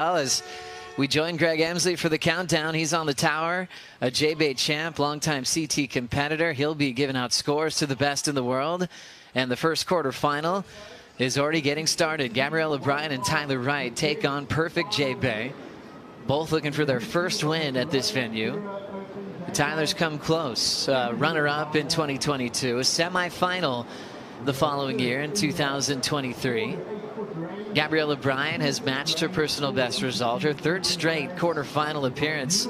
Well, as we join Greg Emsley for the countdown, he's on the tower, a J-Bait champ, longtime CT competitor. He'll be giving out scores to the best in the world. And the first quarterfinal is already getting started. Gabrielle O'Brien and Tyler Wright take on Perfect J-Bait, both looking for their first win at this venue. Tyler's come close, runner-up in 2022, a semifinal the following year in 2023. Gabrielle O'Brien has matched her personal best result, her third straight quarterfinal appearance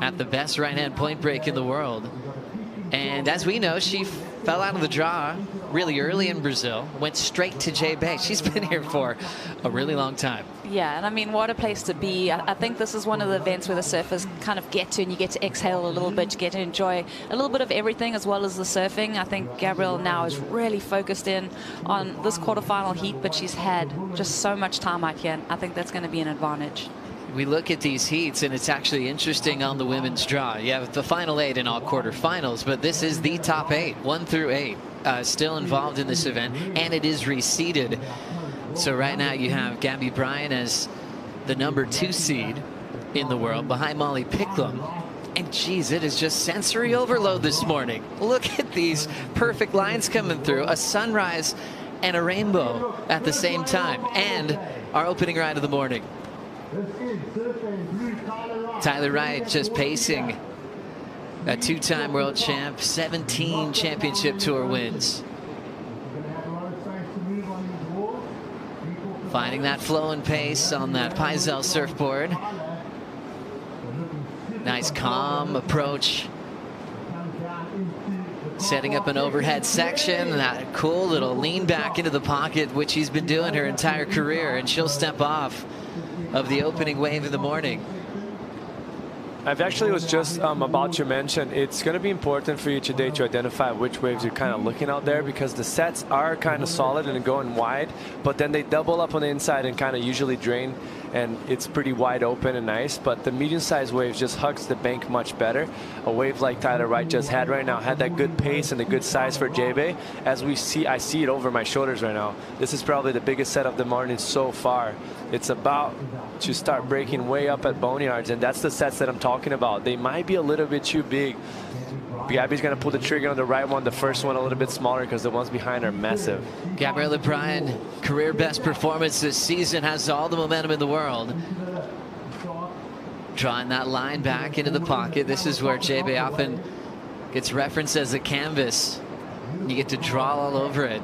at the best right-hand point break in the world. And as we know, she fell out of the draw really early in Brazil, went straight to J-Bait. She's been here for a really long time. Yeah, and I mean, what a place to be. I think this is one of the events where the surfers kind of get to, and you get to exhale a little bit, you get to enjoy a little bit of everything as well as the surfing. I think Gabrielle now is really focused in on this quarterfinal heat, but she's had just so much time out here, and I think that's going to be an advantage. We look at these heats, and it's actually interesting on the women's draw. You have the final 8 in all quarterfinals, but this is the top 8, 1 through 8, still involved in this event, and it is reseeded. So right now you have Gabby Bryan as the #2 seed in the world, behind Molly Picklum. And geez, it is just sensory overload this morning. Look at these perfect lines coming through, a sunrise and a rainbow at the same time, and our opening ride of the morning. Tyler Wright just pacing, a 2-time world champ, 17 championship tour wins. Finding that flow and pace on that Paizel surfboard. Nice calm approach. Setting up an overhead section, that cool little lean back into the pocket, which he's been doing her entire career, and she'll step off of the opening wave in the morning. I've actually was just about to mention, it's going to be important for you today to identify which waves you're kind of looking out there, because the sets are kind of solid and going wide, but then they double up on the inside and kind of usually drain, and it's pretty wide open and nice. But the medium-sized waves just hugs the bank much better. A wave like Tyler Wright just had right now had that good pace and the good size for J-Bait. As we see, I see it over my shoulders right now. This is probably the biggest set of the morning so far. It's about to start breaking way up at boneyards, and that's the sets that I'm talking about. They might be a little bit too big. Gabby's going to pull the trigger on the right one, the first one a little bit smaller because the ones behind are massive. Gabrielle O'Brien, career best performance this season, has all the momentum in the world. Drawing that line back into the pocket. This is where J-Bait often gets referenced as a canvas. You get to draw all over it.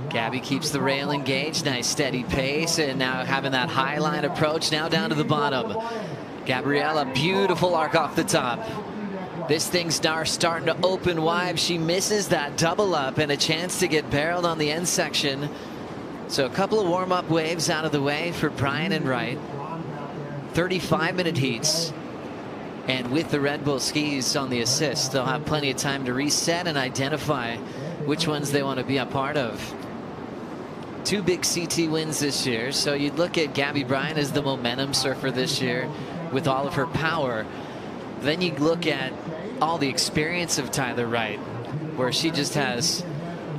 Gabby keeps the rail engaged, nice steady pace, and now having that high line approach, now down to the bottom. Gabriella, beautiful arc off the top. This thing's now starting to open wide. She misses that double up and a chance to get barreled on the end section. So a couple of warm-up waves out of the way for Bryan and Wright. 35-minute heats. And with the Red Bull skis on the assist, they'll have plenty of time to reset and identify which ones they want to be a part of. 2 big CT wins this year, so you'd look at Gabby Bryan as the momentum surfer this year with all of her power. Then you look at all the experience of Tyler Wright, where she just has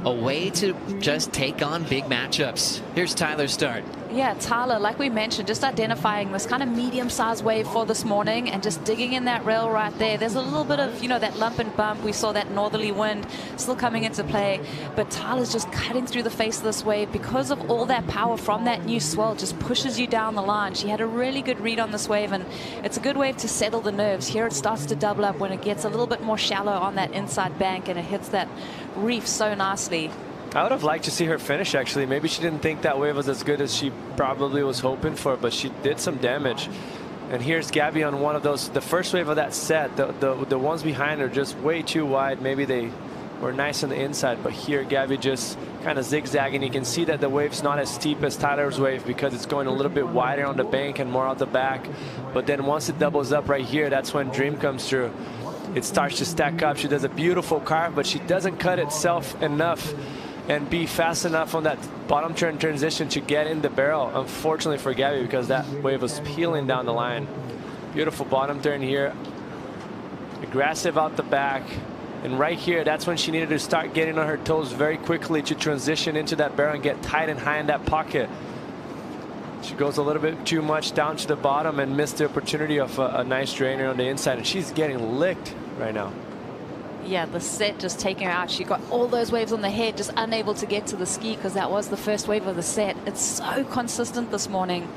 a way to just take on big matchups. Here's Tyler's start. Yeah, Tyler, like we mentioned, just identifying this kind of medium-sized wave for this morning and just digging in that rail right there. There's a little bit of, you know, that lump and bump. We saw that northerly wind still coming into play, but Tyler's just cutting through the face of this wave because of all that power from that new swell. Just pushes you down the line. She had a really good read on this wave, and it's a good wave to settle the nerves. Here it starts to double up when it gets a little bit more shallow on that inside bank, and it hits that reef so nicely. I would have liked to see her finish, actually. Maybe she didn't think that wave was as good as she probably was hoping for, but she did some damage. And here's Gabby on one of those, the first wave of that set. The ones behind are just way too wide. Maybe they were nice on the inside, but here Gabby just kind of zigzagging. You can see that the wave's not as steep as Tyler's wave because it's going a little bit wider on the bank and more out the back. But then once it doubles up right here, that's when Dream comes through. It starts to stack up. She does a beautiful carve, but she doesn't cut itself enough and be fast enough on that bottom turn transition to get in the barrel, unfortunately for Gabby, because that wave was peeling down the line. Beautiful bottom turn here. Aggressive out the back. And right here, that's when she needed to start getting on her toes very quickly to transition into that barrel and get tight and high in that pocket. She goes a little bit too much down to the bottom and missed the opportunity of a nice drainer on the inside, and she's getting licked right now. Yeah, the set just taking her out. She got all those waves on the head, just unable to get to the ski because that was the first wave of the set. It's so consistent this morning.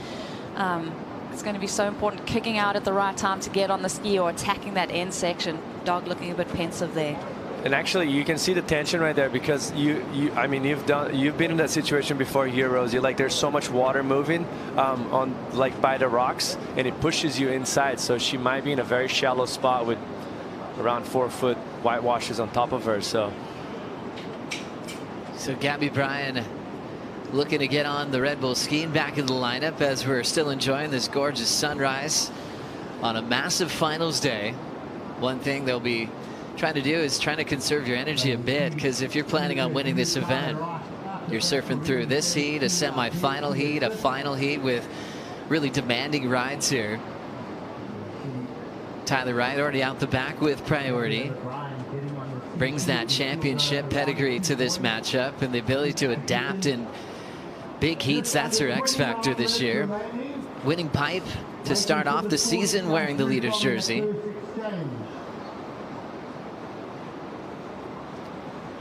It's going to be so important kicking out at the right time to get on the ski or attacking that end section. Dog looking a bit pensive there. And actually, you can see the tension right there because I mean, you've been in that situation before here, Rosie. Like, there's so much water moving on like by the rocks, and it pushes you inside. So she might be in a very shallow spot with around 4 foot whitewashes on top of her. So Gabby Bryan looking to get on the Red Bull skiing back in the lineup as we're still enjoying this gorgeous sunrise on a massive finals day. One thing they'll be trying to do is trying to conserve your energy a bit, because if you're planning on winning this event, you're surfing through this heat, a semi-final heat, a final heat with really demanding rides here. Tyler Wright already out the back with priority. Brings that championship pedigree to this matchup and the ability to adapt in big heats. That's her X factor this year. Winning pipe to start off the season wearing the leader's jersey.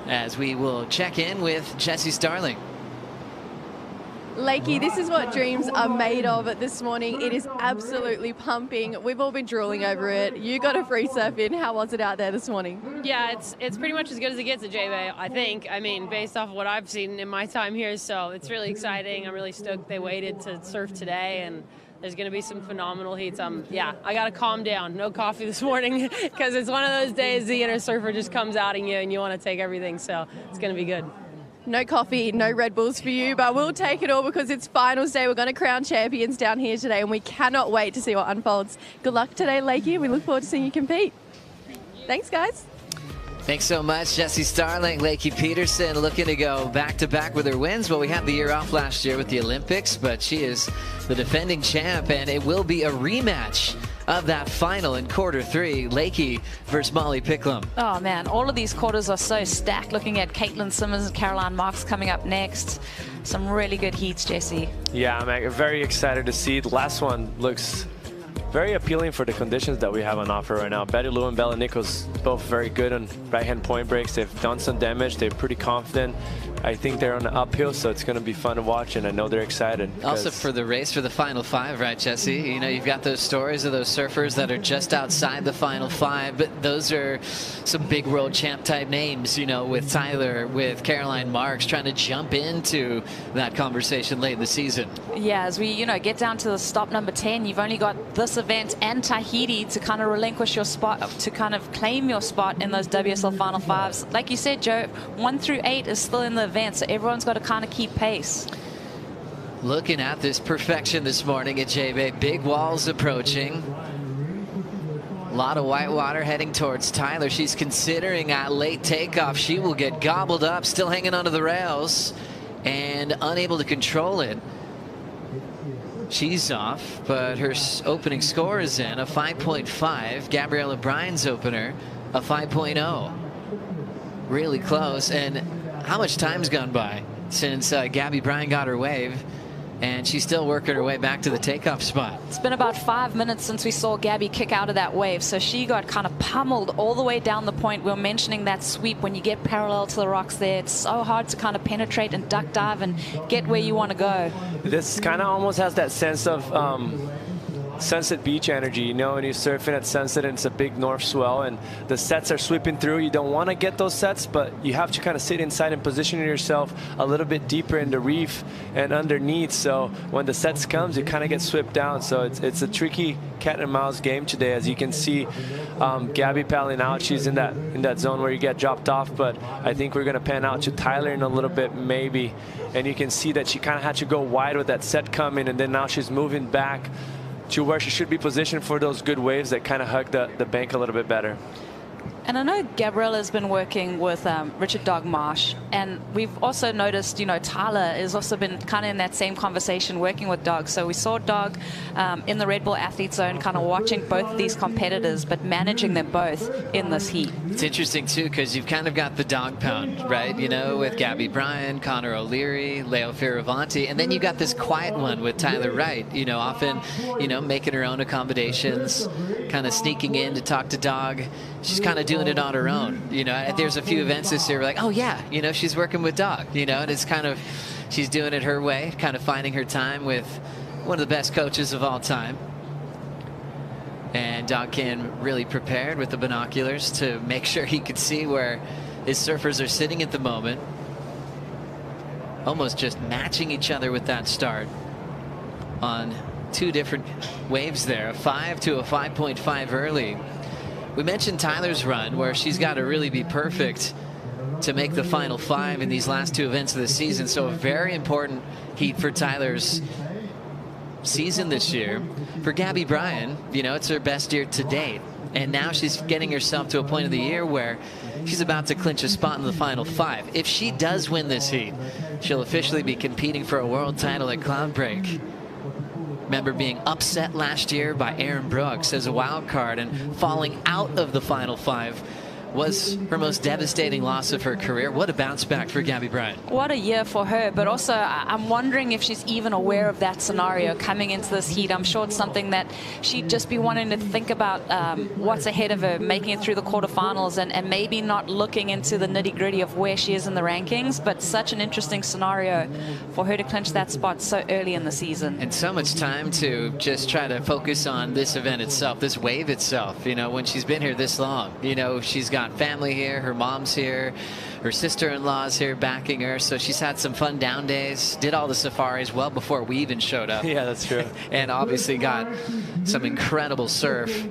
As we will check in with Jessie Starling. Lakey, this is what dreams are made of this morning. It is absolutely pumping. We've all been drooling over it. You got a free surf in. How was it out there this morning? Yeah, it's pretty much as good as it gets at J-Bay, I think. I mean, based off of what I've seen in my time here, so it's really exciting. I'm really stoked they waited to surf today, and there's going to be some phenomenal heats. Yeah, I got to calm down. No coffee this morning because it's one of those days the inner surfer just comes out in you and you want to take everything, so it's going to be good. No coffee, no Red Bulls for you, but we'll take it all because it's finals day. We're going to crown champions down here today, and we cannot wait to see what unfolds. Good luck today, Lakey, and we look forward to seeing you compete. Thanks, guys. Thanks so much, Jessie Starling. Lakey Peterson looking to go back-to-back with her wins. Well, we had the year off last year with the Olympics, but she is the defending champ, and it will be a rematch of that final in quarter 3, Lakey versus Molly Picklum. Oh man, all of these quarters are so stacked. Looking at Caitlin Simmons and Caroline Marks coming up next. Some really good heats, Jesse. Yeah, I'm very excited to see. The last one looks very appealing for the conditions that we have on offer right now. Betty Lou and Bella Nichols both very good on right-hand point breaks. They've done some damage. They're pretty confident. I think they're on the uphill, so it's going to be fun to watch, and I know they're excited. Also for the race for the Final 5, right, Jesse? You know, you've got those stories of those surfers that are just outside the Final 5, but those are some big world champ type names, you know, with Tyler, with Caroline Marks trying to jump into that conversation late in the season. Yeah, as we, you know, get down to the stop number 10, you've only got this event and Tahiti to kind of relinquish your spot, to kind of claim your spot in those WSL Final 5s. Like you said, Joe, 1 through 8 is still in the event, so everyone's got to kind of keep pace. Looking at this perfection this morning at J-Bay. Big walls approaching. A lot of white water heading towards Tyler. She's considering a late takeoff. She will get gobbled up, still hanging onto the rails and unable to control it. She's off, but her opening score is in, a 5.5. Gabriella Bryan's opener, a 5.0. Really close. And how much time's gone by since Gabby Bryan got her wave, and she's still working her way back to the takeoff spot. It's been about 5 minutes since we saw Gabby kick out of that wave, so she got kind of pummeled all the way down the point. We're mentioning that sweep when you get parallel to the rocks there. It's so hard to kind of penetrate and duck dive and get where you want to go. This kind of almost has that sense of Sunset Beach energy, you know, when you're surfing at Sunset and it's a big north swell and the sets are sweeping through. You don't want to get those sets, but you have to kind of sit inside and position yourself a little bit deeper in the reef and underneath, so when the sets comes, you kind of get swept down. So it's a tricky cat and mouse game today. As you can see, Gabby paddling out, she's in that zone where you get dropped off, but I think we're going to pan out to Tyler in a little bit maybe, and you can see that she kind of had to go wide with that set coming, and then now she's moving back to where she should be positioned for those good waves that kind of hug the bank a little bit better. And I know Gabriella's been working with Richard Dog Marsh, and we've also noticed, Tyler has also been kind of in that same conversation working with Dog. So we saw Dog in the Red Bull Athlete Zone kind of watching both of these competitors, but managing them both in this heat. It's interesting, too, because you've kind of got the dog pound, right? With Gabby Bryan, Connor O'Leary, Leo Fioravanti, and then you got this quiet one with Tyler Wright, often, making her own accommodations, kind of sneaking in to talk to Dog. She's kind of doing it on her own. There's a few events this year where like, oh yeah, she's working with Dog, and it's kind of, she's doing it her way, kind of finding her time with one of the best coaches of all time. And Dog Can really prepared with the binoculars to make sure he could see where his surfers are sitting at the moment. Almost just matching each other with that start on two different waves there, a 5 to a 5.5 early. We mentioned Tyler's run, where she's got to really be perfect to make the final 5 in these last 2 events of the season. So a very important heat for Tyler's season this year. For Gabby Bryan, it's her best year to date. And now she's getting herself to a point of the year where she's about to clinch a spot in the final 5. If she does win this heat, she'll officially be competing for a world title at Cloudbreak. Remember being upset last year by Aaron Brooks as a wild card, and falling out of the final 5 was her most devastating loss of her career. What a bounce back for Gabby Bryan. What a year for her, but also I'm wondering if she's even aware of that scenario coming into this heat. I'm sure it's something that she'd just be wanting to think about what's ahead of her, making it through the quarterfinals, and maybe not looking into the nitty-gritty of where she is in the rankings, but such an interesting scenario for her to clinch that spot so early in the season. And so much time to just try to focus on this event itself, this wave itself, when she's been here this long. She's got family here, her mom's here, her sister-in-law's here backing her, so she's had some fun down days, did all the safaris well before we even showed up. Yeah, that's true. And obviously got some incredible surf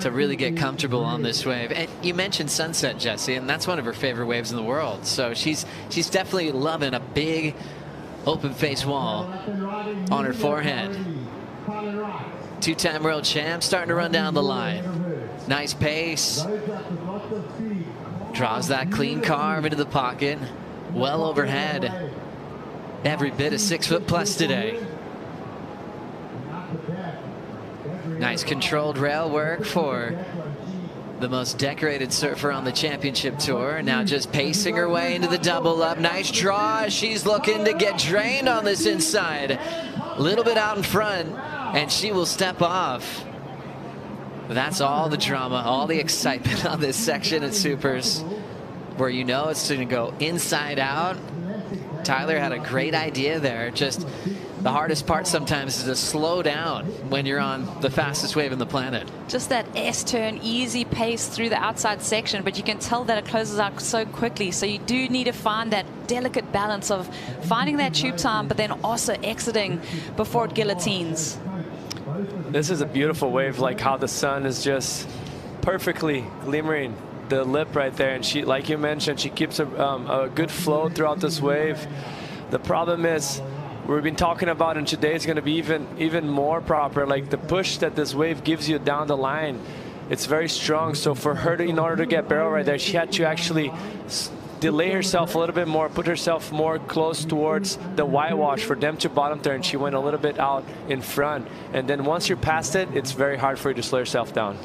to really get comfortable on this wave. And you mentioned Sunset, Jesse, and that's one of her favorite waves in the world. So she's definitely loving a big open face wall on her forehand. 2-time world champ starting to run down the line. Nice pace. Draws that clean carve into the pocket. Well overhead. Every bit of 6 foot plus today. Nice controlled rail work for the most decorated surfer on the championship tour. Now just pacing her way into the double up. Nice draw. She's looking to get drained on this inside. A little bit out in front, and she will step off. That's all the drama, all the excitement on this section at Supers, where it's going to go inside out. Tyler had a great idea there. Just the hardest part sometimes is to slow down when you're on the fastest wave on the planet. Just that S-turn, easy pace through the outside section, but you can tell that it closes out so quickly. So you do need to find that delicate balance of finding that tube time, but then also exiting before it guillotines. This is a beautiful wave, like how the sun is just perfectly glimmering the lip right there. And she, like you mentioned, she keeps a good flow throughout this wave. The problem is, we've been talking about, and today is going to be even more proper, like the push that this wave gives you down the line. It's very strong. So for her to, in order to get barrel right there, she had to actually delay herself a little bit more, put herself more close towards the whitewash for them to bottom turn. She went a little bit out in front. And then once you're past it, it's very hard for you to slow yourself down.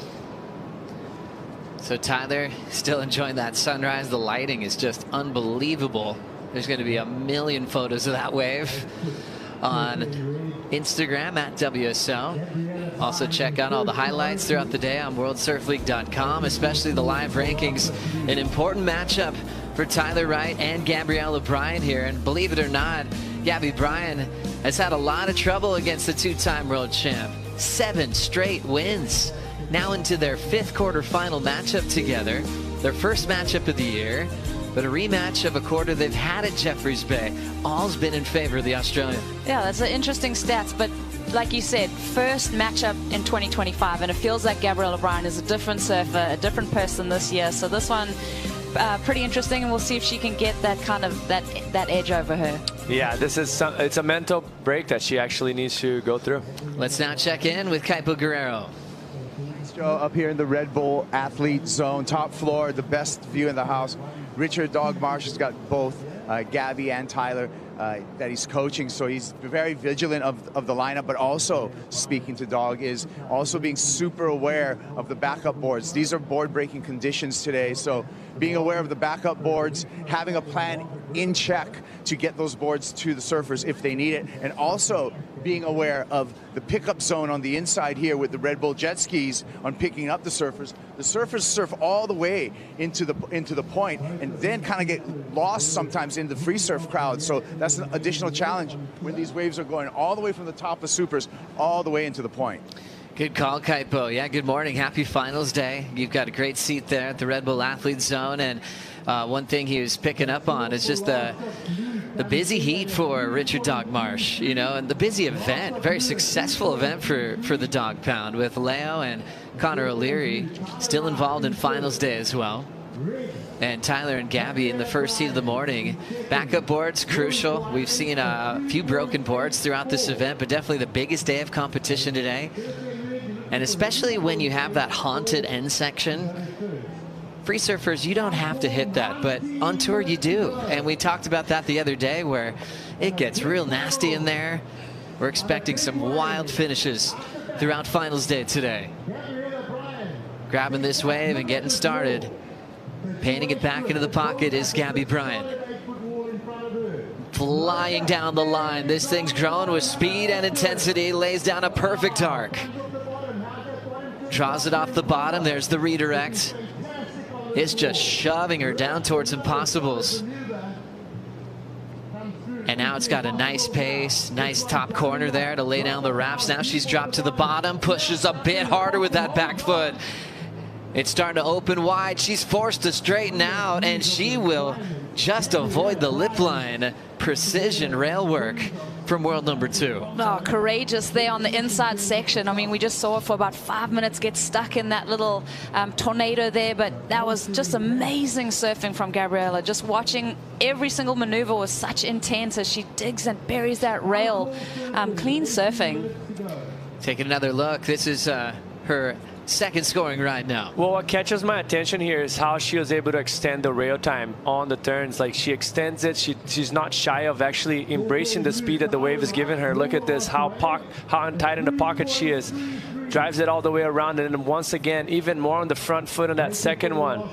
So Tyler still enjoying that sunrise. The lighting is just unbelievable. There's going to be a million photos of that wave on Instagram at WSL. Also check out all the highlights throughout the day on WorldSurfLeague.com, especially the live rankings. An important matchup for Tyler Wright and Gabriella Bryan here. And believe it or not, Gabby Bryan has had a lot of trouble against the 2-time world champ. 7 straight wins. Now into their 5th quarterfinal matchup together. Their first matchup of the year, but a rematch of a quarter they've had at Jeffreys Bay. All's been in favor of the Australian. Yeah, that's an interesting stats, but like you said, first matchup in 2025, and it feels like Gabriella Bryan is a different surfer, a different person this year. So this one, pretty interesting, and we'll see if she can get that kind of that edge over her. Yeah, it's a mental break that she actually needs to go through. Let's now check in with Kaipo Guerrero. Joe, up here in the Red Bull Athlete Zone, top floor, the best view in the house. Richard Dog Marsh has got both Gabby and Tyler that he's coaching, so he's very vigilant of the lineup, but also, speaking to Dog, is also being super aware of the backup boards. These are board-breaking conditions today, so being aware of the backup boards, having a plan in check to get those boards to the surfers if they need it, and also being aware of the pickup zone on the inside here with the Red Bull jet skis on picking up the surfers. The surfers surf all the way into the point and then kind of get lost sometimes in the free surf crowd. So that's an additional challenge when these waves are going all the way from the top of supers all the way into the point. Good call, Kaipo. Yeah, good morning. Happy finals day. You've got a great seat there at the Red Bull Athlete Zone. And one thing he was picking up on is just the busy heat for Richard Dog Marsh, you know, and the busy event, very successful event for the Dog Pound with Leo and Connor O'Leary still involved in finals day as well. And Tyler and Gabby in the first heat of the morning. Backup boards, crucial. We've seen a few broken boards throughout this event, but definitely the biggest day of competition today. And especially when you have that haunted end section, free surfers, you don't have to hit that, but on tour you do. And we talked about that the other day where it gets real nasty in there. We're expecting some wild finishes throughout finals day today. Grabbing this wave and getting started. Painting it back into the pocket is Gabby Bryant. Flying down the line. This thing's growing with speed and intensity. Lays down a perfect arc. Draws it off the bottom. There's the redirect. It's just shoving her down towards impossibles. And now it's got a nice pace, nice top corner there to lay down the wraps. Now she's dropped to the bottom, pushes a bit harder with that back foot. It's starting to open wide. She's forced to straighten out, and she will just avoid the lip line. Precision rail work from world number 2. Oh, courageous there on the inside section. I mean, we just saw it for about 5 minutes get stuck in that little tornado there, but that was just amazing surfing from Gabriela. Just watching every single maneuver was such intense as she digs and buries that rail. Clean surfing. Taking another look. This is her second scoring ride now. Well, what catches my attention here is how she was able to extend the rail time on the turns. Like, she extends it. She's not shy of actually embracing the speed that the wave is giving her. Look at this, how tight in the pocket she is. Drives it all the way around, and then once again, even more on the front foot on that second one.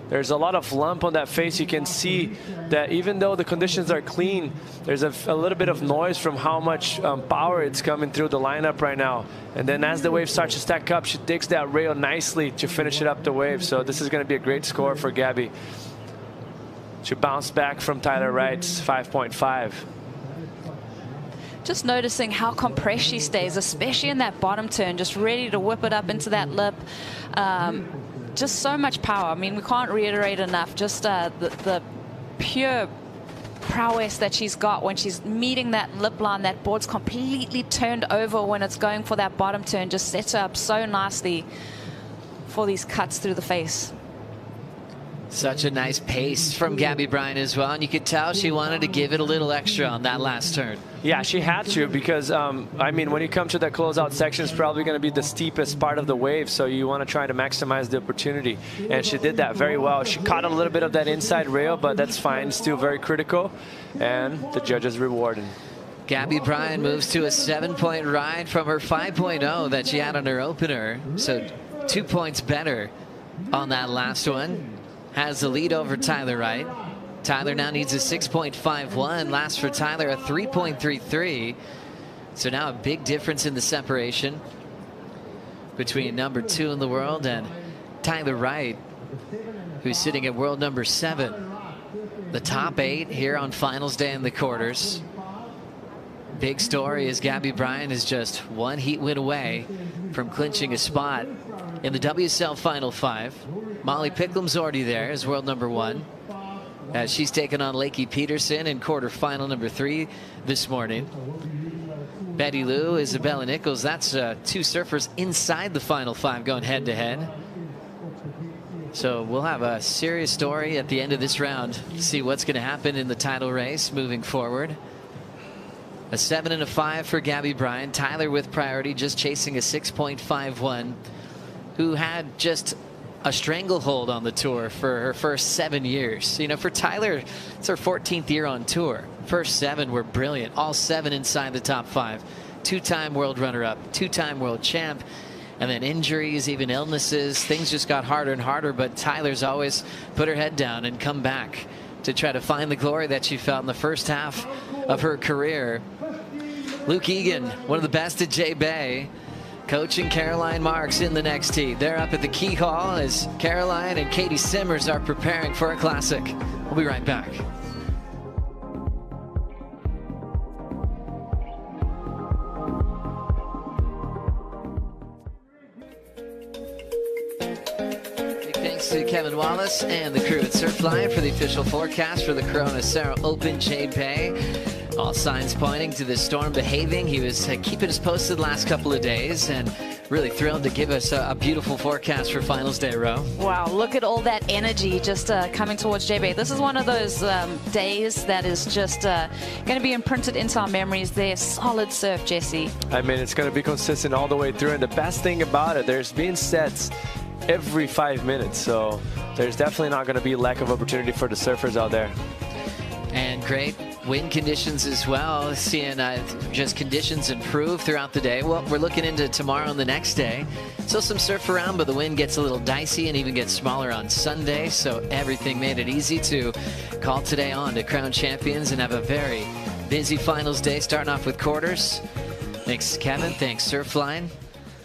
There's a lot of lump on that face. You can see that even though the conditions are clean, there's a little bit of noise from how much power it's coming through the lineup right now. And then as the wave starts to stack up, she digs that rail nicely to finish it up the wave. So this is going to be a great score for Gabby. She bounced back from Tyler Wright's 5.5. Just noticing how compressed she stays, especially in that bottom turn, just ready to whip it up into that lip. Just so much power. I mean, we can't reiterate enough just the pure prowess that she's got when she's meeting that lip line. That board's completely turned over when it's going for that bottom turn. Just sets her up so nicely for these cuts through the face. Such a nice pace from Gabby Bryant as well, and you could tell she wanted to give it a little extra on that last turn. Yeah, she had to, because I mean, when you come to that closeout section, it's probably going to be the steepest part of the wave, so you want to try to maximize the opportunity, and she did that very well. She caught a little bit of that inside rail, but that's fine, still very critical, and the judges rewarded. Gabby Bryant moves to a 7-point ride from her 5.0 that she had on her opener, so 2 points better on that last one. Has the lead over Tyler Wright. Tyler now needs a 6.51. Last for Tyler, a 3.33. So now a big difference in the separation between number 2 in the world and Tyler Wright, who's sitting at world number 7. The top 8 here on finals day in the quarters. Big story is Gabby Bryant is just one heat win away from clinching a spot in the WSL Final 5. Molly Picklam's already there as world number 1. As she's taken on Lakey Peterson in quarterfinal number 3 this morning. Betty Lou, Isabella Nichols, that's 2 surfers inside the Final 5 going head to head. So we'll have a serious story at the end of this round. See what's going to happen in the title race moving forward. A 7 and a 5 for Gabby Bryant. Tyler with priority, just chasing a 6.51. who had just a stranglehold on the tour for her first 7 years. You know, for Tyler, it's her 14th year on tour. First 7 were brilliant, all 7 inside the top 5. 2-time world runner-up, 2-time world champ, and then injuries, even illnesses. Things just got harder and harder, but Tyler's always put her head down and come back to try to find the glory that she felt in the first half of her career. Luke Egan, one of the best at J-Bay, coaching Caroline Marks in the next heat. They're up at the Key Hall as Caroline and Katie Simmers are preparing for a classic. We'll be right back. Big thanks to Kevin Wallace and the crew at Surfline for the official forecast for the Corona Cero Open J-Bay. All signs pointing to the storm behaving. He was keeping us posted the last couple of days and really thrilled to give us a beautiful forecast for finals day, Ro. Wow, look at all that energy just coming towards J-Bay. This is one of those days that is just going to be imprinted into our memories there. Solid surf, Jesse. I mean, it's going to be consistent all the way through. And the best thing about it, there's been sets every 5 minutes. So there's definitely not going to be lack of opportunity for the surfers out there. And great wind conditions as well. Seeing just conditions improve throughout the day. Well, we're looking into tomorrow and the next day. Still some surf around, but the wind gets a little dicey and even gets smaller on Sunday. So everything made it easy to call today on to crown champions and have a very busy finals day, starting off with quarters. Thanks, Kevin. Thanks, Surfline.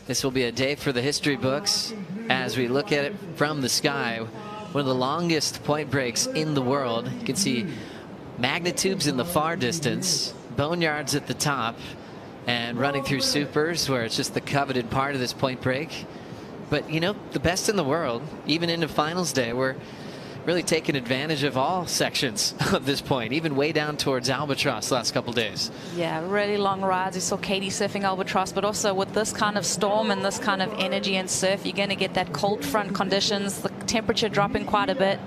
This will be a day for the history books as we look at it from the sky. One of the longest point breaks in the world. You can see magnitubes in the far distance, boneyards at the top, and running through supers where it's just the coveted part of this point break. But you know, the best in the world, even into finals day, we're really taking advantage of all sections of this point, even way down towards Albatross the last couple days. Yeah, really long rides. We saw Katie surfing Albatross, but also with this kind of storm and this kind of energy and surf, you're going to get that cold front conditions, the temperature dropping quite a bit.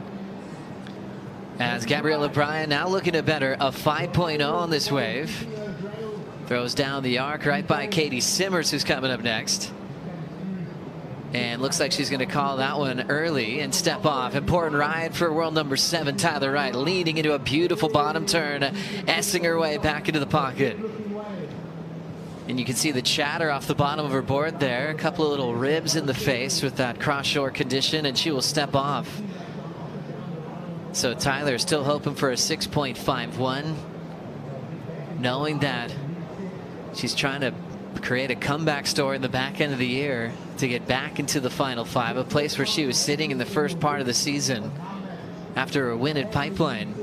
As Gabriella Bryan now looking to better a 5.0 on this wave. Throws down the arc right by Katie Simmers, who's coming up next. And looks like she's going to call that one early and step off. Important ride for world number 7, Tyler Wright, leading into a beautiful bottom turn, S-ing her way back into the pocket. And you can see the chatter off the bottom of her board there. A couple of little ribs in the face with that cross-shore condition, and she will step off. So Tyler still hoping for a 6.51, knowing that she's trying to create a comeback story in the back end of the year to get back into the Final 5, a place where she was sitting in the first part of the season after a win at Pipeline.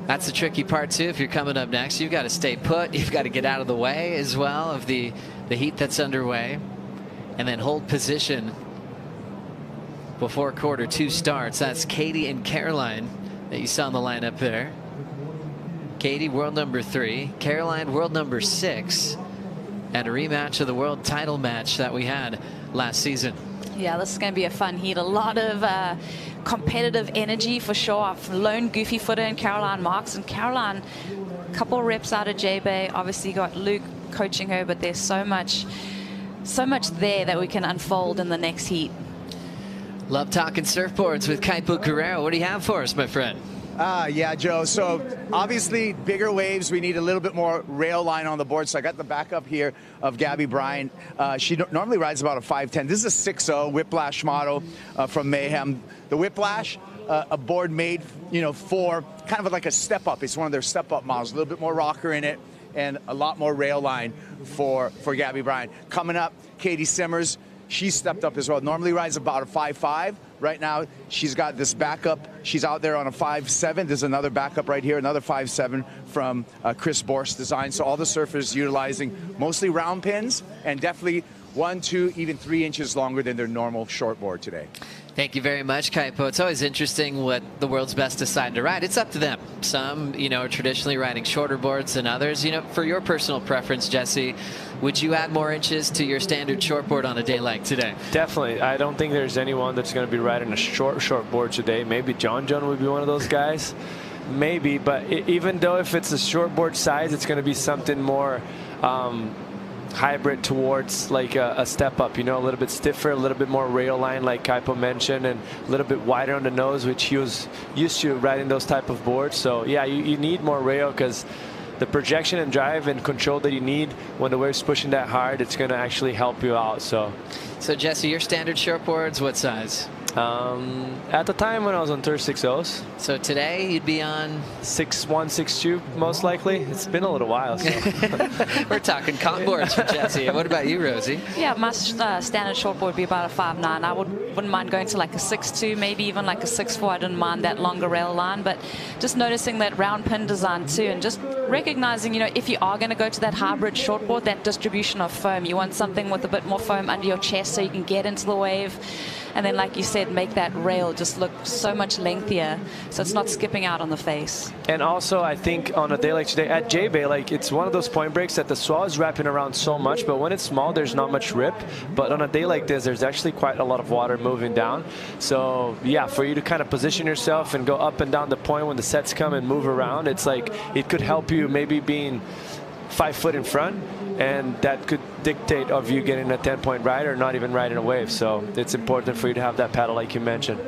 That's the tricky part too. If you're coming up next, you've got to stay put. You've got to get out of the way as well of the heat that's underway, and then hold position before quarter 2 starts. That's Katie and Caroline that you saw in the lineup there. Katie, world number 3. Caroline, world number 6. And a rematch of the world title match that we had last season. Yeah, this is going to be a fun heat. A lot of competitive energy for sure. Lone goofy footer in Caroline Marks. And Caroline, a couple reps out of J-Bay. Obviously got Luke coaching her, but there's so much there that we can unfold in the next heat. Love talking surfboards with Kaipo Guerrero. What do you have for us, my friend? Yeah, Joe. So obviously bigger waves. We need a little bit more rail line on the board. So I got the backup here of Gabby Bryan. She normally rides about a 5'10". This is a 6.0 Whiplash model from Mayhem. The Whiplash, a board made, for kind of like a step up. It's one of their step up models. A little bit more rocker in it and a lot more rail line for Gabby Bryan. Coming up, Katie Simmers. She stepped up as well. Normally rides about a 5'5". Right now, she's got this backup. She's out there on a 5'7". There's another backup right here, another 5'7" from Chris Borst Design. So all the surfers utilizing mostly round pins and definitely 1, 2, even 3 inches longer than their normal shortboard today. Thank you very much, Kaipo. It's always interesting what the world's best decide to ride. It's up to them. Some, are traditionally riding shorter boards than others. For your personal preference, Jesse, would you add more inches to your standard shortboard on a day like today? Definitely. I don't think there's anyone that's going to be riding a short board today. Maybe John would be one of those guys. Maybe, but even though if it's a shortboard size, it's going to be something more hybrid towards like a step up, you know, a little bit stiffer, a little bit more rail line like Kaipo mentioned, and a little bit wider on the nose, which he was used to riding those type of boards. So yeah, you need more rail, because the projection and drive and control that you need when the wave's pushing that hard, it's going to actually help you out. So Jesse, your standard shortboards, what size? At the time when I was on 36.0s. So today you'd be on 6'1", 6'2", most likely. It's been a little while. So. We're talking comp boards for Jesse. What about you, Rosie? Yeah, my standard shortboard would be about a 5'9". I wouldn't mind going to like a 6'2", maybe even like a 6'4". I didn't mind that longer rail line, but just noticing that round pin design too, and just recognizing, you know, if you are going to go to that hybrid shortboard, that distribution of foam, you want something with a bit more foam under your chest so you can get into the wave. And then, like you said, make that rail just look so much lengthier, so it's not skipping out on the face. And also, I think on a day like today at J-Bay, like it's one of those point breaks that the swell is wrapping around so much, but when it's small, there's not much rip. But on a day like this, there's actually quite a lot of water moving down. So yeah, for you to kind of position yourself and go up and down the point when the sets come and move around, it's like it could help you maybe being 5 foot in front, and that could dictate of you getting a 10-point ride or not even riding a wave. So it's important for you to have that paddle like you mentioned.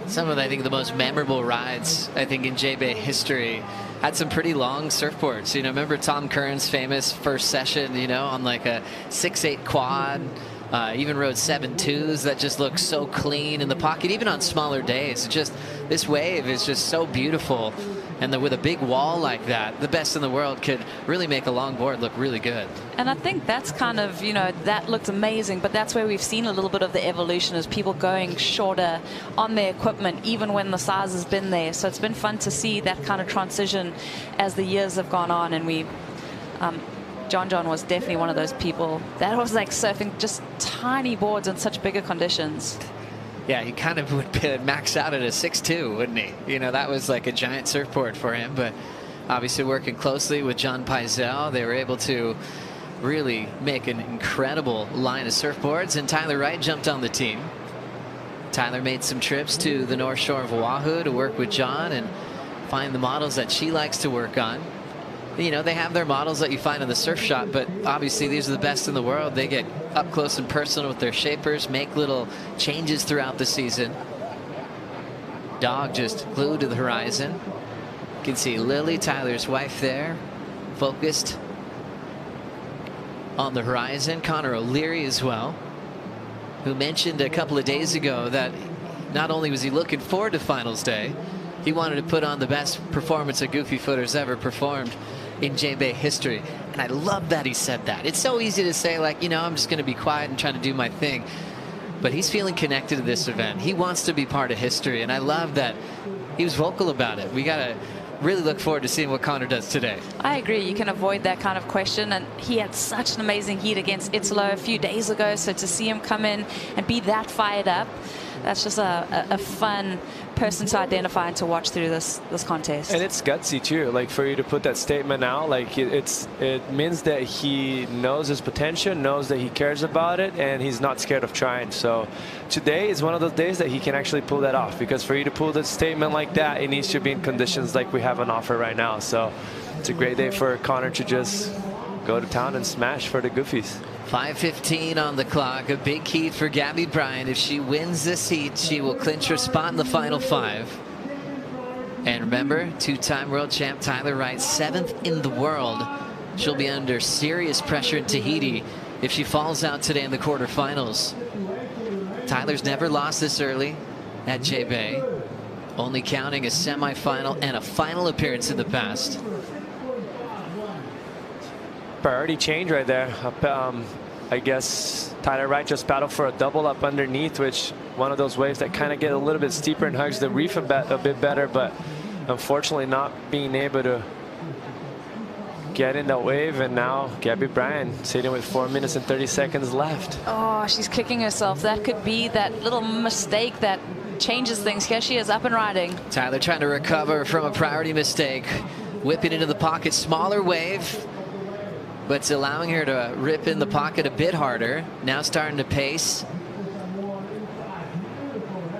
Some of, I think, the most memorable rides, I think, in J-Bay history had some pretty long surfboards. You know, remember Tom Curran's famous first session, you know, on like a 6'8" quad, even rode 7.2s that just look so clean in the pocket, even on smaller days. Just this wave is just so beautiful. And with a big wall like that, the best in the world could really make a longboard look really good. And I think that's kind of, you know, that looked amazing, but that's where we've seen a little bit of the evolution, is people going shorter on their equipment, even when the size has been there. So it's been fun to see that kind of transition as the years have gone on. And we, John was definitely one of those people that was like surfing just tiny boards in such bigger conditions. Yeah, he kind of would max out at a 6'2", wouldn't he? You know, that was like a giant surfboard for him. But obviously working closely with John Peisel, they were able to really make an incredible line of surfboards. And Tyler Wright jumped on the team. Tyler made some trips to the North Shore of Oahu to work with John and find the models that she likes to work on. You know, they have their models that you find in the surf shop, but obviously these are the best in the world. They get up close and personal with their shapers, make little changes throughout the season. Dog just glued to the horizon. You can see Lily, Tyler's wife there, focused on the horizon. Connor O'Leary as well, who mentioned a couple of days ago that not only was he looking forward to finals day, he wanted to put on the best performance a Goofy Footer's ever performed in J-Bay history. And I love that he said that. It's so easy to say, like, you know, I'm just going to be quiet and try to do my thing. But he's feeling connected to this event. He wants to be part of history. And I love that he was vocal about it. We got to really look forward to seeing what Connor does today. I agree. You can avoid that kind of question. And he had such an amazing heat against Italo a few days ago. So to see him come in and be that fired up, that's just a fun person to identify and to watch through this contest. And it's gutsy too, like for you to put that statement out, like it means that he knows his potential, knows that he cares about it, and he's not scared of trying. So today is one of those days that he can actually pull that off, because for you to pull that statement like that, it needs to be in conditions like we have on offer right now. So it's a great day for Connor to just go to town and smash for the Goofies. 5:15 on the clock. A big heat for Gabby Bryant. If she wins this heat, she will clinch her spot in the final 5. And remember, two-time world champ Tyler Wright, 7th in the world. She'll be under serious pressure in Tahiti if she falls out today in the quarterfinals. Tyler's never lost this early at J-Bay, only counting a semifinal and a final appearance in the past. Priority change right there. I guess Tyler Wright just paddled for a double up underneath, which one of those waves that kind of get a little bit steeper and hugs the reef a bit better, but unfortunately not being able to get in that wave. And now Gabby Bryant sitting with 4 minutes and 30 seconds left. Oh, she's kicking herself. That could be that little mistake that changes things. Here she is, up and riding. Tyler trying to recover from a priority mistake, whipping into the pocket. Smaller wave, but it's allowing her to rip in the pocket a bit harder. Now starting to pace.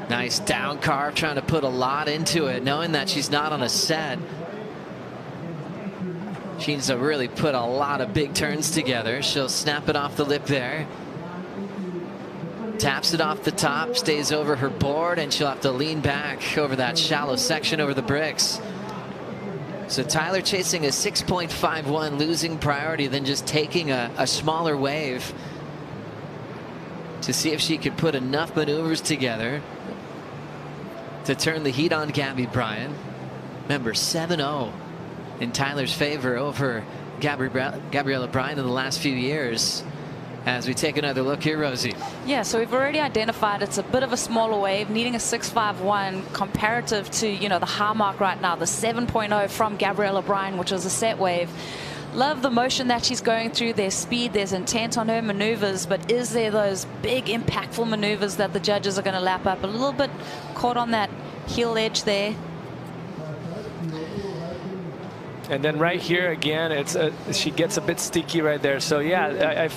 Nice down carve, trying to put a lot into it, knowing that she's not on a set. She needs to really put a lot of big turns together. She'll snap it off the lip there. Taps it off the top, stays over her board, and she'll have to lean back over that shallow section over the bricks. So Tyler chasing a 6.51, losing priority, then just taking a smaller wave to see if she could put enough maneuvers together to turn the heat on Gabby Bryan. Remember, 7-0 in Tyler's favor over Gabriella Bryan in the last few years. As we take another look here, Rosie. Yeah, so we've already identified it's a bit of a smaller wave, needing a 6.51 comparative to, you know, the high mark right now, the 7.0 from Gabriella Bryan, which is a set wave. Love the motion that she's going through. There's speed, there's intent on her maneuvers, but is there those big impactful maneuvers that the judges are going to lap up? A little bit caught on that heel edge there. And then right here again, it's she gets a bit sticky right there. So yeah,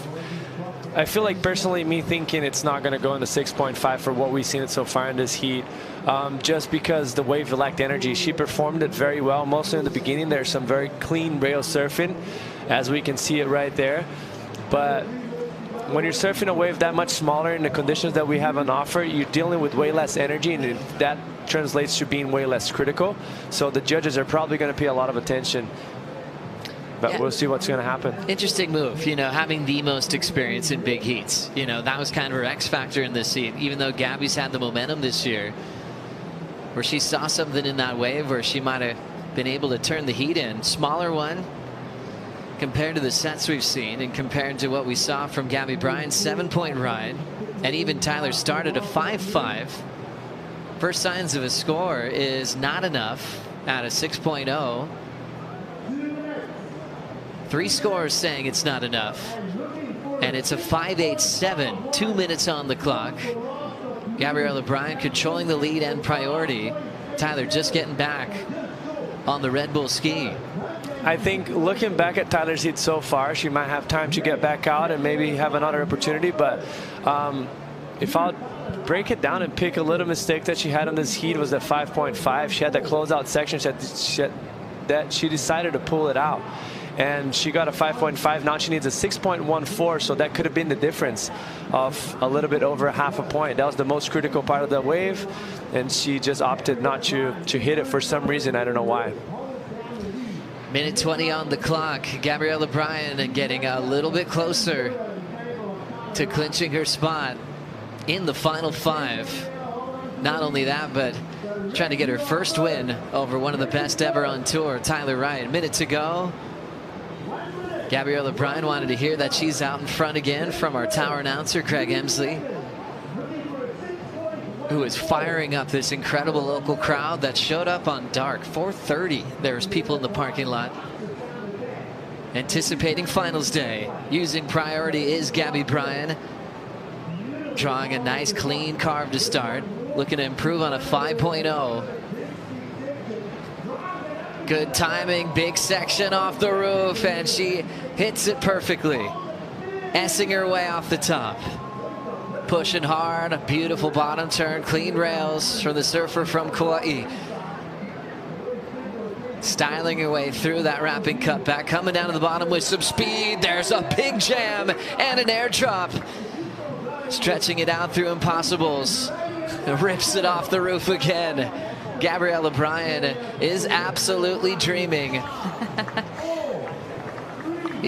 I feel like personally me thinking it's not going to go into 6.5 for what we've seen it so far in this heat, just because the wave lacked energy. She performed it very well, mostly in the beginning. There's some very clean rail surfing, as we can see it right there. But when you're surfing a wave that much smaller in the conditions that we have on offer, you're dealing with way less energy, and that translates to being way less critical. So the judges are probably going to pay a lot of attention. But we'll see what's going to happen. Interesting move, you know, having the most experience in big heats. You know, that was kind of her X factor in this heat, even though Gabby's had the momentum this year, where she saw something in that wave where she might have been able to turn the heat in. Smaller one compared to the sets we've seen, and compared to what we saw from Gabby Bryan's 7-point ride, and even Tyler started a 5.5. First signs of a score is not enough at a 6.0. 3 scores saying it's not enough, and it's a 5.87, 2 minutes on the clock. Gabriella Bryan controlling the lead and priority. Tyler just getting back on the Red Bull ski. I think looking back at Tyler's heat so far, she might have time to get back out and maybe have another opportunity. But if I'll break it down and pick a little mistake that she had on this heat, was at 5.5. She had that closeout section that she decided to pull it out, and she got a 5.5. Now she needs a 6.14, so that could have been the difference of a little bit over half a point. That was the most critical part of the wave, and she just opted not to hit it for some reason. I don't know why. Minute 20 on the clock. Gabriella Bryan getting a little bit closer to clinching her spot in the final 5. Not only that, but trying to get her first win over one of the best ever on tour, Tyler Wright. Minute to go. Gabriella Bryan wanted to hear that she's out in front again from our tower announcer, Craig Emsley, who is firing up this incredible local crowd that showed up on dark. 4:30, there's people in the parking lot anticipating finals day. Using priority is Gabby Bryan, drawing a nice clean carve to start, looking to improve on a 5.0. Good timing, big section off the roof, and she hits it perfectly, S-ing her way off the top. Pushing hard, a beautiful bottom turn, clean rails from the surfer from Kauai. Styling her way through that wrapping cutback, coming down to the bottom with some speed. There's a big jam and an airdrop. Stretching it out through impossibles. Rips it off the roof again. Gabriella Bryan is absolutely dreaming.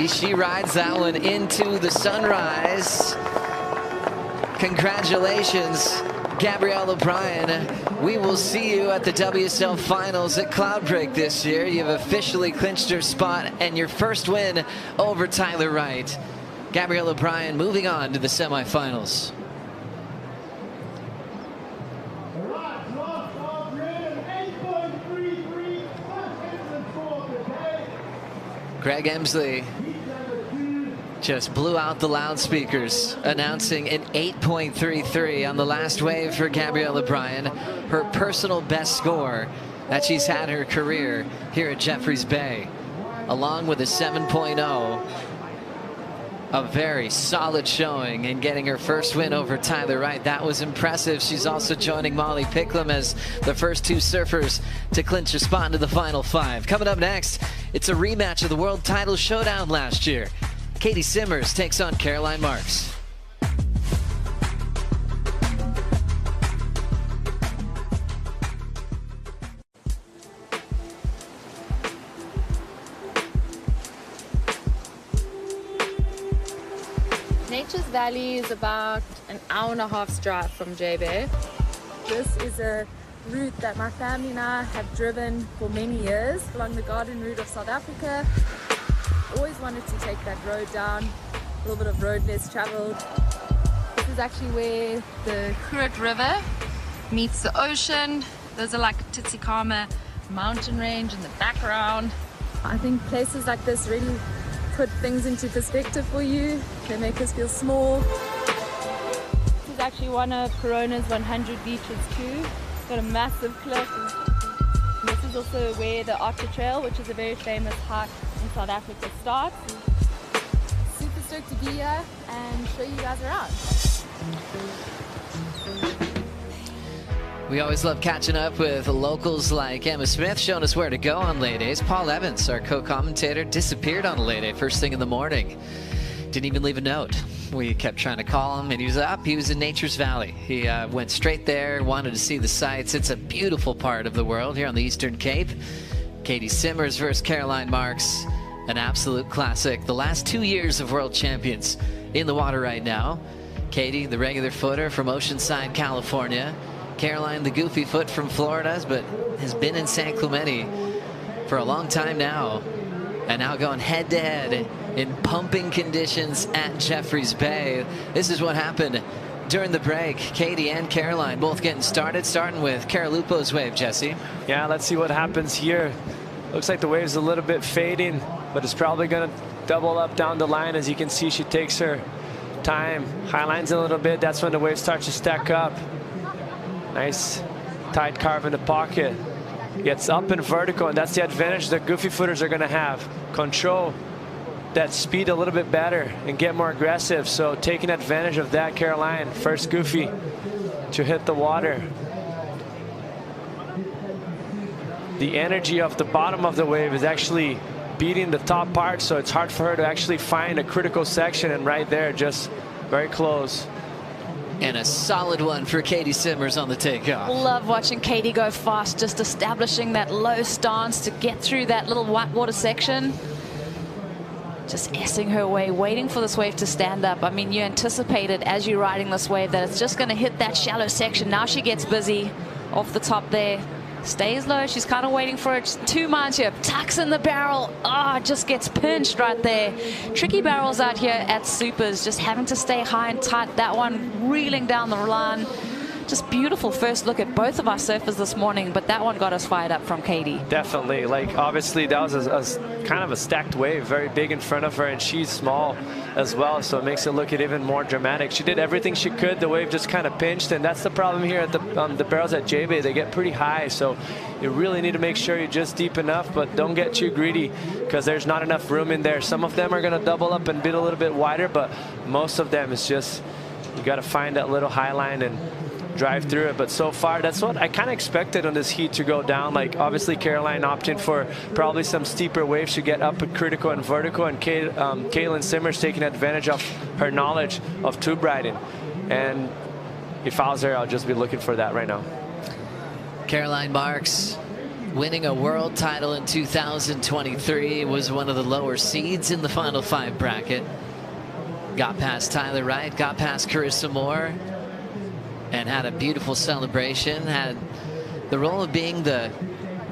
She rides that one into the sunrise. Congratulations, Gabriella Bryan. We will see you at the WSL Finals at Cloudbreak this year. You've officially clinched your spot and your first win over Tyler Wright. Gabriella Bryan moving on to the semifinals. Craig Emsley just blew out the loudspeakers, announcing an 8.33 on the last wave for Gabriella Bryan, her personal best score that she's had in her career here at Jeffreys Bay, along with a 7.0. A very solid showing in getting her first win over Tyler Wright. That was impressive. She's also joining Molly Picklum as the first two surfers to clinch a spot into the final 5. Coming up next, it's a rematch of the World Title Showdown last year. Katie Simmers takes on Caroline Marks. Nature's Valley is about an hour and a half's drive from JB. This is a route that my family and I have driven for many years along the garden route of South Africa. Always wanted to take that road down, a little bit of road less traveled. This is actually where the Kruit River meets the ocean. Those are like Tsitsikamma mountain range in the background. I think places like this really put things into perspective for you. They make us feel small. This is actually one of Corona's 100 beaches too. Got a massive cliff. And this is also where the Archer Trail, which is a very famous hike in South Africa, starts. Super stoked to be here and show you guys around. We always love catching up with locals like Emma Smith, showing us where to go on lay days. Paul Evans, our co-commentator, disappeared on a lay day first thing in the morning. Didn't even leave a note. We kept trying to call him, and he was up. He was in Nature's Valley. He went straight there, wanted to see the sights. It's a beautiful part of the world here on the Eastern Cape. Katie Simmers versus Caroline Marks, an absolute classic. The last 2 years of world champions in the water right now. Katie, the regular footer from Oceanside, California. Caroline, the goofy foot from Florida, but has been in San Clemente for a long time now. And now going head-to-head in pumping conditions at Jeffreys Bay. This is what happened during the break. Katie and Caroline both getting started, starting with Caralupo's wave, Jesse. Yeah, let's see what happens here. Looks like the wave's a little bit fading, but it's probably going to double up down the line. As you can see, she takes her time, highlines a little bit. That's when the wave starts to stack up. Nice tight carve in the pocket. Gets up and vertical, and that's the advantage the goofy footers are going to have. Control that speed a little bit better and get more aggressive. So taking advantage of that, Caroline, first goofy to hit the water. The energy of the bottom of the wave is actually beating the top part, so it's hard for her to actually find a critical section, and right there, just very close. And a solid one for Katie Simmers on the takeoff. Love watching Katie go fast, just establishing that low stance to get through that little whitewater section. Just S-ing her way, waiting for this wave to stand up. I mean, you anticipated as you're riding this wave that it's just going to hit that shallow section. Now she gets busy off the top there. Stays low. She's kind of waiting for it. 2 miles here. Tucks in the barrel. Oh, just gets pinched right there. Tricky barrels out here at Supers. Just having to stay high and tight. That one reeling down the line. Just beautiful first look at both of our surfers this morning, but that one got us fired up from Katie. Definitely. Like, obviously, that was a kind of a stacked wave, very big in front of her, and she's small as well, so it makes it look even more dramatic. She did everything she could. The wave just kind of pinched, and that's the problem here at the barrels at J-Bay. They get pretty high, so you really need to make sure you're just deep enough, but don't get too greedy because there's not enough room in there. Some of them are going to double up and bid a little bit wider, but most of them is just, you got to find that little high line and drive through it. But so far, that's what I kind of expected on this heat to go down. Like, obviously Caroline opting for probably some steeper waves to get up at critical and vertical, and Caitlin Simmers taking advantage of her knowledge of tube riding. And if I was there, I'll just be looking for that right now. Caroline Marks winning a world title in 2023, was one of the lower seeds in the final 5 bracket. Got past Tyler Wright, got past Carissa Moore, and had a beautiful celebration. Had the role of being the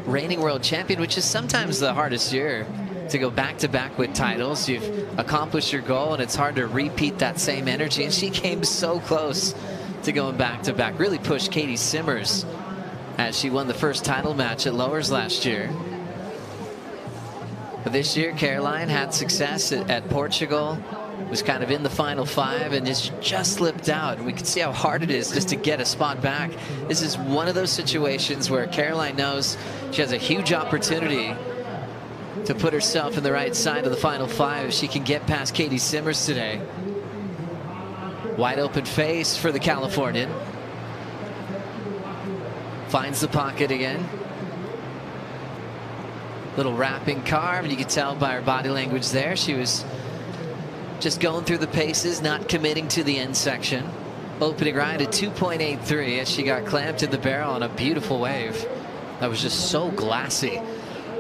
reigning world champion, which is sometimes the hardest year to go back-to-back with titles. You've accomplished your goal, and it's hard to repeat that same energy. And she came so close to going back-to-back. Really pushed Katie Simmers as she won the first title match at Lowers last year. But this year, Caroline had success at Portugal. Was kind of in the final 5 and just slipped out. And we can see how hard it is just to get a spot back. This is one of those situations where Caroline knows she has a huge opportunity to put herself in the right side of the final 5 if she can get past Katie Simmers today. Wide open face for the Californian. Finds the pocket again. Little wrapping carve, and you can tell by her body language there she was just going through the paces, not committing to the end section. Opening ride at 2.83 as she got clamped in the barrel on a beautiful wave that was just so glassy.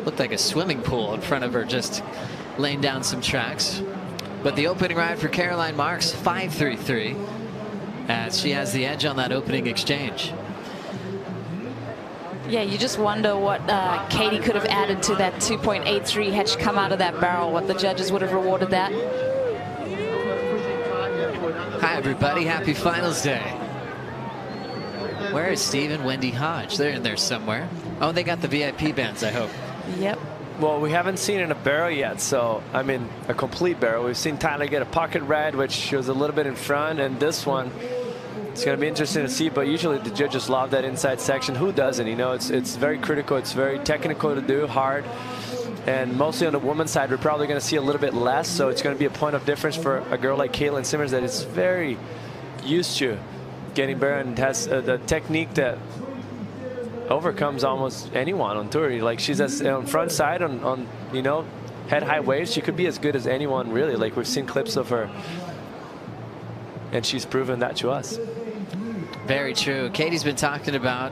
Looked like a swimming pool in front of her, just laying down some tracks. But the opening ride for Caroline Marks, 5.33, as she has the edge on that opening exchange. Yeah, you just wonder what Katie could have added to that 2.83 had she come out of that barrel, what the judges would have rewarded that. Hi, everybody. Happy Finals Day. Where is Steve and Wendy Hodge? They're in there somewhere. Oh, they got the VIP bands, I hope. Yep. Well, we haven't seen in a barrel yet, so, I mean, a complete barrel. We've seen Tyler get a pocket ride, which was a little bit in front, and this one, it's going to be interesting to see, but usually the judges love that inside section. Who doesn't? You know, it's very critical. It's very technical to do, hard. And mostly on the women's side, we're probably going to see a little bit less, so it's going to be a point of difference for a girl like Caitlin Simmers that is very used to getting barrel and has the technique that overcomes almost anyone on tour. Like, she's on front side on you know, head high waves. She could be as good as anyone, really. Like, we've seen clips of her, and she's proven that to us. Very true. Katie's been talking about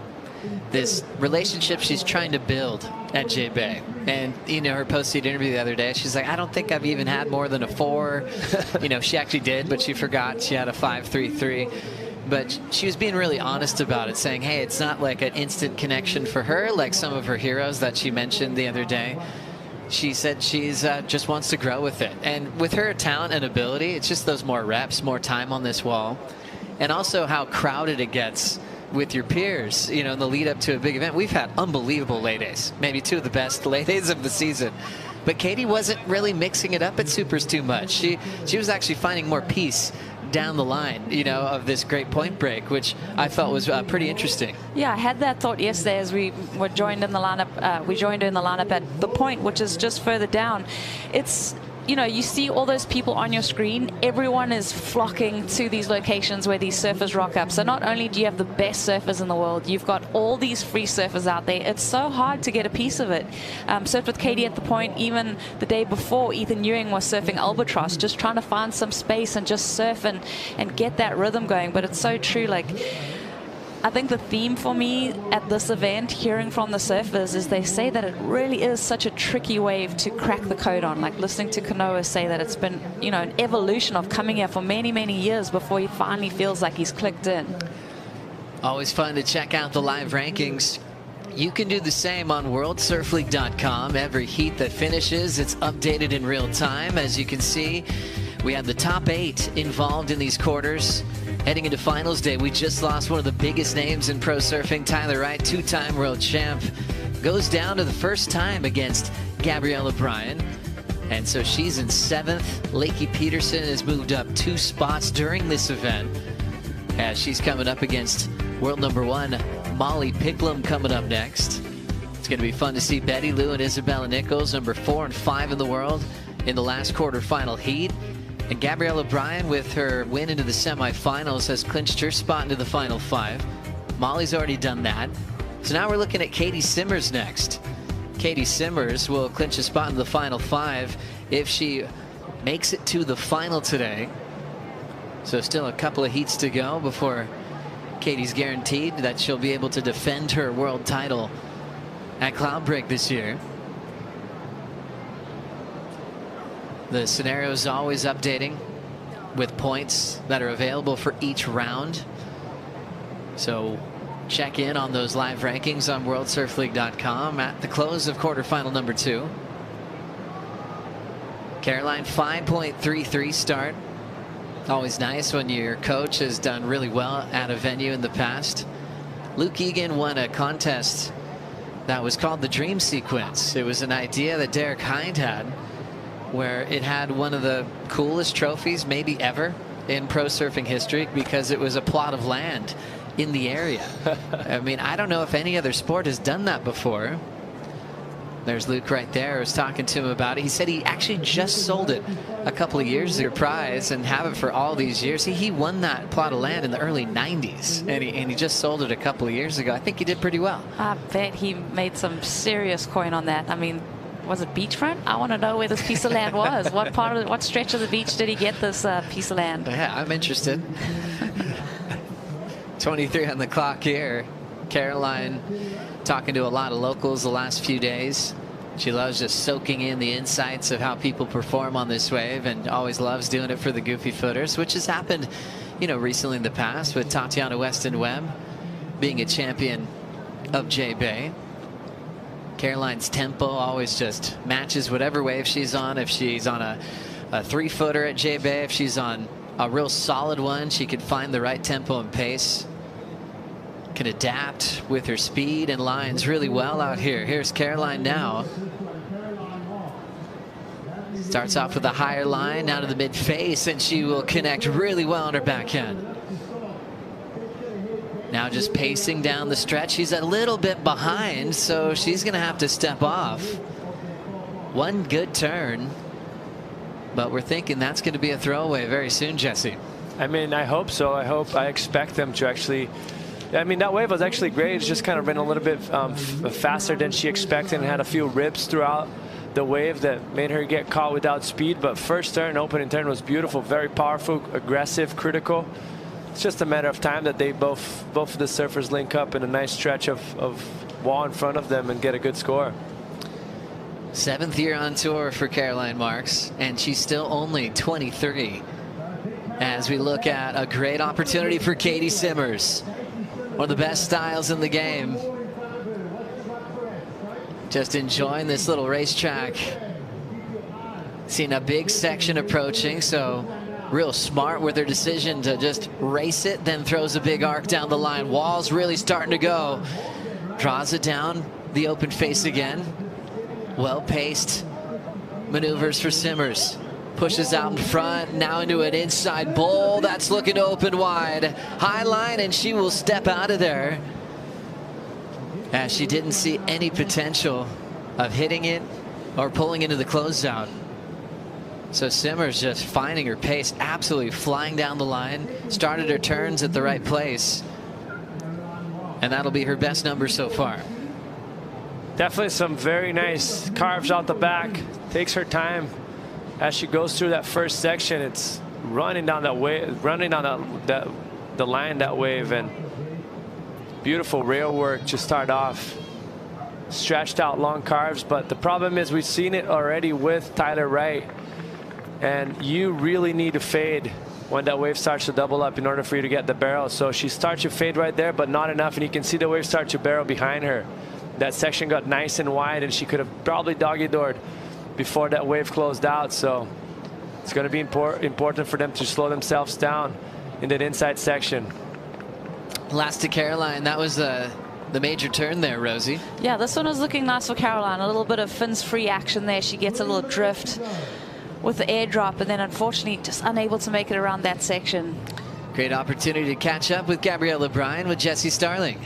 this relationship she's trying to build at J-Bay. And, you know, her post-seed interview the other day, she's like, I don't think I've even had more than a 4. You know, she actually did, but she forgot she had a 5.33. But she was being really honest about it, saying, hey, it's not like an instant connection for her like some of her heroes that she mentioned the other day. She said she's just wants to grow with it. And with her talent and ability, it's just those more reps, more time on this wall. And also how crowded it gets with your peers, you know, in the lead up to a big event. We've had unbelievable lay days, maybe 2 of the best lay days of the season. But Katie wasn't really mixing it up at supers too much. She was actually finding more peace down the line, you know, of this great point break, which I felt was pretty interesting. Yeah, I had that thought yesterday as we were joined in the lineup. We joined her in the lineup at the point, which is just further down. It's, you know, you see all those people on your screen. Everyone is flocking to these locations where these surfers rock up. So not only do you have the best surfers in the world, you've got all these free surfers out there. It's so hard to get a piece of it. Surfed with Katie at the point. Even the day before, Ethan Ewing was surfing Albatross, just trying to find some space and just surf and get that rhythm going. But it's so true. Like, I think the theme for me at this event, hearing from the surfers, is they say that it really is such a tricky wave to crack the code on. Like listening to Kanoa say that it's been, you know, an evolution of coming here for many, many years before he finally feels like he's clicked in. Always fun to check out the live rankings. You can do the same on worldsurfleague.com. Every heat that finishes, it's updated in real time. As you can see, we have the top 8 involved in these quarters. Heading into finals day, we just lost one of the biggest names in pro surfing. Tyler Wright, 2-time world champ, goes down to the first time against Gabriella Bryan. And so she's in 7th. Lakey Peterson has moved up 2 spots during this event, as she's coming up against world number 1, Molly Picklum, coming up next. It's going to be fun to see Betty Lou and Isabella Nichols, number 4 and 5 in the world, in the last quarterfinal heat. And Gabriella Bryan, with her win into the semifinals, has clinched her spot into the final 5. Molly's already done that. So now we're looking at Katie Simmers next. Katie Simmers will clinch a spot in the final 5 if she makes it to the final today. So still a couple of heats to go before Katie's guaranteed that she'll be able to defend her world title at Cloudbreak this year. The scenario is always updating with points that are available for each round. So check in on those live rankings on worldsurfleague.com at the close of quarterfinal number 2. Caroline, 5.33 start. Always nice when your coach has done really well at a venue in the past. Luke Egan won a contest that was called the Dream Sequence. It was an idea that Derek Hind had, where it had one of the coolest trophies maybe ever in pro surfing history, because it was a plot of land in the area. I mean, I don't know if any other sport has done that before. There's Luke right there. I was talking to him about it. He said he actually just sold it a couple of years ago, prize, and have it for all these years. He won that plot of land in the early 90s, and he just sold it a couple of years ago. I think he did pretty well. I bet he made some serious coin on that. I mean, was it beachfront? I want to know where this piece of land was. What stretch of the beach did he get this piece of land? Yeah, I'm interested. 23 on the clock here. Caroline talking to a lot of locals the last few days. She loves just soaking in the insights of how people perform on this wave, and always loves doing it for the goofy footers, which has happened, you know, recently in the past with Tatiana Weston-Webb being a champion of J-Bay. Caroline's tempo always just matches whatever wave she's on. If she's on a 3-footer at J-Bay, if she's on a real solid one, she can find the right tempo and pace. Can adapt with her speed and lines really well out here. Here's Caroline now. Starts off with a higher line down to the mid face, and she will connect really well on her backhand. Now just pacing down the stretch. She's a little bit behind, so she's going to have to step off. One good turn, but we're thinking that's going to be a throwaway very soon, Jesse. I mean, I hope so. I expect them to actually. I mean, that wave was actually great. It's just kind of been a little bit faster than she expected, and had a few rips throughout the wave that made her get caught without speed. But first turn, opening turn was beautiful, very powerful, aggressive, critical. It's just a matter of time that they both of the surfers link up in a nice stretch of wall in front of them and get a good score. 7th year on tour for Caroline Marks, and she's still only 23. As we look at a great opportunity for Katie Simmers. One of the best styles in the game. Just enjoying this little racetrack. Seeing a big section approaching, so real smart with her decision to just race it, then throws a big arc down the line. Wall's really starting to go. Draws it down the open face again. Well-paced maneuvers for Simmers. Pushes out in front, now into an inside bowl. That's looking to open wide. High line, and she will step out of there, as she didn't see any potential of hitting it or pulling into the closeout. So Simmers just finding her pace, absolutely flying down the line. Started her turns at the right place, and that'll be her best number so far. Definitely some very nice carves out the back. Takes her time. As she goes through that first section, it's running down that wave, running down the line, that wave, and beautiful rail work to start off. Stretched out long carves, but the problem is we've seen it already with Tyler Wright, and you really need to fade when that wave starts to double up in order for you to get the barrel. So she starts to fade right there, but not enough, and you can see the wave start to barrel behind her. That section got nice and wide, and she could have probably doggy-doored before that wave closed out. So it's going to be important for them to slow themselves down in that inside section. Last to Caroline, that was the major turn there, Rosie. Yeah, this one was looking nice for Caroline. A little bit of fins free action there. She gets a little drift with the airdrop, and then unfortunately just unable to make it around that section. Great opportunity to catch up with Gabriella Bryan with Jesse Starling.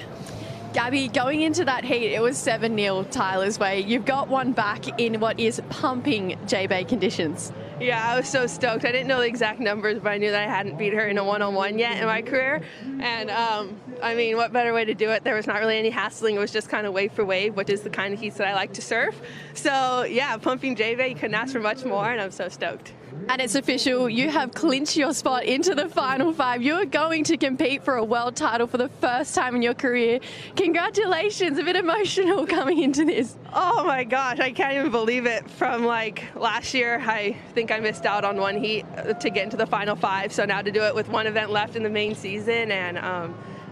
Gabby, going into that heat, it was 7-0 Tyler's way. You've got one back in what is pumping J-Bay conditions. Yeah, I was so stoked. I didn't know the exact numbers, but I knew that I hadn't beat her in a one-on-one yet in my career. And I mean, what better way to do it? There was not really any hassling. It was just kind of wave for wave, which is the kind of heats that I like to surf. So yeah, pumping J-Bay, you couldn't ask for much more, and I'm so stoked. And it's official, you have clinched your spot into the final 5. You are going to compete for a world title for the first time in your career. Congratulations, a bit emotional coming into this. Oh my gosh, I can't even believe it. From like last year, I think I missed out on one heat to get into the final 5. So now to do it with one event left in the main season, and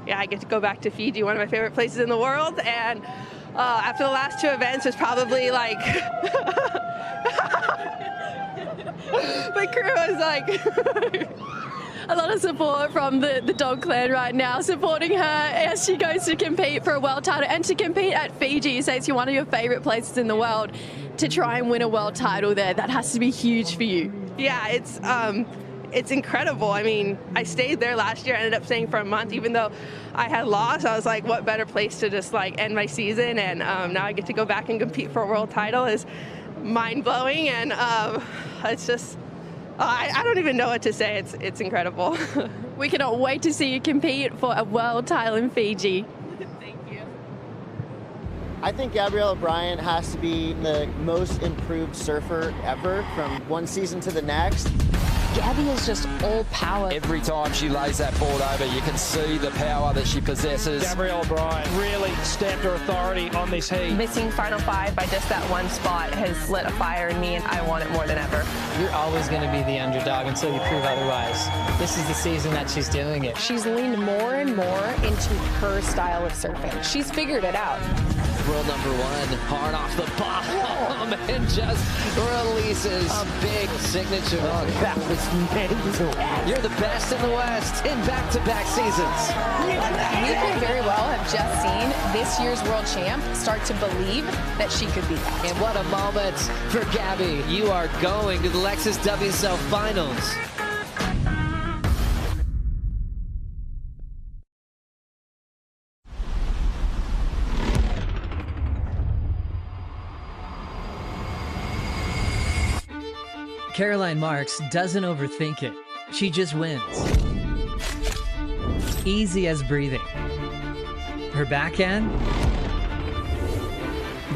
yeah, I get to go back to Fiji, one of my favorite places in the world. And after the last 2 events, was probably like my crew was like a lot of support from the dog clan right now, supporting her as she goes to compete for a world title and to compete at Fiji. You say it's one of your favorite places in the world. To try and win a world title there, that has to be huge for you. Yeah, it's incredible. I mean, I stayed there last year. I ended up staying for a month, even though I had lost. I was like, what better place to just like end my season? And now I get to go back and compete for a world title is mind-blowing. And it's just, I don't even know what to say. It's incredible. We cannot wait to see you compete for a world title in Fiji. Thank you. I think Gabrielle Bryant has to be the most improved surfer ever from one season to the next. Gabby is just all power. Every time she lays that board over, you can see the power that she possesses. Gabrielle Bryant really stamped her authority on this heat. Missing final 5 by just that one spot has lit a fire in me, and I want it more than ever. You're always going to be the underdog until you prove otherwise. This is the season that she's doing it. She's leaned more and more into her style of surfing. She's figured it out. World number 1, hard off the bottom, and just releases a big signature. Oh, that was mental. You're the best in the West in back-to-back seasons. We could very well have just seen this year's world champ start to believe that she could be that. And what a moment for Gabby. You are going to the Lexus WSL Finals. Caroline Marks doesn't overthink it. She just wins. Easy as breathing. Her backhand?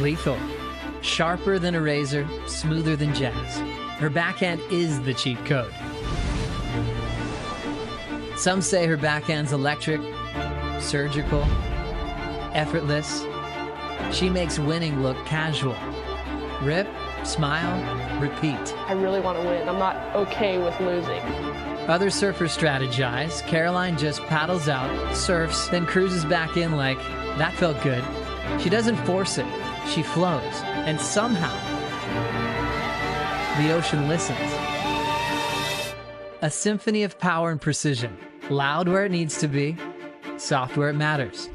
Lethal. Sharper than a razor, smoother than jazz. Her backhand is the cheat code. Some say her backhand's electric, surgical, effortless. She makes winning look casual. Rip, smile, repeat. I really want to win. I'm not okay with losing. Other surfers strategize. Caroline just paddles out, surfs, then cruises back in like, that felt good. She doesn't force it. She flows. And somehow, the ocean listens. A symphony of power and precision. Loud where it needs to be, soft where it matters.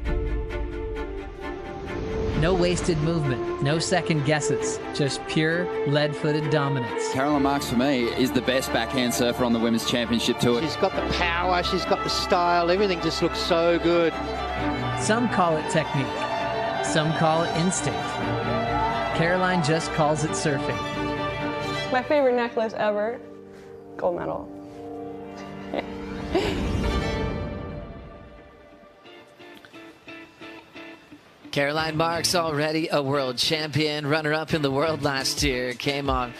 No wasted movement, no second guesses, just pure lead-footed dominance. Caroline Marks, for me, is the best backhand surfer on the Women's Championship Tour. She's got the power, she's got the style, everything just looks so good. Some call it technique, some call it instinct. Caroline just calls it surfing. My favorite necklace ever, gold medal. Caroline Marks, already a world champion, runner-up in the world last year, came on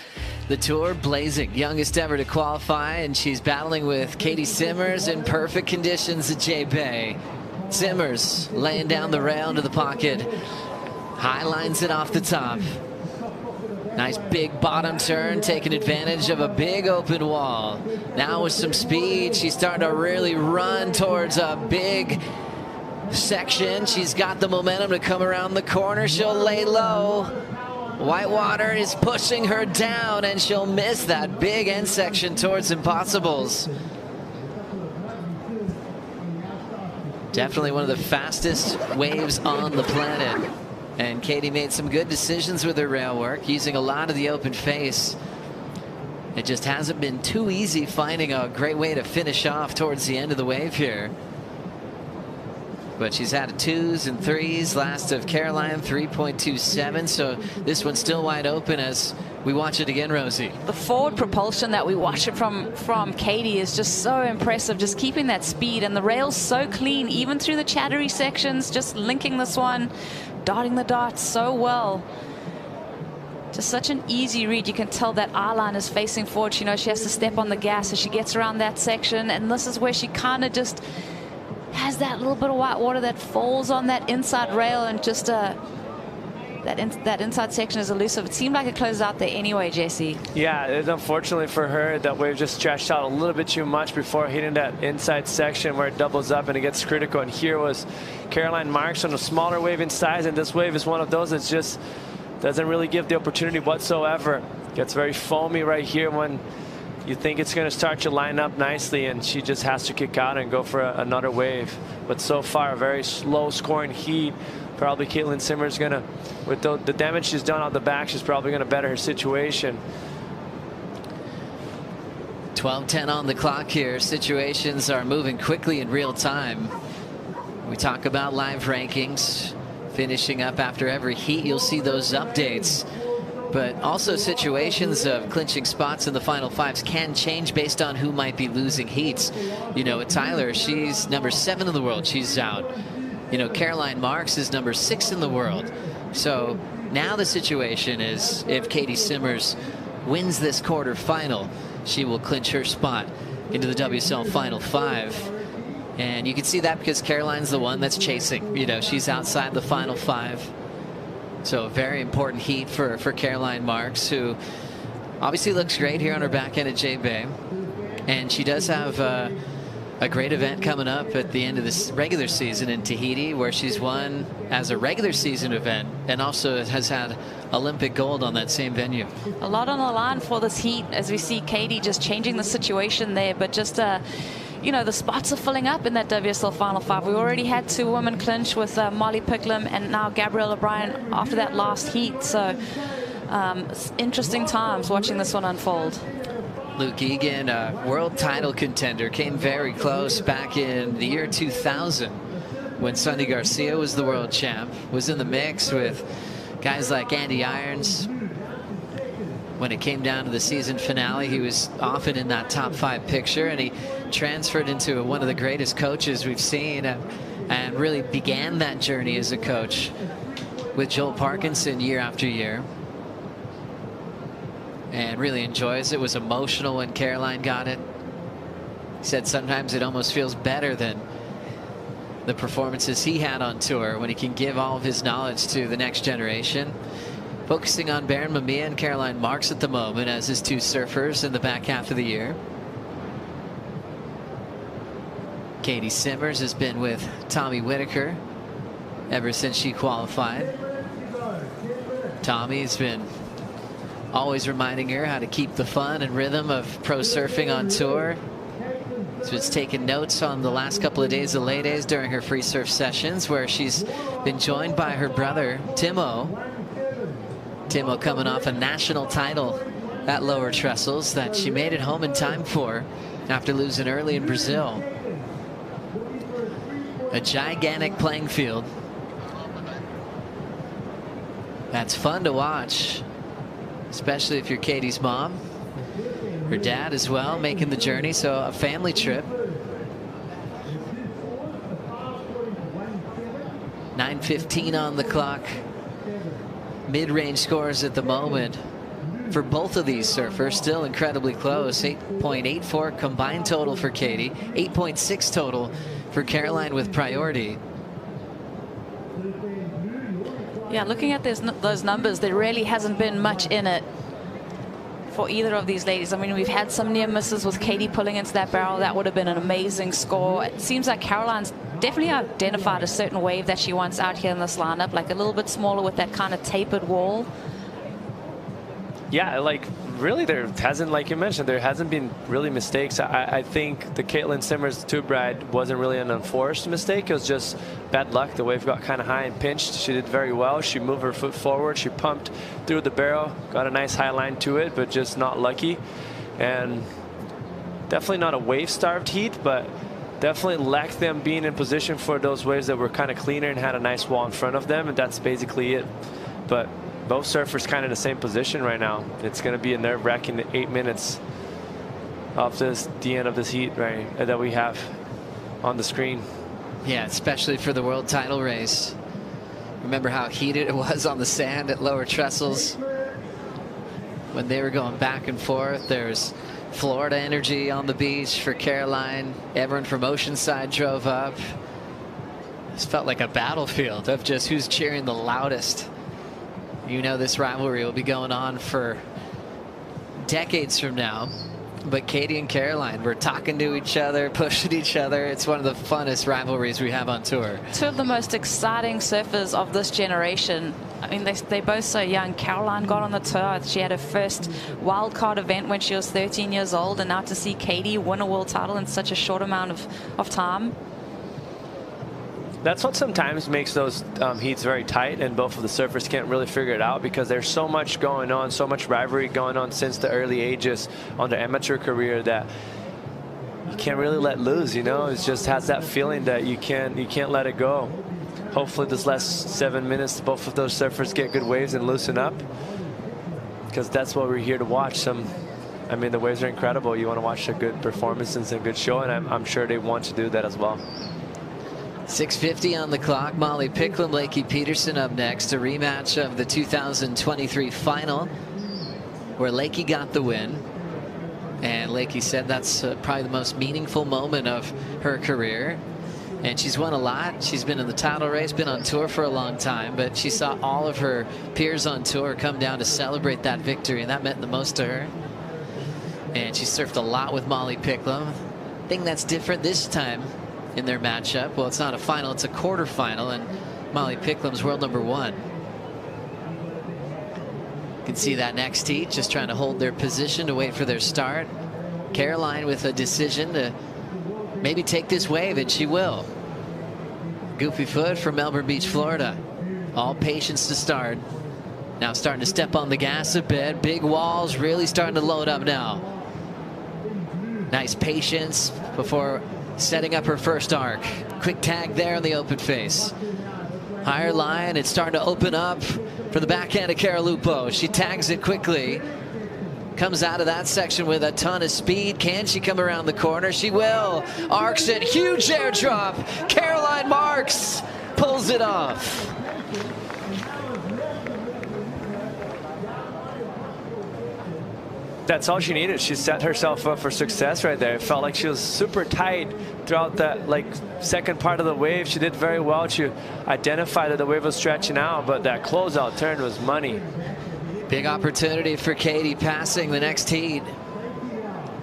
the tour blazing, youngest ever to qualify, and she's battling with Katie Simmers in perfect conditions at J-Bay. Simmers laying down the rail into the pocket, high lines it off the top. Nice big bottom turn, taking advantage of a big open wall. Now with some speed, she's starting to really run towards a big section. She's got the momentum to come around the corner. She'll lay low. Whitewater is pushing her down, and she'll miss that big end section towards impossibles. Definitely one of the fastest waves on the planet. And Katie made some good decisions with her rail work, using a lot of the open face. It just hasn't been too easy finding a great way to finish off towards the end of the wave here. But she's had a 2s and 3s, last of Caroline 3.27, so this one's still wide open as we watch it again, Rosie. The forward propulsion that we watch it from Katie is just so impressive, just keeping that speed, and the rail's so clean, even through the chattery sections, just linking this one, dotting the dots so well. Just such an easy read. You can tell that R-line is facing forward. She knows she has to step on the gas as she gets around that section, and this is where she kind of just has that little bit of white water that falls on that inside rail, and just that inside section is elusive. It seemed like it closed out there anyway, Jesse. Yeah, it's unfortunately for her that wave just stretched out a little bit too much before hitting that inside section where it doubles up and it gets critical. And here was Caroline Marks on a smaller wave in size, and this wave is one of those that just doesn't really give the opportunity whatsoever. Gets very foamy right here when you think it's going to start to line up nicely, and she just has to kick out and go for another wave. But so far, a very slow scoring heat. Probably Caitlin Simmers going to, with the damage she's done on the back, she's probably going to better her situation. 12:10 on the clock here. Situations are moving quickly in real time. We talk about live rankings finishing up after every heat. You'll see those updates. But also situations of clinching spots in the final fives can change based on who might be losing heats. You know, with Tyler, she's number 7 in the world. She's out. You know, Caroline Marks is number 6 in the world. So now the situation is if Katie Simmers wins this quarterfinal, she will clinch her spot into the WSL Final 5. And you can see that because Caroline's the one that's chasing. You know, she's outside the Final 5. So a very important heat for Caroline Marks, who obviously looks great here on her back end at J-Bay. And she does have a great event coming up at the end of this regular season in Tahiti, where she's won as a regular season event and also has had Olympic gold on that same venue. A lot on the line for this heat as we see Katie just changing the situation there, but just you know, the spots are filling up in that WSL Final 5. We already had 2 women clinch with Molly Picklum and now Gabrielle O'Brien after that last heat. So it's interesting times watching this one unfold. Luke Egan, a world title contender, came very close back in the year 2000 when Sunny Garcia was the world champ, was in the mix with guys like Andy Irons. When it came down to the season finale, he was often in that top 5 picture, and he transferred into one of the greatest coaches we've seen and really began that journey as a coach with Joel Parkinson year after year. And really enjoys it. Was emotional when Caroline got it. He said sometimes it almost feels better than the performances he had on tour when he can give all of his knowledge to the next generation. Focusing on Baron Mamiya and Caroline Marks at the moment as his 2 surfers in the back half of the year. Katie Simmers has been with Tommy Whitaker ever since she qualified. Tommy's been always reminding her how to keep the fun and rhythm of pro surfing on tour. So it's taken notes on the last couple of days of lay days during her free surf sessions, where she's been joined by her brother Timo. Timo coming off a national title at Lower Trestles that she made it home in time for after losing early in Brazil. A gigantic playing field. That's fun to watch, especially if you're Katie's mom. Her dad as well making the journey, so a family trip. 9:15 on the clock. Mid-range scores at the moment for both of these surfers, still incredibly close. 8.84 combined total for Katie, 8.6 total for Caroline with priority. Yeah, looking at those numbers, there really hasn't been much in it for either of these ladies. I mean, we've had some near misses with Katie pulling into that barrel. That would have been an amazing score. It seems like Caroline's definitely identified a certain wave that she wants out here in this lineup, like a little bit smaller with that kind of tapered wall. Yeah, like really there hasn't, like you mentioned, there hasn't been really mistakes. I think the Caitlin Simmers tube ride wasn't really an unforced mistake. It was just bad luck. The wave got kind of high and pinched. She did very well. She moved her foot forward. She pumped through the barrel, got a nice high line to it, but just not lucky. And definitely not a wave-starved heat, but definitely lacked them being in position for those waves that were kind of cleaner and had a nice wall in front of them, and that's basically it. But both surfers kind of in the same position right now. It's going to be a nerve-wracking 8 minutes of the end of this heat, right, that we have on the screen. Yeah, especially for the world title race. Remember how heated it was on the sand at Lower Trestles when they were going back and forth. There's Florida energy on the beach for Caroline. Everyone from Oceanside drove up. This felt like a battlefield of just who's cheering the loudest. You know, this rivalry will be going on for decades from now. But Katie and Caroline were talking to each other, pushing each other. It's one of the funnest rivalries we have on tour. 2 of the most exciting surfers of this generation. I mean, they're both so young. Caroline got on the tour. She had her first wild card event when she was 13 years old. And now to see Katie win a world title in such a short amount of time. That's what sometimes makes those heats very tight, and both of the surfers can't really figure it out because there's so much going on, so much rivalry going on since the early ages on their amateur career that you can't really let loose. You know, it just has that feeling that you can't let it go. Hopefully, this last 7 minutes, both of those surfers get good waves and loosen up, because that's what we're here to watch. I mean, the waves are incredible. You want to watch a good performances and good show, and I'm sure they want to do that as well. 6:50 on the clock. Molly Picklum, Lakey Peterson up next. A rematch of the 2023 final where Lakey got the win. And Lakey said that's probably the most meaningful moment of her career. And she's won a lot. She's been in the title race, been on tour for a long time, but she saw all of her peers on tour come down to celebrate that victory, and that meant the most to her. And she surfed a lot with Molly Picklum. Thing that's different this time in their matchup, well, it's not a final, it's a quarterfinal, and Molly Picklum's world #1. You can see that next heat, just trying to hold their position to wait for their start. Caroline with a decision to maybe take this wave, and she will. Goofy foot from Melbourne Beach, Florida. All patience to start. Now starting to step on the gas a bit. Big walls really starting to load up now. Nice patience before setting up her first arc. Quick tag there on the open face. Higher line, it's starting to open up for the backhand of Caralupo. She tags it quickly. Comes out of that section with a ton of speed. Can she come around the corner? She will. Arcs it, huge airdrop. Caroline Marks pulls it off. That's all she needed. She set herself up for success right there. It felt like she was super tight throughout that second part of the wave. She did very well to identify that the wave was stretching out, but that closeout turn was money. Big opportunity for Katie passing the next heat.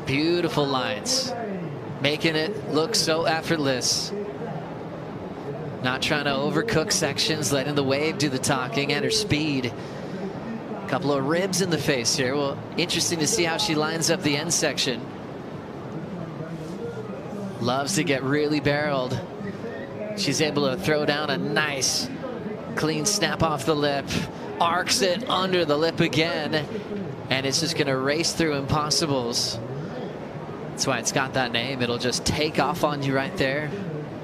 Beautiful lines, making it look so effortless. Not trying to overcook sections, letting the wave do the talking and her speed. Couple of ribs in the face here. Well, interesting to see how she lines up the end section. Loves to get really barreled. She's able to throw down a nice clean snap off the lip. Arcs it under the lip again. And it's just going to race through impossibles. That's why it's got that name. It'll just take off on you right there.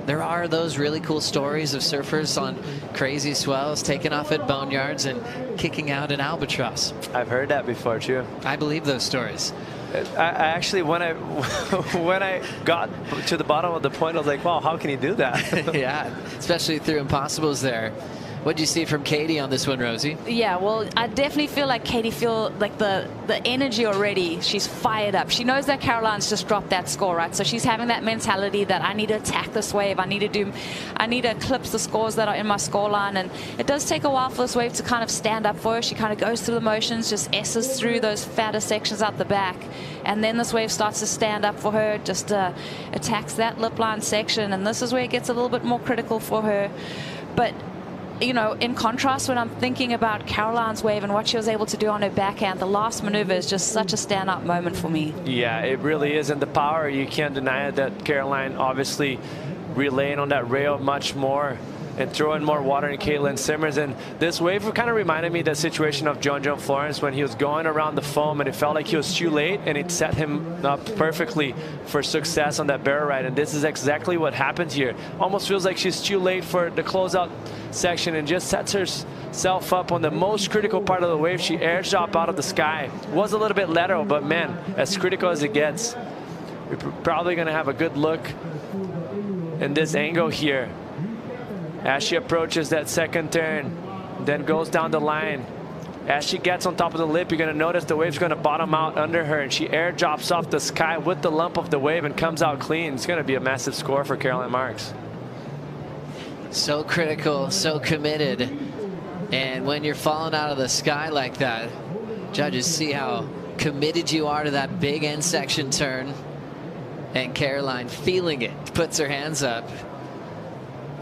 There are those really cool stories of surfers on crazy swells taking off at boneyards and kicking out an albatross. I've heard that before too. I believe those stories. I actually, when I got to the bottom of the point, I was like, wow, how can he do that? Yeah, especially through impossibles there. What did you see from Katie on this one, Rosie? Yeah, well, I definitely feel like Katie feel like the energy already. She's fired up. She knows that Caroline's just dropped that score, right? So she's having that mentality that I need to attack this wave. I need to eclipse the scores that are in my score line. And it does take a while for this wave to kind of stand up for her. She kind of goes through the motions, just S's through those fatter sections out the back. And then this wave starts to stand up for her, just attacks that lip line section. And this is where it gets a little bit more critical for her. But you know, in contrast, when I'm thinking about Caroline's wave and what she was able to do on her backhand, the last maneuver is just such a standout moment for me. Yeah, it really is. And the power, you can't deny it, that Caroline obviously relaying on that rail much more and throwing more water in Caitlin Simmers. And this wave kind of reminded me of the situation of John Florence when he was going around the foam and it felt like he was too late, and it set him up perfectly for success on that barrel ride. And this is exactly what happened here. Almost feels like she's too late for the closeout section and just sets herself up on the most critical part of the wave. She airdropped out of the sky. Was a little bit lateral, but man, as critical as it gets. We're probably going to have a good look in this angle here as she approaches that second turn, then goes down the line. As she gets on top of the lip, you're going to notice the wave's going to bottom out under her, and she air drops off the sky with the lump of the wave and comes out clean. It's going to be a massive score for Caroline Marks. So critical, so committed. And when you're falling out of the sky like that, judges see how committed you are to that big end section turn. And Caroline, feeling it, puts her hands up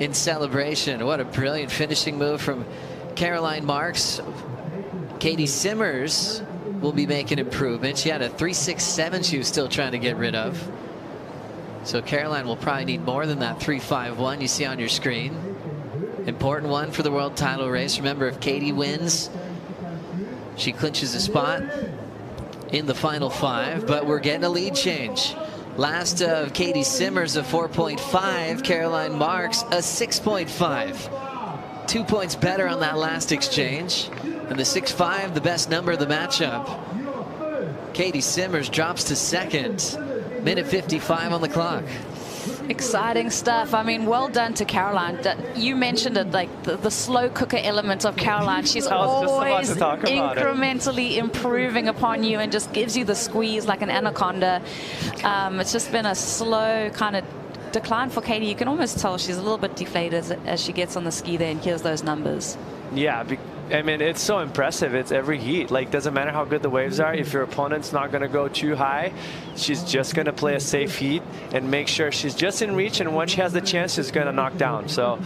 in celebration. What a brilliant finishing move from Caroline Marks. Katie Simmers will be making improvements. She had a 3.67 she was still trying to get rid of. So Caroline will probably need more than that 3.51 you see on your screen. Important one for the world title race. Remember, if Katie wins, she clinches a spot in the final 5, but we're getting a lead change. Last of Katie Simmers, a 4.5. Caroline Marks, a 6.5. 2 points better on that last exchange. And the 6.5, the best number of the matchup. Katie Simmers drops to second. Minute 55 on the clock. Exciting stuff. I mean, well done to Caroline. You mentioned it, like the slow cooker element of Caroline. She's always incrementally improving upon you and just gives you the squeeze like an anaconda. It's just been a slow kind of decline for Katie. You can almost tell she's a little bit deflated as she gets on the ski there and hears those numbers. Yeah, I mean, it's so impressive. It's every heat. Like, doesn't matter how good the waves are. If your opponent's not going to go too high, she's just going to play a safe heat and make sure she's just in reach. And when she has the chance, she's going to knock down. So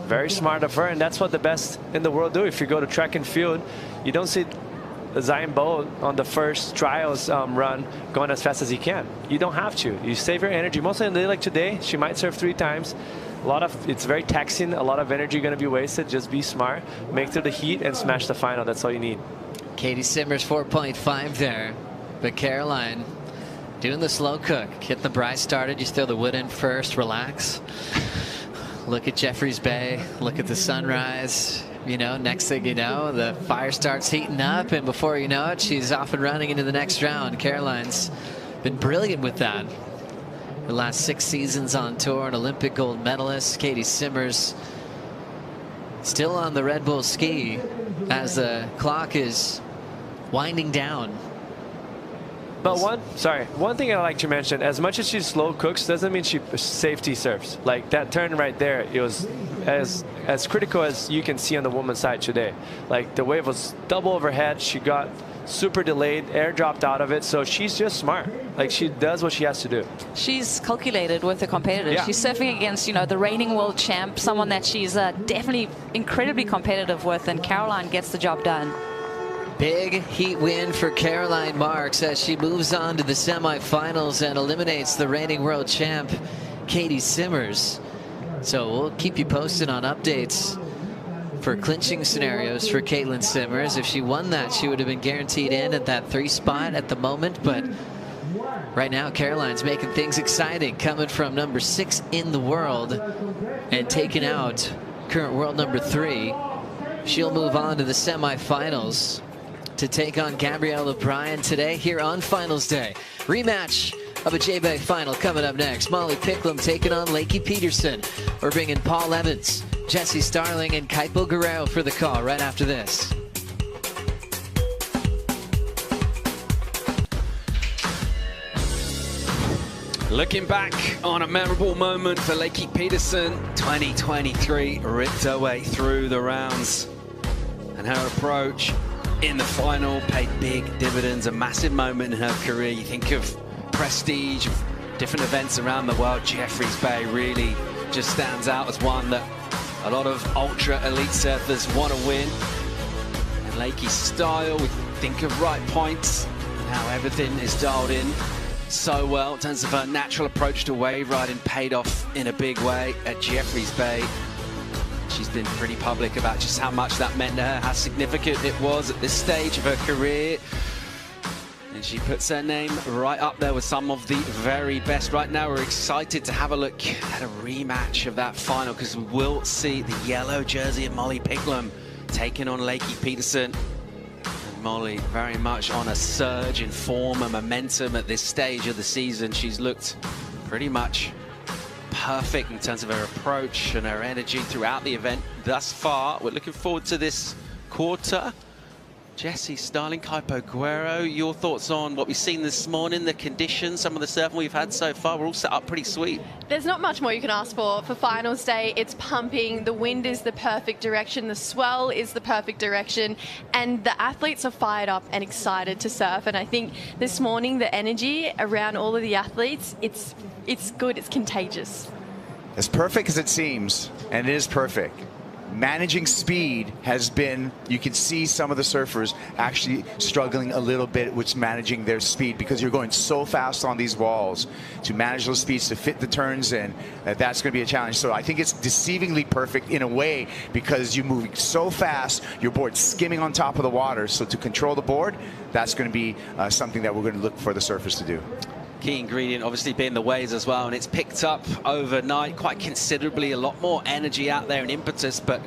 very smart of her. And that's what the best in the world do. If you go to track and field, you don't see Zion Bolt on the first trials run going as fast as he can. You don't have to. You save your energy. Mostly on a day like today, she might serve 3 times. It's very taxing. A lot of energy going to be wasted. Just be smart, make through the heat, and smash the final. That's all you need. Katie Simmers 4.5 there, but Caroline doing the slow cook. Get the Bryce started. You throw the wood in first. Relax. Look at Jeffreys Bay. Look at the sunrise. You know, next thing you know, the fire starts heating up, and before you know it, she's off and running into the next round. Caroline's been brilliant with that. The last 6 seasons on tour, an Olympic gold medalist. Katie Simmers still on the Red Bull ski as the clock is winding down. But one thing I like to mention, as much as she slow cooks, doesn't mean she safety serves. Like that turn right there, it was as critical as you can see on the woman's side today. Like the wave was double overhead. She got super delayed, air dropped out of it. So she's just smart. Like she does what she has to do. She's calculated with her competitors. Yeah. She's surfing against, you know, the reigning world champ, someone that she's definitely incredibly competitive with, and Caroline gets the job done. Big heat win for Caroline Marks as she moves on to the semifinals and eliminates the reigning world champ, Katie Simmers. So we'll keep you posted on updates for clinching scenarios for Caitlin Simmers. If she won that, she would have been guaranteed in at that 3 spot at the moment. But right now, Caroline's making things exciting, coming from number 6 in the world and taking out current world number 3. She'll move on to the semifinals to take on Gabriella Bryan today here on Finals Day. Rematch of a J-Bag final coming up next. Molly Picklum taking on Lakey Peterson. We're bringing Paul Evans, Jesse Starling, and Kaipo Guerrero for the call right after this. Looking back on a memorable moment for Lakey Peterson, 2023 ripped her way through the rounds, and her approach in the final paid big dividends, a massive moment in her career. You think of prestige, of different events around the world, Jeffreys Bay really just stands out as one that a lot of ultra elite surfers want to win. And Lakey's style, we think of right points and how everything is dialed in so well in terms of her natural approach to wave riding paid off in a big way at Jeffreys Bay. She's been pretty public about just how much that meant to her, how significant it was at this stage of her career. And she puts her name right up there with some of the very best. Right now, we're excited to have a look at a rematch of that final, because we will see the yellow jersey of Molly Picklum taking on Lakey Peterson. And Molly very much on a surge in form and momentum at this stage of the season. She's looked pretty much perfect in terms of her approach and her energy throughout the event thus far. We're looking forward to this quarter. Jesse Starling, Kaipo Guerrero, your thoughts on what we've seen this morning, the conditions, some of the surfing we've had so far? We're all set up pretty sweet. There's not much more you can ask for Finals Day. It's pumping, the wind is the perfect direction, the swell is the perfect direction, and the athletes are fired up and excited to surf. And I think this morning, the energy around all of the athletes, it's good, it's contagious. As perfect as it seems, and it is perfect. managing speed has been, you can see some of the surfers actually struggling a little bit with managing their speed because you're going so fast on these walls. To manage those speeds, to fit the turns in, that's going to be a challenge. So I think it's deceivingly perfect in a way because you're moving so fast, your board's skimming on top of the water. So to control the board, that's going to be something that we're going to look for the surfers to do. Key ingredient obviously being the waves as well, and it's picked up overnight quite considerably, a lot more energy out there and impetus. But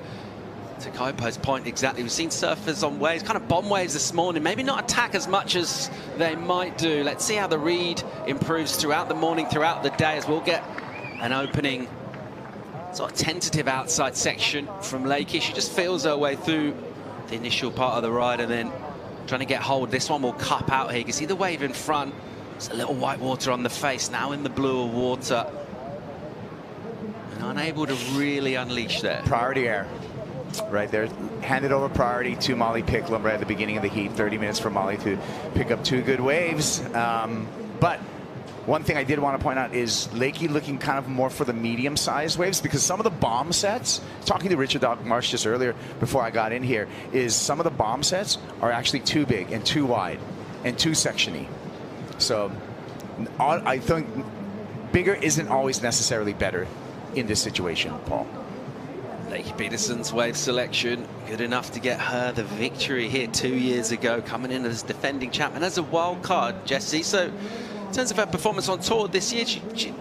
to Kaipo's point, exactly, we've seen surfers on waves, kind of bomb waves this morning, maybe not attack as much as they might do. Let's see how the read improves throughout the morning, throughout the day, as we'll get an opening sort of tentative outside section from Lakey. She just feels her way through the initial part of the ride and then trying to get hold. This one will cup out here. You can see the wave in front. It's a little white water on the face, now in the bluer water. And unable to really unleash there. Priority air. Right there, handed over priority to Molly Picklum right at the beginning of the heat. 30 minutes for Molly to pick up 2 good waves. But one thing I did want to point out is Lakey looking kind of more for the medium-sized waves because some of the bomb sets, talking to Richard Dogmarsh just earlier before I got in here, is some of the bomb sets are actually too big and too wide and too section-y. So I think bigger isn't always necessarily better in this situation, Paul. Lakey Peterson's wave selection, good enough to get her the victory here 2 years ago, coming in as defending champ and as a wild card, Jesse. So in terms of her performance on tour this year,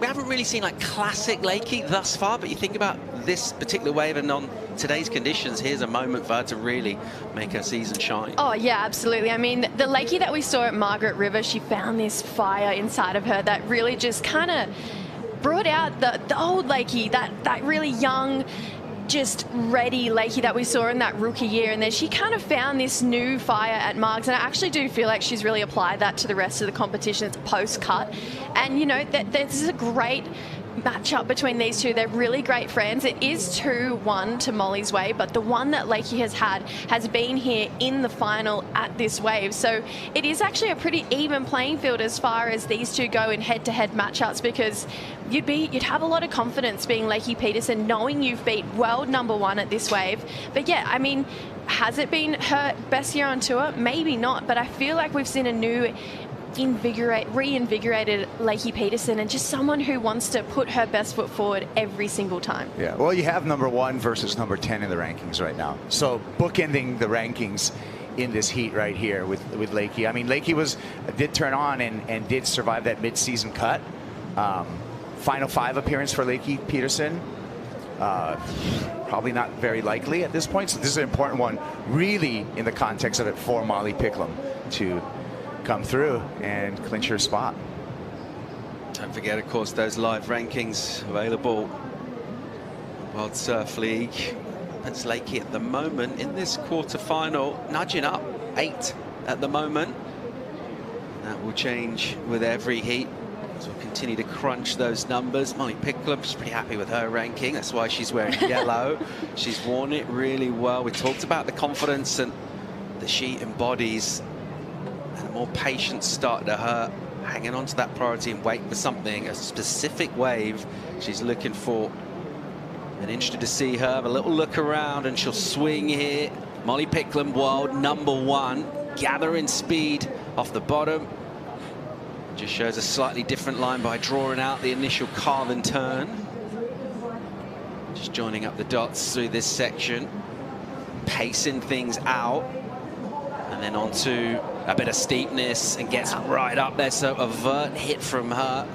we haven't really seen like classic Lakey thus far, but you think about this particular wave and on today's conditions, here's a moment for her to really make her season shine. Oh, yeah, absolutely. I mean, the Lakey that we saw at Margaret River, she found this fire inside of her that really just kind of brought out the old Lakey, that really young, just ready Lakey that we saw in that rookie year, and then she kind of found this new fire at Margs, and I actually do feel like she's really applied that to the rest of the competition. It's post-cut, and you know, this is a great matchup between these two. They're really great friends. It is 2-1 to Molly's wave, but the one that Lakey has had has been here in the final at this wave. So it is actually a pretty even playing field as far as these two go in head-to-head matchups, because you'd have a lot of confidence being Lakey Peterson, knowing you've beat world #1 at this wave. But yeah, I mean, has it been her best year on tour? Maybe not, but I feel like we've seen a new reinvigorated Lakey Peterson, and just someone who wants to put her best foot forward every single time. Yeah, well, you have #1 versus #10 in the rankings right now. So bookending the rankings in this heat right here with Lakey. I mean, Lakey did turn on and did survive that mid-season cut. Final 5 appearance for Lakey Peterson. Probably not very likely at this point. So this is an important one, really, in the context of it for Molly Picklum to come through and clinch her spot. Don't forget, of course, those live rankings available. World Surf League. That's Lakey at the moment in this quarterfinal, nudging up 8 at the moment. That will change with every heat. So we'll continue to crunch those numbers. Molly Picklum, she's pretty happy with her ranking. That's why she's wearing yellow. She's worn it really well. We talked about the confidence and that she embodies, and a more patient start to her, hanging on to that priority and waiting for something, a specific wave she's looking for. And interested to see her have a little look around, and she'll swing here. Molly Picklum, world #1, gathering speed off the bottom. Just shows a slightly different line by drawing out the initial carve and turn. Just joining up the dots through this section, pacing things out, and then onto a bit of steepness and gets right up there. So a vert hit from her.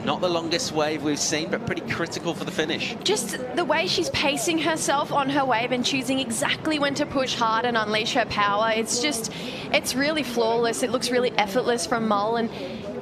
Not the longest wave we've seen, but pretty critical for the finish. Just the way she's pacing herself on her wave and choosing exactly when to push hard and unleash her power. It's really flawless. It looks really effortless from Mull, and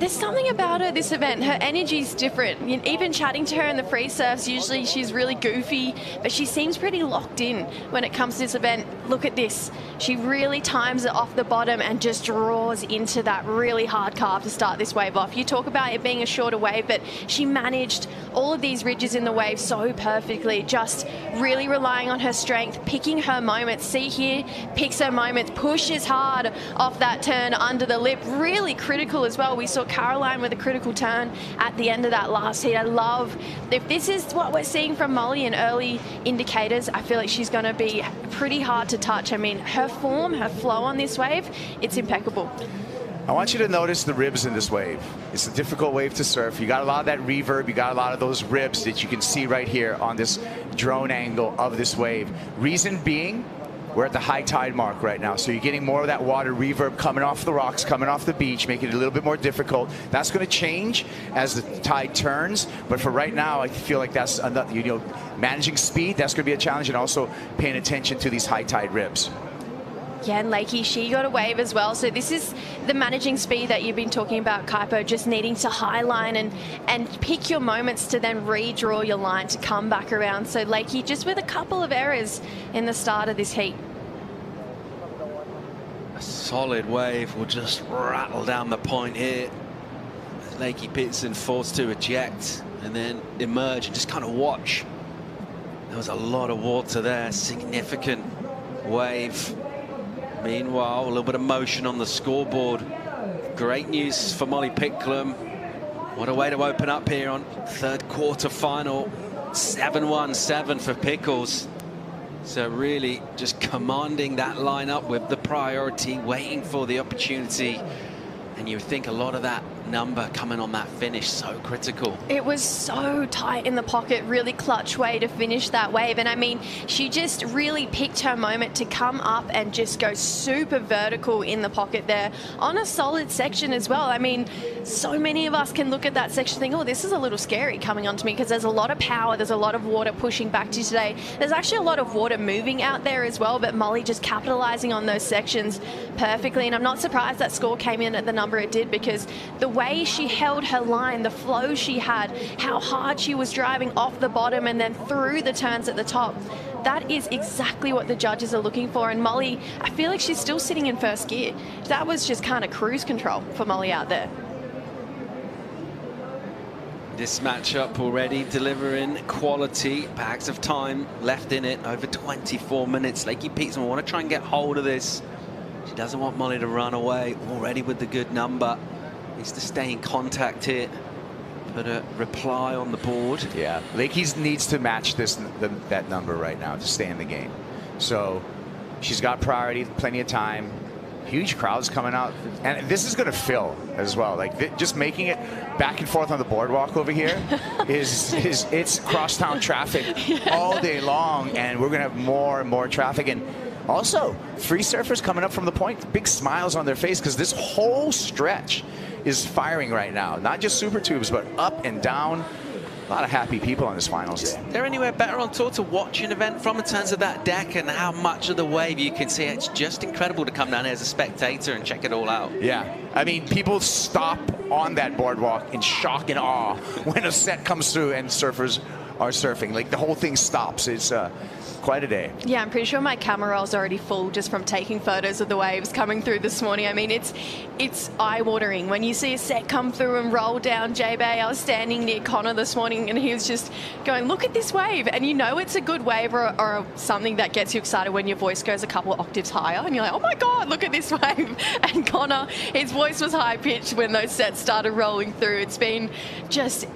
there's something about her this event. Her energy's different. Even chatting to her in the free surfs, usually she's really goofy, but she seems pretty locked in when it comes to this event. Look at this. She really times it off the bottom and just draws into that really hard carve to start this wave off. You talk about it being a shorter wave, but she managed all of these ridges in the wave so perfectly, just really relying on her strength, picking her moments. See here, picks her moments, pushes hard off that turn under the lip. Really critical as well. We saw caught Caroline with a critical turn at the end of that last heat. I love, if this is what we're seeing from Molly in early indicators, I feel like she's going to be pretty hard to touch. I mean, her form, her flow on this wave, it's impeccable. I want you to notice the ribs in this wave. It's a difficult wave to surf. You got a lot of that reverb. You got a lot of those ribs that you can see right here on this drone angle of this wave. Reason being, we're at the high tide mark right now, so you're getting more of that water reverb coming off the rocks, coming off the beach, making it a little bit more difficult. That's going to change as the tide turns, but for right now, I feel like that's another, you know, managing speed, that's going to be a challenge, and also paying attention to these high tide ribs. Yeah, and Lakey, she got a wave as well. So this is the managing speed that you've been talking about, Kaipo, just needing to high line and pick your moments to then redraw your line to come back around. So Lakey just with a couple of errors in the start of this heat. A solid wave will just rattle down the point here. Lakey Peterson forced to eject and then emerge and just kind of watch. There was a lot of water there, significant wave. Meanwhile, a little bit of motion on the scoreboard. Great news for Molly Picklum. What a way to open up here on third quarter final. 7-1-7 for Pickles. So really just commanding that lineup with the priority, waiting for the opportunity. And you would think a lot of that number coming on that finish, so critical. It was so tight in the pocket, really clutch way to finish that wave. And I mean, she just really picked her moment to come up and just go super vertical in the pocket there on a solid section as well. I mean, so many of us can look at that section and think, oh, this is a little scary coming onto me, because there's a lot of power, there's a lot of water pushing back to you today. There's actually a lot of water moving out there as well, but Molly just capitalizing on those sections perfectly. And I'm not surprised that score came in at the number it did, because the way she held her line, the flow she had, how hard she was driving off the bottom and then through the turns at the top, that is exactly what the judges are looking for. And Molly, I feel like she's still sitting in first gear. That was just kind of cruise control for Molly out there. This matchup already delivering quality, bags of time left in it, over 24 minutes. Lakey Peterson will want to try and get hold of this. She doesn't want Molly to run away, already with the good number. Needs to stay in contact here. Put a reply on the board. Yeah, Lakey needs to match that number right now to stay in the game. So she's got priority, plenty of time. Huge crowds coming out, and this is going to fill as well. Like just making it back and forth on the boardwalk over here it's crosstown traffic all day long, and we're going to have more and more traffic. And also, free surfers coming up from the point, big smiles on their face, because this whole stretch is firing right now. Not just super tubes, but up and down. A lot of happy people on this finals day. Is there anywhere better on tour to watch an event from in terms of that deck and how much of the wave you can see? It's just incredible to come down here as a spectator and check it all out. Yeah, I mean, people stop on that boardwalk in shock and awe when a set comes through and surfers are surfing. Like, the whole thing stops. It's quite a day. Yeah, I'm pretty sure my camera roll's already full just from taking photos of the waves coming through this morning. I mean, it's eye-watering when you see a set come through and roll down J-Bay. I was standing near Connor this morning and he was just going, look at this wave. And you know it's a good wave or something that gets you excited when your voice goes a couple of octaves higher and you're like, oh my God, look at this wave. And Connor, his voice was high-pitched when those sets started rolling through. It's been just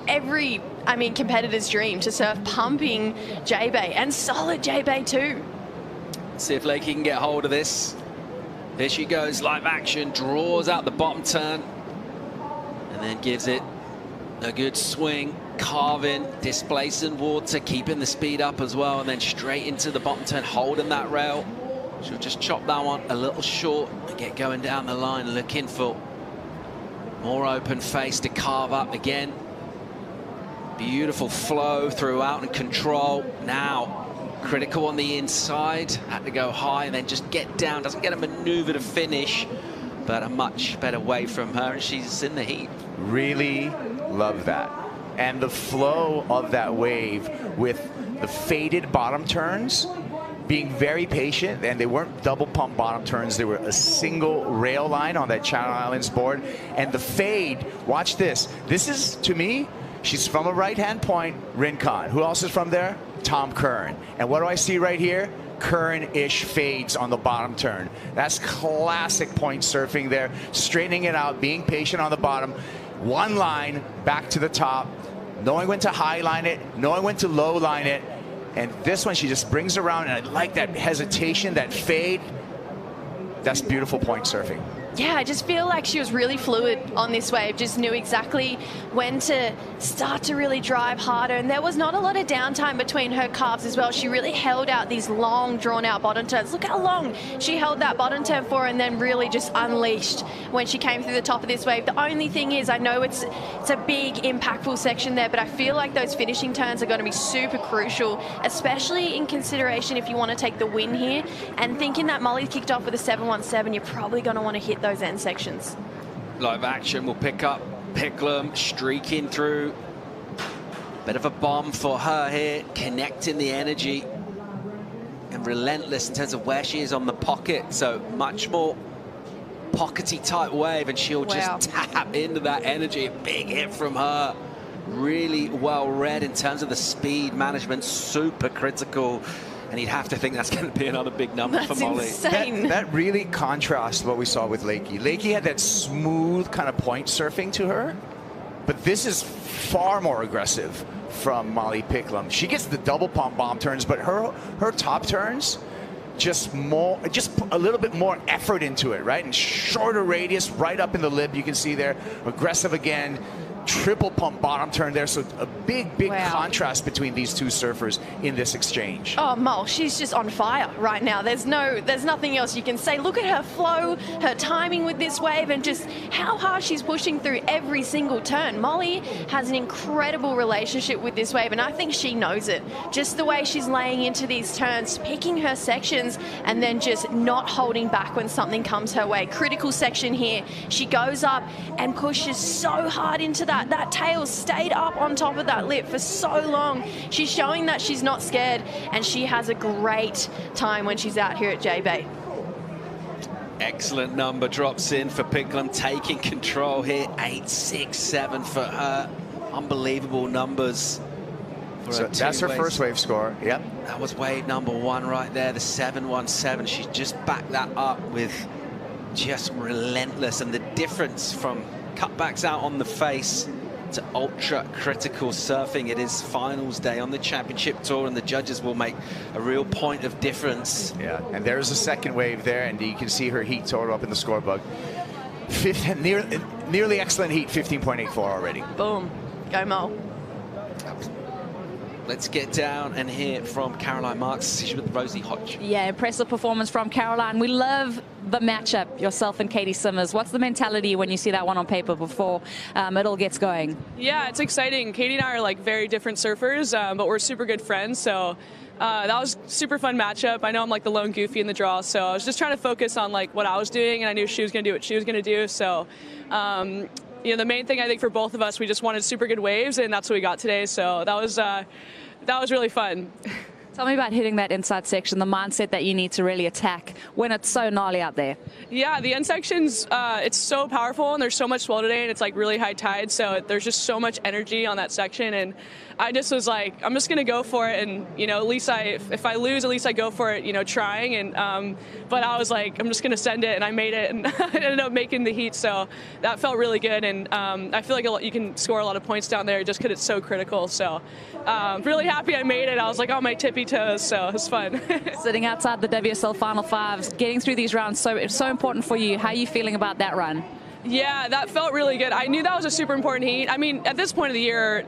every, I mean, competitor's dream to surf pumping J-Bay, and solid J-Bay too. See if Lakey can get hold of this. Here she goes, live action, draws out the bottom turn, and then gives it a good swing, carving, displacing water, keeping the speed up as well, and then straight into the bottom turn, holding that rail. She'll just chop that one a little short and get going down the line, looking for more open face to carve up again. Beautiful flow throughout and control. Now, critical on the inside. Had to go high and then just get down. Doesn't get a maneuver to finish, but a much better wave from her, and she's in the heat. Really love that. And the flow of that wave with the faded bottom turns, being very patient, and they weren't double pump bottom turns. They were a single rail line on that Channel Islands board. And the fade, watch this. This is, to me, she's from a right-hand point, Rincon. Who else is from there? Tom Curran. And what do I see right here? current-ish fades on the bottom turn. That's classic point surfing there. Straightening it out, being patient on the bottom. One line back to the top, knowing when to high line it, knowing when to low line it. And this one, she just brings around, and I like that hesitation, that fade. That's beautiful point surfing. Yeah, I just feel like she was really fluid on this wave, just knew exactly when to start to really drive harder. And there was not a lot of downtime between her carves as well. She really held out these long, drawn-out bottom turns. Look how long she held that bottom turn for, and then really just unleashed when she came through the top of this wave. The only thing is, I know it's a big, impactful section there, but I feel like those finishing turns are going to be super crucial, especially in consideration if you want to take the win here. And thinking that Molly kicked off with a 717, you're probably going to want to hit those end sections. Live action will pick up Picklum streaking through. Bit of a bomb for her here, connecting the energy and relentless in terms of where she is on the pocket. So much more pockety type wave, and she'll just tap into that energy. A big hit from her. Really well read in terms of the speed management, super critical. And you'd have to think that's going to be another big number for Molly. Insane. That really contrasts what we saw with Lakey. Lakey had that smooth kind of point surfing to her, but this is far more aggressive from Molly Picklum. She gets the double pump bomb turns, but her top turns, just a little bit more effort into it, right? And shorter radius, right up in the lip, you can see there. Aggressive again. Triple pump bottom turn there, so a big contrast between these two surfers in this exchange. Oh, Mol, she's just on fire right now. There's nothing else you can say. Look at her flow, her timing with this wave, and just how hard she's pushing through every single turn. Molly has an incredible relationship with this wave, and I think she knows it. Just the way she's laying into these turns, picking her sections, and then just not holding back when something comes her way. Critical section here. She goes up and pushes so hard into that. That tail stayed up on top of that lip for so long. She's showing that she's not scared, and she has a great time when she's out here at J-Bay. Excellent number drops in for Picklum, taking control here. 8.67 for her. Unbelievable numbers. So that's her first wave score. Yep. That was wave number one right there, the 717. She just backed that up with just relentless, and the difference from cutbacks out on the face to ultra critical surfing. It is finals day on the championship tour, and the judges will make a real point of difference. Yeah, and there's a second wave there, and you can see her heat total up in the scorebook. Nearly excellent heat, 15.84 already. Boom. Go Mo. Let's get down and hear from Caroline Marks. She's with Rosie Hodge. Yeah, impressive performance from Caroline. We love the matchup, yourself and Katie Simmers. What's the mentality when you see that one on paper before it all gets going? Yeah, it's exciting. Katie and I are like very different surfers, but we're super good friends. So that was super fun matchup. I know I'm like the lone goofy in the draw, so I was just trying to focus on like what I was doing, and I knew she was going to do what she was going to do. So you know, the main thing I think for both of us, we just wanted super good waves, and that's what we got today. So that was really fun. Tell me about hitting that inside section, the mindset that you need to really attack when it's so gnarly out there. Yeah, the end section's, it's so powerful, and there's so much swell today, and it's like really high tide, so there's just so much energy on that section, and I just was like, I'm just gonna go for it, and you know, at least if I lose, at least I go for it, you know, trying, and but I was like, I'm just gonna send it, and I made it, and I ended up making the heat, so that felt really good, and I feel like you can score a lot of points down there just because it's so critical, so really happy I made it. I was like on my tippy toes, so it was fun. Sitting outside the WSL Final Fives, getting through these rounds, so it's so important for you. How are you feeling about that run? Yeah, that felt really good. I knew that was a super important heat. I mean, at this point of the year,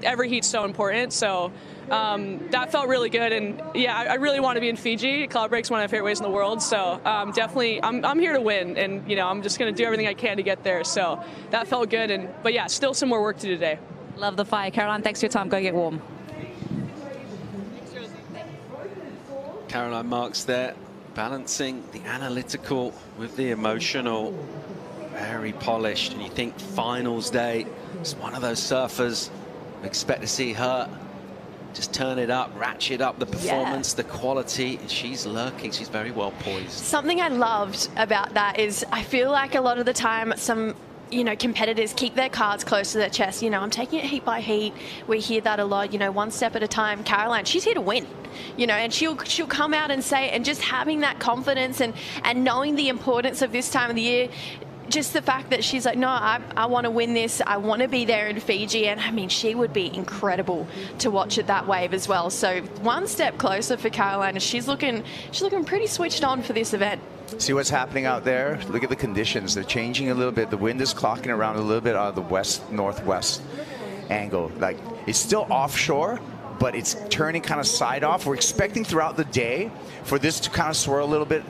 every heat's so important, so that felt really good. And yeah, I really want to be in Fiji. Cloud Break's one of my favorite waves in the world, so definitely I'm here to win, and you know, I'm just going to do everything I can to get there. So that felt good, but yeah, still some more work to do today. Love the fire. Caroline, thanks for your time. Go get warm. Caroline Marks there, balancing the analytical with the emotional. Very polished, and you think finals day is one of those surfers. We expect to see her just turn it up, ratchet up the performance, the quality. She's lurking. She's very well poised. Something I loved about that is I feel like a lot of the time some competitors keep their cards close to their chest. I'm taking it heat by heat. We hear that a lot, one step at a time. Caroline, she's here to win, and she'll come out and say, and just having that confidence and knowing the importance of this time of the year, just the fact that she's like, no, I want to win this. I want to be there in Fiji. And I mean, she would be incredible to watch at that wave as well. So one step closer for Caroline. She's looking pretty switched on for this event. See what's happening out there? Look at the conditions. They're changing a little bit. The wind is clocking around a little bit out of the west-northwest angle. Like, it's still offshore, but it's turning kind of side off. We're expecting throughout the day for this to kind of swirl a little bit.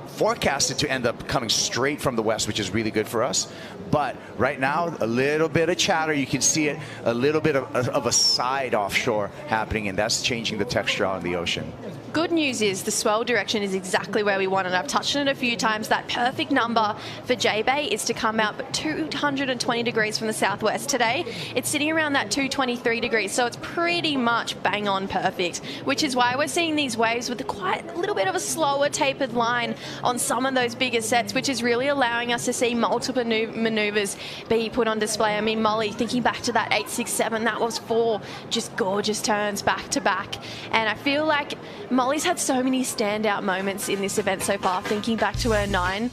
Forecasted to end up coming straight from the west, which is really good for us. But right now, a little bit of chatter. You can see it, a little bit of a side offshore happening, and that's changing the texture out in the ocean. Good news is the swell direction is exactly where we want it. I've touched on it a few times. That perfect number for J-Bay is to come out 220 degrees from the southwest. Today, it's sitting around that 223 degrees, so it's pretty much bang on perfect, which is why we're seeing these waves with quite a little bit of a slower tapered line on some of those bigger sets, which is really allowing us to see multiple maneuvers be put on display. I mean, Molly, thinking back to that 867, that was 4 just gorgeous turns back to back. And I feel like Molly's had so many standout moments in this event so far. Thinking back to her 9,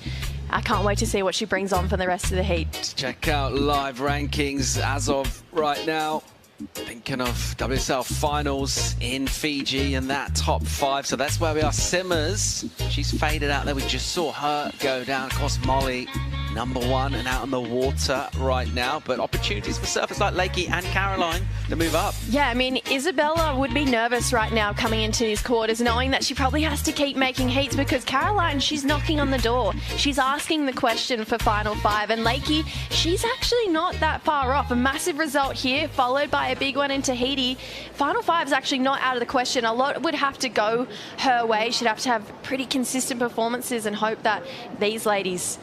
I can't wait to see what she brings on for the rest of the heat. Check out live rankings as of right now. Thinking of WSL finals in Fiji and that top 5. So that's where we are. Simmers, she's faded out there. We just saw her go down. Of course, Molly, #1 and out on the water right now. But opportunities for surfers like Lakey and Caroline to move up. Yeah, I mean, Isabella would be nervous right now coming into these quarters, knowing that she probably has to keep making heats, because Caroline, she's knocking on the door. She's asking the question for Final 5. And Lakey, she's actually not that far off. A massive result here, followed by a big one in Tahiti. Final 5 is actually not out of the question. A lot would have to go her way. She'd have to have pretty consistent performances and hope that these ladies,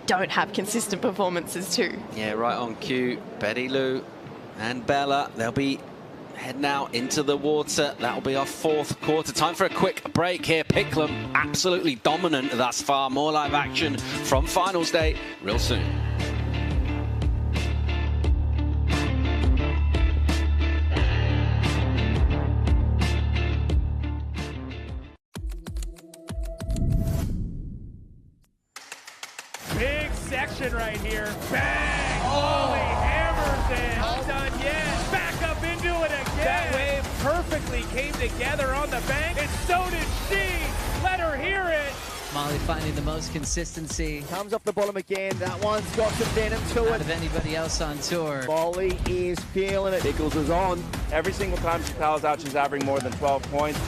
don't have consistent performances too. Yeah, right on cue. Betty Lou and Bella, they'll be heading out into the water. That'll be our 4th quarter. Time for a quick break here. Picklum absolutely dominant thus far. More live action from finals day real soon. Big section right here. Bang! Molly hammers it. Not done yet. Back up into it again. That wave perfectly came together on the bank, and so did she. Let her hear it. Molly finding the most consistency. Comes up the bottom again. That one's got some venom to it. Out of anybody else on tour. Molly is feeling it. Pickles is on. Every single time she paddles out, she's averaging more than 12 points.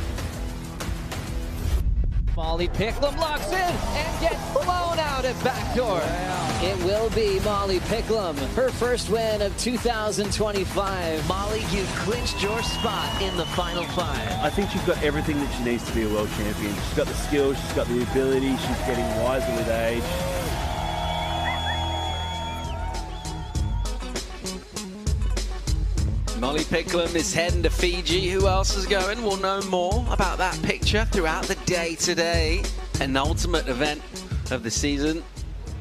Molly Picklum locks in and gets blown out at backdoor. Wow. It will be Molly Picklum, her first win of 2025. Molly, you clinched your spot in the Final 5. I think she's got everything that she needs to be a world champion. She's got the skills, she's got the ability, she's getting wiser with age. Molly Picklum is heading to Fiji. Who else is going? We'll know more about that picture throughout the day today. An ultimate event of the season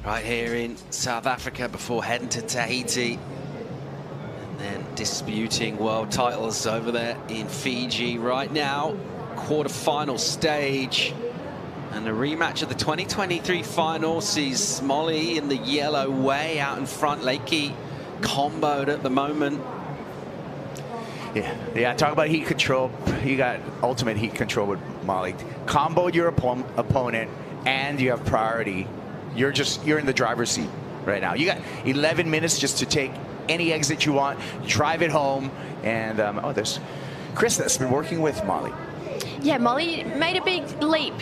right here in South Africa before heading to Tahiti. And then disputing world titles over there in Fiji right now. Quarter-final stage. And a rematch of the 2023 final sees Molly in the yellow way out in front. Lakey comboed at the moment. Yeah, talk about heat control. You got ultimate heat control with Molly. Comboed your opponent, and you have priority. You're in the driver's seat right now. You got 11 minutes just to take any exit you want, drive it home, and there's Chris that's been working with Molly. Yeah, Molly made a big leap,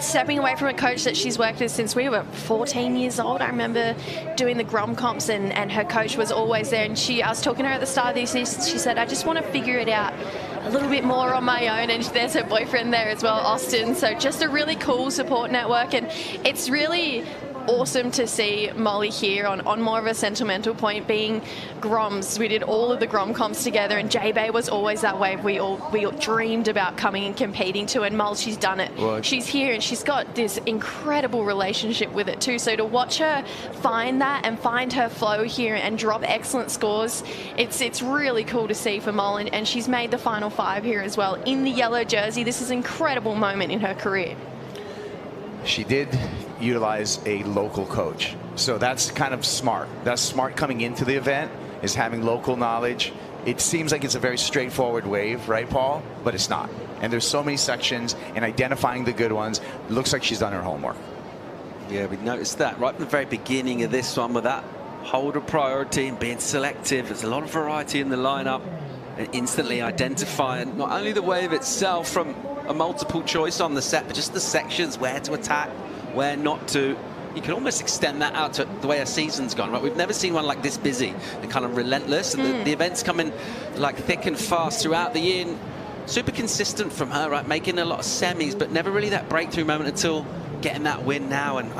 stepping away from a coach that she's worked with since we were 14 years old. I remember doing the Grom comps, and her coach was always there. And I was talking to her at the start of this, she said, I just want to figure it out a little bit more on my own. And there's her boyfriend there as well, Austin. So just a really cool support network. And it's really awesome to see Molly here on more of a sentimental point, being Groms. We did all of the Grom comps together, and J-Bay was always that wave we all dreamed about coming and competing to, and Mol, she's done it. Well, she's here, and she's got this incredible relationship with it too. So to watch her find that and find her flow here and drop excellent scores, it's really cool to see for Mol, and she's made the final 5 here as well in the yellow jersey. This is an incredible moment in her career. She did utilize a local coach, so that's kind of smart. That's smart coming into the event, is having local knowledge. It seems like it's a very straightforward wave, right, Paul? But it's not. And there's so many sections, and identifying the good ones, it looks like she's done her homework. Yeah, we noticed that right from the very beginning of this one, with that holder priority and being selective. There's a lot of variety in the lineup, and instantly identifying not only the wave itself from a multiple choice on the set, but just the sections, where to attack, where not to. You can almost extend that out to the way a season's gone, right? We've never seen one like this busy and kind of relentless, and the events coming like thick and fast throughout the year. And super consistent from her, right? Making a lot of semis, but never really that breakthrough moment until getting that win now. And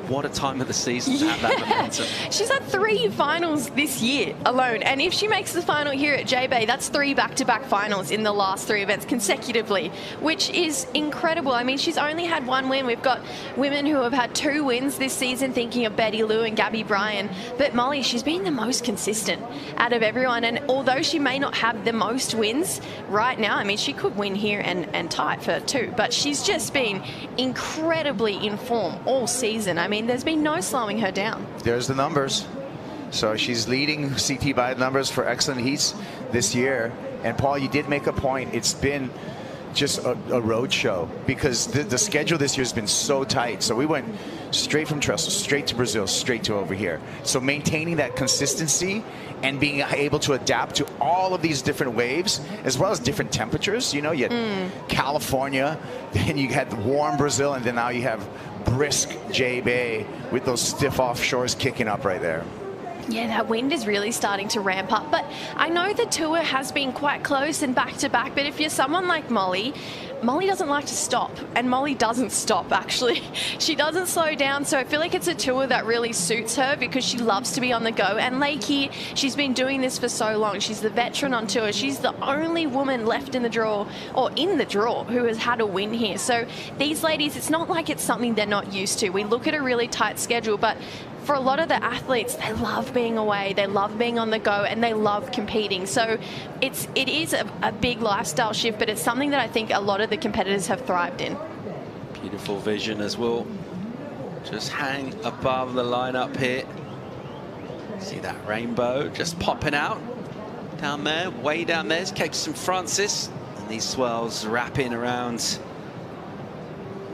what a time of the season to have that momentum. She's had 3 finals this year alone, and if she makes the final here at J-Bay, that's 3 back-to-back finals in the last 3 events consecutively, which is incredible. I mean, she's only had 1 win. We've got women who have had 2 wins this season, thinking of Betty Lou and Gabby Bryan, but Molly, she's been the most consistent out of everyone, and although she may not have the most wins right now, I mean, she could win here and tie for 2, but she's just been incredibly in form all season. I mean, there's been no slowing her down. There's the numbers. So she's leading CT by numbers for excellent heats this year. And Paul, you did make a point. It's been just a road show, because the schedule this year has been so tight. So we went straight from Trestle, straight to Brazil, straight to over here. So maintaining that consistency and being able to adapt to all of these different waves, as well as different temperatures. You know, you had California, then you had warm Brazil, and then now you have brisk J-Bay with those stiff offshores kicking up right there. Yeah, that wind is really starting to ramp up. But I know the tour has been quite close and back-to-back, but if you're someone like Molly, Molly doesn't like to stop, and Molly doesn't stop, actually. She doesn't slow down, so I feel like it's a tour that really suits her, because she loves to be on the go. And Lakey, she's been doing this for so long. She's the veteran on tour. She's the only woman left in the draw, or in the draw, who has had a win here. So these ladies, it's not like it's something they're not used to. We look at a really tight schedule, but for a lot of the athletes, they love being away, they love being on the go, and they love competing. So it is a big lifestyle shift, but it's something that I think a lot of the competitors have thrived in. Beautiful vision as well. Just hang above the lineup here. See that rainbow just popping out down there, way down there is Cape St. Francis, and these swells wrapping around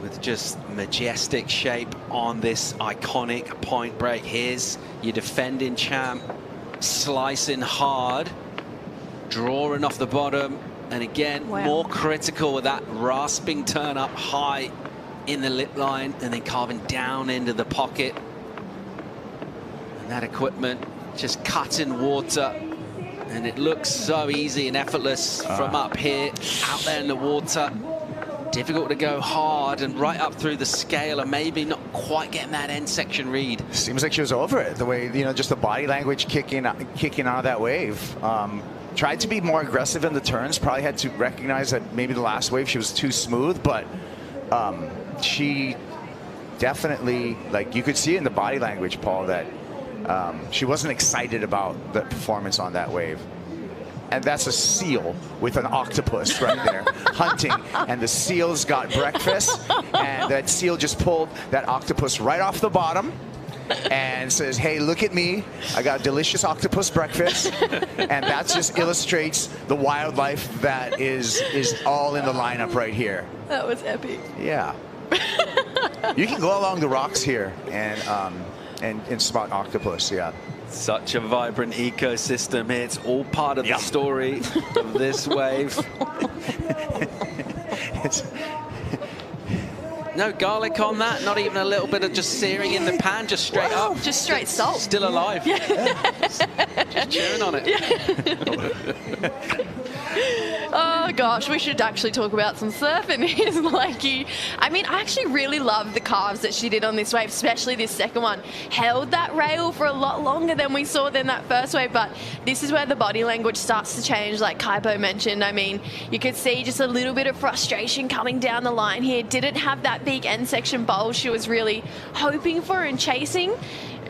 with just majestic shape on this iconic point break. Here's your defending champ, slicing hard, drawing off the bottom, and again, more critical with that rasping turn up high in the lip line, and then carving down into the pocket. And that equipment just cutting water, and it looks so easy and effortless from up here, out there in the water. Difficult to go hard and right up through the scale, and maybe not quite getting that end section read. Seems like she was over it, the way, you know, just the body language kicking out of that wave. Tried to be more aggressive in the turns, probably had to recognize that maybe the last wave she was too smooth, but she definitely, like, you could see in the body language, Paul, that she wasn't excited about the performance on that wave. And that's a seal with an octopus right there hunting, and the seal's got breakfast, and that seal just pulled that octopus right off the bottom and says, hey, look at me, I got a delicious octopus breakfast. And that just illustrates the wildlife that is all in the lineup right here. That was epic. Yeah. You can go along the rocks here and spot octopus. Yeah. Such a vibrant ecosystem here. It's all part of the story of this wave. No garlic on that, not even a little bit of just searing in the pan, just straight up. Just straight salt. Still alive. Just chewing on it. Oh gosh, we should actually talk about some surfing here, Lakey. I mean, I actually really love the carves that she did on this wave, especially this second one. Held that rail for a lot longer than we saw in that first wave, but this is where the body language starts to change, like Kaipo mentioned. I mean, you could see just a little bit of frustration coming down the line here. Didn't have that big end section bowl she was really hoping for and chasing.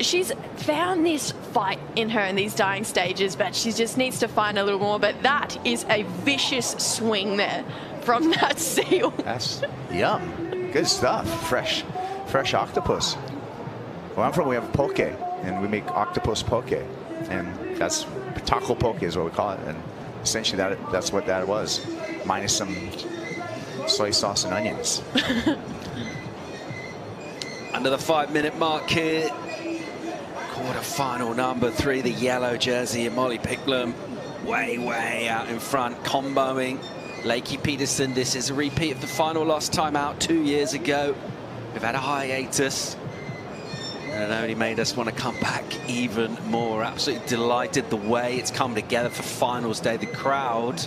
She's found this fight in her in these dying stages, but she just needs to find a little more. But that is a vicious swing there from that seal. That's yum. Good stuff. Fresh octopus. Where I'm from, we have poke, and we make octopus poke, and that's taco poke is what we call it. And essentially, that's what that was, minus some soy sauce and onions. Under the 5-minute mark here. Quarter-final number 3, the yellow jersey, and Molly Picklum way out in front, comboing Lakey Peterson. This is a repeat of the final lost time out 2 years ago. We've had a hiatus, and it only made us want to come back even more. Absolutely delighted the way it's come together for finals day. The crowd,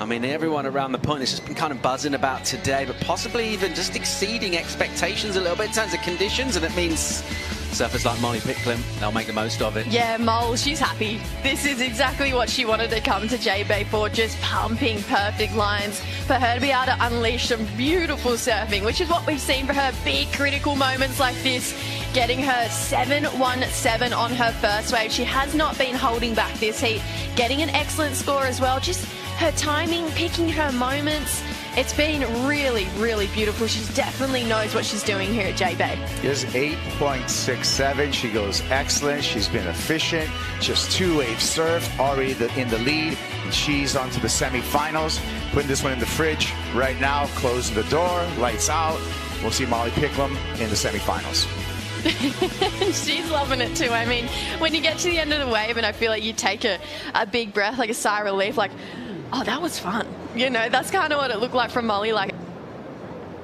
I mean, everyone around the point has just been kind of buzzing about today, but possibly even just exceeding expectations a little bit in terms of conditions, and it means surfers like Molly Picklum, they'll make the most of it. Yeah, Mole, she's happy. This is exactly what she wanted to come to J-Bay for, just pumping perfect lines for her to be able to unleash some beautiful surfing, which is what we've seen for her big critical moments like this, getting her 7-1-7 on her first wave. She has not been holding back this heat, getting an excellent score as well. Just her timing, picking her moments. It's been really beautiful. She definitely knows what she's doing here at J-Bay. Here's 8.67. She goes excellent. She's been efficient. Just 2 waves surfed, already in the lead. And she's on to the semifinals. Putting this one in the fridge right now. Closing the door. Lights out. We'll see Molly Picklum in the semifinals. She's loving it too. I mean, when you get to the end of the wave and I feel like you take a big breath, like a sigh of relief, like, oh, that was fun. You know, that's kind of what it looked like from Molly. Like,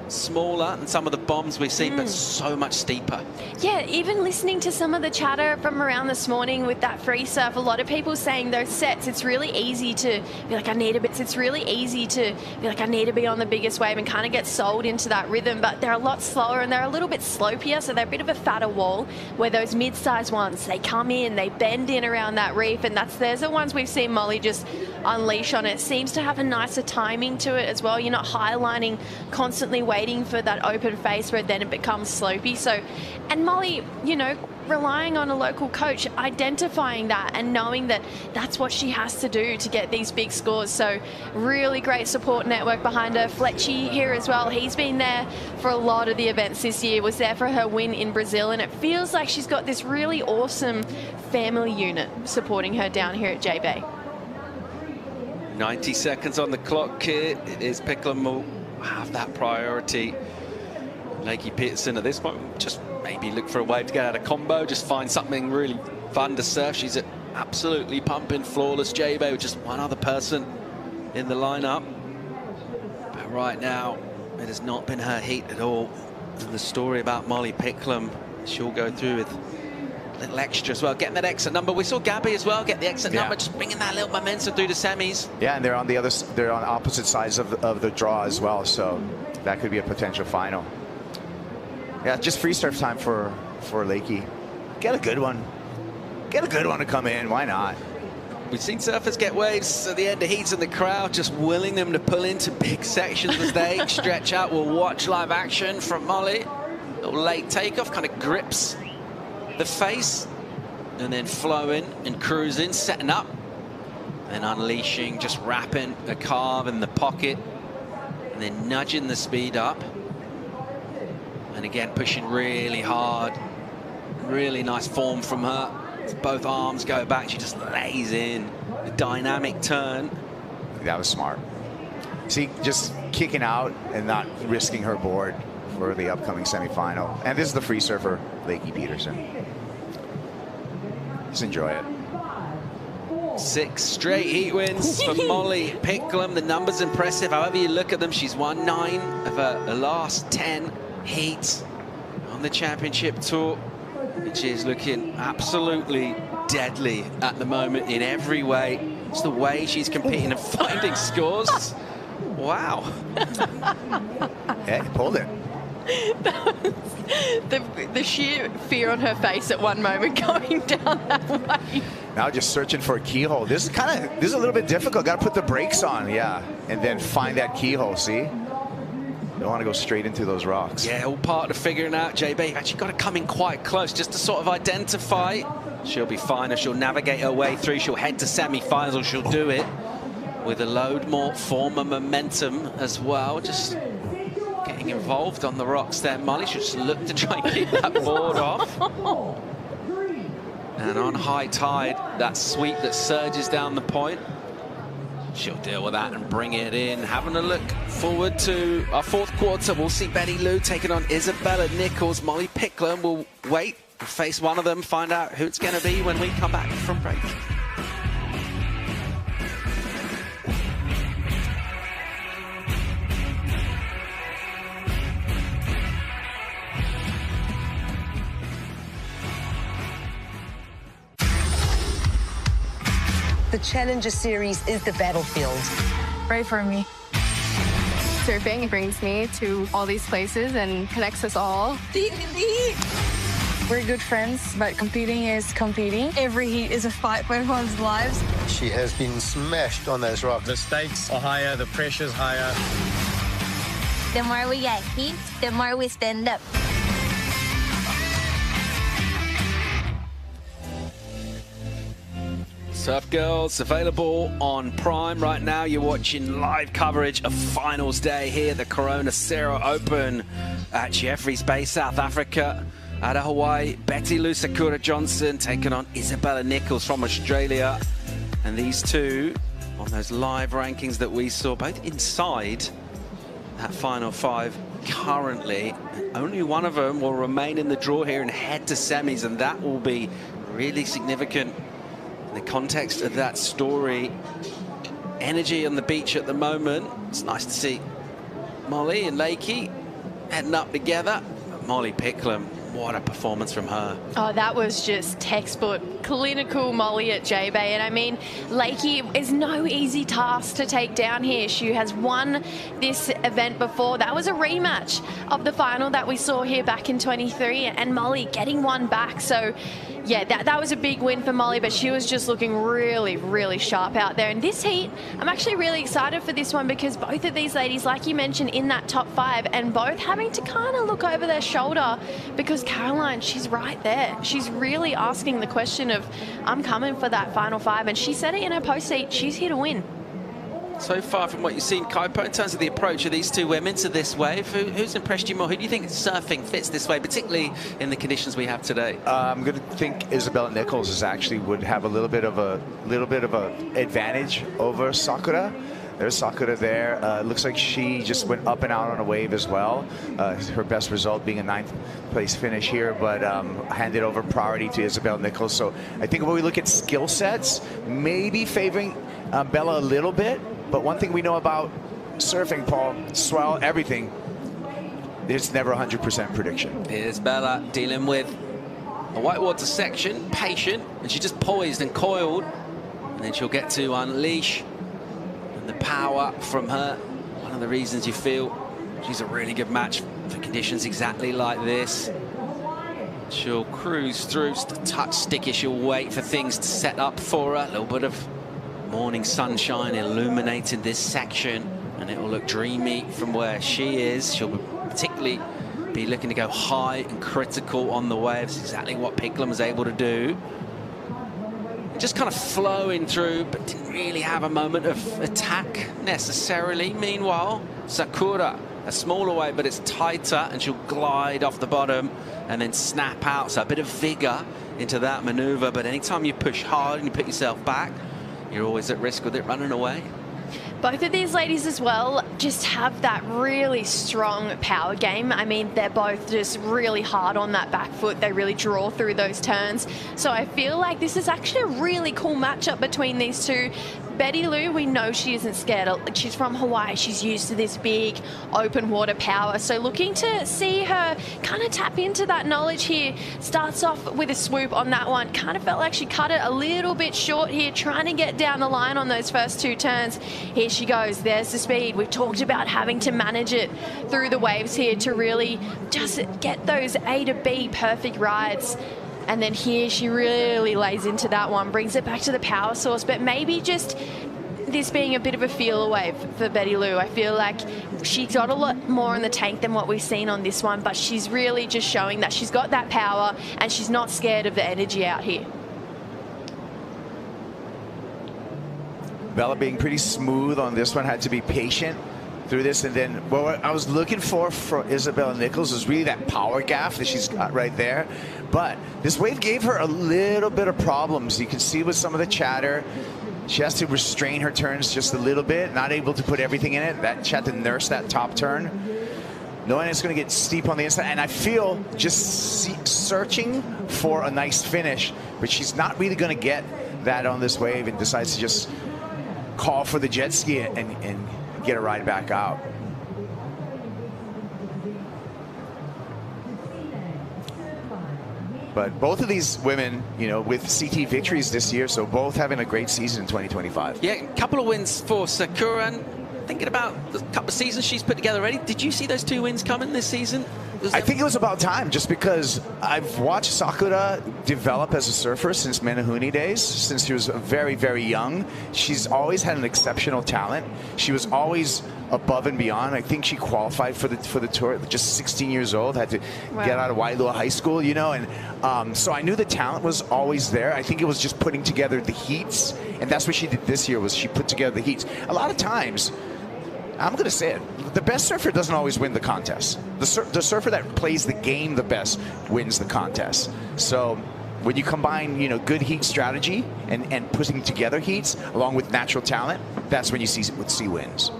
smaller than some of the bombs we've seen, but so much steeper. Yeah, even listening to some of the chatter from around this morning with that free surf, a lot of people saying those sets, it's really easy to be like, I need a bit. It's really easy to be like, I need to be on the biggest wave and kind of get sold into that rhythm, but they're a lot slower and they're a little bit slopier, so they're a bit of a fatter wall, where those mid-sized ones, they come in, they bend in around that reef, and there's the ones we've seen Molly just unleash on it. Seems to have a nicer timing to it as well. You're not highlining, constantly waiting for that open face where then it becomes slopey. So, and Molly, you know, relying on a local coach, identifying that and knowing that that's what she has to do to get these big scores. So really great support network behind her. Fletchy here as well. He's been there for a lot of the events this year, was there for her win in Brazil, and it feels like she's got this really awesome family unit supporting her down here at J-Bay. 90 seconds on the clock here. It is Picklum will have that priority. Lakey Peterson at this point just maybe look for a way to get out of combo, just find something really fun to surf. She's absolutely pumping, flawless J-Bay with just one other person in the lineup. But right now, it has not been her heat at all. And the story about Molly Picklum, she'll go through with a little extra as well, getting that exit number. We saw Gabby as well get the exit number, just bringing that little momentum through the semis. Yeah, and they're on opposite sides of the draw as well, so that could be a potential final. Yeah, just free surf time for Lakey. Get a good one. Get a good one to come in. Why not? We've seen surfers get waves at the end of heats in the crowd, just willing them to pull into big sections as they stretch out. We'll watch live action from Molly. A little late takeoff, kind of grips the face, and then flowing and cruising, setting up, and unleashing, just wrapping a carve in the pocket, and then nudging the speed up. And again, pushing really hard. Really nice form from her. As both arms go back, she just lays in a dynamic turn. That was smart. See, just kicking out and not risking her board for the upcoming semifinal. And this is the free surfer, Lakey Peterson. Just enjoy it. 6 straight heat wins for Molly Picklum. The numbers impressive. However you look at them, she's won 9 of her last 10 heats on the championship tour. And she is looking absolutely deadly at the moment in every way. It's the way she's competing and finding scores. Wow. Yeah, pulled it. The sheer fear on her face at one moment going down that way. Now just searching for a keyhole. This is a little bit difficult. Got to put the brakes on, yeah, and then find that keyhole. See, don't want to go straight into those rocks. Yeah, all part of figuring out. JB actually got to come in quite close just to sort of identify. She'll be fine if she'll navigate her way through. She'll head to semi-finals. She'll do it with a load more form and momentum as well. Just getting involved on the rocks there. Molly should just look to try and keep that board off. And on high tide, that sweep that surges down the point, she'll deal with that and bring it in. Having a look forward to our fourth quarter, we'll see Betty Lou taking on Isabella Nichols. Molly Picklum will wait and face one of them, find out who it's going to be when we come back from break. The Challenger Series is the battlefield. Pray for me. Surfing brings me to all these places and connects us all. We're good friends, but competing is competing. Every heat is a fight for everyone's lives. She has been smashed on those rocks. The stakes are higher, the pressure's higher. The more we get heat, the more we stand up. Surf Girls available on Prime right now. You're watching live coverage of finals day here at the Corona Cero Open at Jeffreys Bay, South Africa. Out of Hawaii, Betty Lou Sakura Johnson taking on Isabella Nichols from Australia. And these two on those live rankings that we saw, both inside that final five currently. Only one of them will remain in the draw here and head to semis, and that will be really significant in the context of that story. Energy on the beach at the moment. It's nice to see Molly and Lakey heading up together. Molly Picklum, what a performance from her. Oh, that was just textbook clinical Molly at J-Bay. And I mean, Lakey is no easy task to take down here. She has won this event before. That was a rematch of the final that we saw here back in 23, and Molly getting one back. So yeah, that was a big win for Molly, but she was just looking really, really sharp out there. And this heat, I'm actually really excited for this one because both of these ladies, like you mentioned, in that top five, and both having to kind of look over their shoulder because Caroline, she's right there. She's really asking the question of, I'm coming for that final five, and she said it in her post heat, she's here to win. So far from what you've seen, Kaipo, in terms of the approach of these two women to this wave, who's impressed you more? Who do you think surfing fits this way, particularly in the conditions we have today? I'm going to think Isabella Nichols would have a little bit of a advantage over Sakura. There's Sakura there. Looks like she just went up and out on a wave as well. Her best result being a 9th place finish here, but handed over priority to Isabella Nichols. So I think when we look at skill sets, maybe favoring Bella a little bit. But one thing we know about surfing, Paul, swell, everything, there's never 100% prediction. Here's Bella dealing with a whitewater section, patient, and she just poised and coiled, and then she'll get to unleash. And the power from her, one of the reasons you feel she's a really good match for conditions exactly like this. She'll cruise through, just a touch sticky. She'll wait for things to set up for her. A little bit of morning sunshine illuminating this section, and it will look dreamy from where she is. She'll particularly be looking to go high and critical on the waves, exactly what Picklum was able to do. Just kind of flowing through, but didn't really have a moment of attack necessarily. Meanwhile, Sakura, a smaller wave, but it's tighter, and she'll glide off the bottom and then snap out. So a bit of vigor into that maneuver, but anytime you push hard and you put yourself back, you're always at risk with it running away. Both of these ladies as well just have that really strong power game. I mean, they're both just really hard on that back foot. They really draw through those turns. So I feel like this is actually a really cool matchup between these two. Betty Lou, we know she isn't scared. She's from Hawaii. She's used to this big open water power. So looking to see her kind of tap into that knowledge here. Starts off with a swoop on that one. Kind of felt like she cut it a little bit short here, trying to get down the line on those first two turns. Here she goes. There's the speed. We've talked about having to manage it through the waves here to really just get those A to B perfect rides. And then here she really lays into that one, brings it back to the power source, but maybe just this being a bit of a feel away for Betty Lou. I feel like she's got a lot more in the tank than what we've seen on this one, but she's really just showing that she's got that power and she's not scared of the energy out here. Bella being pretty smooth on this one, had to be patient through this. And then what I was looking for Isabella Nichols was really that power gaff that she's got right there. But this wave gave her a little bit of problems. You can see with some of the chatter, she has to restrain her turns just a little bit, not able to put everything in it. She had to nurse that top turn, knowing it's going to get steep on the inside. And I feel just searching for a nice finish, but she's not really going to get that on this wave and decides to just call for the jet ski and get a ride back out. But both of these women, you know, with CT victories this year, so both having a great season in 2025. Yeah, a couple of wins for Sakura. And thinking about the couple of seasons she's put together already, did you see those 2 wins coming this season? I think it was about time, just because I've watched Sakura develop as a surfer since Menahune days, since she was very, very young. She's always had an exceptional talent. She was always above and beyond. I think she qualified for the tour, just 16 years old, had to get out of Wailua High School, you know, and so I knew the talent was always there. I think it was just putting together the heats, and that's what she did this year, was she put together the heats. A lot of times, I'm going to say it, the best surfer doesn't always win the contest. The surfer that plays the game the best wins the contest. So when you combine, you know, good heat strategy and putting together heats along with natural talent, that's when you see wins.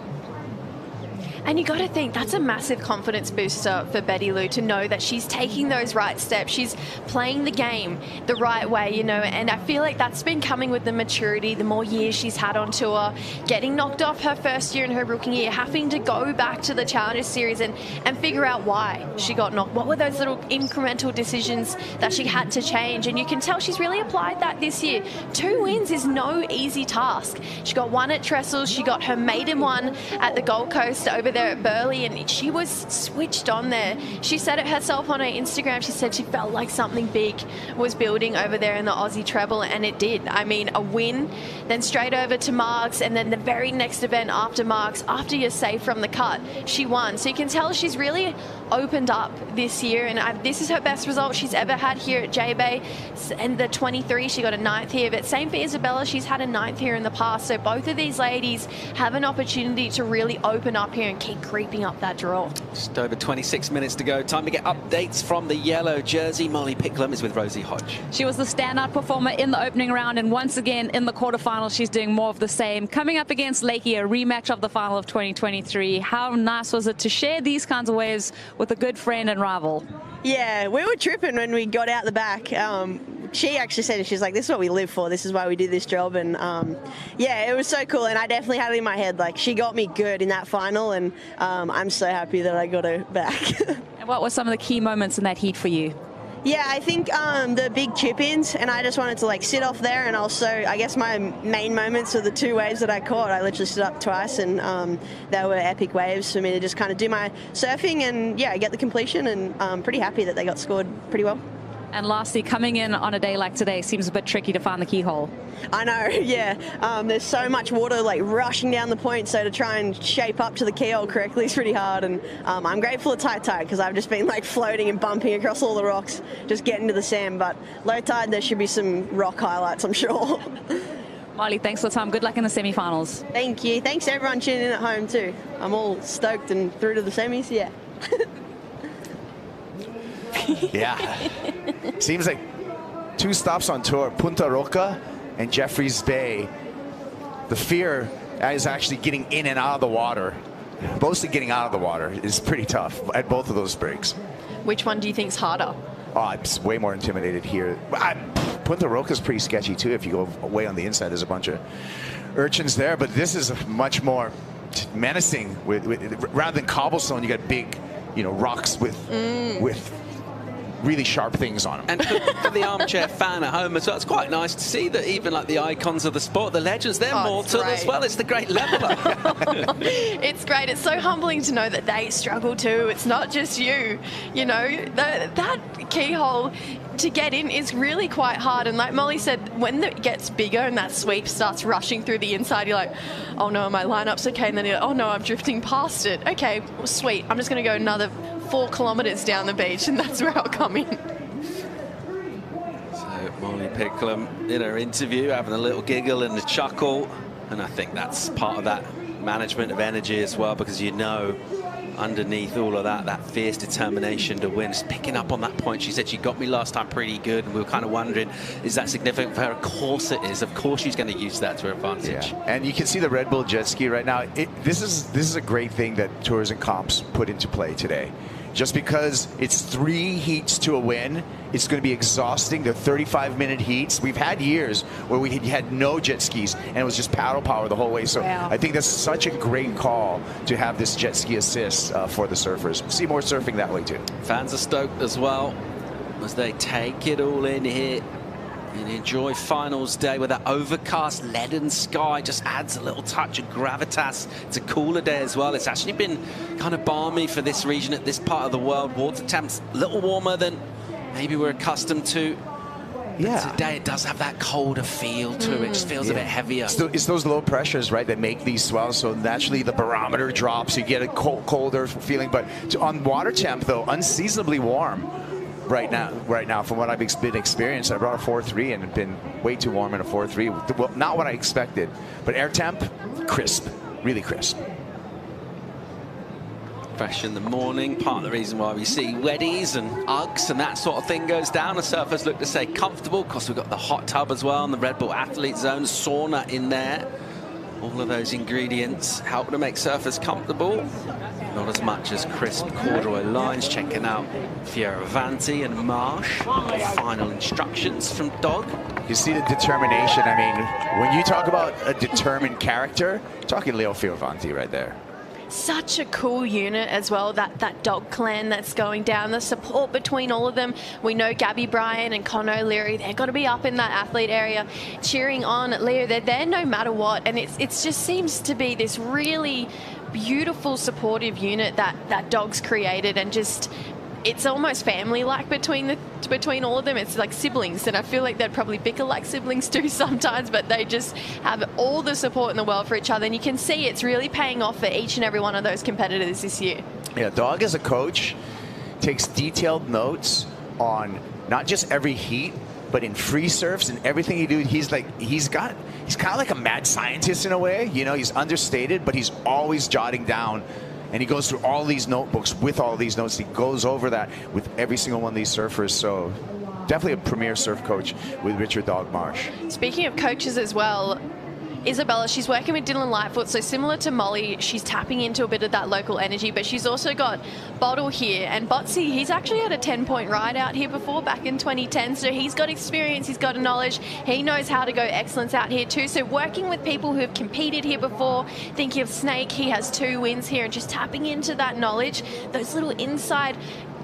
And you got to think that's a massive confidence booster for Betty Lou to know that she's taking those right steps. She's playing the game the right way, you know, and I feel like that's been coming with the maturity, the more years she's had on tour, getting knocked off her first year in her rookie year, having to go back to the Challenger Series and figure out why she got knocked. What were those little incremental decisions that she had to change? And you can tell she's really applied that this year. 2 wins is no easy task. She got 1 at Trestles. She got her maiden one at the Gold Coast over there at Burleigh, and she was switched on there. She said it herself on her Instagram. She said she felt like something big was building over there in the Aussie treble, and it did. I mean, a win, then straight over to Marks, and then the very next event after Marks, after you're safe from the cut, she won. So you can tell she's really opened up this year, and this is her best result she's ever had here at J-Bay. And the 23, she got a 9th here, but same for Isabella, she's had a 9th here in the past. So both of these ladies have an opportunity to really open up here and keep creeping up that draw. Just over 26 minutes to go. Time to get updates from the yellow jersey. Molly Picklum is with Rosie Hodge. She was the standout performer in the opening round, and once again in the quarterfinals she's doing more of the same. Coming up against Lakey, a rematch of the final of 2023. How nice was it to share these kinds of waves with a good friend and rival? Yeah, we were tripping when we got out the back. She actually said it. She's like, this is what we live for. This is why we do this job. And yeah, it was so cool. And I definitely had it in my head. Like, she got me good in that final. And I'm so happy that I got her back. And what were some of the key moments in that heat for you? Yeah, I think the big chip-ins, and I just wanted to like sit off there, and also I guess my main moments are the 2 waves that I caught. I literally stood up twice, and they were epic waves for me to just kind of do my surfing and yeah, get the completion, and I'm pretty happy that they got scored pretty well. And lastly, coming in on a day like today seems a bit tricky to find the keyhole. I know, yeah. There's so much water like rushing down the point, so to try and shape up to the keyhole correctly is pretty hard. And I'm grateful at high tide because I've just been like floating and bumping across all the rocks, just getting to the sand. But low tide, there should be some rock highlights, I'm sure. Molly, thanks for the time. Good luck in the semi-finals. Thank you. Thanks to everyone tuning in at home too. I'm all stoked and through to the semis, yeah. Yeah. Seems like 2 stops on tour, Punta Roca and Jeffreys Bay. The fear is actually getting in and out of the water. Mostly getting out of the water is pretty tough at both of those breaks. Which one do you think's harder? Oh, I'm way more intimidated here. Punta Roca's pretty sketchy too. If you go way on the inside, there's a bunch of urchins there, but this is much more menacing. Rather than cobblestone, you got big, rocks with really sharp things on them. And for the armchair fan at home as well, it's quite nice to see that even like the icons of the sport, the legends, they're mortal as well. It's the great leveler. It's great. It's so humbling to know that they struggle too. It's not just you. That keyhole to get in is really quite hard. And like Molly said, when it gets bigger and that sweep starts rushing through the inside, you're like, oh no, my lineup's okay. And then you're like, oh no, I'm drifting past it. Okay, well, sweet. I'm just going to go another 4 kilometers down the beach, and that's where I'll come in. So Molly Picklum in her interview having a little giggle and a chuckle, and I think that's part of that management of energy as well, because underneath all of that fierce determination to win, is picking up on that point. She said she got me last time pretty good, and we were kind of wondering, is that significant for her? Of course it is. Of course she's going to use that to her advantage. Yeah. And you can see the Red Bull jet ski right now. This is a great thing that tours and comps put into play today. Just because it's 3 heats to a win, it's going to be exhausting. They're 35-minute heats. We've had years where we had no jet skis, and it was just paddle power the whole way. So I think that's such a great call to have this jet ski assist for the surfers. We'll see more surfing that way, too. Fans are stoked as well as they take it all in here and enjoy finals day with that overcast leaden sky. Just adds a little touch of gravitas. It's a cooler day as well. It's actually been kind of balmy for this region at this part of the world. Water temps a little warmer than maybe we're accustomed to. But today it does have that colder feel to it. It just feels a bit heavier. It's those low pressures, right, that make these swells. So naturally the barometer drops. You get a colder feeling. But on water temp, though, unseasonably warm. Right now, from what I've been experienced, I brought a 4.3 and it's been way too warm in a 4.3. Well, not what I expected, but air temp, crisp, really crisp. Fresh in the morning, part of the reason why we see weddies and Uggs and that sort of thing goes down. The surfers look to stay comfortable. Of course, we've got the hot tub as well and the Red Bull Athlete Zone, sauna in there. All of those ingredients help to make surfers comfortable. Not as much as crisp corduroy lines. Checking out Fioravanti and Marsh. Final instructions from Dog. You see the determination. I mean, when you talk about a determined character, talking Leo Fioravanti right there. Such a cool unit as well, that dog clan that's going down, the support between all of them. We know Gabby Bryan and Con O'Leary, they're got to be up in that athlete area cheering on Leo. They're there no matter what, and it just seems to be this really beautiful supportive unit that Dog's created, and just it's almost family-like between all of them. It's like siblings, and I feel like they'd probably bicker like siblings too sometimes, but they just have all the support in the world for each other, and you can see it's really paying off for each and every one of those competitors this year. Yeah, Dog as a coach takes detailed notes on not just every heat, but in free surfs and everything he do. He's kind of like a mad scientist in a way. He's understated, but he's always jotting down. And he goes through all these notebooks with all these notes. He goes over that with every single one of these surfers. So definitely a premier surf coach with Richard Dog Marsh. Speaking of coaches as well, Isabella, she's working with Dylan Lightfoot, so similar to Molly, she's tapping into a bit of that local energy, but she's also got Bottle here, and Botsy, he's actually had a 10-point ride out here before back in 2010, so he's got experience, he's got a knowledge, he knows how to go excellence out here too, so working with people who have competed here before, thinking of Snake, he has 2 wins here, and just tapping into that knowledge, those little inside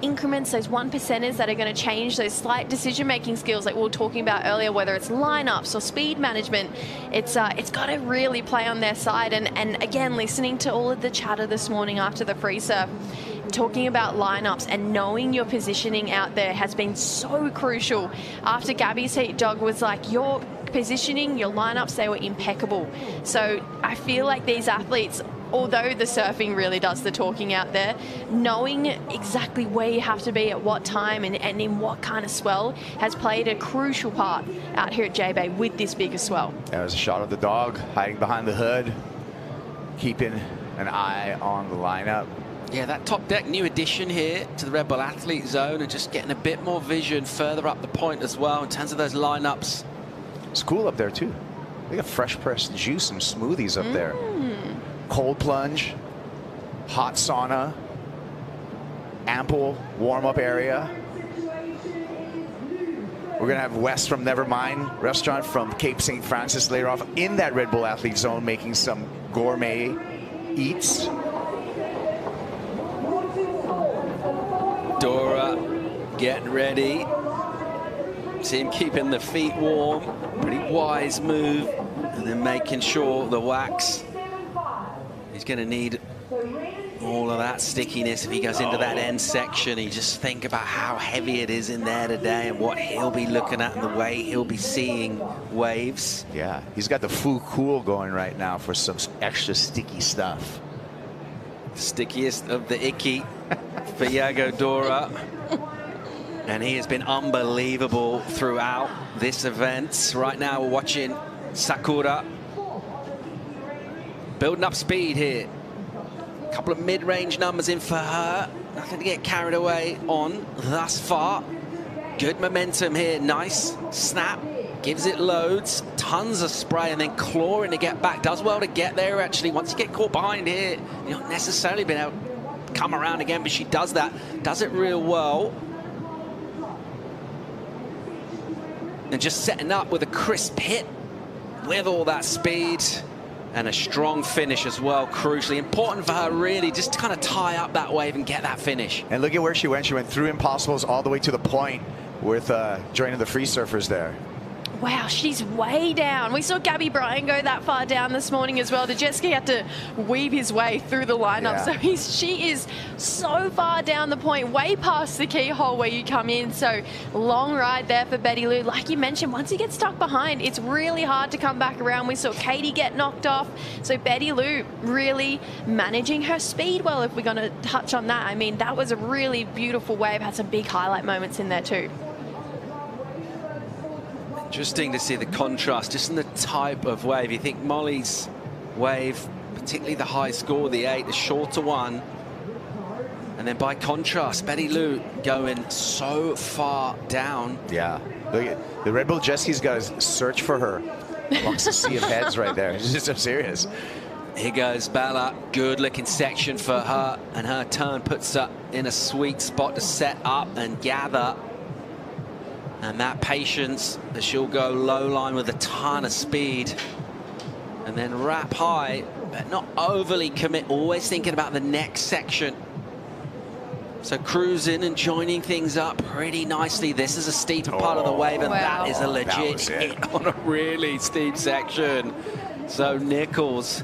increments, those 1%ers that are going to change those slight decision-making skills like we were talking about earlier, whether it's lineups or speed management. It's got to really play on their side. And again, listening to all of the chatter this morning after the free surf, talking about lineups and knowing your positioning out there has been so crucial. After Gabby's heat, Dog was like, your positioning, your lineups, they were impeccable. So I feel like these athletes, although the surfing really does the talking out there, knowing exactly where you have to be at what time and in what kind of swell has played a crucial part out here at J-Bay with this bigger swell. There's a shot of the Dog hiding behind the hood, keeping an eye on the lineup. Yeah, that top deck, new addition here to the Red Bull Athlete Zone, and just getting a bit more vision further up the point as well in terms of those lineups. It's cool up there too. They got fresh pressed juice and smoothies up there. Cold plunge, hot sauna, ample warm-up area. We're going to have Wes from Nevermind Restaurant from Cape St. Francis later off in that Red Bull Athlete Zone making some gourmet eats. Dora getting ready. See him keeping the feet warm. Pretty wise move. And then making sure the wax. He's going to need all of that stickiness if he goes into that end section. You just think about how heavy it is in there today and what he'll be looking at and the way he'll be seeing waves. Yeah, he's got the Fu Cool going right now for some extra sticky stuff. Stickiest of the icky for Yago Dora. And he has been unbelievable throughout this event. Right now we're watching Sakura building up speed here. A couple of mid-range numbers in for her. Nothing to get carried away on thus far. Good momentum here. Nice snap. Gives it loads. Tons of spray and then clawing to get back. Does well to get there, actually. Once you get caught behind here, you don't necessarily been able to come around again, but she does that. Does it real well. And just setting up with a crisp hit with all that speed. And a strong finish as well, crucially. Important for her, really, just to kind of tie up that wave and get that finish. And look at where she went. She went through impossibles all the way to the point with joining the free surfers there. Wow, she's way down. We saw Gabby Bryan go that far down this morning as well. The jet ski had to weave his way through the lineup. Yeah. So she is so far down the point, way past the keyhole where you come in. So long ride there for Betty Lou. Like you mentioned, once you get stuck behind, it's really hard to come back around. We saw Katie get knocked off. So Betty Lou really managing her speed well, if we're going to touch on that. I mean, that was a really beautiful wave. Had some big highlight moments in there too. Interesting to see the contrast just in the type of wave. You think Molly's wave, particularly the high score, the 8, the shorter one. And then by contrast, Betty Lou going so far down. Yeah. Look at the Red Bull jet ski's got to search for her amongst the sea of heads right there. It's just so serious. Here goes Bella. Good looking section for her. And her turn puts her in a sweet spot to set up and gather. And that patience, that she'll go low line with a ton of speed and then wrap high, but not overly commit, always thinking about the next section. So cruising and joining things up pretty nicely. This is a steeper part of the wave, and that is a legit hit on a really steep section. So Nichols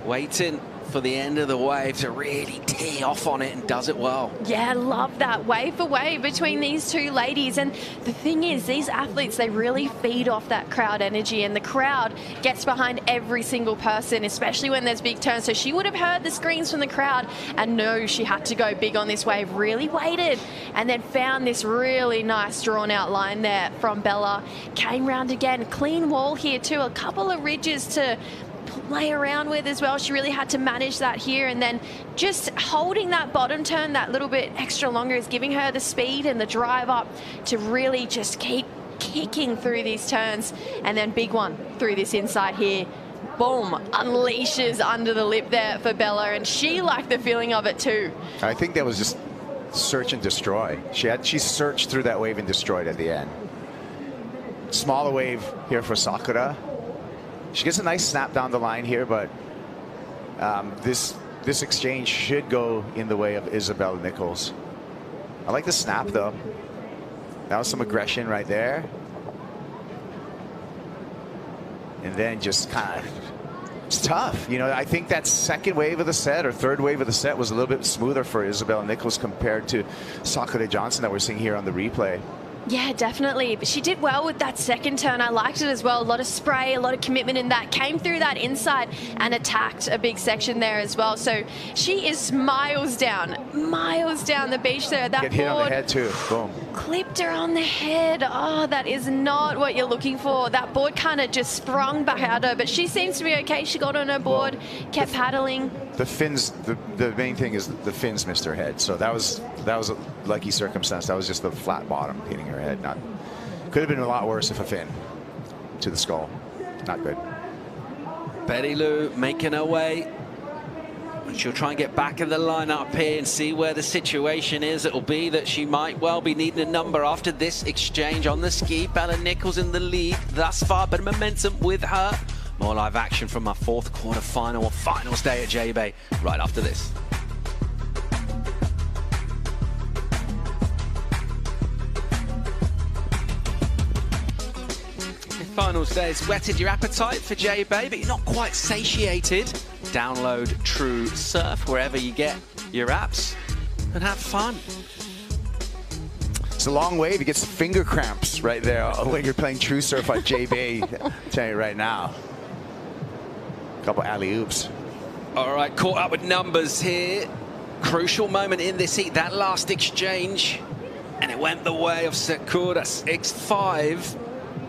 waiting for the end of the wave to really tee off on it and does it well. Yeah, love that. Wave for wave between these two ladies. And the thing is, these athletes, they really feed off that crowd energy, and the crowd gets behind every single person, especially when there's big turns. So she would have heard the screams from the crowd and knew she had to go big on this wave. Really waited and then found this really nice drawn out line there from Bella. Came round again. Clean wall here too. A couple of ridges to play around with as well. She really had to manage that here, and then just holding that bottom turn that little bit extra longer is giving her the speed and the drive up to really just keep kicking through these turns. And then big one through this inside here. Boom, unleashes under the lip there for Bella, and she liked the feeling of it too. I think that was just search and destroy. She searched through that wave and destroyed at the end. Smaller wave here for Sakura. She gets a nice snap down the line here, but this exchange should go in the way of Isabel Nichols. I like the snap, though. That was some aggression right there. And then just kind of, it's tough. You know, I think that second wave of the set or third wave of the set was a little bit smoother for Isabel Nichols compared to Sakura Johnson that we're seeing here on the replay. Yeah, definitely. But she did well with that second turn. I liked it as well. A lot of spray, a lot of commitment in that. Came through that inside and attacked a big section there as well. So she is miles down the beach there. That Get hit on the head too. Boom. Clipped her on the head. Oh, that is not what you're looking for. That board kind of just sprung back at her, but she seems to be okay. She got on her board, kept paddling. The fins, the main thing is the fins missed her head. So that was a lucky circumstance. That was just the flat bottom hitting her head. Could have been a lot worse if a fin to the skull. Not good. Betty Lou making her way. And she'll try and get back in the lineup here and see where the situation is. It'll be that she might well be needing a number after this exchange on the ski. Bella Nichols in the lead thus far, but momentum with her. More live action from our fourth quarter finals day at J-Bay right after this. Finals day has whetted your appetite for J-Bay, but you're not quite satiated. Download True Surf wherever you get your apps and have fun. It's a long wave. You get some finger cramps right there when you're playing True Surf at J-Bay. I'll tell you right now. A couple alley-oops. All right, caught up with numbers here. Crucial moment in this heat, that last exchange. And it went the way of Sakura, 6-5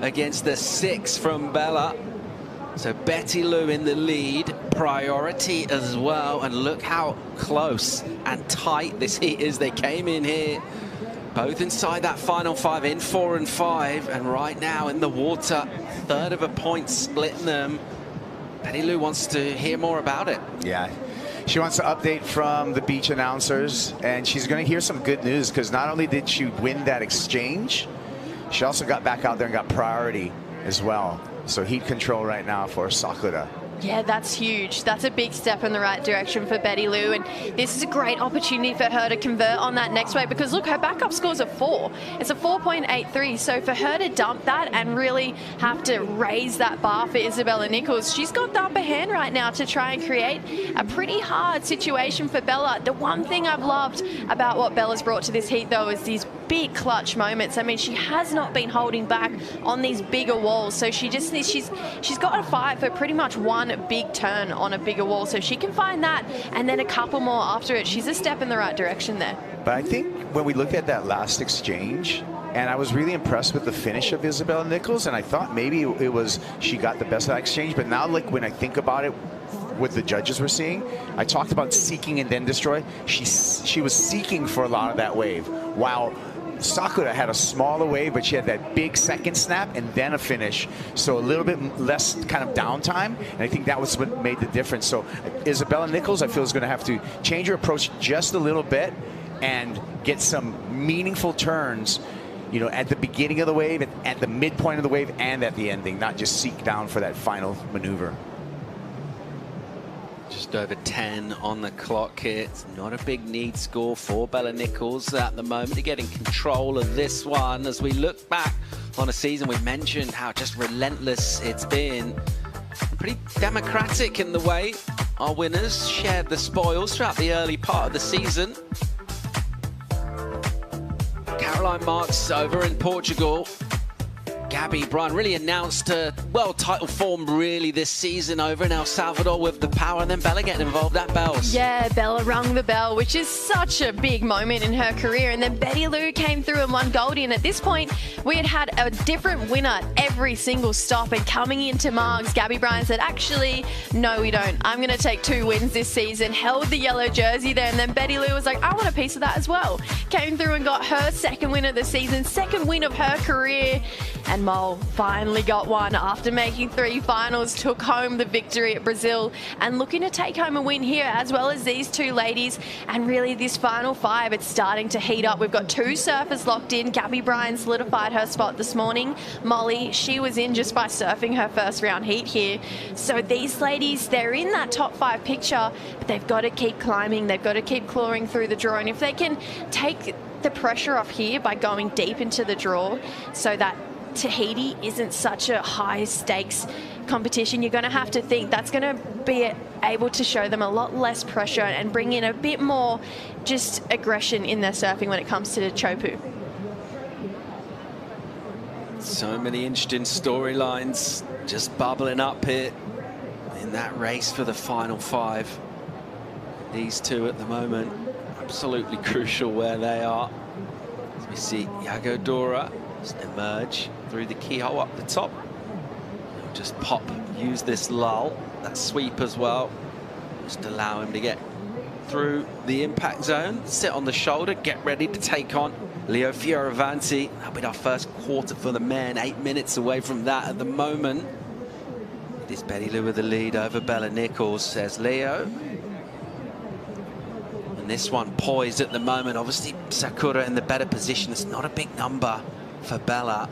against the 6 from Bella. So Betty Lou in the lead, priority as well. And look how close and tight this heat is. They came in here, both inside that final 5, in 4 and 5. And right now in the water, third of a point splitting them. Betty Lou wants to hear more about it. Yeah. She wants to update from the beach announcers, and she's going to hear some good news because not only did she win that exchange, she also got back out there and got priority as well. So heat control right now for Sakura. Yeah, that's huge. That's a big step in the right direction for Betty Lou, and this is a great opportunity for her to convert on that next wave because look, her backup score's a 4. It's a 4.83, so for her to dump that and really have to raise that bar for Isabella Nichols, she's got the upper hand right now to try and create a pretty hard situation for Bella. The one thing I've loved about what Bella's brought to this heat, though, is these big clutch moments. I mean, she has not been holding back on these bigger walls, so she just needs, she's got to fight for pretty much one big turn on a bigger wall, so she can find that and then a couple more after it. She's a step in the right direction there. But I think when we looked at that last exchange, and I was really impressed with the finish of Isabella Nichols, and I thought maybe it was she got the best of that exchange, but now like when I think about it, what the judges were seeing, I talked about seeking and then destroy. She was seeking for a lot of that wave, while Sakura had a smaller wave, but she had that big second snap and then a finish. So a little bit less kind of downtime. And I think that was what made the difference. So Isabella Nichols, I feel, is going to have to change her approach just a little bit and get some meaningful turns, you know, at the beginning of the wave, at the midpoint of the wave, and at the ending, not just seek down for that final maneuver. Just over 10 on the clock here. It's not a big need score for Bella Nichols at the moment to get in control of this one. As we look back on a season, we mentioned how just relentless it's been. Pretty democratic in the way our winners shared the spoils throughout the early part of the season. Caroline Marks over in Portugal. Gabby Bryan really announced her, well, title form really this season over in El Salvador with the power, and then Bella getting involved at bells. Yeah, Bella rung the bell, which is such a big moment in her career. And then Betty Lou came through and won Goldie. And at this point, we had a different winner every single stop. And coming into Margs, Gabby Bryan said, actually, no, we don't. I'm going to take 2 wins this season. Held the yellow jersey there. And then Betty Lou was like, I want a piece of that as well. Came through and got her second win of the season, second win of her career. And Mole finally got one after making 3 finals, took home the victory at Brazil and looking to take home a win here as well as these 2 ladies. And really this final 5, it's starting to heat up. We've got 2 surfers locked in. Gabby Bryan solidified her spot this morning. Molly, she was in just by surfing her first round heat here. So these ladies, they're in that top 5 picture, but they've got to keep climbing. They've got to keep clawing through the draw. And if they can take the pressure off here by going deep into the draw so that Tahiti isn't such a high stakes competition, you're going to have to think that's going to be able to show them a lot less pressure and bring in a bit more just aggression in their surfing when it comes to the Chopu. So many interesting storylines just bubbling up here in that race for the final 5. These 2 at the moment, absolutely crucial where they are. As we see Iago Dora just emerge through the keyhole up the top. He'll just pop, use this lull, that sweep as well. Just allow him to get through the impact zone, sit on the shoulder, get ready to take on Leo Fioravanti. That'll be our first quarter for the men, 8 minutes away from that at the moment. is Betty Lou with the lead over Bella Nichols, says Leo. And this one poised at the moment. Obviously, Sakura in the better position. It's not a big number for Bella.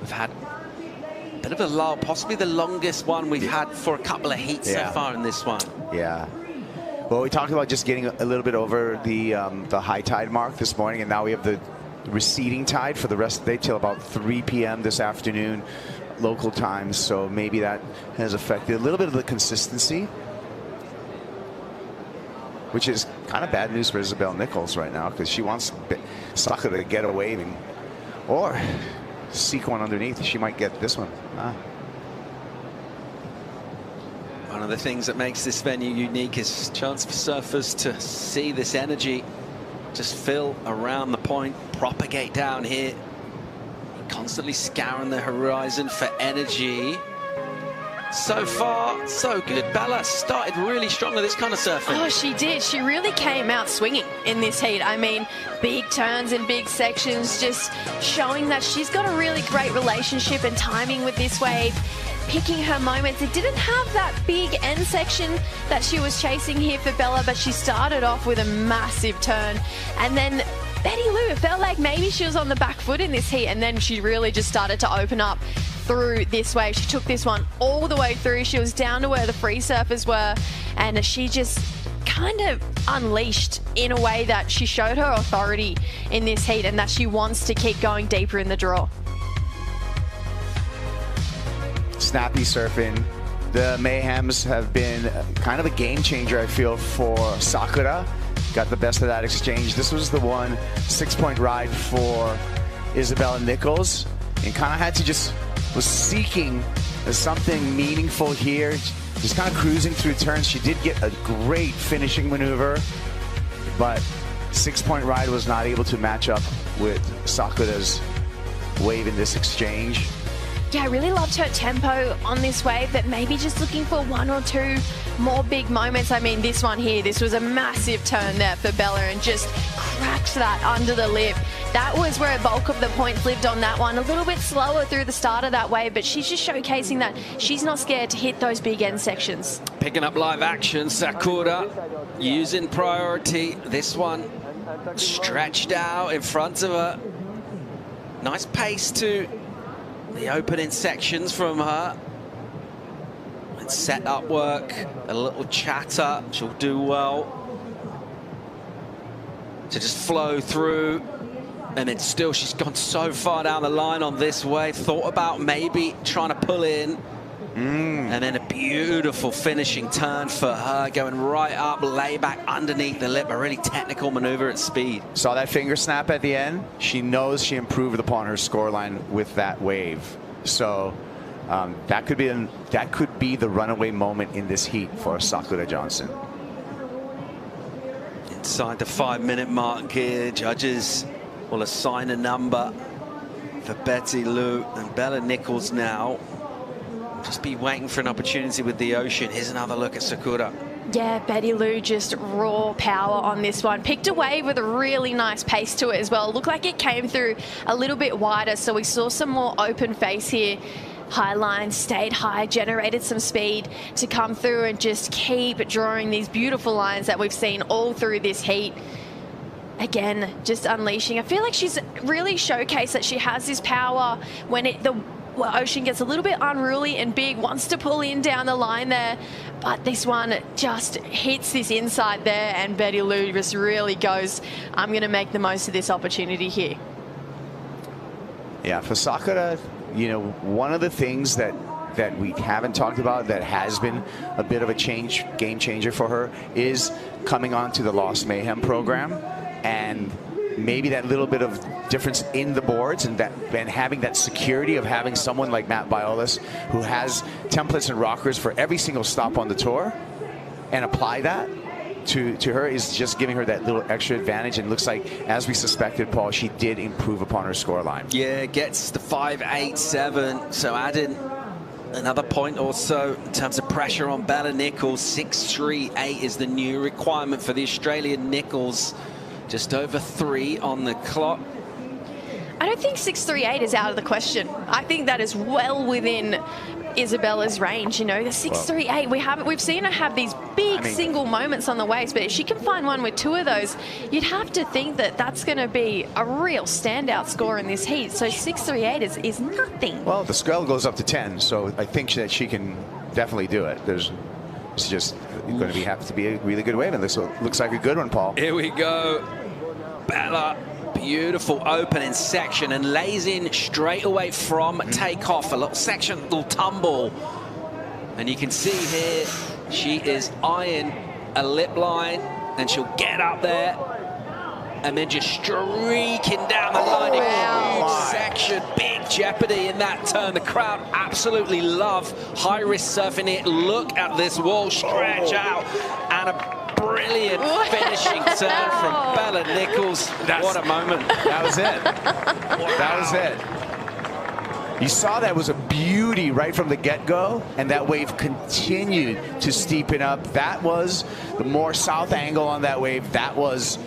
We've had a bit of a lull, possibly the longest one we've had for a couple of heats so far in this one. Yeah. Well, we talked about just getting a little bit over the high tide mark this morning, and now we have the receding tide for the rest of the day till about 3 p.m. this afternoon, local time. So maybe that has affected a little bit of the consistency, which is kind of bad news for Isabel Nichols right now, because she wants Sakura to get a waving or seek one underneath. She might get this one. One of the things that makes this venue unique is chance for surfers to see this energy just fill around the point, propagate down here, constantly scouring the horizon for energy. So far, so good. Bella started really strong with this kind of surfing. Oh, she did. She really came out swinging in this heat. I mean, big turns and big sections, just showing that she's got a really great relationship and timing with this wave, picking her moments. It didn't have that big end section that she was chasing here for Bella, but she started off with a massive turn. And then Betty Lou, it felt like maybe she was on the back foot in this heat, and then she really just started to open up through this wave. She took this one all the way through. She was down to where the free surfers were, and she just kind of unleashed in a way that she showed her authority in this heat and that she wants to keep going deeper in the draw. Snappy surfing. The Mayhems have been kind of a game changer, I feel, for Sakura. Got the best of that exchange. This was the 6-point ride for Isabella Nichols, and kind of had to just was seeking something meaningful here. Just kind of cruising through turns. She did get a great finishing maneuver, but 6-point ride was not able to match up with Sakura's wave in this exchange. Yeah, I really loved her tempo on this wave, but maybe just looking for 1 or 2 more big moments. I mean, this one here, this was a massive turn there for Bella and just cracked that under the lip. That was where a bulk of the points lived on that one. A little bit slower through the start of that wave, but she's just showcasing that she's not scared to hit those big end sections. Picking up live action, Sakura using priority. This one stretched out in front of her. Nice pace to the opening sections from her. And set up work, a little chatter, she'll do well to just flow through. And then still, she's gone so far down the line on this wave. Thought about maybe trying to pull in. And then a beautiful finishing turn for her, going right up, lay back underneath the lip. A really technical maneuver at speed. Saw that finger snap at the end. She knows she improved upon her scoreline with that wave. So that could be the runaway moment in this heat for Sakura Johnson. Inside the 5-minute mark here, judges will assign a number for Betty Lou, and Bella Nichols now just be waiting for an opportunity with the ocean. Here's another look at Sakura. Yeah, Betty Lou just raw power on this one. Picked a wave with a really nice pace to it as well. Looked like it came through a little bit wider, so we saw some more open face here. High line, stayed high, generated some speed to come through and just keep drawing these beautiful lines that we've seen all through this heat. Again, just unleashing. I feel like she's really showcased that she has this power when the ocean gets a little bit unruly and big, wants to pull in down the line there, but this one just hits this inside there, and Betty Lou just really goes, I'm going to make the most of this opportunity here. Yeah, for Sakura, you know, one of the things that we haven't talked about that has been a bit of a game changer for her is coming on to the Lost Mayhem program, and maybe that little bit of difference in the boards, and having that security of having someone like Matt Biolis who has templates and rockers for every single stop on the tour, and apply that to her is just giving her that little extra advantage. And looks like, as we suspected, Paul, she did improve upon her scoreline. Yeah, gets the 5.87, so adding another point or so in terms of pressure on Bella Nichols. 6.38 is the new requirement for the Australian Nichols. Just over 3 on the clock. I don't think 6.38 is out of the question. I think that is well within Isabella's range. You know, the 6.38. We've seen her have these big single moments on the waves, but if she can find one with 2 of those, you'd have to think that that's going to be a real standout score in this heat. So 6.38 is nothing. Well, the scale goes up to 10, so I think that she can definitely do it. It's just going to have to be a really good wave, and this looks like a good one, Paul. Here we go. Bella, beautiful opening section, and lays in straight away from takeoff. A little section, little tumble. And you can see here, she is eyeing a lip line, and she'll get up there and then just streaking down the line. A huge section, big jeopardy in that turn. The crowd absolutely love high-risk surfing it. Look at this wall stretch out, and a brilliant finishing turn from Bella Nichols. What a moment. That was it. That was it. You saw that was a beauty right from the get-go, and that wave continued to steepen up. That was the more south angle on that wave. That was,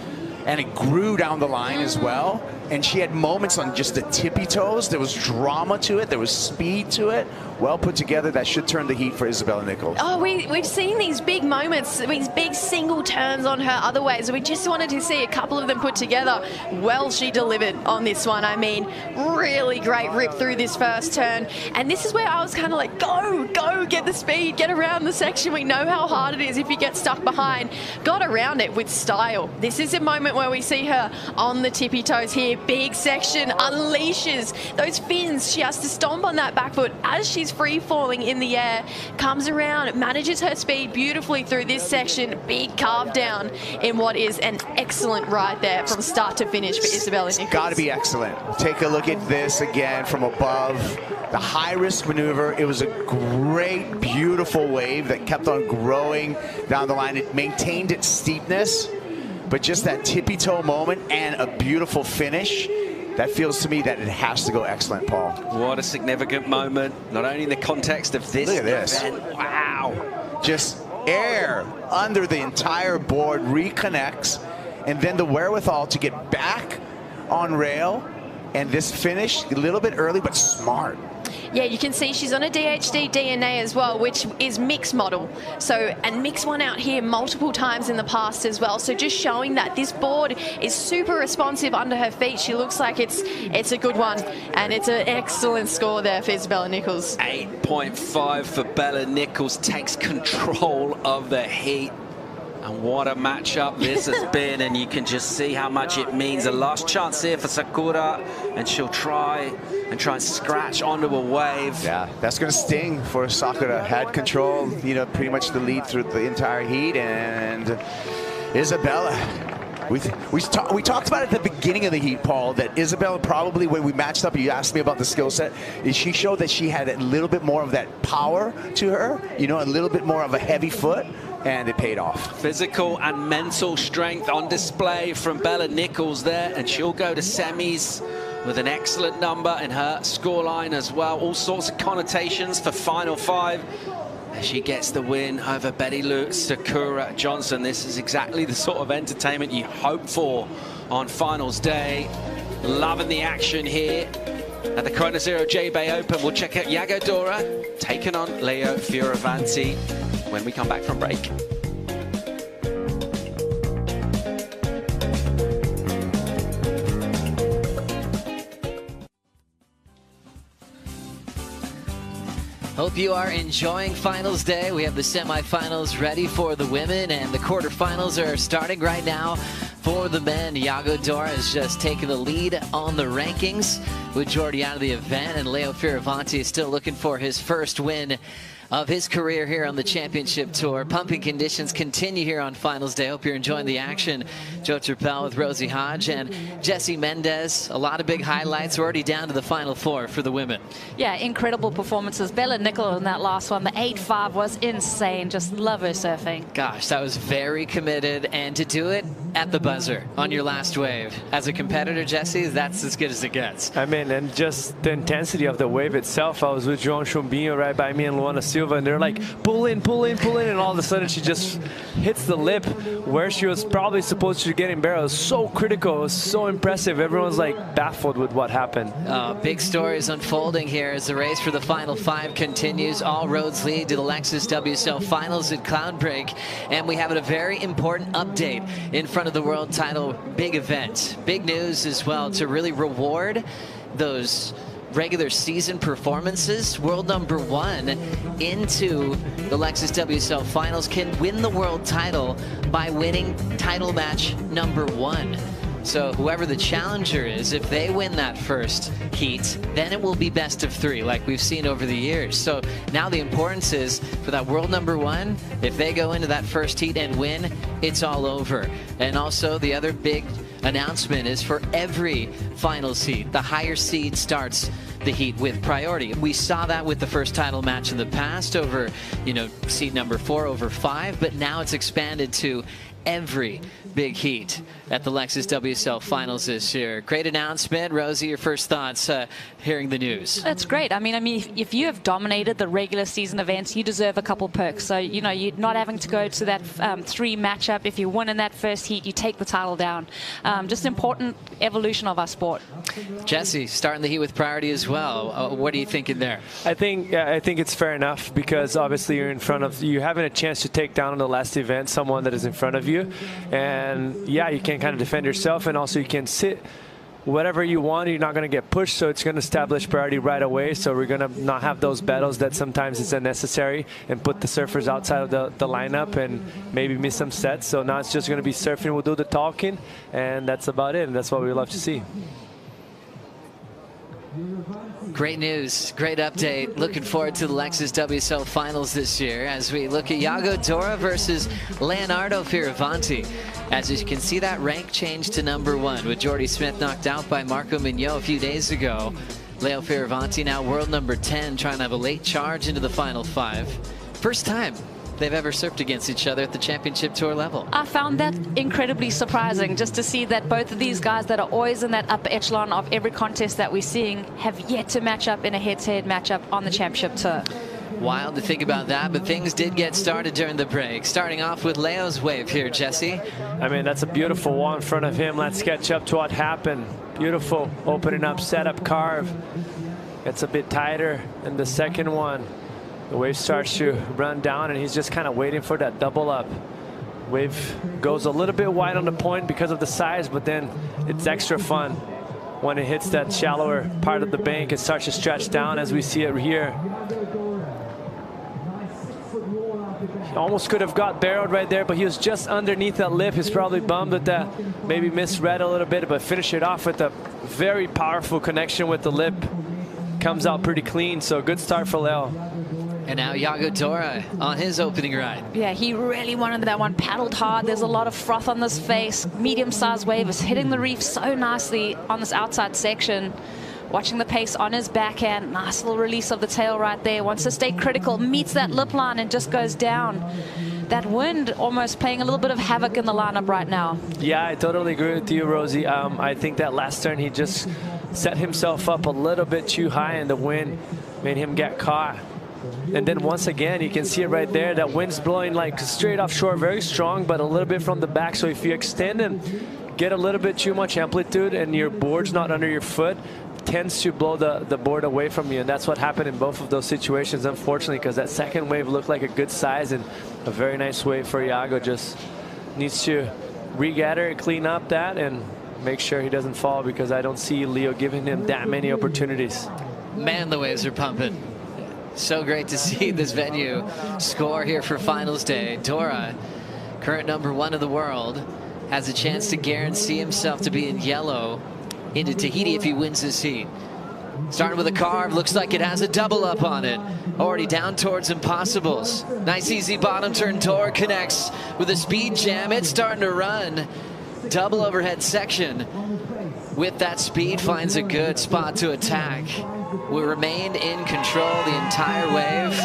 and it grew down the line as well. And she had moments on just the tippy toes. There was drama to it. There was speed to it. Well put together. That should turn the heat for Isabella Nichols. Oh, we've seen these big moments, these big single turns on her other waves. We just wanted to see a couple of them put together. Well, she delivered on this one. I mean, really great rip through this first turn. And this is where I was kind of like, go, get the speed, get around the section. We know how hard it is if you get stuck behind. Got around it with style. This is a moment where we see her on the tippy toes here. Big section, unleashes those fins. She has to stomp on that back foot as she's free falling in the air, comes around, manages her speed beautifully through this section. Big carve down in what is an excellent ride there from start to finish for Isabella Nichols. Got to be excellent. Take a look at this again from above. The high-risk maneuver. It was a great, beautiful wave that kept on growing down the line. It maintained its steepness, but just that tippy-toe moment and a beautiful finish, that feels to me that it has to go excellent, Paul. What a significant moment, not only in the context of this Look at this. event. Wow. Just air under the entire board, reconnects, and then the wherewithal to get back on rail. And this finish, a little bit early, but smart. Yeah, you can see she's on a DHD DNA as well, which is mixed model. So, and mix one out here multiple times in the past as well. So just showing that this board is super responsive under her feet. She looks like it's a good one. And it's an excellent score there for Isabella Nichols. 8.5 for Bella Nichols, takes control of the heat. And what a matchup this has been, and you can just see how much it means. A last chance here for Sakura, and she'll try and scratch onto a wave. Yeah, that's going to sting for Sakura. Had control, you know, pretty much the lead through the entire heat, and Isabella. We talked about it at the beginning of the heat, Paul, that Isabella probably, when we matched up, you asked me about the skill set, she showed that she had a little bit more of that power to her, you know, a little bit more of a heavy foot, and it paid off. Physical and mental strength on display from Bella Nichols there, and she'll go to semis with an excellent number in her scoreline as well. All sorts of connotations for Final 5. She gets the win over Betty Lou Sakura Johnson. This is exactly the sort of entertainment you hope for on finals day. Loving the action here at the Corona Zero J-Bay Open. We'll check out Yago Dora taking on Leo Fioravanti when we come back from break. Hope you are enjoying finals day. We have the semifinals ready for the women, and the quarterfinals are starting right now for the men. Yago Dora has just taken the lead on the rankings with Jordi out of the event, and Leo Fioravanti is still looking for his first win of his career here on the championship tour. Pumping conditions continue here on finals day. Hope you're enjoying the action. Joe Turpel with Rosie Hodge and Jessie Mendez. A lot of big highlights. We're already down to the final 4 for the women. Yeah, incredible performances. Bella Nichols in that last one, the 8.5 was insane. Just love her surfing. Gosh, that was very committed, and to do it at the buzzer on your last wave. As a competitor, Jessie, that's as good as it gets. I mean, and just the intensity of the wave itself. I was with João Chumbinho right by me and Luana Silva, and they're like, pull in, pull in, pull in, and all of a sudden she just hits the lip where she was probably supposed to get in barrel. It was so critical. It was so impressive. Everyone's like baffled with what happened. Big stories unfolding here as the race for the final 5 continues. All roads lead to the Lexus WSL Finals at Cloudbreak, and we have a very important update in front of the world title big event. Big news as well to really reward those regular season performances. World number 1 into the Lexus WSL Finals can win the world title by winning title match number 1. So whoever the challenger is, if they win that first heat, then it will be best of 3 like we've seen over the years. So now the importance is for that world number 1, if they go into that first heat and win, it's all over. And also the other big announcement is for every finals heat, the higher seed starts the heat with priority. We saw that with the first title match in the past over, seed number 4 over 5, but now it's expanded to every big heat at the Lexus WSL Finals this year. Great announcement. Rosie, your first thoughts hearing the news? That's great. I mean, if you have dominated the regular season events, you deserve a couple perks. So, you're not having to go to that 3 matchup. If you win in that first heat, you take the title down. Just important evolution of our sport. Jesse, starting the heat with priority as well. What are you thinking there? I think it's fair enough because obviously you're having a chance to take down in the last event someone that is in front of you. And yeah, you can kind of defend yourself, and also you can sit whatever you want. You're not going to get pushed, so it's going to establish priority right away. So we're going to not have those battles that sometimes is unnecessary and put the surfers outside of the lineup and maybe miss some sets. So now it's just going to be surfing. We'll do the talking, and that's about it. And that's what we love to see. Great news, great update. Looking forward to the Lexus WSL Finals this year as we look at Iago Dora versus Leonardo Fioravanti. As you can see, that rank changed to number 1 with Jordy Smith knocked out by Marco Mignot a few days ago. Leo Fioravanti now world number 10, trying to have a late charge into the final 5. First time they've ever surfed against each other at the championship tour level. I found that incredibly surprising, just to see that both of these guys that are always in that upper echelon of every contest that we're seeing have yet to match up in a head-to-head matchup on the championship tour. Wild to think about that, but things did get started during the break. Starting off with Leo's wave here, Jesse. I mean, that's a beautiful wall in front of him. Let's catch up to what happened. Beautiful opening up, setup, carve. Gets a bit tighter than the second one. The wave starts to run down, and he's just kind of waiting for that double up. Wave goes a little bit wide on the point because of the size, but then it's extra fun when it hits that shallower part of the bank. It starts to stretch down as we see it here. He almost could have got barreled right there, but he was just underneath that lip. He's probably bummed with that, maybe misread a little bit, but finish it off with a very powerful connection with the lip. Comes out pretty clean, so good start for Leo. And now Iago Dora on his opening ride. Yeah, he really wanted that one, paddled hard. There's a lot of froth on this face. Medium-sized wave is hitting the reef so nicely on this outside section. Watching the pace on his backhand. Nice little release of the tail right there. Wants to stay critical, meets that lip line and just goes down. That wind almost playing a little bit of havoc in the lineup right now. Yeah, I totally agree with you, Rosie. I think that last turn he just set himself up a little bit too high, and the wind made him get caught. And then once again, you can see it right there. That wind's blowing like straight offshore, very strong, but a little bit from the back. So if you extend and get a little bit too much amplitude and your board's not under your foot, tends to blow the board away from you. And that's what happened in both of those situations, unfortunately, because that second wave looked like a good size and a very nice wave for Iago. Just needs to regather, clean up that, and make sure he doesn't fall, because I don't see Leo giving him that many opportunities. Man, the waves are pumping. So great to see this venue score here for finals day. Dora, current number 1 in the world, has a chance to guarantee himself to be in yellow into Tahiti if he wins this heat. Starting with a carve, looks like it has a double up on it. Already down towards impossibles. Nice easy bottom turn. Dora connects with a speed jam. It's starting to run. Double overhead section. With that speed, finds a good spot to attack. We remained in control the entire wave.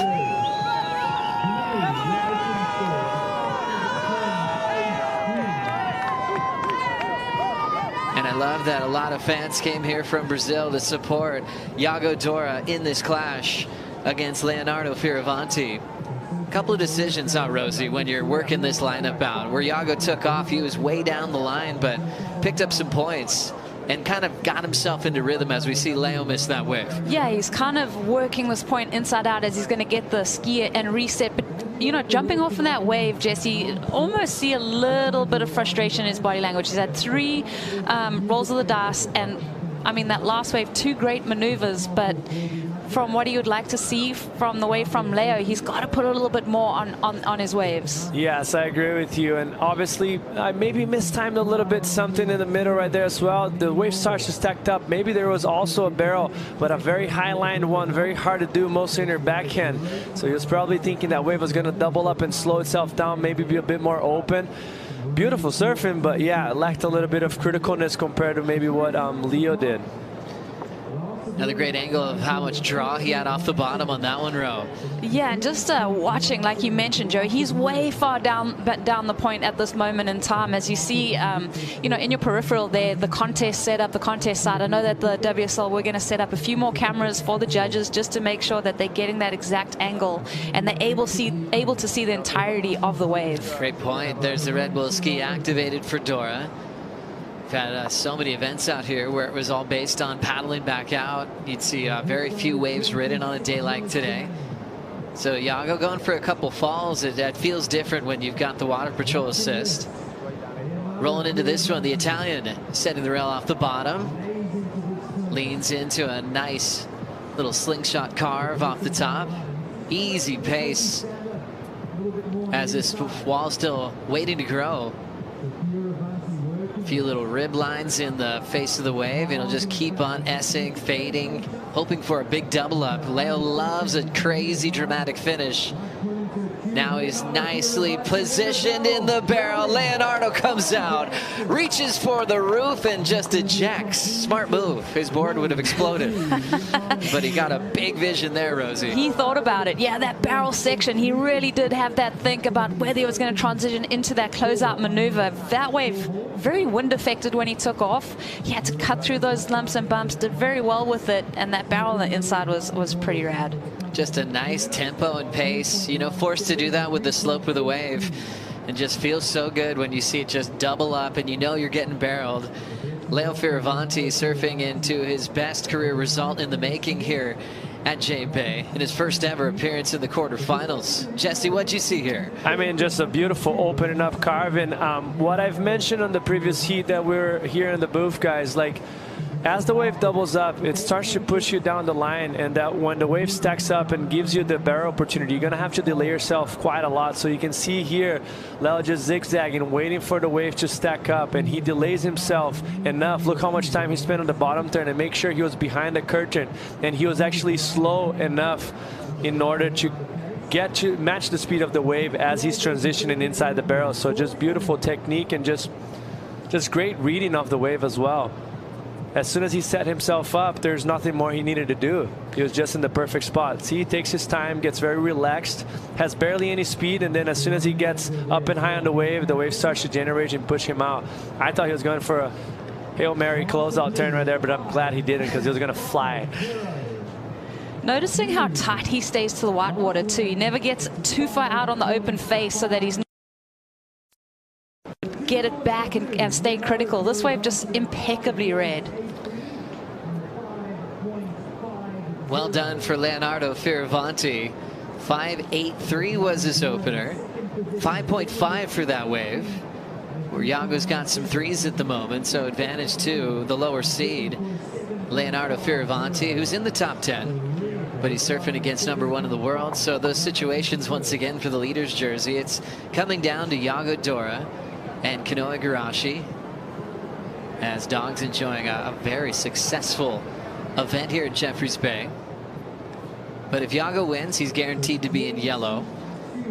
And I love that a lot of fans came here from Brazil to support Iago Dora in this clash. against Leonardo Fioravanti. A couple of decisions, Rosie, when you're working this lineup out. Where Iago took off, he was way down the line, but picked up some points and kind of got himself into rhythm as we see Leo miss that wave. Yeah, he's kind of working this point inside out as he's going to get the skier and reset. But, you know, jumping off in that wave, Jesse, almost see a little bit of frustration in his body language. He's had 3 rolls of the dice, and I mean, that last wave, 2 great maneuvers, but from what he would like to see from the wave from Leo, he's got to put a little bit more on his waves. Yes, I agree with you. And obviously, I maybe mistimed a little bit something in the middle right there as well. The wave starts to stack up. Maybe there was also a barrel, but a very high-lined one, very hard to do, mostly in your backhand. So he was probably thinking that wave was going to double up and slow itself down, maybe be a bit more open. Beautiful surfing, but yeah, it lacked a little bit of criticalness compared to maybe what Leo did. Another great angle of how much draw he had off the bottom on that one, Ro. Yeah, and just watching, like you mentioned, Joe, he's way far down the point at this moment in time. As you see, you know, in your peripheral there, the contest setup, the contest side. I know that the WSL, we're going to set up a few more cameras for the judges just to make sure that they're getting that exact angle and they're able to see the entirety of the wave. Great point. There's the Red Bull ski activated for Dora. We've had so many events out here where it was all based on paddling back out. You'd see very few waves ridden on a day like today. So Iago going for a couple falls. It feels different when you've got the water patrol assist. Rolling into this one, the Italian setting the rail off the bottom. Leans into a nice little slingshot carve off the top. Easy pace as this wall's still waiting to grow. A few little rib lines in the face of the wave, and it'll just keep on S-ing, fading, hoping for a big double up. Leo loves a crazy dramatic finish. Now he's nicely positioned in the barrel. Leonardo comes out, reaches for the roof, and just ejects. Smart move. His board would have exploded. But he got a big vision there, Rosie. He thought about it. Yeah, that barrel section, he really did have that think about whether he was going to transition into that closeout maneuver. That wave, very wind affected when he took off. He had to cut through those lumps and bumps, did very well with it, and that barrel on the inside was pretty rad. Just a nice tempo and pace, you know, forced to do that with the slope of the wave, and just feels so good when you see it just double up and you know you're getting barreled. Leo Fioravanti surfing into his best career result in the making here at J Bay in his first ever appearance in the quarterfinals. Jesse, what'd you see here? I mean, just a beautiful opening up carving. What I've mentioned on the previous heat that we were here in the booth, guys, like, as the wave doubles up, it starts to push you down the line, and that when the wave stacks up and gives you the barrel opportunity, you're going to have to delay yourself quite a lot. So you can see here, Leo just zigzagging, waiting for the wave to stack up, and he delays himself enough. Look how much time he spent on the bottom turn and make sure he was behind the curtain, and he was actually slow enough in order to get to match the speed of the wave as he's transitioning inside the barrel. So just beautiful technique and just great reading of the wave as well. As soon as he set himself up, there's nothing more he needed to do. He was just in the perfect spot. See, he takes his time, gets very relaxed, has barely any speed, and then as soon as he gets up and high on the wave starts to generate and push him out. I thought he was going for a Hail Mary closeout turn right there, but I'm glad he didn't because he was going to fly. Noticing how tight he stays to the whitewater too. He never gets too far out on the open face so that he's get it back and stay critical. This wave just impeccably read. Well done for Leonardo Fioravanti. 5.83 was his opener. 5.5 for that wave. Where Iago's got some threes at the moment, so advantage to the lower seed. Leonardo Fioravanti, who's in the top 10, but he's surfing against #1 in the world. So those situations, once again, for the leader's jersey, it's coming down to Iago Dora and Kanoa Igarashi, as Dog's enjoying a very successful event here at Jeffreys Bay. But if Iago wins, he's guaranteed to be in yellow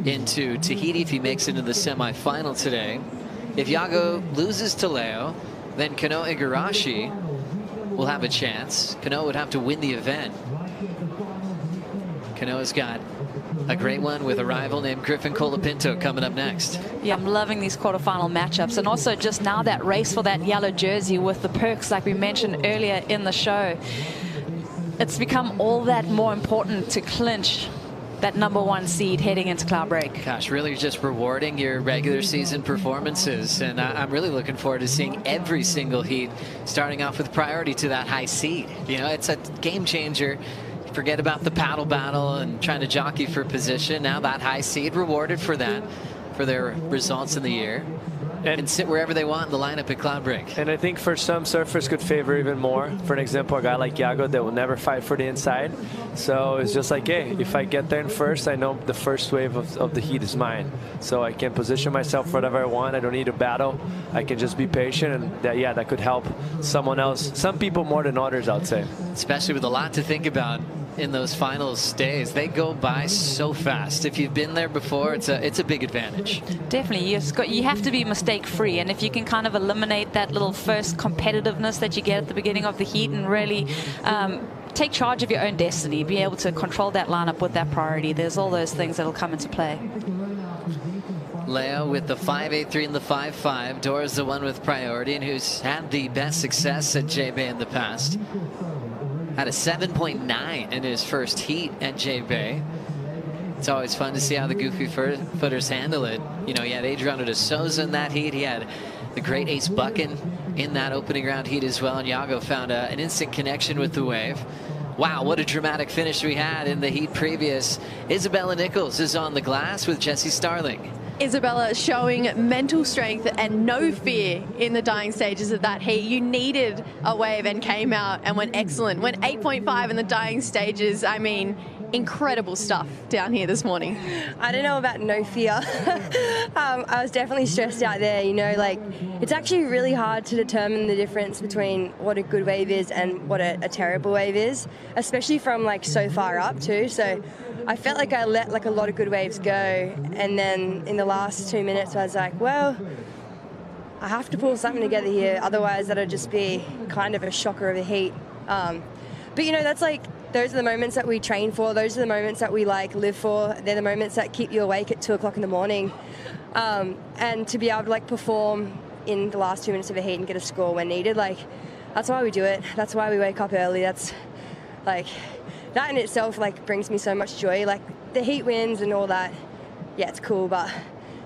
into Tahiti if he makes it into the semifinal today. If Iago loses to Leo, then Kanoa Igarashi will have a chance. Kanoa would have to win the event. Kanoa's got a great one with a rival named Griffin Colapinto coming up next. Yeah, I'm loving these quarterfinal matchups, and also just now that race for that yellow jersey with the perks like we mentioned earlier in the show. it's become all that more important to clinch that #1 seed heading into Cloudbreak. Gosh, really just rewarding your regular season performances. And I'm really looking forward to seeing every single heat starting off with priority to that high seed. You know, it's a game changer. Forget about the paddle battle and trying to jockey for position. Now that high seed rewarded for that, for their results in the year. And sit wherever they want in the lineup at Cloudbreak. And I think for some surfers could favor even more. For an example, a guy like Iago that will never fight for the inside. So it's just like, hey, if I get there in first, I know the first wave of the heat is mine. So I can position myself for whatever I want. I don't need to battle. I can just be patient, and that could help someone else. Some people more than others, I'd say. Especially with a lot to think about in those finals days. They go by so fast. If you've been there before, it's a big advantage. Definitely. You have to be mistake-free, and if you can kind of eliminate that little first competitiveness that you get at the beginning of the heat and really take charge of your own destiny, be able to control that lineup with that priority, there's all those things that'll come into play. Leo with the 5.83 and the 5.5. Dora's the one with priority and who's had the best success at J-Bay in the past. Had a 7.9 in his first heat at J-Bay. It's always fun to see how the goofy footers handle it. You know, he had Adriano de Souza in that heat. He had the great Ace Buchan in that opening round heat as well. And Iago found an instant connection with the wave. Wow, what a dramatic finish we had in the heat previous. Isabella Nichols is on the glass with Jessie Starling. Isabella showing mental strength and no fear in the dying stages of that heat. You needed a wave and came out and went excellent. Went 8.5 in the dying stages. I mean, incredible stuff down here this morning. I don't know about no fear. I was definitely stressed out there, you know, like it's actually really hard to determine the difference between what a good wave is and what a terrible wave is, especially from like so far up too. So I felt like I let like a lot of good waves go, and then in the last 2 minutes I was like, well, I have to pull something together here, otherwise that'll just be kind of a shocker of a heat. But you know, that's like, those are the moments that we train for, those are the moments that we like live for, they're the moments that keep you awake at 2 o'clock in the morning. And to be able to like perform in the last 2 minutes of a heat and get a score when needed, like that's why we do it, that's why we wake up early. That's like, that in itself like brings me so much joy. Like the heat wins and all that, yeah, it's cool, but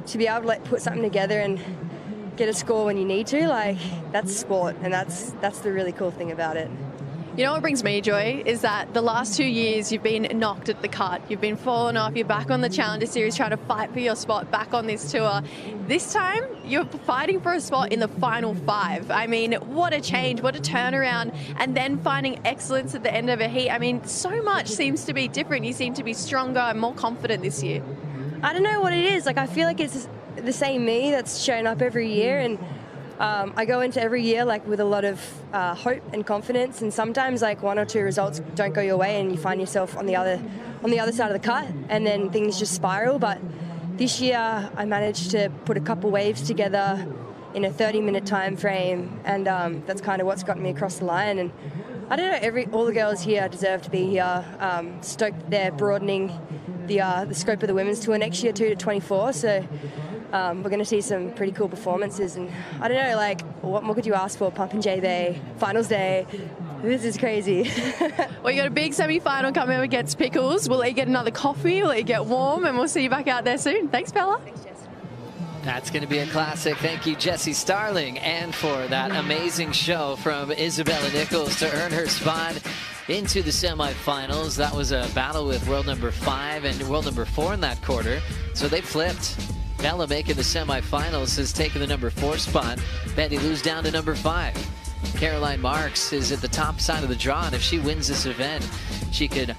to be able to like put something together and get a score when you need to, like that's sport, and that's the really cool thing about it. You know what brings me joy is that the last 2 years you've been knocked at the cut. You've been falling off. You're back on the Challenger Series trying to fight for your spot back on this tour. This time you're fighting for a spot in the final 5. I mean, what a change, what a turnaround. And then finding excellence at the end of a heat. I mean, so much seems to be different. You seem to be stronger and more confident this year. I don't know what it is. Like, I feel like it's the same me that's shown up every year, and I go into every year like with a lot of hope and confidence, and sometimes like 1 or 2 results don't go your way and you find yourself on the other side of the cut, and then things just spiral. But this year I managed to put a couple waves together in a 30-minute time frame, and that's kind of what's gotten me across the line. And I don't know, all the girls here deserve to be here. Stoked they're broadening the scope of the women's tour next year too to 24, so we're going to see some pretty cool performances. And I don't know, like, what more could you ask for? Pumping J-Bay, finals day. This is crazy. Well, you got a big semi-final coming up against Pickles. Will he get another coffee? Will he get warm? And we'll see you back out there soon. Thanks, Bella. Thanks, Jess. That's going to be a classic. Thank you, Jessie Starling, and for that amazing show from Isabella Nichols to earn her spot into the semifinals. That was a battle with world number 5 and world number 4 in that quarter. So they flipped. Bella making the semifinals has taken the number 4 spot. Betty Lou's down to number 5. Caroline Marks is at the top side of the draw, and if she wins this event, she could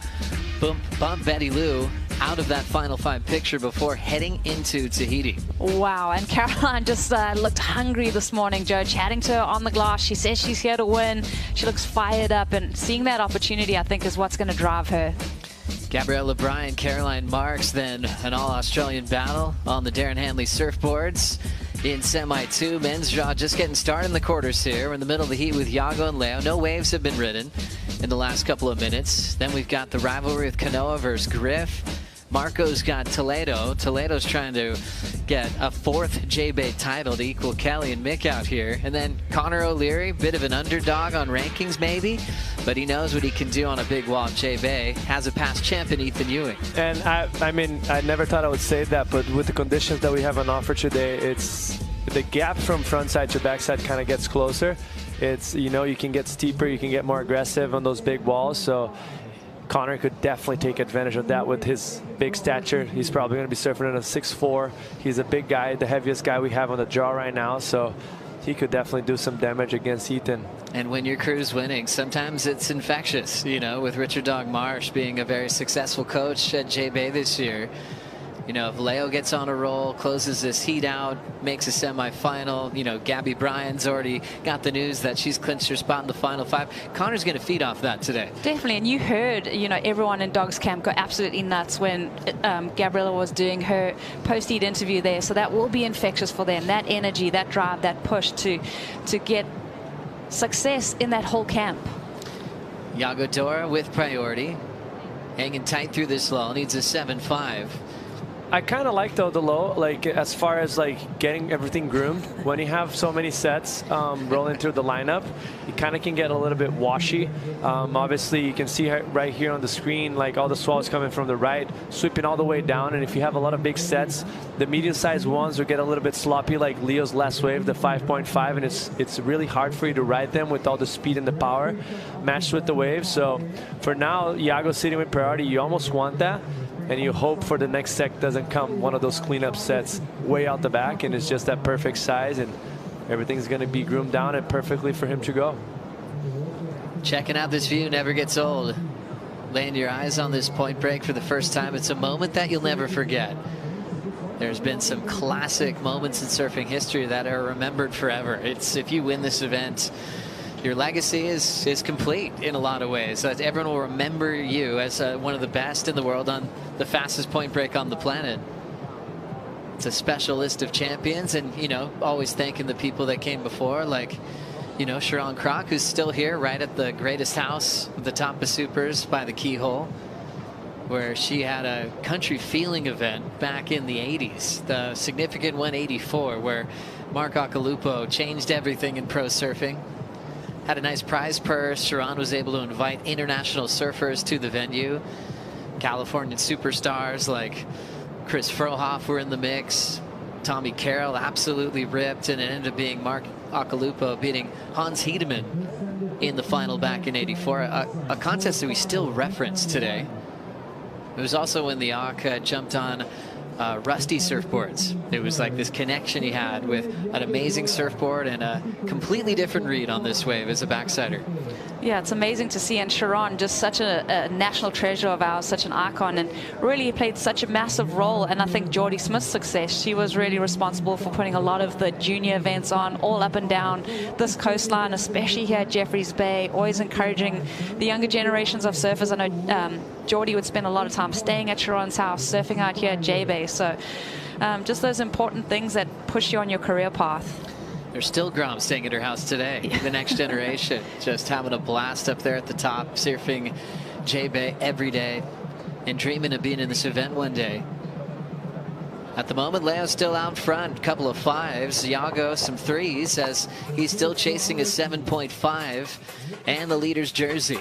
bump Betty Lou out of that final 5 picture before heading into Tahiti. Wow, and Caroline just looked hungry this morning, Joe. Chatting to her on the glass, she says she's here to win. She looks fired up, and seeing that opportunity, I think, is what's going to drive her. Gabrielle O'Brien, Caroline Marks, then an all-Australian battle on the Darren Hanley surfboards. In semi-2, men's draw just getting started in the quarters here. We're in the middle of the heat with Iago and Leo. No waves have been ridden in the last couple of minutes. Then we've got the rivalry with Kanoa versus Griff. Marco's got Toledo. Toledo's trying to get a 4th J-Bay title to equal Kelly and Mick out here. And then Connor O'Leary, bit of an underdog on rankings maybe, but he knows what he can do on a big wall. J-Bay has a past champ in Ethan Ewing. And I mean, I never thought I would say that, but with the conditions that we have on offer today, it's the gap from front side to backside kind of gets closer. It's, you know, you can get steeper, you can get more aggressive on those big walls. So Connor could definitely take advantage of that with his big stature. He's probably going to be surfing at a 6'4". He's a big guy, the heaviest guy we have on the draw right now. So he could definitely do some damage against Ethan. And when your crew's winning, sometimes it's infectious, you know, with Richard Dog Marsh being a very successful coach at J-Bay this year. You know, if Leo gets on a roll, closes this heat out, makes a semifinal, you know, Gabby Bryan's already got the news that she's clinched her spot in the final 5. Connor's going to feed off that today. Definitely, and you heard, you know, everyone in Dogs Camp go absolutely nuts when Gabriella was doing her post-heat interview there. So that will be infectious for them. That energy, that drive, that push to get success in that whole camp. Yago Dora with priority, hanging tight through this lull, needs a 7.5. I kind of like though the low, like as far as like getting everything groomed. When you have so many sets rolling through the lineup, you kind of can get a little bit washy. Obviously, you can see right here on the screen, like all the swells coming from the right, sweeping all the way down. And if you have a lot of big sets, the medium-sized ones will get a little bit sloppy, like Leo's last wave, the 5.5, and it's really hard for you to ride them with all the speed and the power matched with the wave. So for now, Yago's sitting with priority. You almost want that. And you hope for the next set doesn't come one of those cleanup sets way out the back, and it's just that perfect size, and everything's going to be groomed down and perfectly for him to go. Checking out this view never gets old. Laying your eyes on this point break for the first time, it's a moment that you'll never forget. There's been some classic moments in surfing history that are remembered forever. It's, if you win this event, your legacy is complete in a lot of ways. Everyone will remember you as one of the best in the world on the fastest point break on the planet. It's a special list of champions, and, you know, always thanking the people that came before, like, you know, Sharon Kroc, who's still here right at the greatest house at the top of Supers by the Keyhole, where she had a country feeling event back in the 80s, the significant 184, where Mark Occhilupo changed everything in pro surfing. Had a nice prize purse. Sharon was able to invite international surfers to the venue. Californian superstars like Chris Frohoff were in the mix. Tommy Carroll absolutely ripped, and it ended up being Mark Occhilupo beating Hans Hedemann in the final back in '84. A contest that we still reference today. It was also when the Ock jumped on Rusty surfboards. It was like this connection he had with an amazing surfboard and a completely different read on this wave as a backsider. Yeah, it's amazing to see, and Sharon, just such a national treasure of ours, such an icon, and really played such a massive role. And I think Geordie Smith's success, she was really responsible for putting a lot of the junior events on all up and down this coastline, especially here at Jeffreys Bay, always encouraging the younger generations of surfers. I know Geordie would spend a lot of time staying at Sharon's house, surfing out here at J-Bay. So just those important things that push you on your career path. There's still Grom staying at her house today. The next generation just having a blast up there at the top, surfing J-Bay every day and dreaming of being in this event one day. At the moment, Leo's still out front, couple of 5s. Yago some 3s as he's still chasing a 7.5 and the leader's jersey.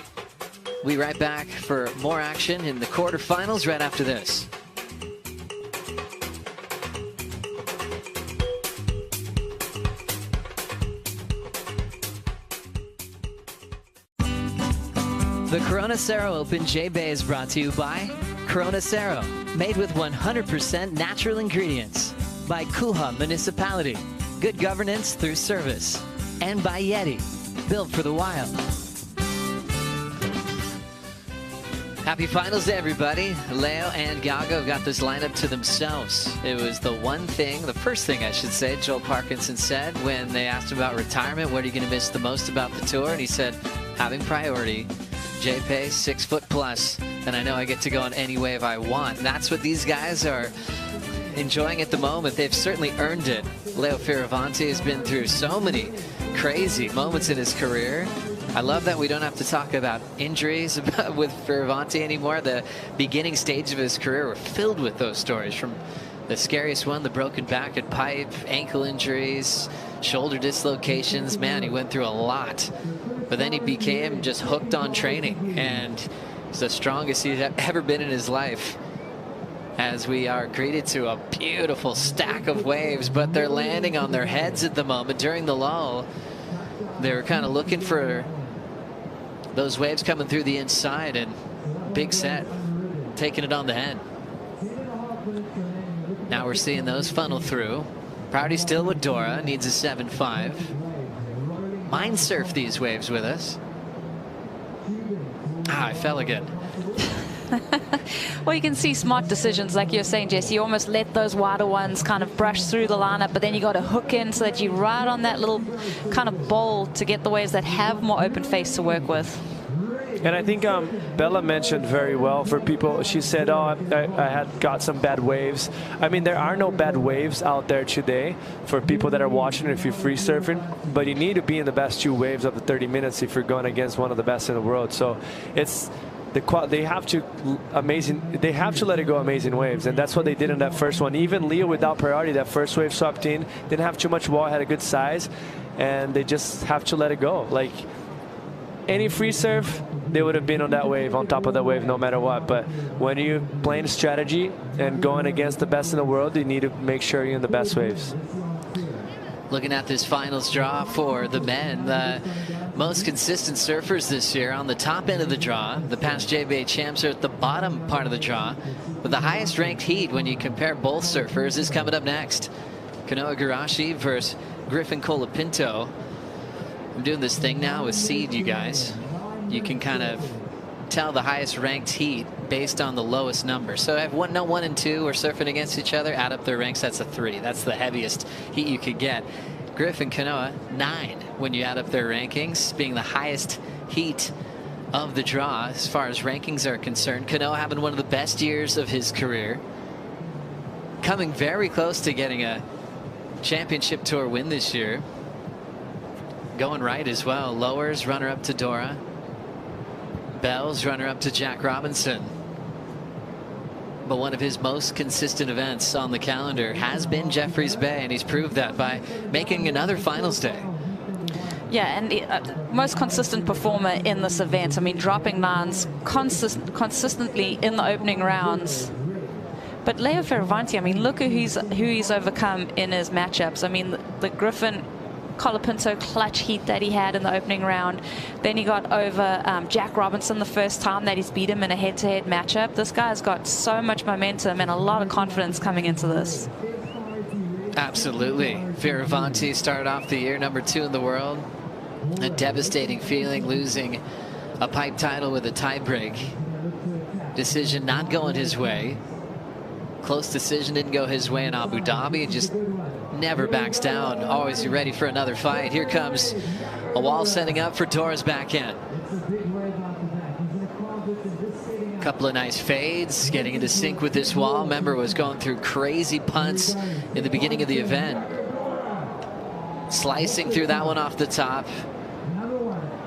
We'll be right back for more action in the quarterfinals right after this. The Corona Cero Open J-Bay is brought to you by Corona Cero, made with 100% natural ingredients, by Kuha Municipality, good governance through service, and by Yeti, built for the wild. Happy finals to everybody. Leo and Yago got this lineup to themselves. It was the first thing I should say, Joel Parkinson said when they asked him about retirement, what are you going to miss the most about the tour? And he said, having priority. J-Bay, 6 foot plus, and I know I get to go on any wave I want. And that's what these guys are enjoying at the moment. They've certainly earned it. Leo Fioravanti has been through so many crazy moments in his career. I love that we don't have to talk about injuries with Fioravanti anymore. The beginning stage of his career were filled with those stories, from The scariest one, the broken back at pipe, ankle injuries, shoulder dislocations. Man, he went through a lot. But then he became just hooked on training, and he's the strongest he's ever been in his life. As we are greeted to a beautiful stack of waves, but they're landing on their heads at the moment. During the lull, they were kind of looking for those waves coming through the inside, and big set, taking it on the head. Now we're seeing those funnel through. Prouty still with Dora, needs a 7.5. Mind surf these waves with us. I fell again. Well, you can see smart decisions, like you're saying, Jesse. You almost let those wider ones kind of brush through the lineup, but then you got to hook in so that you ride on that little kind of bowl to get the waves that have more open face to work with. And I think Bella mentioned very well for people. She said, oh, I had got some bad waves. I mean, there are no bad waves out there today for people that are watching if you're free surfing, but you need to be in the best 2 waves of the 30 minutes if you're going against one of the best in the world. So it's they have to let it go amazing waves, and that's what they did in that first one. Even Leo without priority, that first wave swept in, didn't have too much wall, had a good size, and they just have to let it go. Like any free surf, they would have been on that wave, on top of that wave, no matter what. But when you're playing strategy and going against the best in the world, you need to make sure you're in the best waves. Looking at this finals draw for the men, the most consistent surfers this year on the top end of the draw. The past JBA champs are at the bottom part of the draw. But the highest ranked heat when you compare both surfers is coming up next. Kanoa Garashi versus Griffin Colapinto. I'm doing this thing now with seed, you guys. You can kind of tell the highest ranked heat based on the lowest number. So if 1 and 2 are surfing against each other, add up their ranks, that's a 3. That's the heaviest heat you could get. Griffin Kanoa, 9 when you add up their rankings, being the highest heat of the draw as far as rankings are concerned. Kanoa having one of the best years of his career. Coming very close to getting a championship tour win this year. Going right as well. Lowers, runner-up to Dora. Bells, runner-up to Jack Robinson. But one of his most consistent events on the calendar has been Jeffreys Bay, and he's proved that by making another finals day. Yeah, and the most consistent performer in this event. I mean, dropping 9s consistently in the opening rounds. But Leo Fioravanti, I mean, look who he's overcome in his matchups. I mean, the Griffin Colapinto clutch heat that he had in the opening round. Then he got over Jack Robinson the first time that he's beat him in a head-to-head matchup. This guy's got so much momentum and a lot of confidence coming into this. Absolutely. Fioravanti started off the year number 2 in the world. A devastating feeling, losing a pipe title with a tiebreak. Decision not going his way. Close decision didn't go his way in Abu Dhabi. Just never backs down. Always ready for another fight. Here comes a wall setting up for Dora's backhand. Couple of nice fades, getting into sync with this wall. Remember, was going through crazy punts in the beginning of the event. Slicing through that one off the top.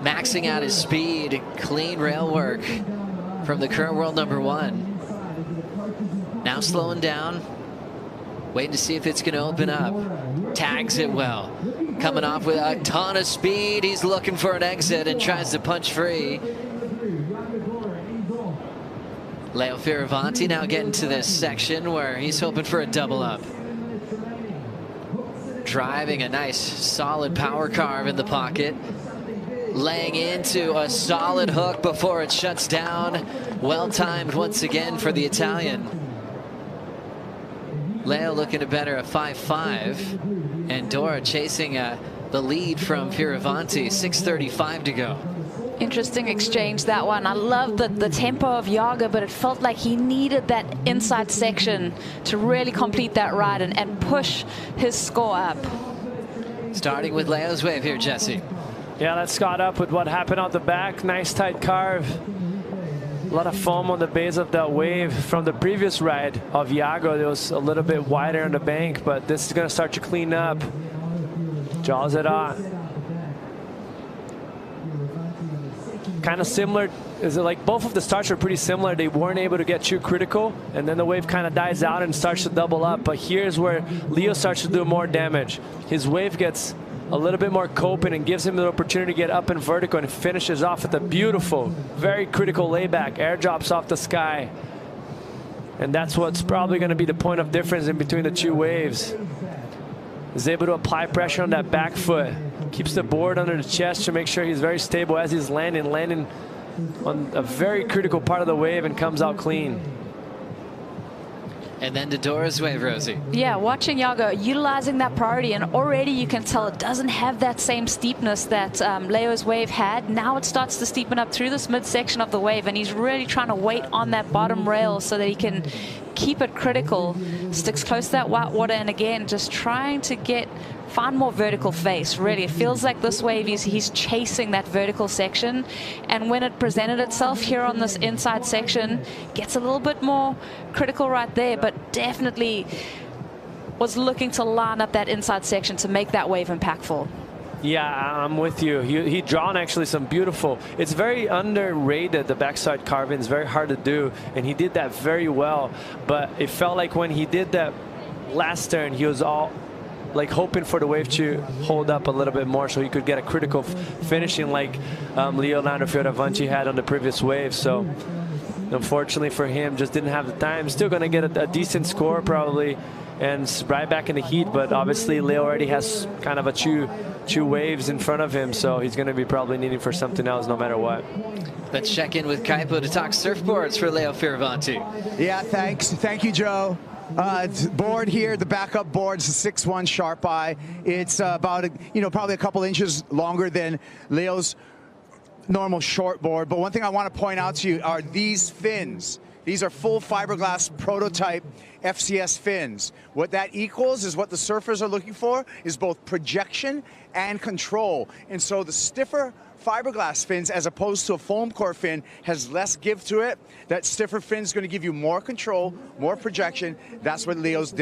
Maxing out his speed. Clean rail work from the current world number 1. Now slowing down. Waiting to see if it's going to open up. Tags it well. Coming off with a ton of speed. He's looking for an exit and tries to punch free. Leo Fioravanti now getting to this section where he's hoping for a double up. Driving a nice solid power carve in the pocket. Laying into a solid hook before it shuts down. Well timed once again for the Italian. Leo looking to better a 5.5, and Dora chasing the lead from Fioravanti. 6:35 to go. Interesting exchange, that one. I love the tempo of Yaga, but it felt like he needed that inside section to really complete that ride and push his score up. Starting with Leo's wave here, Jesse. Yeah, that's caught up with what happened on the back. Nice tight carve. A lot of foam on the base of that wave from the previous ride of Yago. It was a little bit wider on the bank, but this is going to start to clean up. Jaws it on. kind of similar. Is it like both of the starts were pretty similar? They weren't able to get too critical, and then the wave kind of dies out and starts to double up. But here's where Leo starts to do more damage. His wave gets a little bit more coping and gives him the opportunity to get up and vertical, and finishes off with a beautiful, very critical layback. Airdrops off the sky. And that's what's probably going to be the point of difference in between the two waves. Is able to apply pressure on that back foot. Keeps the board under the chest to make sure he's very stable as he's landing on a very critical part of the wave, and comes out clean. And then to Dora's wave, Rosie. Yeah, watching Iago utilizing that priority, and already you can tell it doesn't have that same steepness that Leo's wave had. Now it starts to steepen up through this midsection of the wave, and he's really trying to wait on that bottom rail so that he can keep it critical. Sticks close to that white water, and again, just trying to find more vertical face. Really, it feels like this wave, he's chasing that vertical section, and when it presented itself here on this inside section, gets a little bit more critical right there, but definitely was looking to line up that inside section to make that wave impactful. Yeah, I'm with you. He drawn actually some beautiful. It's very underrated, the backside carving. It's very hard to do, and he did that very well. But it felt like when he did that last turn, he was all like hoping for the wave to hold up a little bit more so he could get a critical finishing like Leonardo Fioravanti had on the previous wave. So unfortunately for him, just didn't have the time. Still going to get a decent score probably, and right back in the heat. But obviously Leo already has kind of a two waves in front of him, so he's going to be probably needing for something else no matter what. Let's check in with Kaipo to talk surfboards for Leo Fioravanti. Yeah, thanks. Thank you, Joe. Board here, the backup board is a 6'1" Sharp Eye. It's about, probably a couple inches longer than Leo's normal short board. But one thing I want to point out to you are these fins. These are full fiberglass prototype FCS fins. What that equals is what the surfers are looking for is both projection and control. And so the stiffer fiberglass fins as opposed to a foam core fin has less give to it. That stiffer fin is going to give you more control, more projection. That's what Leo's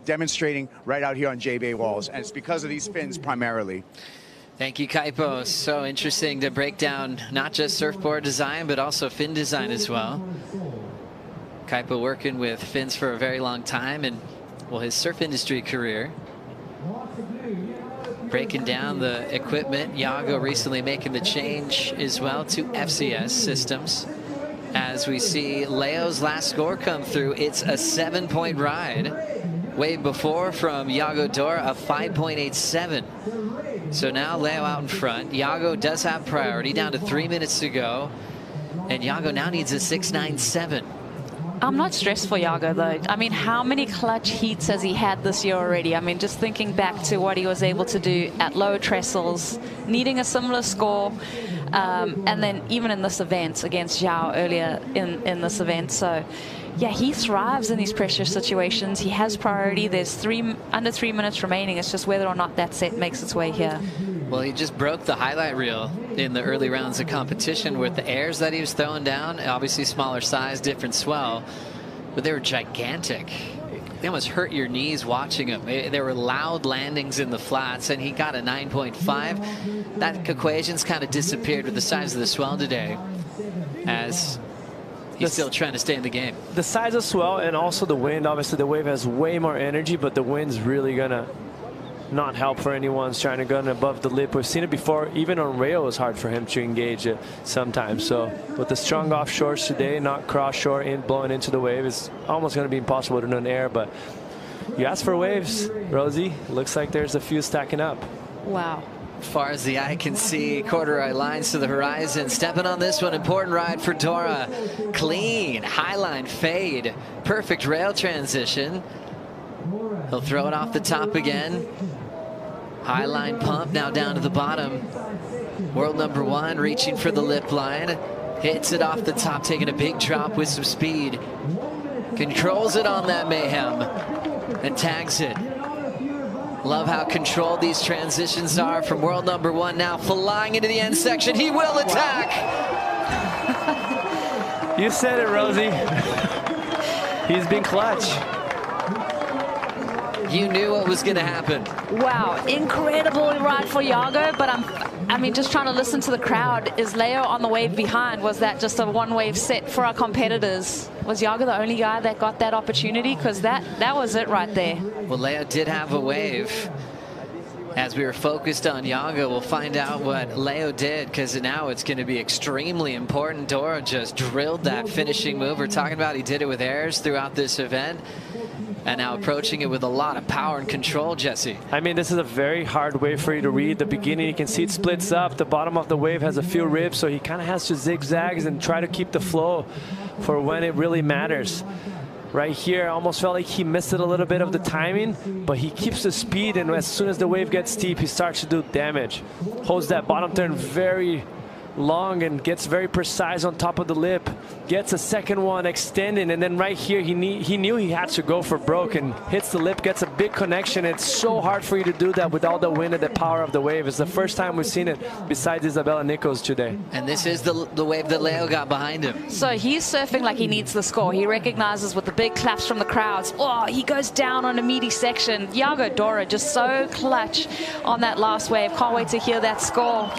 demonstrating right out here on J-Bay Walls, and it's because of these fins primarily. Thank you, Kaipo. So interesting to break down not just surfboard design, but also fin design as well. Kaipo working with fins for a very long time, and well, his surf industry career. Breaking down the equipment. Iago recently making the change as well to FCS systems. As we see Leo's last score come through, it's a 7-point ride. Wave before from Iago Dora, a 5.87. So now Leo out in front. Iago does have priority, down to 3 minutes to go. And Iago now needs a 6.97. I'm not stressed for Iago though. I mean, how many clutch heats has he had this year already? I mean, just thinking back to what he was able to do at low trestles, needing a similar score, and then even in this event against Zhao earlier in this event. So yeah, he thrives in these pressure situations. He has priority. There's under 3 minutes remaining. It's just whether or not that set makes its way here. Well, he just broke the highlight reel in the early rounds of competition with the airs that he was throwing down. Obviously smaller size, different swell, but they were gigantic. They almost hurt your knees watching him. There were loud landings in the flats, and he got a 9.5. That equation's kind of disappeared with the size of the swell today, as he's still trying to stay in the game. The size of swell and also the wind. Obviously the wave has way more energy, but the wind's really gonna not help for anyone trying to gun above the lip. We've seen it before. Even on rail, it's hard for him to engage it sometimes. So with the strong offshores today, not cross shore in blowing into the wave, it's almost going to be impossible to run air. But you ask for waves, Rosie. Looks like there's a few stacking up. Wow. As far as the eye can see, corduroy lines to the horizon. Stepping on this one, important ride for Dora. Clean, highline fade, perfect rail transition. He'll throw it off the top again. Highline pump, now down to the bottom. World number one reaching for the lip line. Hits it off the top, taking a big drop with some speed. Controls it on that mayhem and tags it. Love how controlled these transitions are from world number one, now flying into the end section. He will attack. You said it, Rosie. He's been clutch. You knew what was going to happen. Wow, incredible ride for Iago, but I mean, just trying to listen to the crowd. Is Leo on the wave behind? Was that just a one-wave set for our competitors? Was Iago the only guy that got that opportunity? Because that was it right there. Well, Leo did have a wave. As we were focused on Iago, we'll find out what Leo did, because now it's going to be extremely important. Dora just drilled that finishing move. We're talking about he did it with airs throughout this event, and now approaching it with a lot of power and control, Jesse. I mean, this is a very hard wave for you to read. The beginning, you can see it splits up. The bottom of the wave has a few ribs, so he kind of has to zigzags and try to keep the flow for when it really matters. Right here, I almost felt like he missed it a little bit of the timing, but he keeps the speed, and as soon as the wave gets steep, he starts to do damage. Holds that bottom turn very long and gets very precise on top of the lip. Gets a second one extending, and then right here, he knew he had to go for broke and hits the lip, gets a big connection. It's so hard for you to do that with all the wind and the power of the wave. It's the first time we've seen it besides Isabella Nichols today. And this is the wave that Leo got behind him. So he's surfing like he needs the score. He recognizes with the big claps from the crowds. Oh, he goes down on a meaty section. Iago Dora just so clutch on that last wave. Can't wait to hear that score.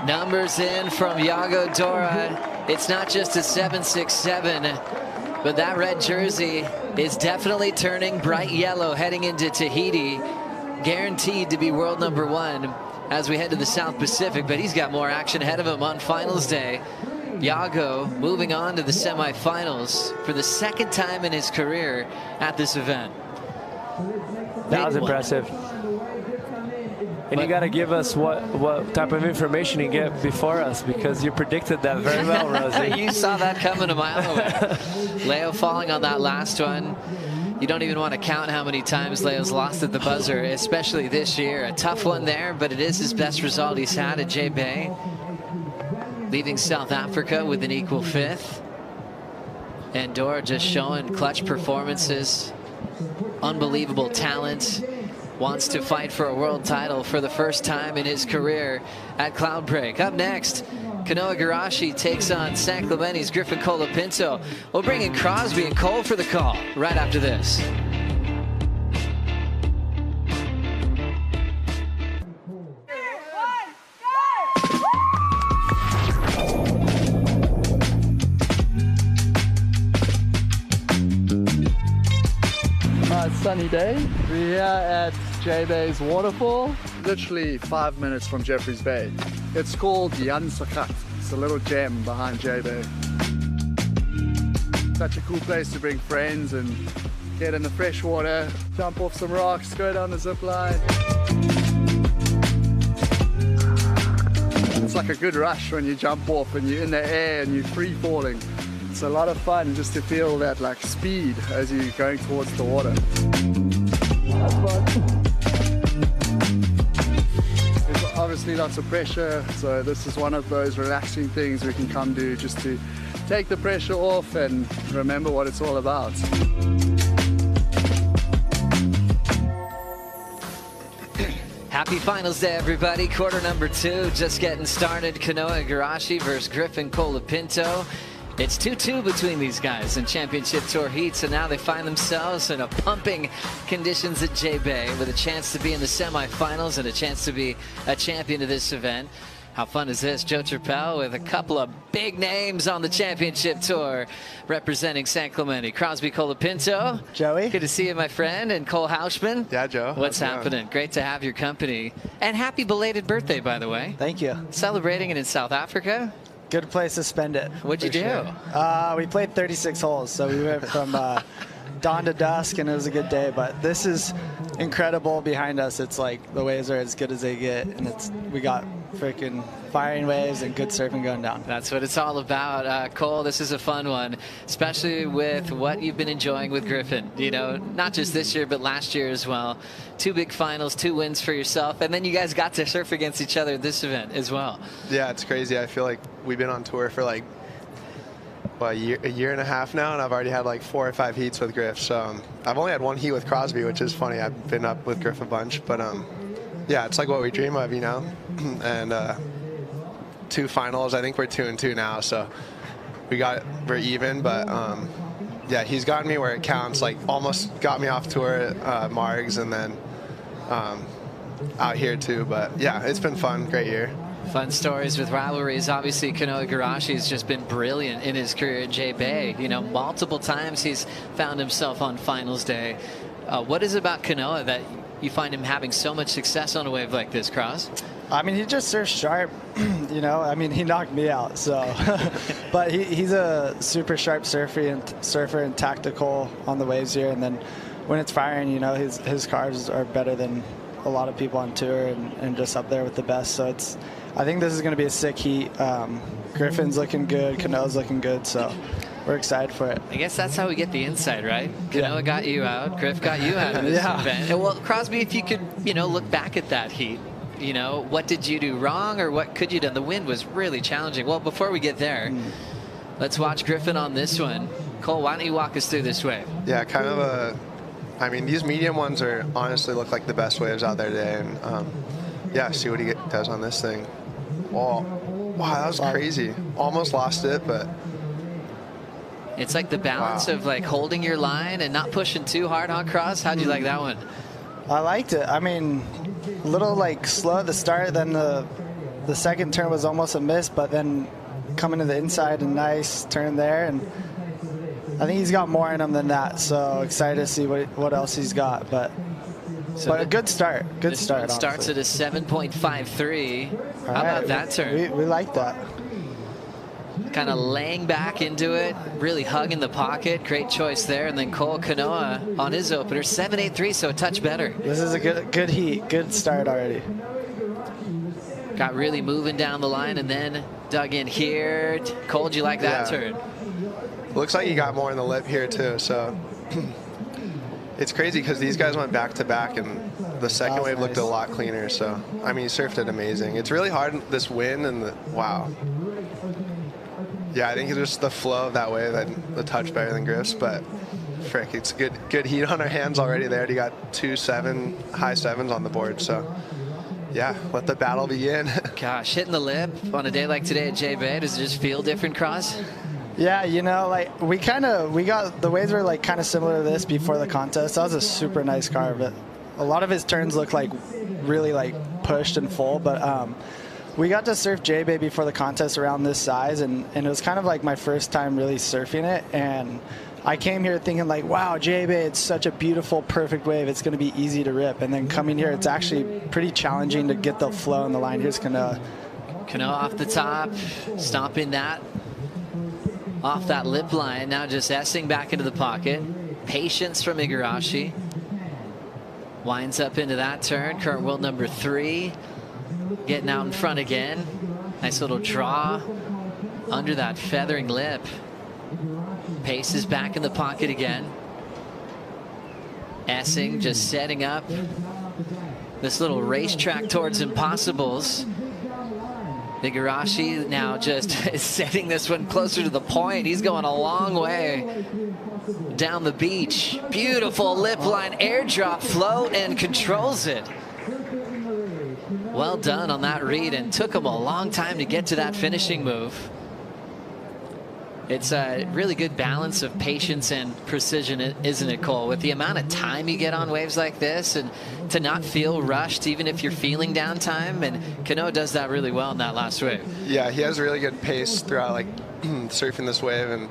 Numbers in from Iago Dora. It's not just a 7.67, but that red jersey is definitely turning bright yellow heading into Tahiti. Guaranteed to be world #1 as we head to the South Pacific, but he's got more action ahead of him on finals day. Iago moving on to the semifinals for the second time in his career at this event. That was impressive. And you got to give us what type of information you get before us, because you predicted that very well, Rosie. You saw that coming a mile away. Leo falling on that last one. You don't even want to count how many times Leo's lost at the buzzer, especially this year. A tough one there, but it is his best result he's had at J-Bay. Leaving South Africa with an equal 5th. And Dora just showing clutch performances. Unbelievable talent. Wants to fight for a world title for the first time in his career at Cloudbreak. Up next, Kanoa Garashi takes on San Clemente's Griffin Colapinto. We'll bring in Crosby and Cole for the call right after this. Sunny day. We're here at J-Bay's waterfall, literally 5 minutes from Jeffreys Bay. It's called Jan Sakat. It's a little gem behind J-Bay. Such a cool place to bring friends and get in the fresh water, jump off some rocks, go down the zip line. It's like a good rush when you jump off and you're in the air and you're free falling. It's a lot of fun just to feel that like speed as you're going towards the water. There's obviously lots of pressure, so this is one of those relaxing things we can come do just to take the pressure off and remember what it's all about. Happy finals day, everybody. Quarter #2 just getting started. Kanoa Garashi versus Griffin Colapinto. It's 2-2 between these guys in championship tour heats, and now they find themselves in a pumping conditions at J-Bay with a chance to be in the semifinals and a chance to be a champion of this event. How fun is this? Joe Turpel with a couple of big names on the championship tour representing San Clemente. Crosby Colapinto. Joey. Good to see you, my friend. And Cole Hauschman. Yeah, Joe. What's happening? Great to have your company. And happy belated birthday, by the way. Thank you. Celebrating it in South Africa. Good place to spend it. What'd you do? Sure. We played 36 holes, so we went from dawn to dusk, and it was a good day. But this is incredible behind us. It's like the waves are as good as they get, and we got freaking firing waves and good surfing going down. That's what it's all about. Cole, this is a fun one, especially with what you've been enjoying with Griffin. You know, not just this year, but last year as well. 2 big finals, 2 wins for yourself, and then you guys got to surf against each other at this event as well. Yeah, it's crazy. I feel like we've been on tour for like a year and a half now, and I've already had like 4 or 5 heats with Griff. So I've only had 1 heat with Crosby, which is funny. I've been up with Griff a bunch, but yeah, it's like what we dream of, you know. And 2 finals. I think we're 2-2 now, so we're even. But yeah, he's gotten me where it counts. Like almost got me off tour at Margs and then out here too. But yeah, it's been fun. Great year. Fun stories with rivalries. Obviously, Kanoa Igarashi has just been brilliant in his career at J-Bay. You know, multiple times he's found himself on finals day. What is it about Kanoa that you find him having so much success on a wave like this, Cross? I mean, he just surfs sharp, you know. I mean, he knocked me out, so. But he's a super sharp surfer and tactical on the waves here. And then when it's firing, you know, his cars are better than a lot of people on tour and just up there with the best. So I think this is going to be a sick heat. Griffin's looking good. Kanoa's looking good. So we're excited for it. I guess that's how we get the insight, right? Kanoa got you out. Griff got you out of this event. And well, Crosby, if you could, you know, look back at that heat, you know, what did you do wrong or what could you do? The wind was really challenging. Well, before we get there, let's watch Griffin on this one. Cole, why don't you walk us through this wave? Yeah, kind of I mean, these medium ones are honestly look like the best waves out there today. And yeah, see what he does on this thing. Wow, that was crazy. Almost lost it, but. It's like the balance of like holding your line and not pushing too hard on cross. How'd you like that one? I liked it. I mean, a little like slow at the start, then the second turn was almost a miss, but then coming to the inside, a nice turn there, and I think he's got more in him than that. So excited to see what else he's got, but a good start. Good start. Starts at a 7.53. How about that turn? We like that. Kind of laying back into it, really hugging the pocket. Great choice there. And then Cole Kanoa on his opener, 7.83, so a touch better. This is a good heat. Good start already. Got really moving down the line and then dug in here. Cole, did you like that turn? Looks like he got more in the lip here too. So it's crazy because these guys went back to back and the second wave looked a lot cleaner. So, I mean, he surfed it amazing. It's really hard, this wind and wow. Yeah, I think it's just the flow of that wave and the touch better than Griff's, but frick, it's good heat on our hands already. They already got 2 high sevens on the board, so yeah, let the battle begin. Gosh, hitting the lip on a day like today at J-Bay, does it just feel different, Cross? Yeah, you know, like we got the waves were like kind of similar to this before the contest. That was a super nice car, but a lot of his turns look like really like pushed and full, but we got to surf J-Bay before the contest around this size, and it was kind of like my first time really surfing it. And I came here thinking like, wow, J-Bay, it's such a beautiful, perfect wave. It's going to be easy to rip. And then coming here, it's actually pretty challenging to get the flow in the line. Here's Kanoa. Kanoa off the top, stomping that off that lip line. Now just S-ing back into the pocket. Patience from Igarashi. Winds up into that turn. Current world number 3. Getting out in front again. Nice little draw under that feathering lip. Pace is back in the pocket again. S-ing, just setting up this little racetrack towards impossibles. Igarashi now just setting this one closer to the point. He's going a long way down the beach. Beautiful lip line airdrop float and controls it. Well done on that read, and took him a long time to get to that finishing move. It's a really good balance of patience and precision, isn't it, Cole? With the amount of time you get on waves like this, and to not feel rushed even if you're feeling downtime, and Kanoa does that really well in that last wave. Yeah, he has really good pace throughout like surfing this wave, and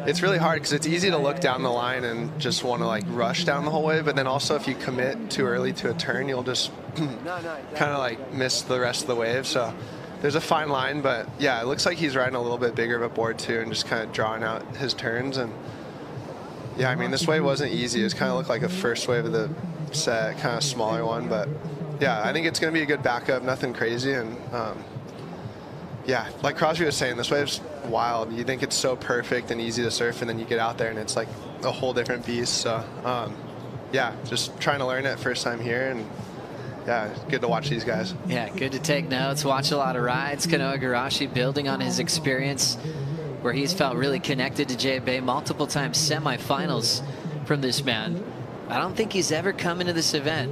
it's really hard because it's easy to look down the line and just want to like rush down the whole wave, but then also if you commit too early to a turn, you'll just kind of like miss the rest of the wave. So there's a fine line, but yeah, it looks like he's riding a little bit bigger of a board too and just kind of drawing out his turns. And yeah, I mean, this wave wasn't easy. It kind of looked like a first wave of the set, kind of smaller one, but yeah, I think it's going to be a good backup, nothing crazy. And yeah, like Crosby was saying, this wave's wild. You think it's so perfect and easy to surf, and then you get out there and it's like a whole different beast. So yeah, just trying to learn it first time here, and yeah, good to watch these guys. Yeah, good to take notes, watch a lot of rides. Kanoa Igarashi building on his experience where he's felt really connected to J-Bay, multiple times semifinals from this man. I don't think he's ever come into this event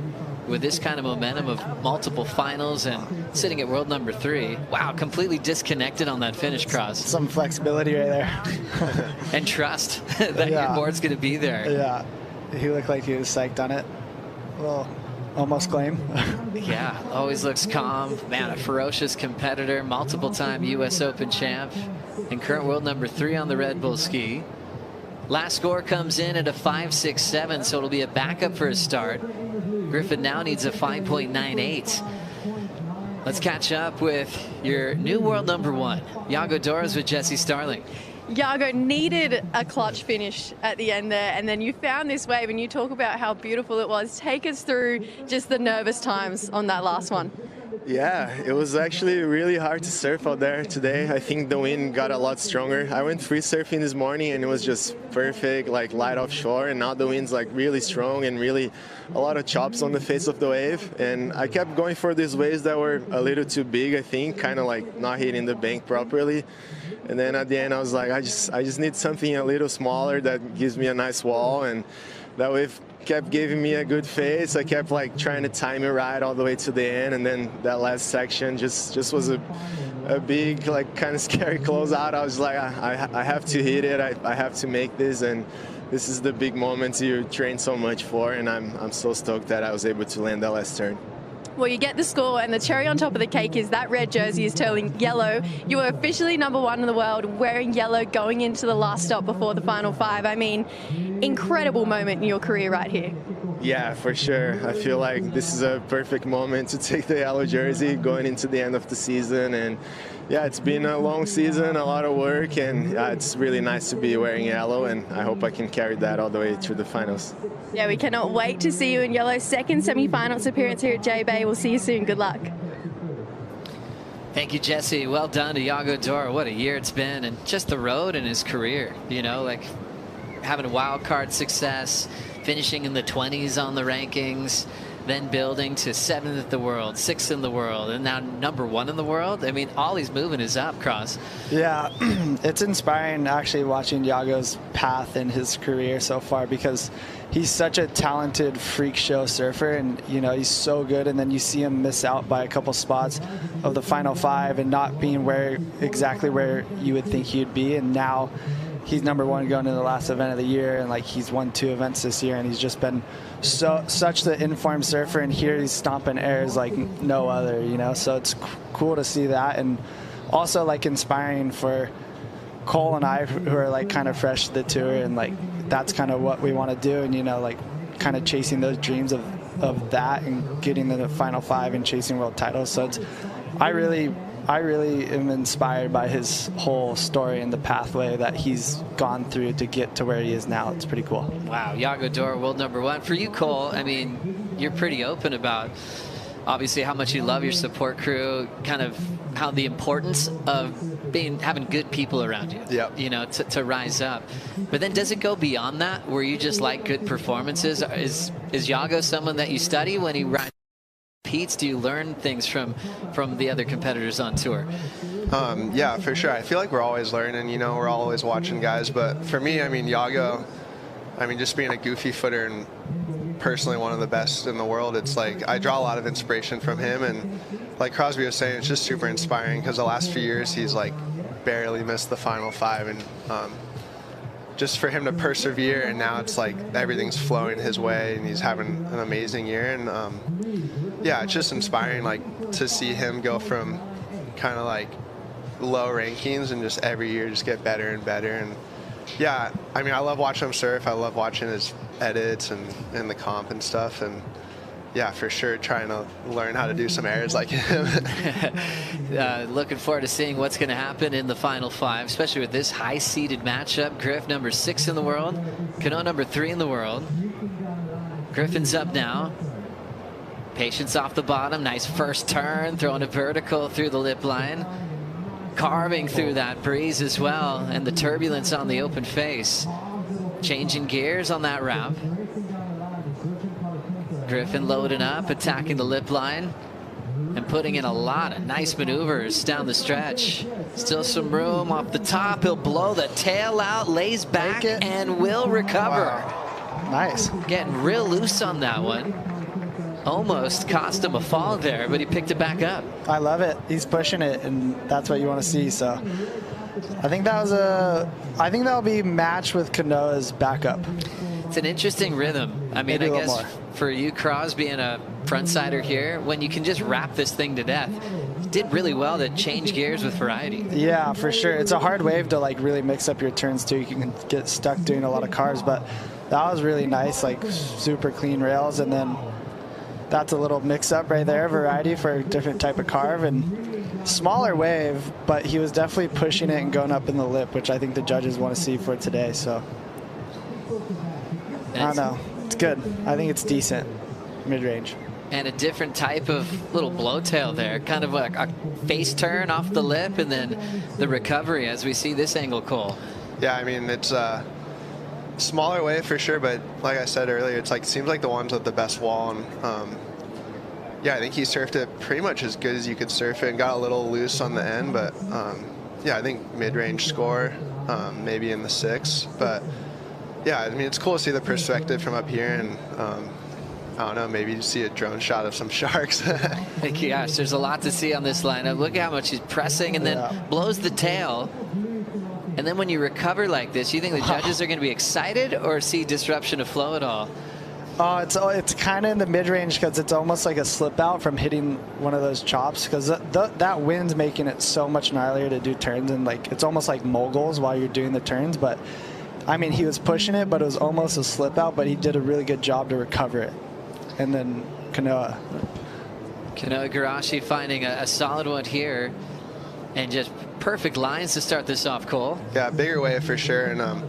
with this kind of momentum of multiple finals and sitting at world number 3. Wow, completely disconnected on that finish cross. Some flexibility right there. And trust that your board's going to be there. Yeah, he looked like he was psyched on it. Well, almost claim. Yeah, always looks calm. Man, a ferocious competitor, multiple-time U.S. Open champ, and current world number 3 on the Red Bull ski. Last score comes in at a 5.67, so it'll be a backup for his start. Griffin now needs a 5.98. Let's catch up with your new world number 1. Iago Doras with Jesse Starling. Iago needed a clutch finish at the end there, and then you found this wave, and you talk about how beautiful it was. Take us through just the nervous times on that last one. Yeah, it was actually really hard to surf out there today. I think the wind got a lot stronger. I went free surfing this morning and it was just perfect, like light offshore, and now the wind's like really strong and really a lot of chops on the face of the wave. And I kept going for these waves that were a little too big, I think, kind of like not hitting the bank properly. And then at the end I was like, I just need something a little smaller that gives me a nice wall, and that wave kept giving me a good face. I kept like trying to time it right all the way to the end, and then that last section just was a big, like, kind of scary closeout. I was like, I have to hit it. I have to make this, and this is the big moment you train so much for, and I'm so stoked that I was able to land that last turn. Well, you get the score, and the cherry on top of the cake is that red jersey is turning yellow. You are officially number 1 in the world, wearing yellow, going into the last stop before the final 5. I mean, incredible moment in your career right here. Yeah, for sure. I feel like this is a perfect moment to take the yellow jersey going into the end of the season. And yeah, it's been a long season, a lot of work, and it's really nice to be wearing yellow, and I hope I can carry that all the way through the finals. Yeah, we cannot wait to see you in yellow. Second semi-finals appearance here at J-Bay. We'll see you soon. Good luck. Thank you, Jesse. Well done to Iago Dora. What a year it's been, and just the road in his career. You know, like having a wild card success, finishing in the 20s on the rankings, then building to 7th at the world, 6th in the world, and now number 1 in the world. I mean, all he's moving is up, Cross. Yeah, it's inspiring actually watching Iago's path in his career so far, because he's such a talented freak show surfer, and you know, he's so good, and then you see him miss out by a couple spots of the final 5 and not being exactly where you would think he'd be, and now he's number 1 going to the last event of the year, and like he's won 2 events this year, and he's just been such the informed surfer, and here he's stomping airs like no other, you know. So it's cool to see that, and also like inspiring for Cole and I, who are like kind of fresh to the tour, and like that's kind of what we want to do, and you know, like kind of chasing those dreams of that and getting to the final 5 and chasing world titles. So it's I really am inspired by his whole story and the pathway that he's gone through to get to where he is now. It's pretty cool. Wow, Iago Dora, world number 1. For you, Cole, I mean, you're pretty open about obviously how much you love your support crew, kind of how the importance of having good people around you, you know, to rise up. But then does it go beyond that, where you just like good performances? Is Iago someone that you study when he rides? Pete's, do you learn things from the other competitors on tour? Yeah, for sure. I feel like we're always learning, you know, we're always watching guys. But for me, I mean, Iago, I mean, just being a goofy footer and personally one of the best in the world, it's like I draw a lot of inspiration from him. And like Crosby was saying, it's just super inspiring, because the last few years he's like barely missed the final 5. And just for him to persevere, and now it's like everything's flowing his way and he's having an amazing year. And yeah, it's just inspiring, like to see him go from kind of like low rankings and just every year just get better and better. And yeah, I mean, I love watching him surf. I love watching his edits and the comp and stuff. And yeah, for sure, trying to learn how to do some airs like him. Looking forward to seeing what's going to happen in the final 5, especially with this high-seeded matchup. Griff, number 6 in the world. Cano, number 3 in the world. Griffin's up now. Patience off the bottom. Nice first turn, throwing a vertical through the lip line. Carving through that breeze as well, and the turbulence on the open face. Changing gears on that ramp. Griffin loading up, attacking the lip line, and putting in a lot of nice maneuvers down the stretch. Still some room off the top. He'll blow the tail out, lays back, and will recover. Wow. Nice. Getting real loose on that one. almost cost him a fall there, but he picked it back up. I love it. He's pushing it, and that's what you want to see. So I think that'll be matched with Kanoa's backup. It's an interesting rhythm. I mean, Maybe I guess for you, Crosby, and a front-sider here, when you can just wrap this thing to death, did really well to change gears with variety. Yeah, for sure. It's a hard wave to like really mix up your turns too. You can get stuck doing a lot of carves, but that was really nice, like super clean rails, and then that's a little mix-up right there, variety for a different type of carve, and smaller wave, but he was definitely pushing it and going up in the lip, which I think the judges want to see for today. So I don't know. It's good. I think it's decent mid-range. And a different type of little blowtail there, kind of like a face turn off the lip, and then the recovery as we see this angle, Cole. Yeah, I mean, it's a smaller wave for sure, but like I said earlier, it's like seems like the ones with the best wall. And yeah, I think he surfed it pretty much as good as you could surf it and got a little loose on the end, but yeah, I think mid-range score, maybe in the 6. But yeah, I mean, it's cool to see the perspective from up here, and I don't know, maybe you see a drone shot of some sharks. Gosh, there's a lot to see on this lineup. Look at how much he's pressing and then blows the tail. And then when you recover like this, you think the judges are going to be excited or see disruption of flow at all? It's kind of in the mid-range because it's almost like a slip out from hitting one of those chops, because that wind's making it so much gnarlier to do turns, and like it's almost like moguls while you're doing the turns. But I mean, he was pushing it, but it was almost a slip out, but he did a really good job to recover it. And then Kanoa Igarashi finding a solid one here, and just perfect lines to start this off, Cole. Yeah, bigger wave for sure. And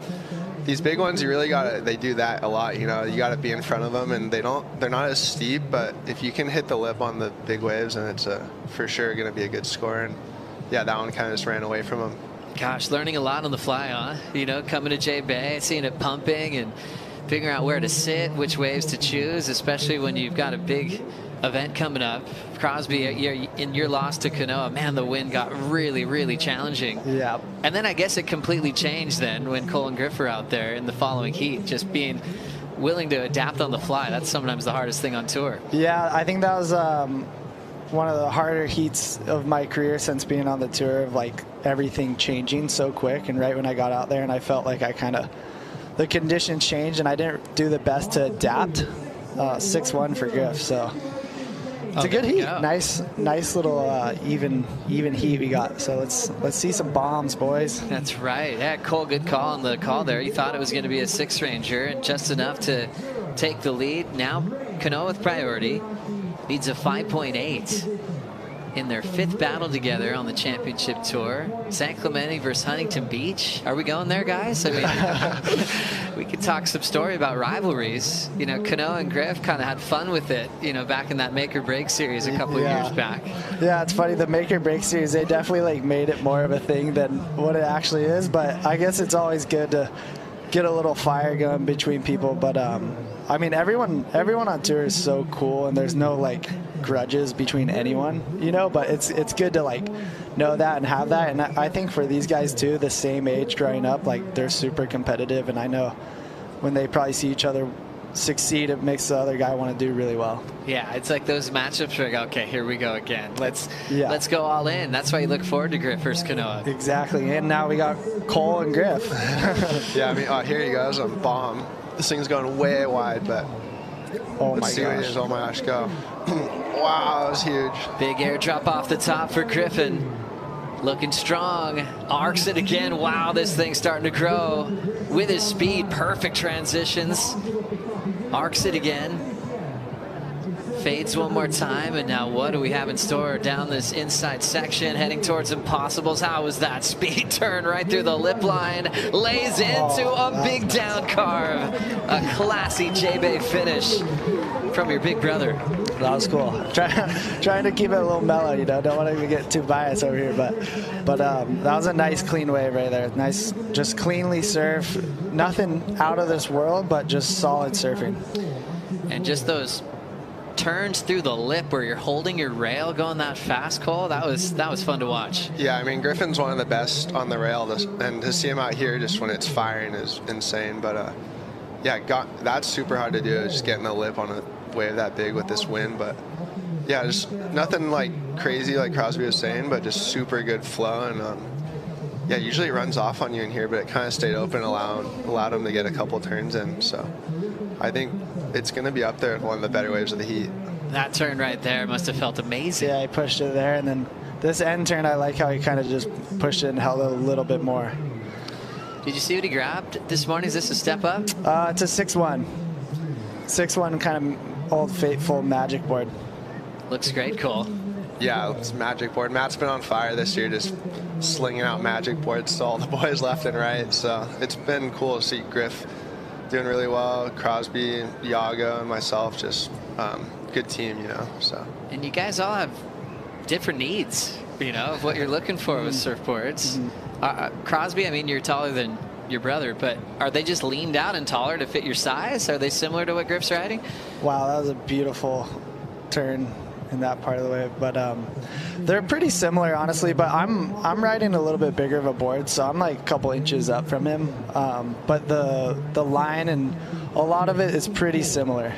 these big ones, you really they do that a lot. You know, you got to be in front of them, and they're not as steep, but if you can hit the lip on the big waves, then it's for sure going to be a good score. And yeah, that one kind of just ran away from him. Gosh, learning a lot on the fly, huh? You know, coming to J-Bay, seeing it pumping, and figuring out where to sit, which waves to choose, especially when you've got a big event coming up. Crosby, in your loss to Kanoa, man, the wind got really, really challenging. Yeah. And then I guess it completely changed then when Cole and Griff were out there in the following heat, just being willing to adapt on the fly. That's sometimes the hardest thing on tour. Yeah, I think that was one of the harder heats of my career since being on the tour, of like everything changing so quick. And right when I got out there, and I felt like the conditions changed, and I didn't do the best to adapt. 6-1 for Griff, so it's a good heat. Nice little even heat we got. So let's see some bombs, boys. That's right. Yeah, Cole, good call on the call there. You thought it was going to be a 6-ranger, and just enough to take the lead. Now Kanoa with priority leads a 5.8 in their 5th battle together on the championship tour. San Clemente versus Huntington Beach. Are we going there, guys? I mean, we could talk some story about rivalries. You know, Kanoa and Griff kind of had fun with it, you know, back in that make or break series a couple of years back. Yeah, it's funny. The make or break series, they definitely like made it more of a thing than what it actually is. But I guess it's always good to get a little fire going between people. But I mean, everyone on tour is so cool, and there's no like grudges between anyone, you know, but it's good to like know that and have that. And I think for these guys too, the same age growing up, like they're super competitive, and I know when they probably see each other succeed, it makes the other guy want to do really well. Yeah, it's like those matchups where, okay, here we go again. Let's go all in. That's why you look forward to Griff versus Kanoa. Exactly, and now we got Cole and Griff. Yeah, I mean, here he goes on bomb. This thing's going way wide, but let's see what it is. Oh my gosh, go. Wow, that was huge. Big airdrop off the top for Griffin. Looking strong. Arcs it again. Wow, this thing's starting to grow. With his speed, perfect transitions. Arcs it again. Fades one more time, and now what do we have in store down this inside section, heading towards Impossibles? How was that speed turn right through the lip line? Lays into a big down carve. A classy J-Bay finish from your big brother. That was cool. Trying to keep it a little mellow, you know. Don't want to get too biased over here, but that was a nice clean wave right there. Nice, just cleanly surf. Nothing out of this world, but just solid surfing. And just those turns through the lip where you're holding your rail going that fast, Cole, that was fun to watch. Yeah, I mean, Griffin's one of the best on the rail, and to see him out here just when it's firing is insane. But yeah, that's super hard to do, just getting the lip on wave that big with this wind. But yeah, just nothing like crazy like Crosby was saying, but just super good flow. And yeah, usually it runs off on you in here, but it kind of stayed open, allowed him to get a couple turns in. So I think it's going to be up there with one of the better waves of the heat. That turn right there must have felt amazing. Yeah, he pushed it there, and then this end turn, I like how he kind of just pushed it and held it a little bit more. Did you see what he grabbed this morning? Is this a step up? It's a 6-1. 6-1 kind of old faithful magic board. Looks great, Cole. Yeah, it's magic board. Matt's been on fire this year, just slinging out magic boards to all the boys left and right. So it's been cool to see Griff doing really well. Crosby, Yago, and myself, just good team, you know. So. And you guys all have different needs, you know, of what you're looking for with surfboards. Crosby, I mean, you're taller than your brother, but are they just leaned out and taller to fit your size? Are they similar to what Griff's riding? Wow, that was a beautiful turn in that part of the wave, but they're pretty similar, honestly. But I'm riding a little bit bigger of a board, so I'm like a couple inches up from him. But the line and a lot of it is pretty similar.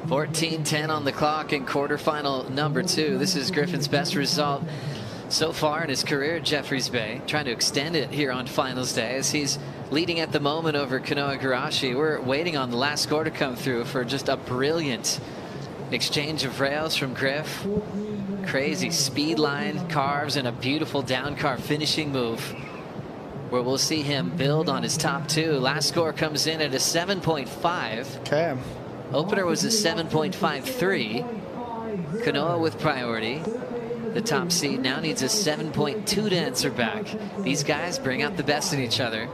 14:10 on the clock in quarterfinal number 2. This is Griffin's best result so far in his career at Jeffreys Bay, trying to extend it here on finals day as he's leading at the moment over Kanoa Garashi. We're waiting on the last score to come through for just a brilliant exchange of rails from Griff. Crazy speed line carves and a beautiful down carve finishing move where we'll see him build on his top 2. Last score comes in at a 7.5. Okay. Opener was a 7.53. Kanoa with priority. The top seed now needs a 7.2 to answer back. These guys bring out the best in each other.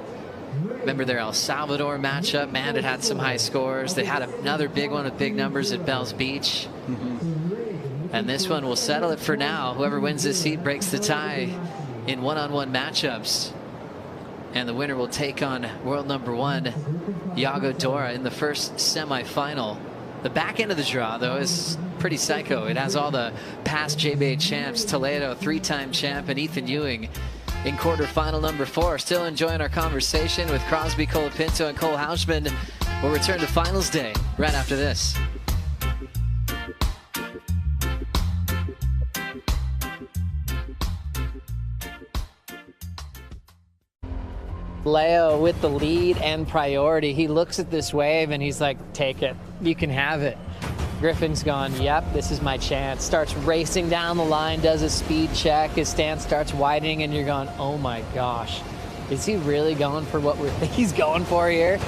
Remember their El Salvador matchup? Man, it had some high scores. They had another big one with big numbers at Bells Beach. And this one will settle it for now. Whoever wins this heat breaks the tie in one-on-one matchups. And the winner will take on world number 1, Yago Dora, in the first semifinal. The back end of the draw, though, is pretty psycho. It has all the past JBA champs, Toledo, 3-time champ, and Ethan Ewing in quarterfinal number 4. Still enjoying our conversation with Crosby, Colapinto, and Cole Hausman. We'll return to finals day right after this. Leo with the lead and priority. He looks at this wave and he's like, take it. You can have it. Griffin's gone, yep, this is my chance. Starts racing down the line, does a speed check. His stance starts widening and you're going, oh my gosh. Is he really going for what he's going for here?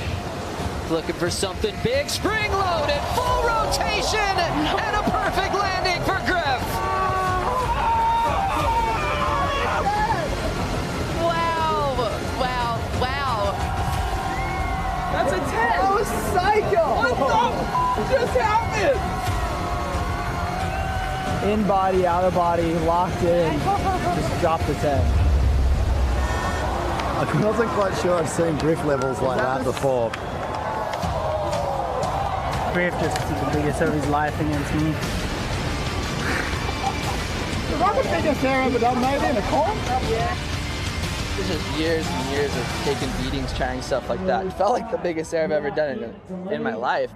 Looking for something big. Spring loaded, full rotation, and a perfect landing for Griff. That's a 10. That was psycho. What the just happened? In body, out of body, locked in. Just dropped the 10. I wasn't quite sure I've seen Griff levels like that before. Griff just did the biggest of his life against me. Is that the biggest air ever done, maybe, in a comp? Yeah. It's just years and years of taking beatings, trying stuff like that. It felt like the biggest air I've ever done in my life.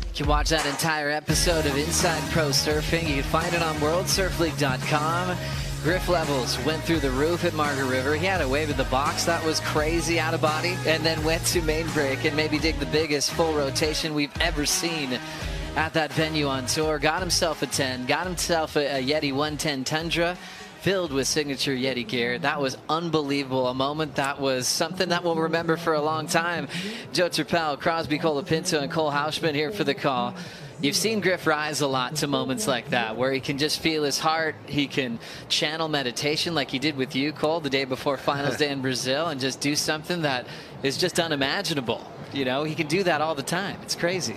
You can watch that entire episode of Inside Pro Surfing. You can find it on WorldSurfLeague.com. Griff levels went through the roof at Margaret River. He had a wave at the box that was crazy out of body, and then went to main break and maybe dig the biggest full rotation we've ever seen at that venue on tour. Got himself a 10, got himself a Yeti 110 Tundra filled with signature Yeti gear. That was unbelievable. A moment that was something that we'll remember for a long time. Joe Turpel, Crosby, Colapinto, and Cole Hausman here for the call. You've seen Griff rise a lot to moments like that, where he can just feel his heart. He can channel meditation like he did with you, Cole, the day before finals day in Brazil, and just do something that is just unimaginable. You know, he can do that all the time. It's crazy.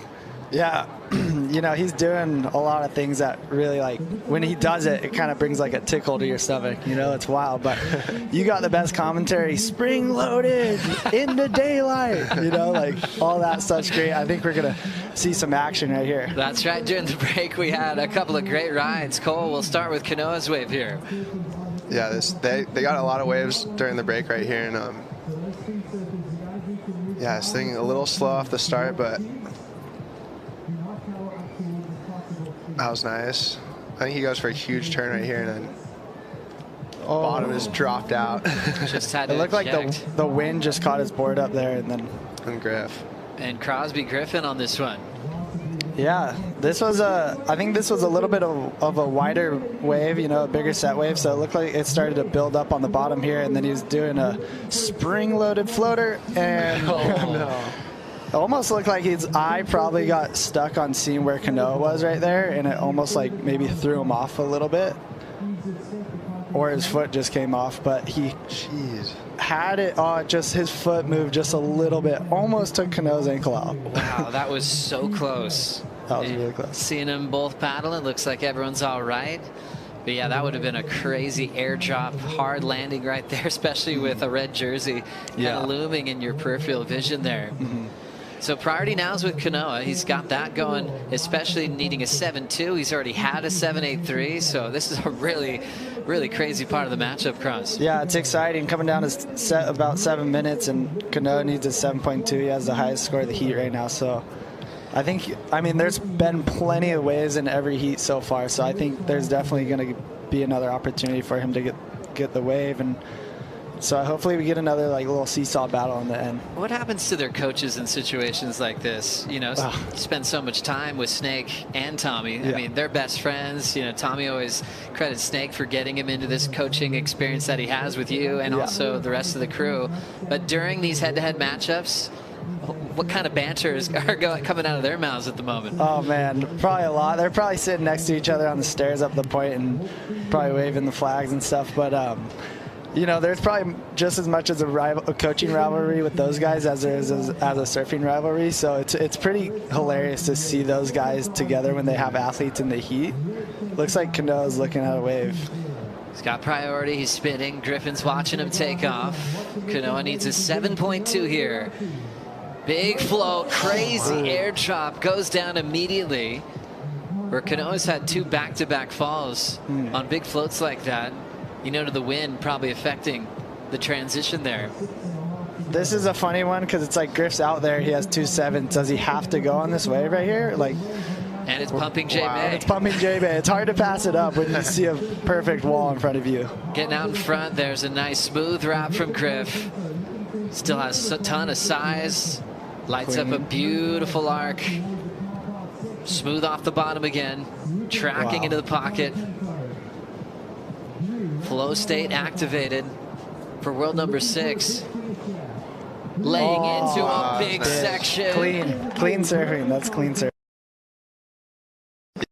Yeah, you know, he's doing a lot of things that really, like, when he does it, it kind of brings like a tickle to your stomach. You know, it's wild. But you got the best commentary, spring loaded, into daylight, you know, like all that stuff's great. I think we're going to see some action right here. That's right. During the break, we had a couple of great rides. Cole, we'll start with Kanoa's wave here. Yeah, they got a lot of waves during the break right here. And Yeah, this thing a little slow off the start, but that was nice. I think he goes for a huge turn right here, and then bottom is dropped out. Just had to It looked like the wind just caught his board up there, and then. And Griff. And Crosby Griffin on this one. Yeah, this was I think this was a little bit of a wider wave, you know, a bigger set wave. So it looked like it started to build up on the bottom here, and then he was doing a spring-loaded floater, and it almost looked like his eye probably got stuck on seeing where Kanoa was right there, and it almost like maybe threw him off a little bit, or his foot just came off. But he had it just his foot moved just a little bit, almost took Kanoa's ankle out. Wow, that was so close. That was really close. Seeing them both paddle, it looks like everyone's all right. But yeah, that would have been a crazy airdrop, hard landing right there, especially with a red jersey kind of looming in your peripheral vision there. So priority now is with Kanoa. He's got that going, especially needing a 7-2. He's already had a 7-8-3, so this is a really, really crazy part of the matchup, Cross. Yeah, it's exciting. Coming down to set about 7 minutes, and Kanoa needs a 7.2. He has the highest score of the heat right now, so I mean, there's been plenty of waves in every heat so far, so I think there's definitely going to be another opportunity for him to get the wave, and so hopefully we get another like little seesaw battle in the end. What happens to their coaches in situations like this? You know, spend so much time with Snake and Tommy. I mean, they're best friends. You know, Tommy always credits Snake for getting him into this coaching experience that he has with you and also the rest of the crew. But during these head-to-head matchups, what kind of banter is coming out of their mouths at the moment? Oh man, probably a lot. They're probably sitting next to each other on the stairs up the point and probably waving the flags and stuff. But you know, there's probably just as much as a coaching rivalry with those guys as there is as a surfing rivalry. So it's pretty hilarious to see those guys together when they have athletes in the heat. Looks like Kanoa's looking at a wave. He's got priority. He's spinning. Griffin's watching him take off. Kanoa needs a 7.2 here. Big flow, crazy air drop, goes down immediately. Where Kanoa's had 2 back-to-back falls on big floats like that. You know, to the wind probably affecting the transition there. This is a funny one because it's like Griff's out there. He has 2 7s. Does he have to go on this wave right here? Like, and it's pumping J-Bay. It's pumping J-Bay. It's hard to pass it up when you see a perfect wall in front of you. Getting out in front, there's a nice smooth wrap from Griff. Still has a ton of size. Lights up a beautiful arc. Smooth off the bottom again. Tracking into the pocket. Flow state activated for world number 6. Laying into a big section. Clean surfing. That's clean surfing.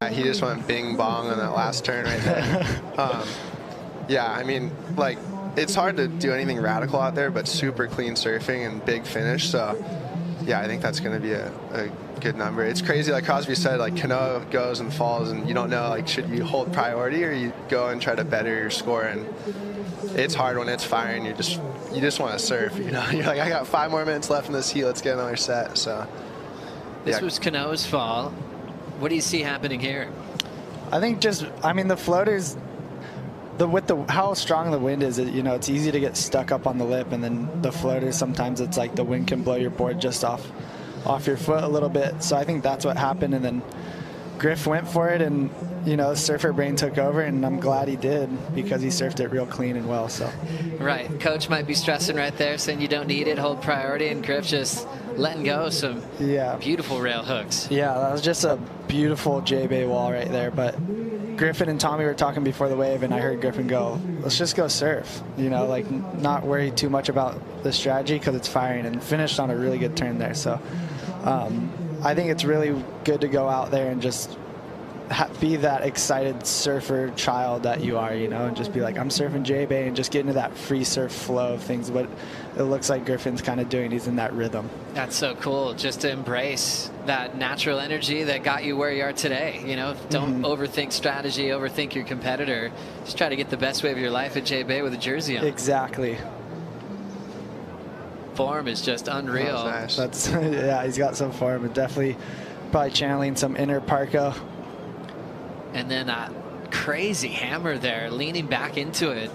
Yeah, he just went bing bong on that last turn right there. Yeah, I mean, like, it's hard to do anything radical out there, but super clean surfing and big finish. So, yeah, I think that's going to be a good number. It's crazy, like Crosby said, like Kanoa goes and falls, and you don't know, like, should you hold priority or you go and try to better your score? And it's hard when it's firing. You just want to surf, you know. You're like, I got 5 more minutes left in this heat. Let's get another set. So, This was Kanoa's fall. What do you see happening here? I think the floaters, how strong the wind is, you know, it's easy to get stuck up on the lip, and then the floaters, sometimes it's like the wind can blow your board just off your foot a little bit. So I think that's what happened, and then Griff went for it, and, you know, surfer brain took over, and I'm glad he did because he surfed it real clean and well. So right, coach might be stressing right there, saying you don't need it, hold priority, and Griff just letting go some beautiful rail hooks. Yeah, that was just a beautiful J-Bay wall right there. But Griffin and Tommy were talking before the wave, and I heard Griffin go, let's just go surf, you know, like not worry too much about the strategy because it's firing, and finished on a really good turn there. So I think it's really good to go out there and just be that excited surfer child that you are, you know, and just be like, I'm surfing J-Bay, and just get into that free surf flow of things. What it looks like Griffin's kind of doing, he's in that rhythm. That's so cool, just to embrace that natural energy that got you where you are today. You know, don't overthink strategy, overthink your competitor. Just try to get the best wave of your life at J-Bay with a jersey on. Exactly. Form is just unreal. Nice. That's yeah, he's got some form, and definitely probably channeling some inner Parko. And then a crazy hammer there, leaning back into it.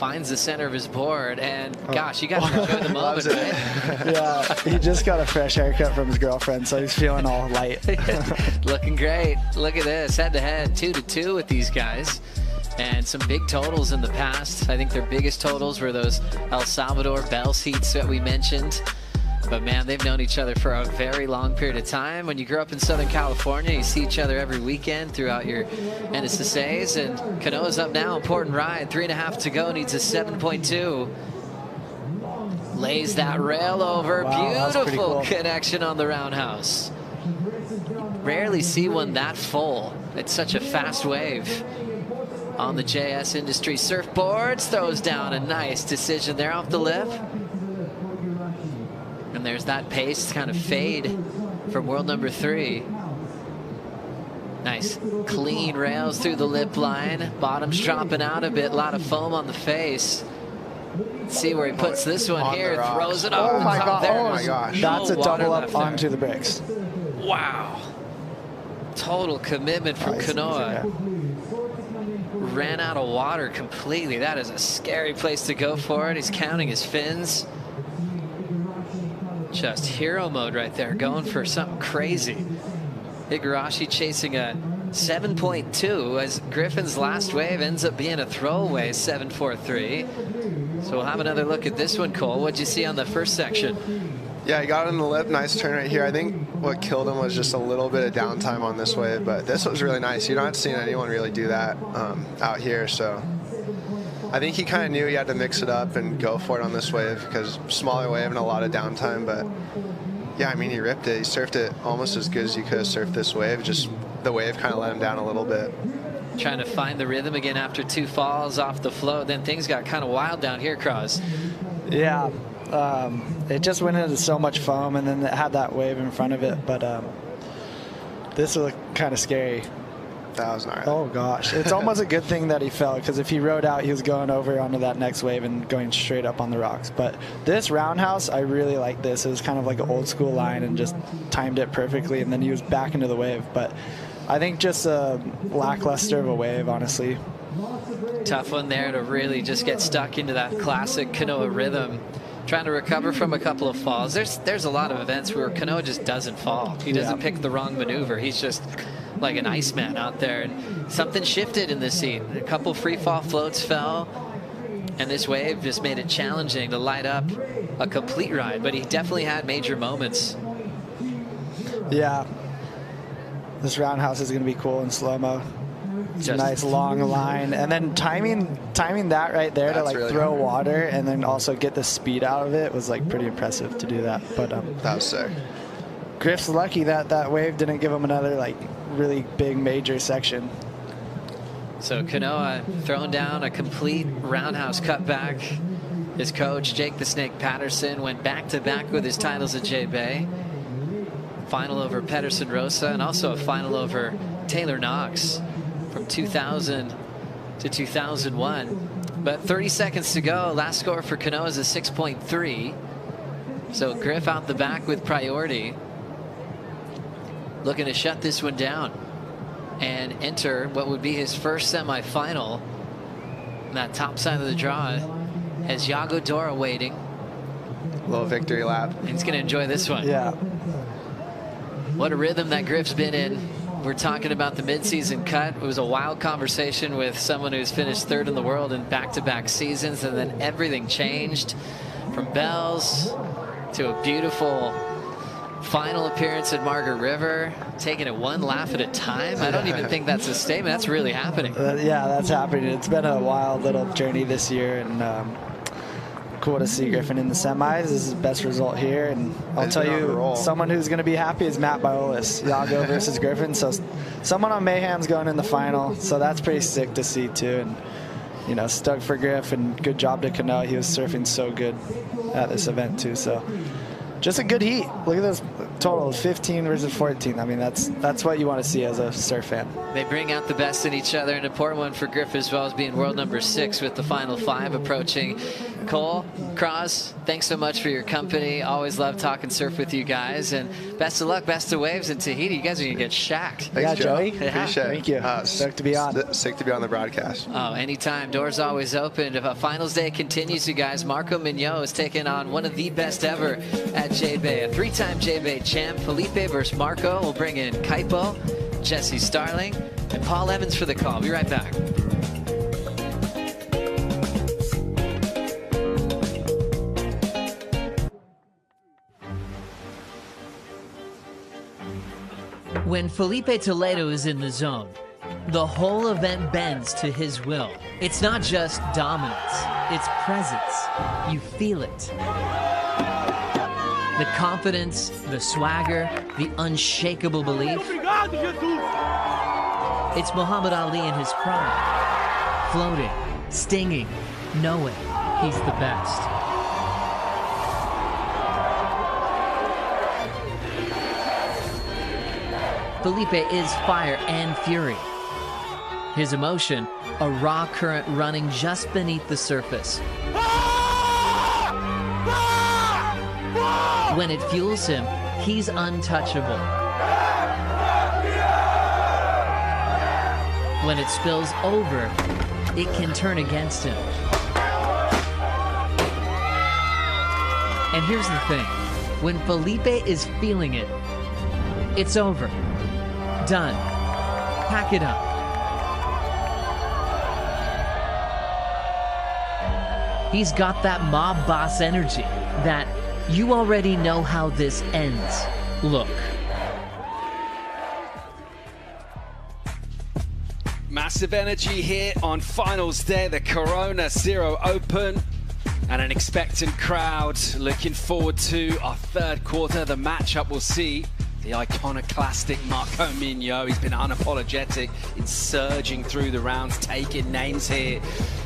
finds the center of his board, and gosh, you got to enjoy the moment, right? Yeah, he just got a fresh haircut from his girlfriend, so he's feeling all light. Looking great. Look at this, head-to-head, 2-2 with these guys. And some big totals in the past. I think their biggest totals were those El Salvador Bells heats that we mentioned. But man, they've known each other for a very long period of time. When you grow up in Southern California, you see each other every weekend throughout your NSSAs. And Kanoa's up now, important ride. 3.5 to go, needs a 7.2. Lays that rail over. Wow, beautiful cool connection on the roundhouse. Rarely see one that full. It's such a fast wave. On the JS Industry surfboards, throws down a nice decision there off the lip. And there's that pace kind of fade from world number 3. Nice clean rails through the lip line. Bottom's dropping out a bit, a lot of foam on the face. Let's see where he puts this one here, throws it off the top there. Oh my gosh. That's a double up onto the bricks. Wow. Total commitment from Kanoa. Ran out of water completely. That is a scary place to go for it. He's counting his fins. Just hero mode right there, going for something crazy. Igarashi chasing a 7.2 as Griffin's last wave ends up being a throwaway 7.43. So we'll have another look at this one, Cole. What'd you see on the first section? Yeah, he got in the lip, nice turn right here. I think what killed him was just a little bit of downtime on this wave, but this was really nice. You're not seeing anyone really do that out here, so I think he kind of knew he had to mix it up and go for it on this wave because smaller wave and a lot of downtime, but yeah, I mean, he ripped it. He surfed it almost as good as you could have surfed this wave, just the wave kind of let him down a little bit. Trying to find the rhythm again after 2 falls off the float. Then things got kind of wild down here, Cross. Yeah. It just went into so much foam, and then it had that wave in front of it, but this looked kind of scary. That was gnarly. Oh gosh, it's almost a good thing that he fell, because if he rode out, he was going over onto that next wave and going straight up on the rocks. But this roundhouse, I really like this. It was kind of like an old school line and just timed it perfectly, and then he was back into the wave. But I think just a lackluster of a wave, honestly. Tough one there to really just get stuck into that classic Kanoa rhythm. Trying to recover from a couple of falls. There's a lot of events where Kanoa just doesn't fall. He doesn't pick the wrong maneuver. He's just like an Iceman out there. And something shifted in this scene. A couple free fall floats fell, and this wave just made it challenging to light up a complete ride. But he definitely had major moments. Yeah. This roundhouse is going to be cool in slow-mo. It's a nice long line, and then timing that right there to like really throw water and then also get the speed out of it was like pretty impressive to do that. But that was sick. Griff's lucky that that wave didn't give him another like really big major section. So Kanoa throwing down a complete roundhouse cutback. His coach Jake the Snake Patterson went back-to-back with his titles at J-Bay. Final over Pedersen Rosa, and also a final over Taylor Knox from 2000 to 2001. But 30 seconds to go. Last score for Kanoa is a 6.3. So Griff out the back with priority. Looking to shut this one down and enter what would be his first semifinal. And that top side of the draw has Yago Dora waiting. A little victory lap. And he's going to enjoy this one. Yeah. What a rhythm that Griff's been in. We're talking about the midseason cut. It was a wild conversation with someone who's finished 3rd in the world in back-to-back seasons, and then everything changed from Bells to a beautiful final appearance at Margaret River, taking it one laugh at a time. I don't even think that's a statement. That's really happening. Yeah, that's happening. It's been a wild little journey this year, and cool to see Griffin in the semis. This is his best result here, and I'll tell you, someone who's going to be happy is Matt Biolis. Yago versus Griffin, so someone on Mayhem's going in the final, so that's pretty sick to see too. And you know, stoked for Griff, and good job to Kanoa. He was surfing so good at this event too. So just a good heat. Look at those total of 15 versus 14. I mean, that's what you want to see as a surf fan. They bring out the best in each other. An important one for Griff as well as being world number 6 with the final 5 approaching. Cole, Cross, thanks so much for your company. Always love talking surf with you guys. And best of luck, best of waves in Tahiti. You guys are going to get shacked. Thanks, Joey. Yeah. Appreciate it. Thank you. Stoked to be on. Sick to be on the broadcast. Oh, anytime. Doors always open. If a finals day continues, you guys, Marco Mignot is taking on one of the best ever at J-Bay. A 3-time J-Bay champ. Felipe versus Marco. We'll bring in Kaipo, Jesse Starling, and Paul Evans for the call. Be right back. When Felipe Toledo is in the zone, the whole event bends to his will. It's not just dominance, it's presence. You feel it. The confidence, the swagger, the unshakable belief. It's Muhammad Ali in his prime. Floating, stinging, knowing he's the best. Felipe is fire and fury. His emotion, a raw current running just beneath the surface. When it fuels him, he's untouchable. When it spills over, it can turn against him. And here's the thing, when Felipe is feeling it, it's over. Done. Pack it up. He's got that mob boss energy, that you already know how this ends look. Massive energy here on finals day, the Corona Cero Open. And an expectant crowd looking forward to our third quarter. The matchup will see the iconoclastic Marco Mignot. He's been unapologetic in surging through the rounds, taking names here.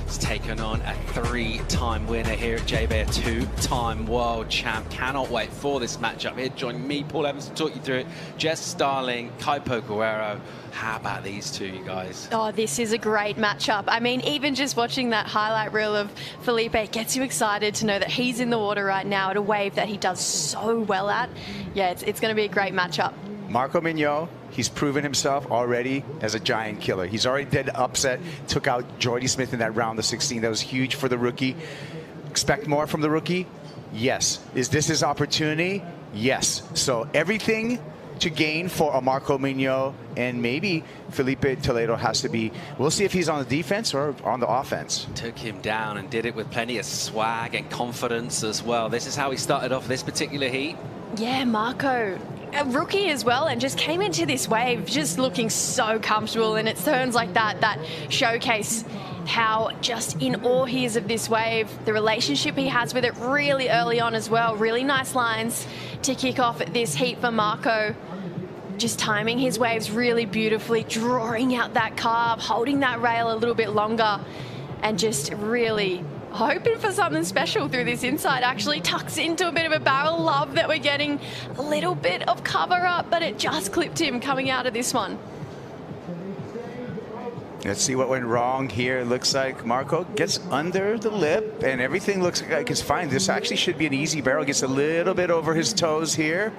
He's taken on a 3-time winner here at J-Bay, a 2-time world champ. Cannot wait for this matchup here. Join me, Paul Evans, to talk you through it. Jess Starling, Kaipo Guerrero. How about these two, you guys? Oh, this is a great matchup. I mean, even just watching that highlight reel of Felipe gets you excited to know that he's in the water right now at a wave that he does so well at. Yeah, it's going to be a great matchup. Marco Mignot, he's proven himself already as a giant killer. He's already did upset, took out Jordy Smith in that round of 16. That was huge for the rookie. Expect more from the rookie? Yes. Is this his opportunity? Yes. So everything to gain for a Marco Mignot, and maybe Felipe Toledo has to be, we'll see if he's on the defense or on the offense. Took him down and did it with plenty of swag and confidence as well. This is how he started off this particular heat. Yeah, Marco, a rookie as well, and just came into this wave just looking so comfortable, and it turns like that showcase how just in awe he is of this wave, the relationship he has with it really early on as well. Really nice lines to kick off this heat for Marco. Just timing his waves really beautifully, drawing out that carve, holding that rail a little bit longer, and just really hoping for something special through this inside. Actually tucks into a bit of a barrel. Love that we're getting a little bit of cover up, but it just clipped him coming out of this one. Let's see what went wrong here. Looks like Marco gets under the lip and everything looks like it's fine. This actually should be an easy barrel. Gets a little bit over his toes here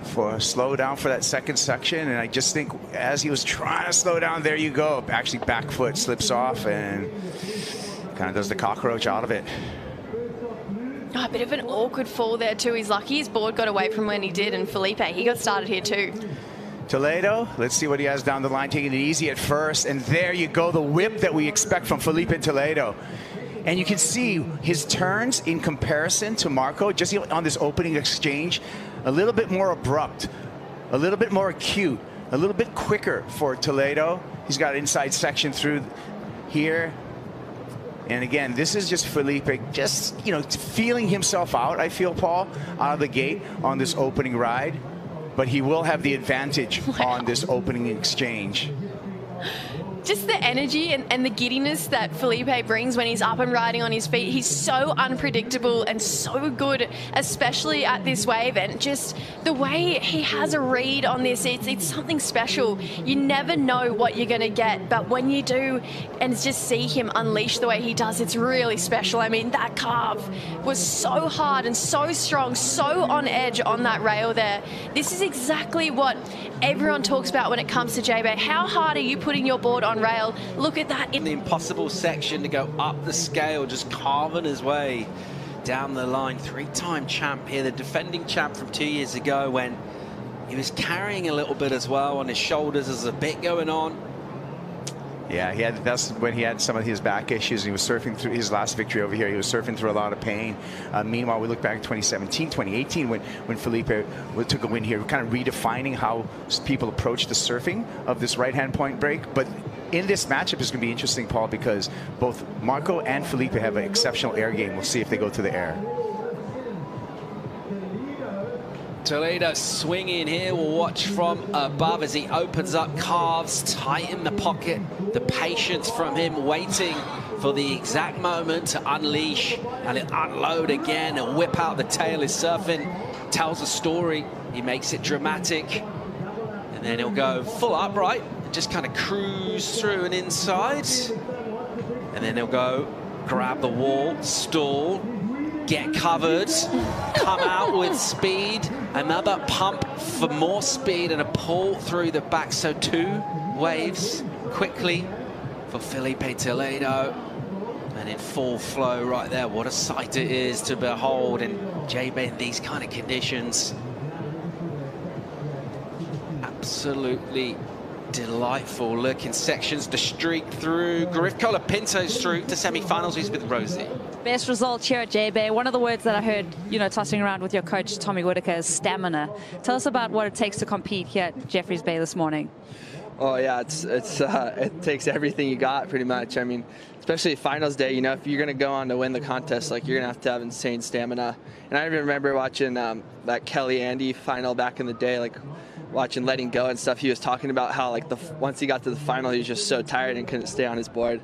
for a slow down for that second section. And I just think as he was trying to slow down, there you go. Actually back foot slips off and kind of does the cockroach out of it. Oh, a bit of an awkward fall there too. He's lucky his board got away from when he did, and Felipe, he got started here too. Toledo, let's see what he has down the line, taking it easy at first. And there you go, the whip that we expect from Felipe Toledo. And you can see his turns in comparison to Marco, just on this opening exchange, a little bit more abrupt, a little bit more acute, a little bit quicker for Toledo. He's got inside section through here. And again, this is just Felipe just, feeling himself out, I feel, Paul, out of the gate on this opening ride. But he will have the advantage on this opening exchange. just the energy and the giddiness that Felipe brings when he's up and riding on his feet. He's so unpredictable and so good, especially at this wave. And just the way he has a read on this, it's something special. You never know what you're going to get, but when you do and just see him unleash the way he does, it's really special. I mean, that carve was so hard and so strong, so on edge on that rail there. This is exactly what everyone talks about when it comes to J-Bay. How hard are you putting your board on rail? Look at that. In the impossible section to go up the scale, just carving his way down the line. Three-time champ here, the defending champ from 2 years ago, when he was carrying a little bit as well on his shoulders. There's a bit going on. Yeah, that's when he had some of his back issues. He was surfing through his last victory over here. He was surfing through a lot of pain. Meanwhile, we look back at 2017, 2018, when Felipe took a win here, kind of redefining how people approach the surfing of this right-hand point break. But in this matchup, it's going to be interesting, Paul, because both Marco and Felipe have an exceptional air game. We'll see if they go to the air. Toledo swinging here. We'll watch from above as he opens up, carves tight in the pocket. The patience from him, waiting for the exact moment to unleash and unload again and whip out the tail. His surfing tells a story. He makes it dramatic. And then he'll go full upright and just kind of cruise through and inside. And then he'll go grab the wall, stall, get covered, come out with speed, another pump for more speed and a pull through the back. So 2 waves quickly for Felipe Toledo, and in full flow right there. What a sight it is to behold in J-Bay in these kind of conditions. Absolutely delightful looking sections to streak through. Griff Colapinto's through to semi-finals. He's with Rosie. Best results here at J-Bay. One of the words that I heard, tossing around with your coach, Tommy Whitaker, is stamina. Tell us about what it takes to compete here at Jeffreys Bay this morning. Oh yeah, it takes everything you got pretty much. I mean, especially finals day, if you're gonna go on to win the contest, like you're gonna have to have insane stamina. And I even remember watching that Kelly Andy final back in the day, like watching Letting Go and stuff. He was talking about how like once he got to the final, he was just so tired and couldn't stay on his board.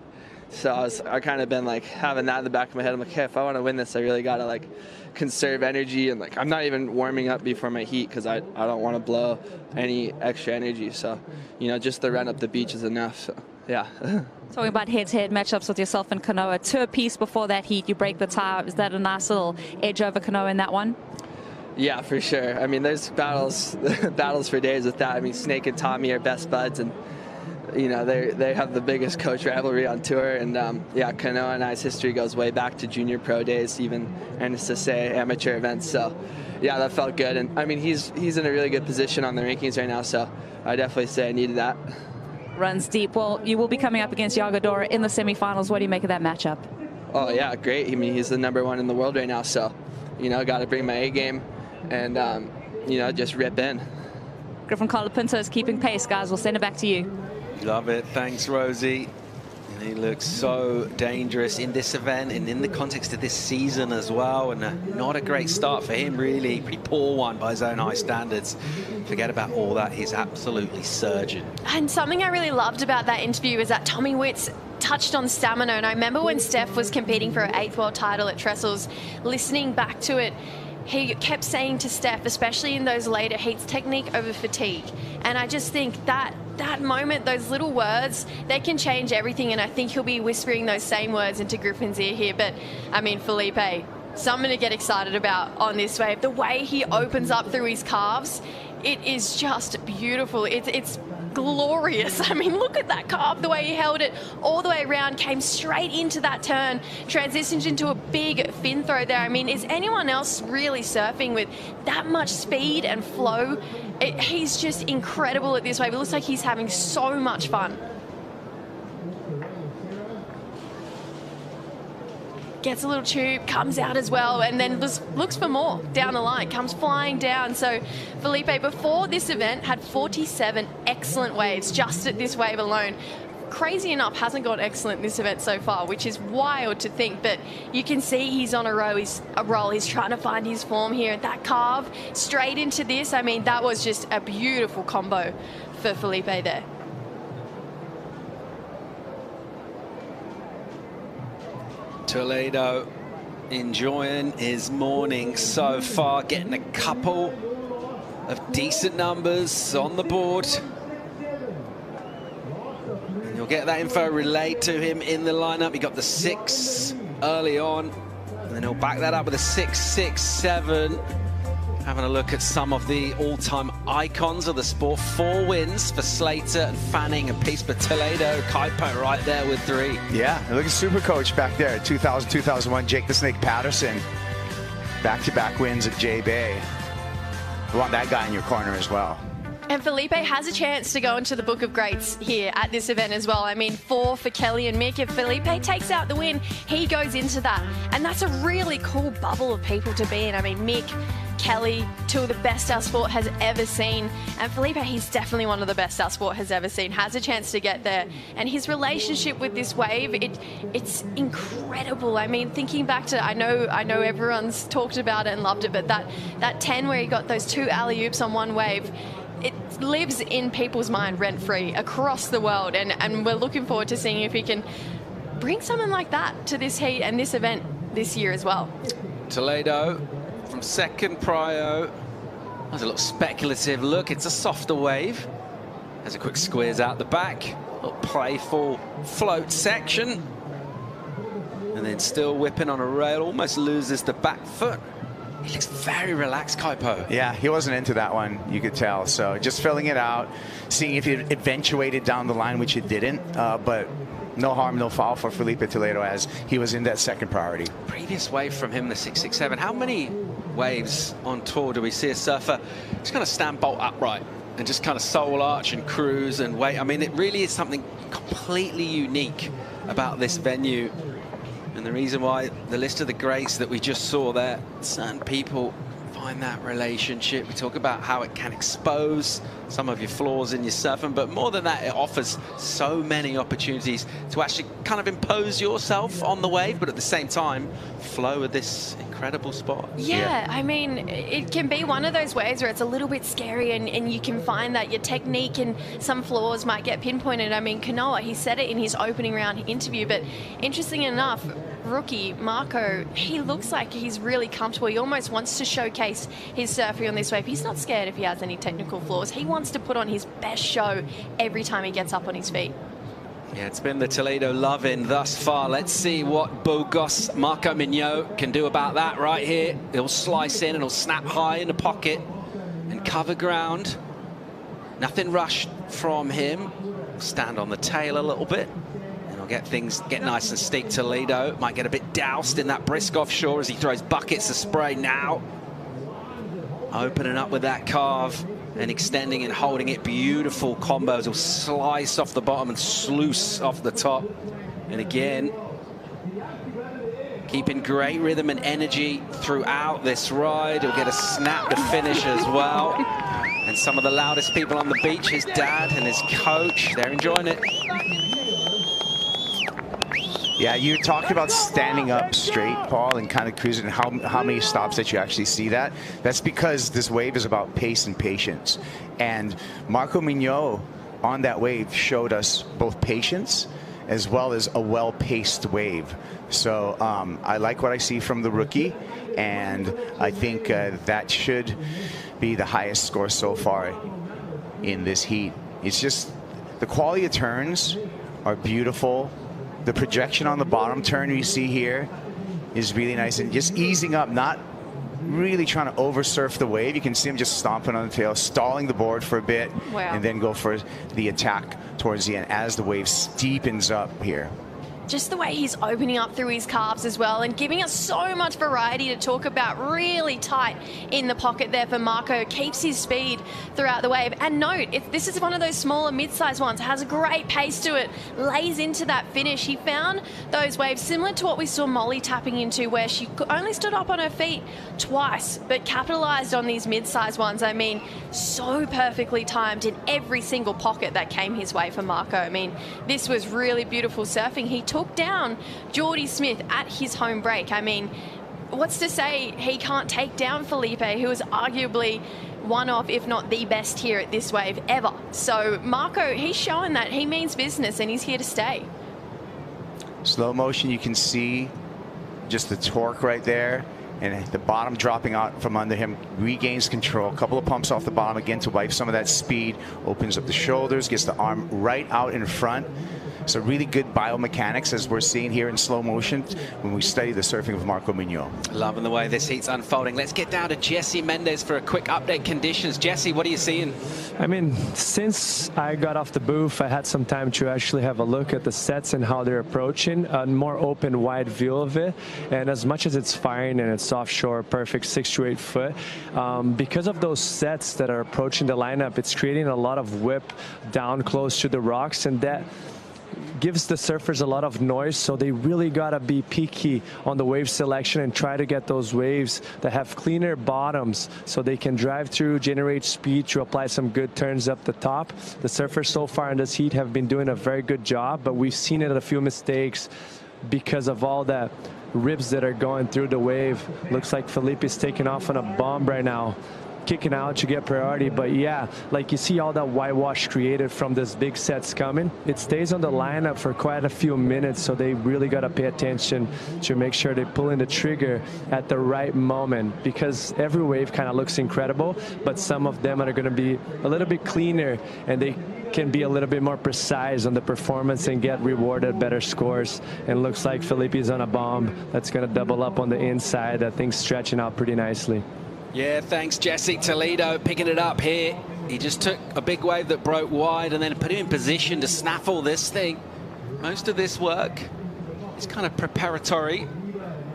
So I kind of been like having that in the back of my head. I'm like, hey, if I want to win this, I really got to like conserve energy. And like, I'm not even warming up before my heat because I don't want to blow any extra energy. So, just the run up the beach is enough. So, yeah. Talking about head-to-head matchups with yourself and Kanoa, 2 apiece before that heat. You break the tie. Is that a nice little edge over Kanoa in that one? Yeah, for sure. I mean, there's battles for days with that. I mean, Snake and Tommy are best buds, and they have the biggest coach rivalry on tour. And yeah, Kanoa and I's history goes way back to junior pro days, even NSSA amateur events. So yeah, that felt good. And I mean, he's in a really good position on the rankings right now. So I definitely say I needed that. Runs deep. Well, you will be coming up against Yago Dora in the semifinals. What do you make of that matchup? Oh yeah, great. I mean, he's the #1 in the world right now. So got to bring my A game and just rip in. Griffin Colapinto is keeping pace, guys. We'll send it back to you. Love it. Thanks, Rosie. And he looks so dangerous in this event and in the context of this season as well. And not a great start for him, really. Pretty poor one by his own high standards. Forget about all that. He's absolutely surging. And something I really loved about that interview is that Tommy Witts touched on stamina. And I remember when Steph was competing for her 8th world title at Trestles, listening back to it, he kept saying to Steph, especially in those later heats, technique over fatigue. And I just think that moment, those little words, they can change everything. And I think he'll be whispering those same words into Griffin's ear here. But I mean, Felipe, something to get excited about on this wave. The way he opens up through his calves, it is just beautiful. It's glorious. I mean, look at that carve, the way he held it all the way around, came straight into that turn, transitioned into a big fin throw there. I mean, is anyone else really surfing with that much speed and flow? He's just incredible at this wave. It looks like he's having so much fun. Gets a little tube, comes out as well, and then looks for more down the line, comes flying down. So Felipe, before this event, had 47 excellent waves just at this wave alone. Crazy enough, hasn't got excellent this event so far, which is wild to think, but you can see he's on a roll. He's trying to find his form here. That carve straight into this, I mean, that was just a beautiful combo for Felipe there. Toledo enjoying his morning so far, getting a couple of decent numbers on the board. And you'll get that info relayed to him in the lineup. He got the 6 early on, and then he'll back that up with a 6, 6, 7. Having a look at some of the all-time icons of the sport. 4 wins for Slater and Fanning, a piece for Toledo. Kaipo right there with 3. Yeah, look at Super Coach back there. 2000, 2001, Jake the Snake Patterson. Back-to-back wins at J-Bay. You want that guy in your corner as well. And Felipe has a chance to go into the Book of Greats here at this event as well. I mean, 4 for Kelly and Mick. If Felipe takes out the win, he goes into that. And that's a really cool bubble of people to be in. I mean, Mick, Kelly, 2 of the best our sport has ever seen. And Felipe, he's definitely one of the best our sport has ever seen, has a chance to get there. And his relationship with this wave, it's incredible. I mean, thinking back to, I know everyone's talked about it and loved it, but that 10 where he got those 2 alley-oops on one wave, it lives in people's mind rent-free across the world. And we're looking forward to seeing if he can bring something like that to this heat and this event this year as well. Toledo from second prio. That's a little speculative look. It's a softer wave. Has a quick squeeze out the back. A little playful float section. And then still whipping on a rail. Almost loses the back foot. He looks very relaxed, Kaipo. Yeah, he wasn't into that one, you could tell. So just filling it out, seeing if it eventuated down the line, which it didn't. But no harm, no foul for Felipe Toledo as he was in that second priority. Previous wave from him, the 667. How many waves on tour do we see a surfer just kind of stand bolt upright and just kind of soul arch and cruise and wait? I mean, it really is something completely unique about this venue. And the reason why the list of the greats that we just saw there, certain people find that relationship. We talk about how it can expose some of your flaws in your surfing, but more than that, it offers so many opportunities to actually kind of impose yourself on the wave, but at the same time, flow with this incredible spot. Yeah, I mean, it can be one of those waves where it's a little bit scary and you can find that your technique and some flaws might get pinpointed. I mean, Kanoa, he said it in his opening round interview, but interesting enough, rookie Marco, he looks like he's really comfortable. He almost wants to showcase his surfing on this wave. He's not scared if he has any technical flaws. He wants to put on his best show every time he gets up on his feet. Yeah, it's been the Toledo loving thus far. Let's see what Bogos Marco Mignot can do about that right here. He'll slice in and he'll snap high in the pocket and cover ground. Nothing rushed from him. Stand on the tail a little bit. Get nice and steep. Toledo might get a bit doused in that brisk offshore as he throws buckets of spray now. Opening up with that carve and extending and holding it. Beautiful combos. Will slice off the bottom and sluice off the top. And again, keeping great rhythm and energy throughout this ride. He'll get a snap to finish as well. And some of the loudest people on the beach, his dad and his coach, they're enjoying it. Yeah, you talked about standing up straight, Paul, and kind of cruising. How many stops that you actually see that? That's because this wave is about pace and patience. And Marco Mignot on that wave showed us both patience as well as a well-paced wave. So I like what I see from the rookie, and I think that should be the highest score so far in this heat. It's just the quality of turns are beautiful. The projection on the bottom turn you see here is really nice, and just easing up, not really trying to oversurf the wave. You can see him just stomping on the tail, stalling the board for a bit, and then go for the attack towards the end as the wave steepens up here. Just the way he's opening up through his calves as well and giving us so much variety to talk about. Really tight in the pocket there for Marco. Keeps his speed throughout the wave. And note, if this is one of those smaller mid-sized ones, has a great pace to it, lays into that finish. He found those waves similar to what we saw Molly tapping into, where she only stood up on her feet twice, but capitalized on these mid-sized ones. I mean, so perfectly timed in every single pocket that came his way for Marco. I mean, this was really beautiful surfing. He took down Jordy Smith at his home break. I mean, what's to say he can't take down Felipe, who is arguably one of, if not the best here at this wave ever. So Marco, he's showing that he means business and he's here to stay. Slow motion, you can see just the torque right there. And the bottom dropping out from under him, regains control. A couple of pumps off the bottom again to wipe some of that speed. Opens up the shoulders, gets the arm right out in front. So really good biomechanics as we're seeing here in slow motion when we study the surfing of Marco Mignon. Loving the way this heat's unfolding. Let's get down to Jesse Mendez for a quick update conditions. Jesse, what are you seeing? I mean, since I got off the booth, I had some time to actually have a look at the sets and how they're approaching, a more open, wide view of it. And as much as it's fine and it's offshore, perfect 6 to 8 foot, because of those sets that are approaching the lineup, it's creating a lot of whip down close to the rocks, and that gives the surfers a lot of noise, so they really gotta be picky on the wave selection and try to get those waves that have cleaner bottoms so they can drive through, generate speed to apply some good turns up the top. The surfers so far in this heat have been doing a very good job, but we've seen it a few mistakes because of all the ribs that are going through the wave. Looks like Felipe is taking off on a bomb right now, kicking out to get priority. But yeah, like you see all that whitewash created from this big sets coming. It stays on the lineup for quite a few minutes, so they really got to pay attention to make sure they pull in the trigger at the right moment, because every wave kind of looks incredible, but some of them are going to be a little bit cleaner and they can be a little bit more precise on the performance and get rewarded better scores. And looks like Felipe's on a bomb that's going to double up on the inside. That thing's stretching out pretty nicely. Yeah, thanks, Jesse. Toledo picking it up here. He just took a big wave that broke wide and then put him in position to snaffle this thing. Most of this work is kind of preparatory,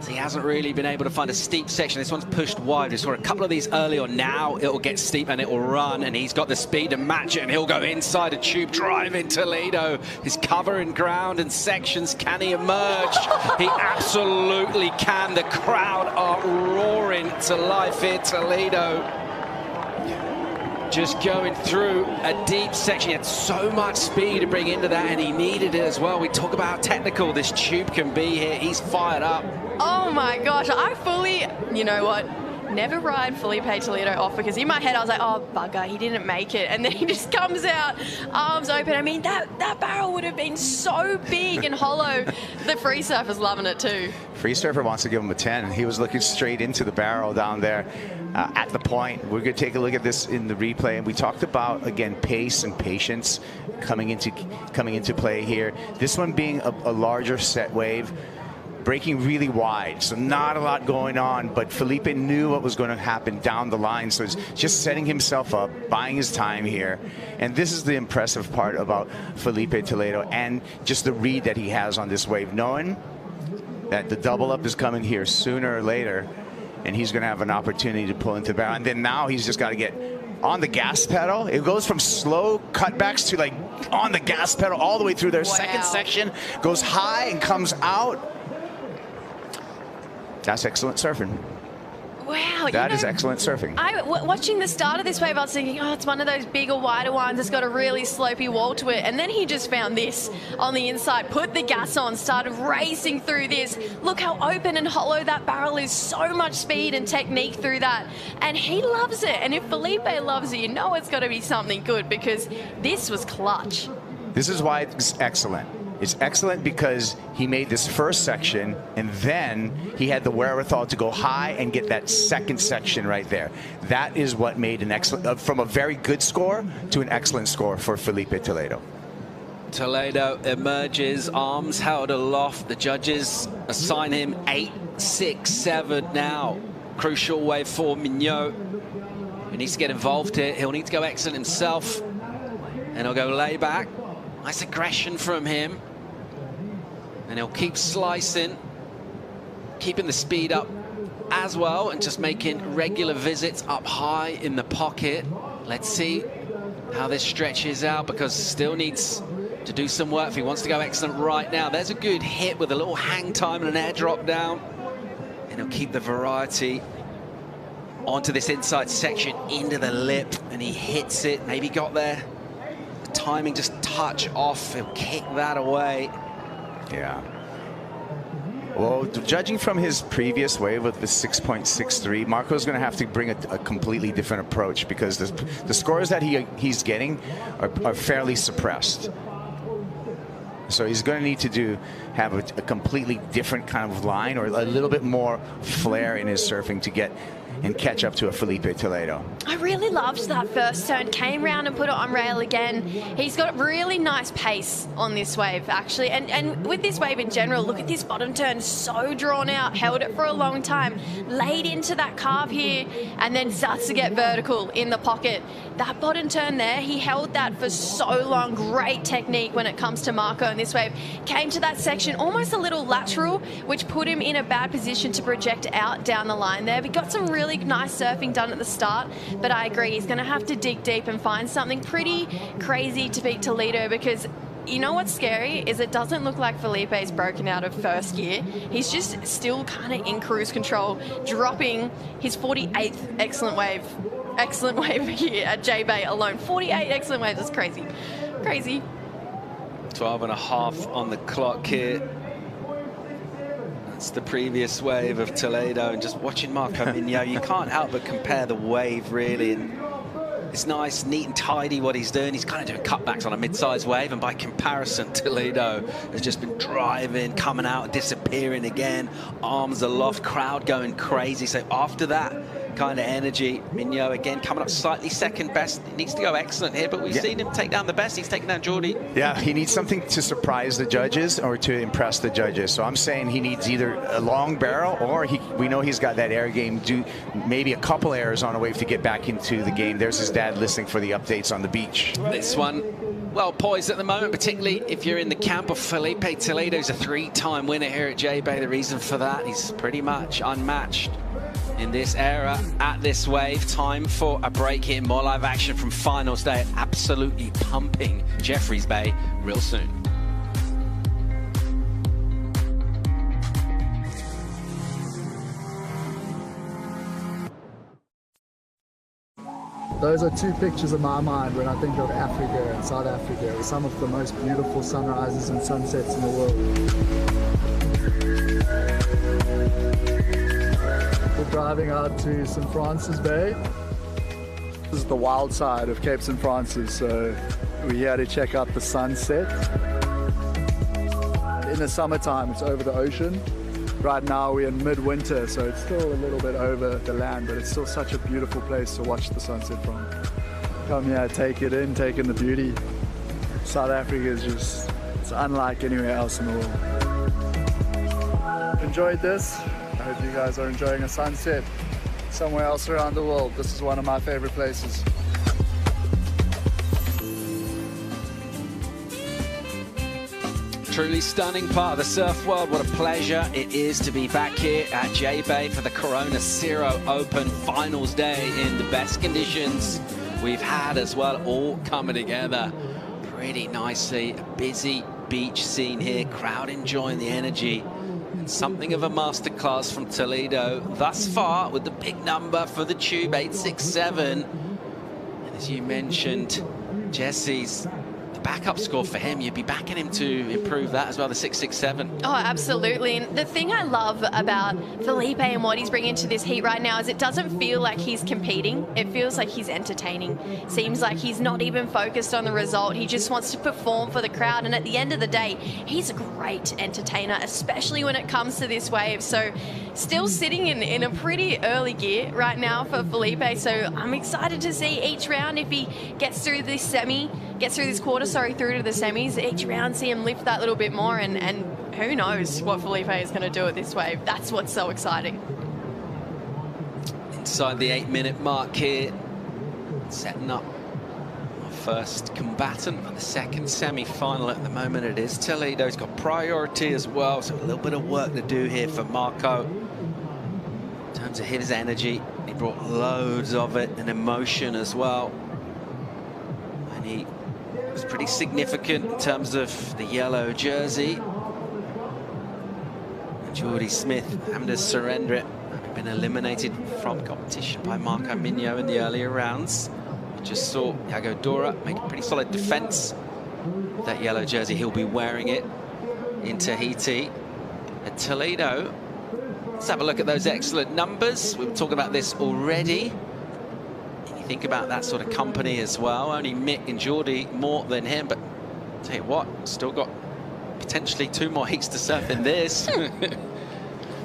so he hasn't really been able to find a steep section. This one's pushed wide. We saw a couple of these earlier. Now it'll get steep and it will run, and he's got the speed to match it, and he'll go inside a tube drive in Toledo. He's covering ground and sections. Can he emerge? He absolutely can. The crowd are roaring to life here. Toledo just going through a deep section. He had so much speed to bring into that, and he needed it as well. We talk about how technical this tube can be here. He's fired up. Oh my gosh, I fully, you know what, never ride Felipe Toledo off, because in my head I was like, oh bugger, he didn't make it, and then he just comes out arms open. I mean, that barrel would have been so big and hollow. The free surfer's loving it too. Free surfer wants to give him a 10. He was looking straight into the barrel down there at the point. We're going to take a look at this in the replay, and we talked about, again, pace and patience coming into play here. This one being a larger set wave, breaking really wide, so not a lot going on, but Felipe knew what was going to happen down the line, so he's just setting himself up, buying his time here. And this is the impressive part about Felipe Toledo, and just the read that he has on this wave, knowing that the double up is coming here sooner or later, and he's going to have an opportunity to pull into the barrel. And then now he's just got to get on the gas pedal. It goes from slow cutbacks to like on the gas pedal all the way through their second section, goes high and comes out. That's excellent surfing. Wow. That is excellent surfing. Watching the start of this wave, I was thinking, oh, it's one of those bigger, wider ones. It's got a really slopey wall to it. And then he just found this on the inside, put the gas on, started racing through this. Look how open and hollow that barrel is. So much speed and technique through that. And he loves it. And if Felipe loves it, you know it's got to be something good, because this was clutch. This is why it's excellent. It's excellent because he made this first section, and then he had the wherewithal to go high and get that second section right there. That is what made an excellent, from a very good score to an excellent score for Felipe Toledo. Toledo emerges, arms held aloft. The judges assign him 8, 6, 7 now. Crucial wave for Mignon. He needs to get involved here. He'll need to go excellent himself, and he'll go lay back. Nice aggression from him. And he'll keep slicing, keeping the speed up as well, and just making regular visits up high in the pocket. Let's see how this stretches out, because still needs to do some work if he wants to go excellent right now. There's a good hit with a little hang time and an air drop down. And he'll keep the variety onto this inside section, into the lip, and he hits it. Maybe got there. The timing just touch off. He'll kick that away. Yeah. Well, judging from his previous wave with the 6.63, Marco's going to have to bring a completely different approach, because the scores that he's getting are fairly suppressed. So he's going to need to have a completely different kind of line or a little bit more flair in his surfing to get and catch up to a Felipe Toledo. I really loved that first turn. Came round and put it on rail again. He's got really nice pace on this wave, actually. And with this wave in general, look at this bottom turn. So drawn out. Held it for a long time. Laid into that carve here and then starts to get vertical in the pocket. That bottom turn there, he held that for so long. Great technique when it comes to Marco in this wave. Came to that section almost a little lateral, which put him in a bad position to project out down the line there. We got some really nice surfing done at the start, but I agree he's going to have to dig deep and find something pretty crazy to beat Toledo, because you know what's scary is it doesn't look like Felipe's broken out of first gear. He's just still kind of in cruise control, dropping his 48th excellent wave here at J-Bay alone. 48 excellent waves is crazy. 12.5 on the clock here. That's the previous wave of Toledo, and just watching Marco Mignot, you can't help but compare the wave, really. And it's nice, neat and tidy what he's doing. He's kind of doing cutbacks on a mid-sized wave, and by comparison, Toledo has just been driving, coming out, disappearing again, arms aloft, crowd going crazy. So after that kind of energy, Mignot again coming up slightly second best. He needs to go excellent here, but we've seen him take down the best. He's taken down Jordi. Yeah, he needs something to surprise the judges or to impress the judges. So I'm saying he needs either a long barrel, or we know he's got that air game, do maybe a couple airs on a wave to get back into the game. There's his dad listening for the updates on the beach. This one well poised at the moment, particularly if you're in the camp of Felipe Toledo. He's a 3-time winner here at J-Bay. The reason for that, he's pretty much unmatched in this era at this wave. Time for a break here. More live action from finals day. Absolutely pumping Jeffreys Bay real soon. Those are two pictures in my mind when I think of Africa and South Africa. Some of the most beautiful sunrises and sunsets in the world. We're driving out to St. Francis Bay. This is the wild side of Cape St. Francis, so we're here to check out the sunset. In the summertime, it's over the ocean. Right now we're in midwinter, so it's still a little bit over the land, but it's still such a beautiful place to watch the sunset from. Come here, take it in, take in the beauty. South Africa is just, it's unlike anywhere else in the world. Enjoyed this. I hope you guys are enjoying a sunset somewhere else around the world. This is one of my favorite places. Truly stunning part of the surf world. What a pleasure it is to be back here at J-Bay for the Corona Cero Open Finals Day in the best conditions we've had as well, all coming together pretty nicely. A busy beach scene here, crowd enjoying the energy, and something of a masterclass from Toledo thus far with the big number for the tube, 867. And as you mentioned, Jesse's backup score for him, you'd be backing him to improve that as well, the 667. Oh, absolutely. And the thing I love about Felipe and what he's bringing to this heat right now is it doesn't feel like he's competing. It feels like he's entertaining. Seems like he's not even focused on the result. He just wants to perform for the crowd. And at the end of the day, he's a great entertainer, especially when it comes to this wave. So still sitting in a pretty early gear right now for Felipe. So I'm excited to see each round if he gets through this quarter, through to the semis. Each round, see him lift that little bit more, and who knows what Felipe is going to do at this wave. That's what's so exciting. Inside the 8-minute mark here, setting up our first combatant for the second semi-final. At the moment it is Toledo. He's got priority as well, so a little bit of work to do here for Marco. In terms of his energy, he brought loads of it and emotion as well. And he was pretty significant in terms of the yellow jersey. And Jordi Smith having to surrender it, having been eliminated from competition by Marco Mignot in the earlier rounds. We just saw Yago Dora make a pretty solid defense. That yellow jersey, he'll be wearing it in Tahiti. At Toledo, let's have a look at those excellent numbers. We were talking about this already. Think about that sort of company as well. Only Mick and Jordi more than him, but I'll tell you what, still got potentially 2 more heats to surf in this.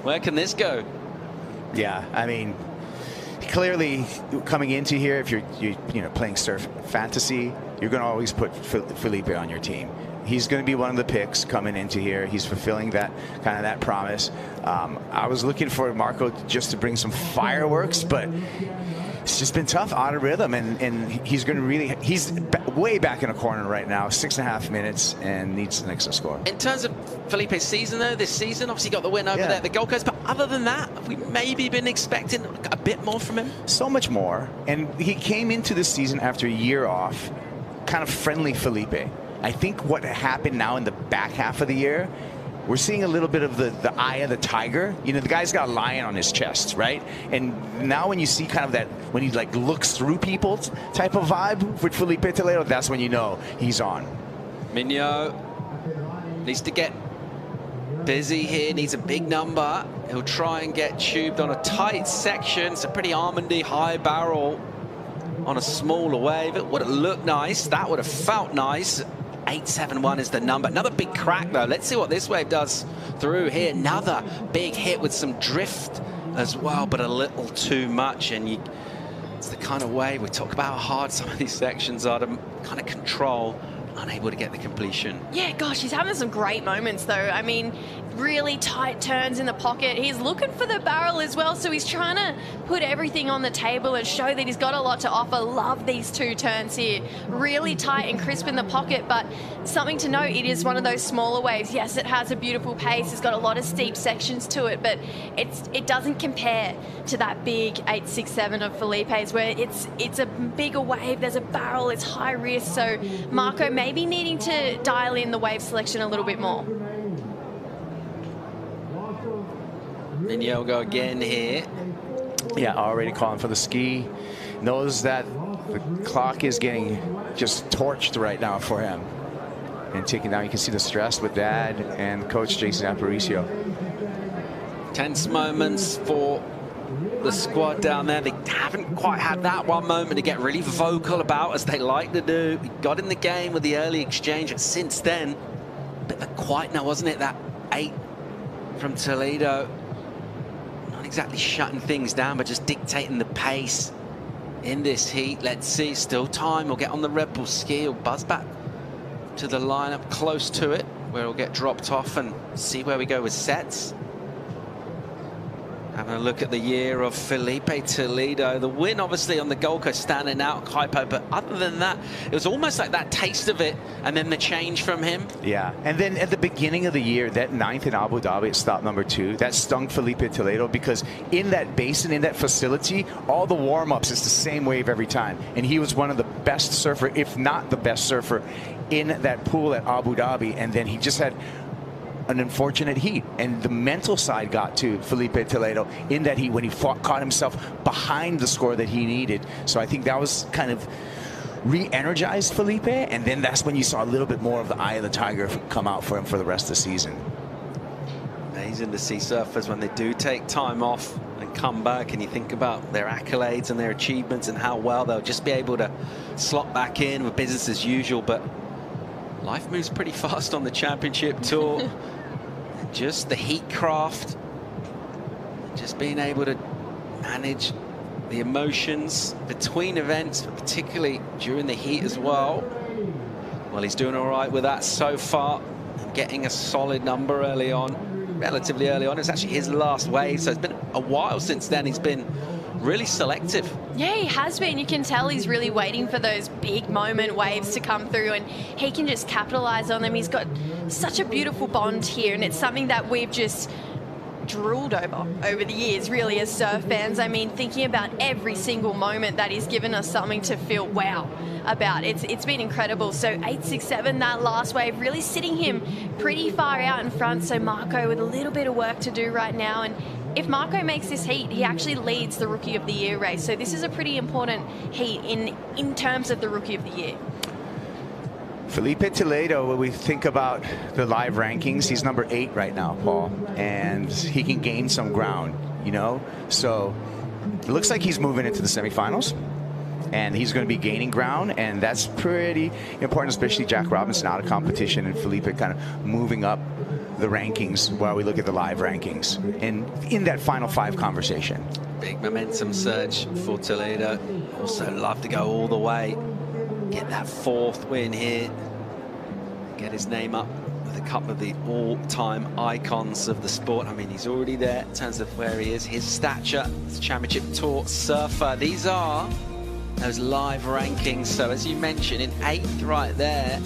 Where can this go? Yeah, I mean, clearly coming into here, if you're playing surf fantasy, you're going to always put Felipe on your team. He's going to be one of the picks coming into here. He's fulfilling that kind of that promise. I was looking for Marco just to bring some fireworks, but it's just been tough, out of rhythm, and he's going to really, he's way back in a corner right now, 6.5 minutes, and needs an extra score. In terms of Felipe's season, though, this season, obviously got the win over there at the Gold Coast, but other than that, have we maybe been expecting a bit more from him? So much more, and he came into this season after a year off, kind of friendly Felipe. I think what happened now in the back half of the year, we're seeing a little bit of the eye of the tiger. You know, the guy's got a lion on his chest, right? And now when you see kind of that, when he like looks through people type of vibe with Felipe Toledo, that's when you know he's on. Mignot needs to get busy here, needs a big number. He'll try and get tubed on a tight section. It's a pretty almondy high barrel on a smaller wave. It would have looked nice. That would have felt nice. 871 is the number. Another big crack, though. Let's see what this wave does through here. Another big hit with some drift as well, but a little too much. And it's the kind of wave we talk about how hard some of these sections are to kind of control. Unable to get the completion. Yeah, gosh, he's having some great moments, though. I mean, really tight turns in the pocket. He's looking for the barrel as well, so he's trying to put everything on the table and show that he's got a lot to offer. Love these 2 turns here. Really tight and crisp in the pocket, but something to note, it is one of those smaller waves. Yes, it has a beautiful pace. It's got a lot of steep sections to it, but it doesn't compare to that big 867 of Felipe's, where it's a bigger wave. There's a barrel. It's high risk, so Marco maybe needing to dial in the wave selection a little bit more. Mignot will go again here. Yeah, already calling for the ski. Knows that the clock is getting just torched right now for him. And taking down, you can see the stress with Dad and Coach Jason Aparicio. Tense moments for the squad down there. They haven't quite had that one moment to get really vocal about, as they like to do. We got in the game with the early exchange, and since then, a bit of a quiet now, wasn't it? That 8 from Toledo. Not exactly shutting things down, but just dictating the pace in this heat. Let's see, still time. We'll get on the Red Bull ski. We'll buzz back to the lineup close to it, where it'll get dropped off, and see where we go with sets. Having a look at the year of Felipe Toledo. The win, obviously, on the Gold Coast standing out, Kaipo, but other than that, it was almost like that taste of it, and then the change from him. Yeah, and then at the beginning of the year, that 9th in Abu Dhabi at stop number 2, that stung Felipe Toledo, because in that basin, in that facility, all the warm-ups is the same wave every time. And he was one of the best surfer, if not the best surfer, in that pool at Abu Dhabi, and then he just had an unfortunate heat, and the mental side got to Felipe Toledo in that heat when he caught himself behind the score that he needed. So I think that was kind of re-energized Felipe, and then that's when you saw a little bit more of the eye of the tiger come out for him for the rest of the season. Amazing to see surfers when they do take time off and come back, and you think about their accolades and their achievements and how well they'll just be able to slot back in with business as usual. But life moves pretty fast on the championship tour. Just the heat craft, just being able to manage the emotions between events, but particularly during the heat as well. Well, he's doing all right with that so far, getting a solid number early on, relatively early on. It's actually his last wave, so it's been a while since then. He's been really selective. Yeah, he has been. You can tell he's really waiting for those big moment waves to come through, and he can just capitalize on them. He's got such a beautiful bond here, and it's something that we've just drooled over the years, really, as surf fans. I mean, thinking about every single moment that he's given us something to feel wow about. It's been incredible. So 867, that last wave, really sitting him pretty far out in front. So Marco with a little bit of work to do right now, and if Marco makes this heat, he actually leads the Rookie of the Year race. So this is a pretty important heat in terms of the Rookie of the Year. Felipe Toledo, when we think about the live rankings, he's number 8 right now, Paul, and he can gain some ground, you know? So it looks like he's moving into the semifinals. and he's going to be gaining ground, and that's pretty important, especially Jack Robinson out of competition and Felipe kind of moving up the rankings while we look at the live rankings and in that final 5 conversation. Big momentum surge for Toledo. Also love to go all the way, get that 4th win here, get his name up with a couple of the all-time icons of the sport. I mean, he's already there in terms of where he is, his stature, his championship tour surfer. These are those live rankings. So as you mentioned, in 8th right there,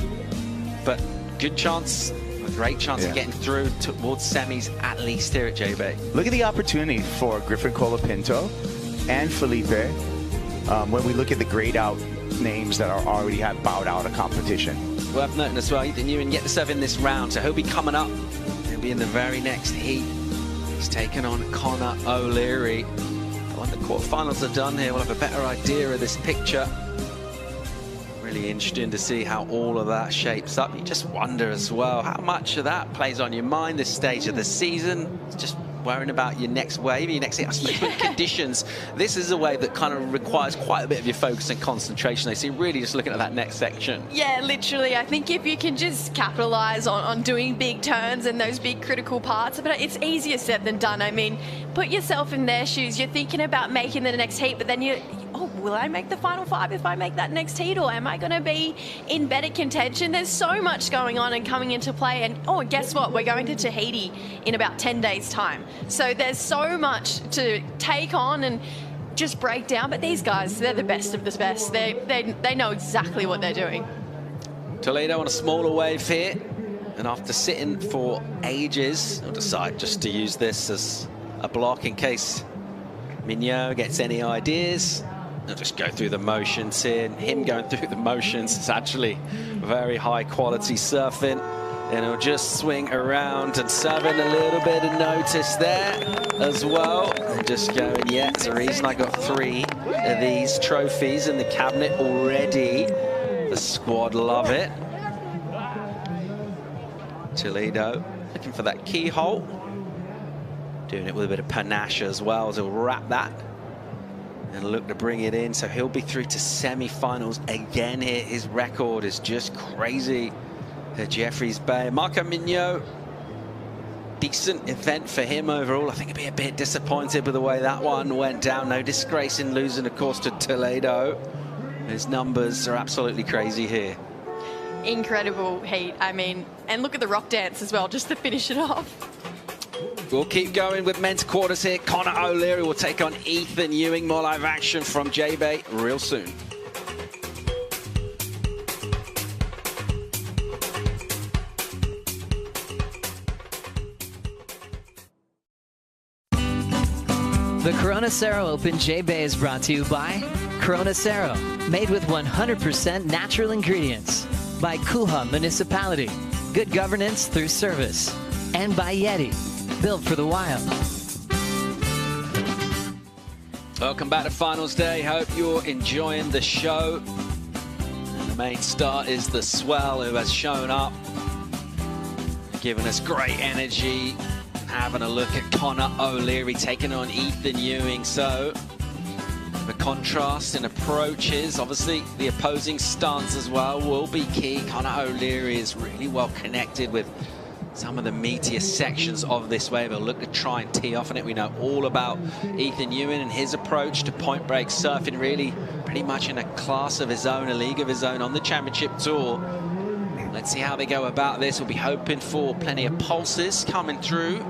but good chance, a great chance of getting through towards semis at least here at J-Bay. Look at the opportunity for Griffin Colapinto and Felipe when we look at the grayed out names that are already have bowed out of competition. Worth noting as well, Ethan Ewing yet to serve in this round, so he'll be coming up. He'll be in the very next heat. He's taken on Connor O'Leary. When the quarterfinals are done here, we'll have a better idea of this picture. Really interesting to see how all of that shapes up. You just wonder as well how much of that plays on your mind this stage of the season. Just worrying about your next wave, your next hit. I suppose with conditions, this is a wave that kind of requires quite a bit of your focus and concentration. So you're really just looking at that next section. Yeah, literally. I think if you can just capitalize on doing big turns and those big critical parts, but it's easier said than done. I mean, put yourself in their shoes. You're thinking about making the next heat, but then oh, will I make the final 5 if I make that next heat, or am I going to be in better contention? There's so much going on and coming into play, and oh, guess what? We're going to Tahiti in about 10 days' time. So there's so much to take on and just break down, but these guys, they're the best of the best. They know exactly what they're doing. Toledo on a smaller wave here, and after sitting for ages, they'll decide just to use this as a block in case Mignot gets any ideas. They'll just go through the motions here, and him going through the motions is actually very high quality surfing, and he'll just swing around and serving a little bit of notice there as well, and just going, yeah, it's the reason I got 3 of these trophies in the cabinet already. The squad love it. Toledo looking for that keyhole, doing it with a bit of panache as well, so he'll wrap that and look to bring it in. So he'll be through to semi-finals again here. His record is just crazy at Jeffreys Bay. Marco Mignot, decent event for him overall. I think he'd be a bit disappointed with the way that one went down. No disgrace in losing, of course, to Toledo. His numbers are absolutely crazy here. Incredible heat, I mean, and look at the rock dance as well, just to finish it off. We'll keep going with men's quarters here. Connor O'Leary will take on Ethan Ewing. More live action from J-Bay real soon. The Corona Cero Open J-Bay is brought to you by Corona Cero, made with 100% natural ingredients. By Kuha Municipality, good governance through service. And by Yeti, built for the wild. Welcome back to finals day. Hope you're enjoying the show. And the main star is the Swell, who has shown up, giving us great energy. Having a look at Connor O'Leary taking on Ethan Ewing. So the contrast in approaches, obviously the opposing stance as well will be key. Connor O'Leary is really well connected with some of the meatier sections of this wave. He'll look to try and tee off on it. We know all about Ethan Ewing and his approach to point break surfing, really pretty much in a class of his own, a league of his own on the championship tour. Let's see how they go about this. We'll be hoping for plenty of pulses coming through.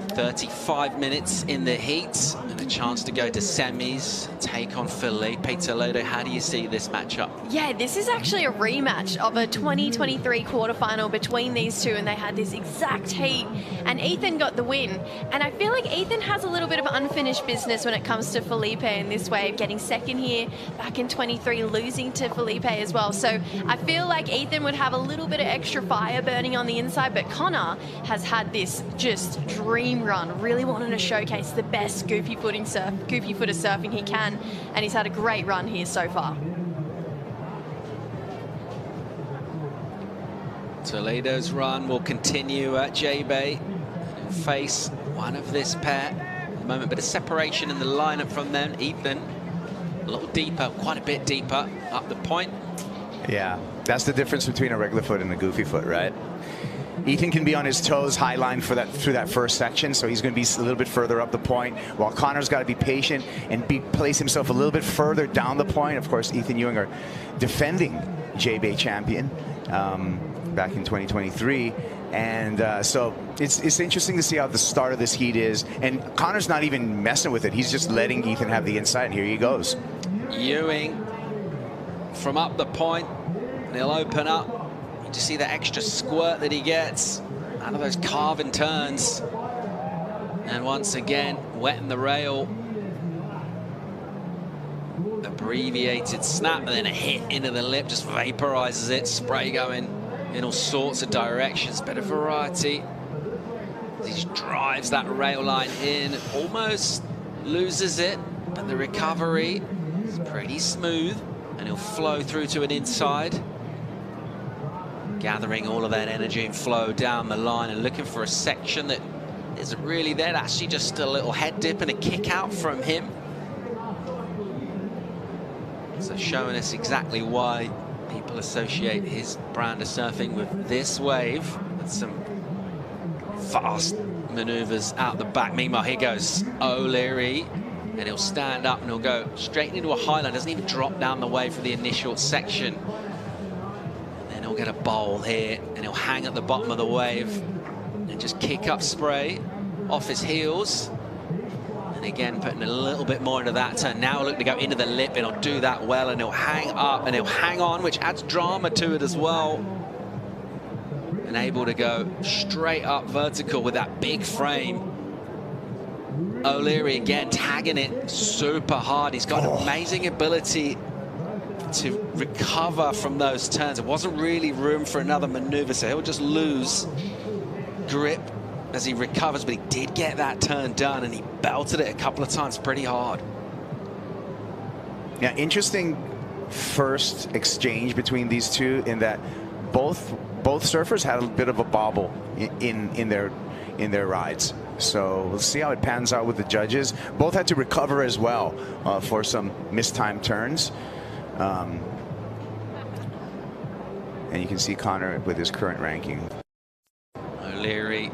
35 minutes in the heat and a chance to go to semis, take on Felipe Toledo. How do you see this matchup? Yeah, this is actually a rematch of a 2023 quarterfinal between these two, and they had this exact heat, and Ethan got the win. And I feel like Ethan has a little bit of unfinished business when it comes to Felipe in this wave, getting second here back in 23, losing to Felipe as well. So I feel like Ethan would have a little bit of extra fire burning on the inside, but Connor has had this just dream run, really wanting to showcase the best goofy footer surfing he can, and he's had a great run here so far. Toledo's run will continue at J-Bay and face one of this pair. the moment. But a separation in the lineup from them. Ethan, a little deeper, quite a bit deeper up the point. Yeah, that's the difference between a regular foot and a goofy foot, right? Ethan can be on his toes high line for that through that first section, so he's going to be a little bit further up the point, while Connor's got to be patient and place himself a little bit further down the point. Of course, Ethan Ewing, our defending J-Bay champion back in 2023. And so it's interesting to see how the start of this heat is. And Connor's not even messing with it. He's just letting Ethan have the inside, and here he goes. Ewing from up the point, and he'll open up. You just see the extra squirt that he gets out of those carving turns. And once again, wetting the rail. Abbreviated snap, and then a hit into the lip, just vaporizes it. Spray going in all sorts of directions. Better variety. He just drives that rail line in, almost loses it, but the recovery is pretty smooth, and he'll flow through to an inside. Gathering all of that energy and flow down the line and looking for a section that isn't really there. Actually just a little head dip and a kick out from him. So showing us exactly why people associate his brand of surfing with this wave, with some fast maneuvers out the back. Meanwhile, here goes O'Leary, and he'll stand up and he'll go straight into a highline. Doesn't even drop down the wave for the initial section. And then he'll get a bowl here, and he'll hang at the bottom of the wave and just kick up spray off his heels. And again, putting a little bit more into that turn. Now look to go into the lip, and he'll do that well, and he'll hang up and he'll hang on, which adds drama to it as well. And able to go straight up vertical with that big frame. O'Leary again tagging it super hard. He's got an amazing ability to recover from those turns. It wasn't really room for another maneuver, so he'll just lose grip as he recovers, but he did get that turn done, and he belted it a couple of times pretty hard. Yeah, interesting first exchange between these two in that both surfers had a bit of a bobble in their rides. So we'll see how it pans out with the judges. Both had to recover as well for some mistimed turns. And you can see Connor with his current ranking. O'Leary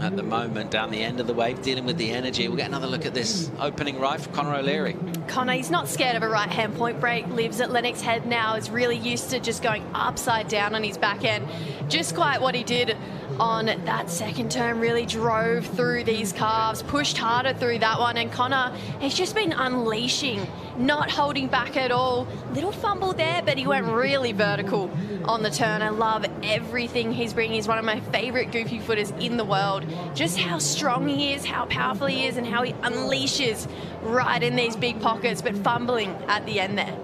at the moment down the end of the wave, dealing with the energy. We'll get another look at this opening ride for Connor O'Leary. Connor, he's not scared of a right-hand point break. Lives at Lennox Head now, is really used to just going upside down on his back end. Just quite what he did on that second turn, really drove through these carves, pushed harder through that one, and Connor, he's just been unleashing, not holding back at all. Little fumble there, but he went really vertical on the turn. I love everything he's bringing. He's one of my favorite goofy footers in the world. Just how strong he is, how powerful he is, and how he unleashes right in these big pockets, but fumbling at the end there.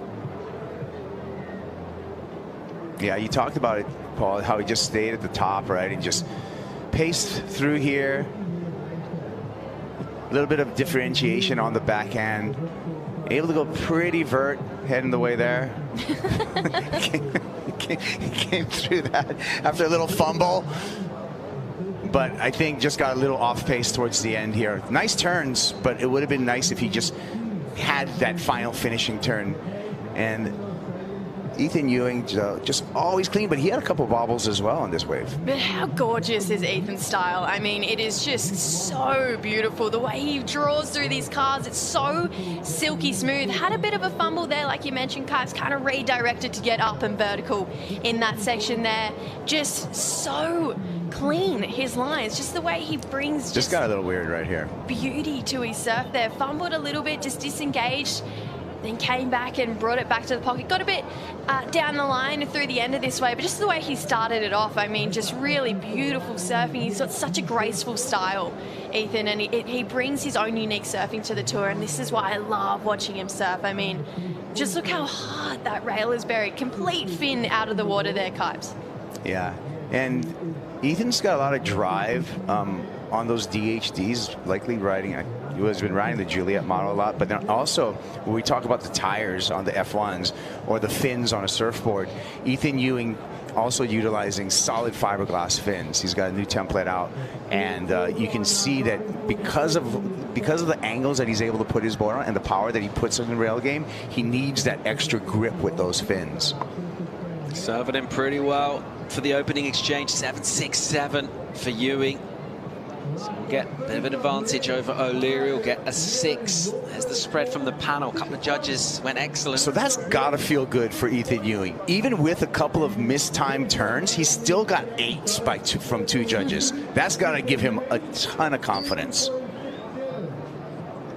Yeah, you talked about it, Paul, how he just stayed at the top, right, and just paced through here. A little bit of differentiation on the backhand. Able to go pretty vert, heading the way there. came through that after a little fumble. But I think just got a little off pace towards the end here. Nice turns, but it would have been nice if he just had that final finishing turn. And Ethan Ewing just always clean, but he had a couple bobbles as well on this wave. But how gorgeous is Ethan's style? I mean, it is just so beautiful. The way he draws through these cards, it's so silky smooth. Had a bit of a fumble there, like you mentioned, Kai's kind of redirected to get up and vertical in that section there. Just so clean, his lines, just the way he brings just got a little weird right here. Beauty to his surf there. Fumbled a little bit, just disengaged, then came back and brought it back to the pocket. Got a bit down the line through the end of this wave, but just the way he started it off, I mean, just really beautiful surfing. He's got such a graceful style, Ethan, and he brings his own unique surfing to the tour, and this is why I love watching him surf. I mean, just look how hard that rail is buried. Complete fin out of the water there, Kipes. Yeah, and Ethan's got a lot of drive on those DHDs, likely riding, he has been riding the Juliet model a lot, but then also when we talk about the tires on the F1s or the fins on a surfboard, Ethan Ewing also utilizing solid fiberglass fins. He's got a new template out, and you can see that because of the angles that he's able to put his board on and the power that he puts in the rail game, he needs that extra grip with those fins. Serving him pretty well for the opening exchange. 7-6-7 for Ewing. So we'll get a bit of an advantage over O'Leary. We'll get a 6. There's the spread from the panel. A couple of judges went excellent. So that's got to feel good for Ethan Ewing. Even with a couple of mistimed turns, he's still got 8s from 2 judges. That's got to give him a ton of confidence.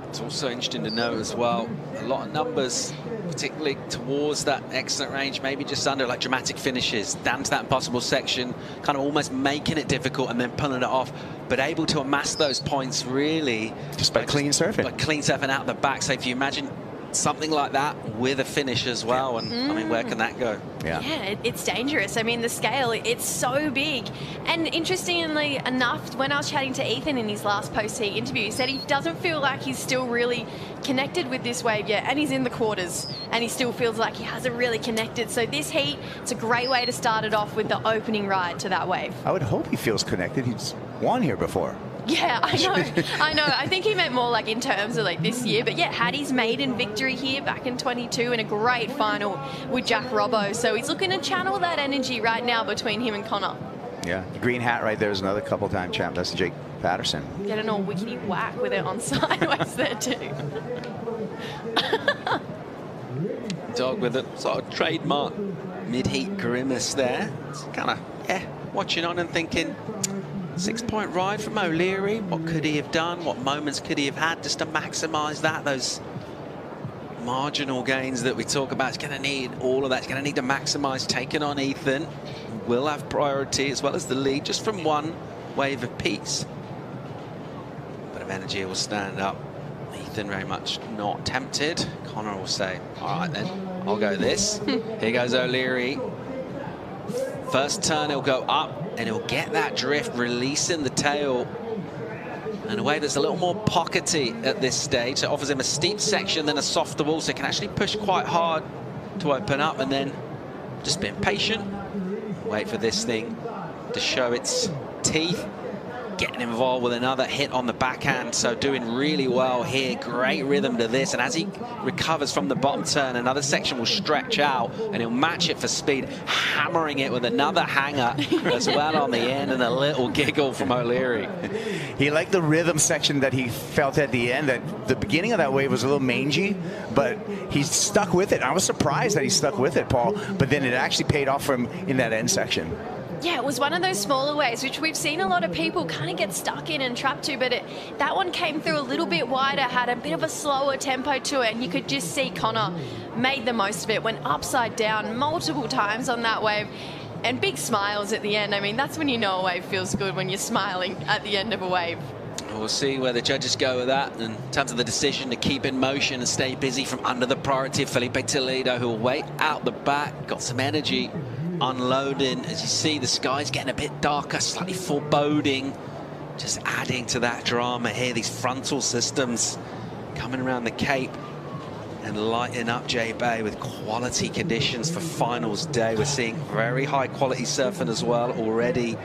It's also interesting to know as well, a lot of numbers, particularly towards that excellent range, maybe just under, like dramatic finishes, down to that impossible section, kind of almost making it difficult and then pulling it off, but able to amass those points really just by clean surfing. By clean surfing out the back. So if you imagine something like that with a finish as well, and I mean, where can that go? Yeah, it's dangerous. I mean, the scale, it's so big. And interestingly enough, when I was chatting to Ethan in his last post-heat interview, he said he doesn't feel like he's still really connected with this wave yet, and he's in the quarters, and he still feels like he hasn't really connected. So this heat, it's a great way to start it off with the opening ride to that wave. I would hope he feels connected. He's won here before. Yeah, I know. I think he meant more like in terms of like this year. But yeah, had his maiden victory here back in 22 in a great final with Jack Robbo. So he's looking to channel that energy right now between him and Connor. Yeah, the green hat right there is another couple-time champ. That's Jake Patterson. Get an all wickety whack with it on sideways there too. Dog with a sort of trademark mid-heat grimace there. It's kind of, watching on and thinking, 6-point ride from O'Leary. What could he have done? What moments could he have had just to maximise that? Those marginal gains that we talk about. It's going to need all of that. It's going to need to maximise taking on Ethan. Will have priority as well as the lead just from one wave apiece. Bit of energy will stand up. Ethan very much not tempted. Connor will say, all right then, I'll go this. Here goes O'Leary. First turn, he'll go up and he'll get that drift, releasing the tail in a way that's a little more pockety at this stage. So it offers him a steep section, then a softer wall, so he can actually push quite hard to open up, and then just being patient, wait for this thing to show its teeth. Getting involved with another hit on the backhand, so doing really well here. Great rhythm to this, and as he recovers from the bottom turn, another section will stretch out and he'll match it for speed, hammering it with another hanger as well on the end, and a little giggle from O'Leary. He liked the rhythm section that he felt at the end. That the beginning of that wave was a little mangy, but he stuck with it. I was surprised that he stuck with it, Paul, but then it actually paid off for him in that end section. Yeah, it was one of those smaller waves, which we've seen a lot of people kind of get stuck in and trapped to, but that one came through a little bit wider, had a bit of a slower tempo to it, and you could just see Connor made the most of it, went upside down multiple times on that wave, and big smiles at the end. I mean, that's when you know a wave feels good, when you're smiling at the end of a wave. We'll see where the judges go with that in terms of the decision to keep in motion and stay busy from under the priority of Felipe Toledo, who will wait out the back, got some energy. Unloading, as you see, the sky's getting a bit darker, slightly foreboding, just adding to that drama here. These frontal systems coming around the Cape and lighting up J Bay with quality conditions for finals day. We're seeing very high quality surfing as well already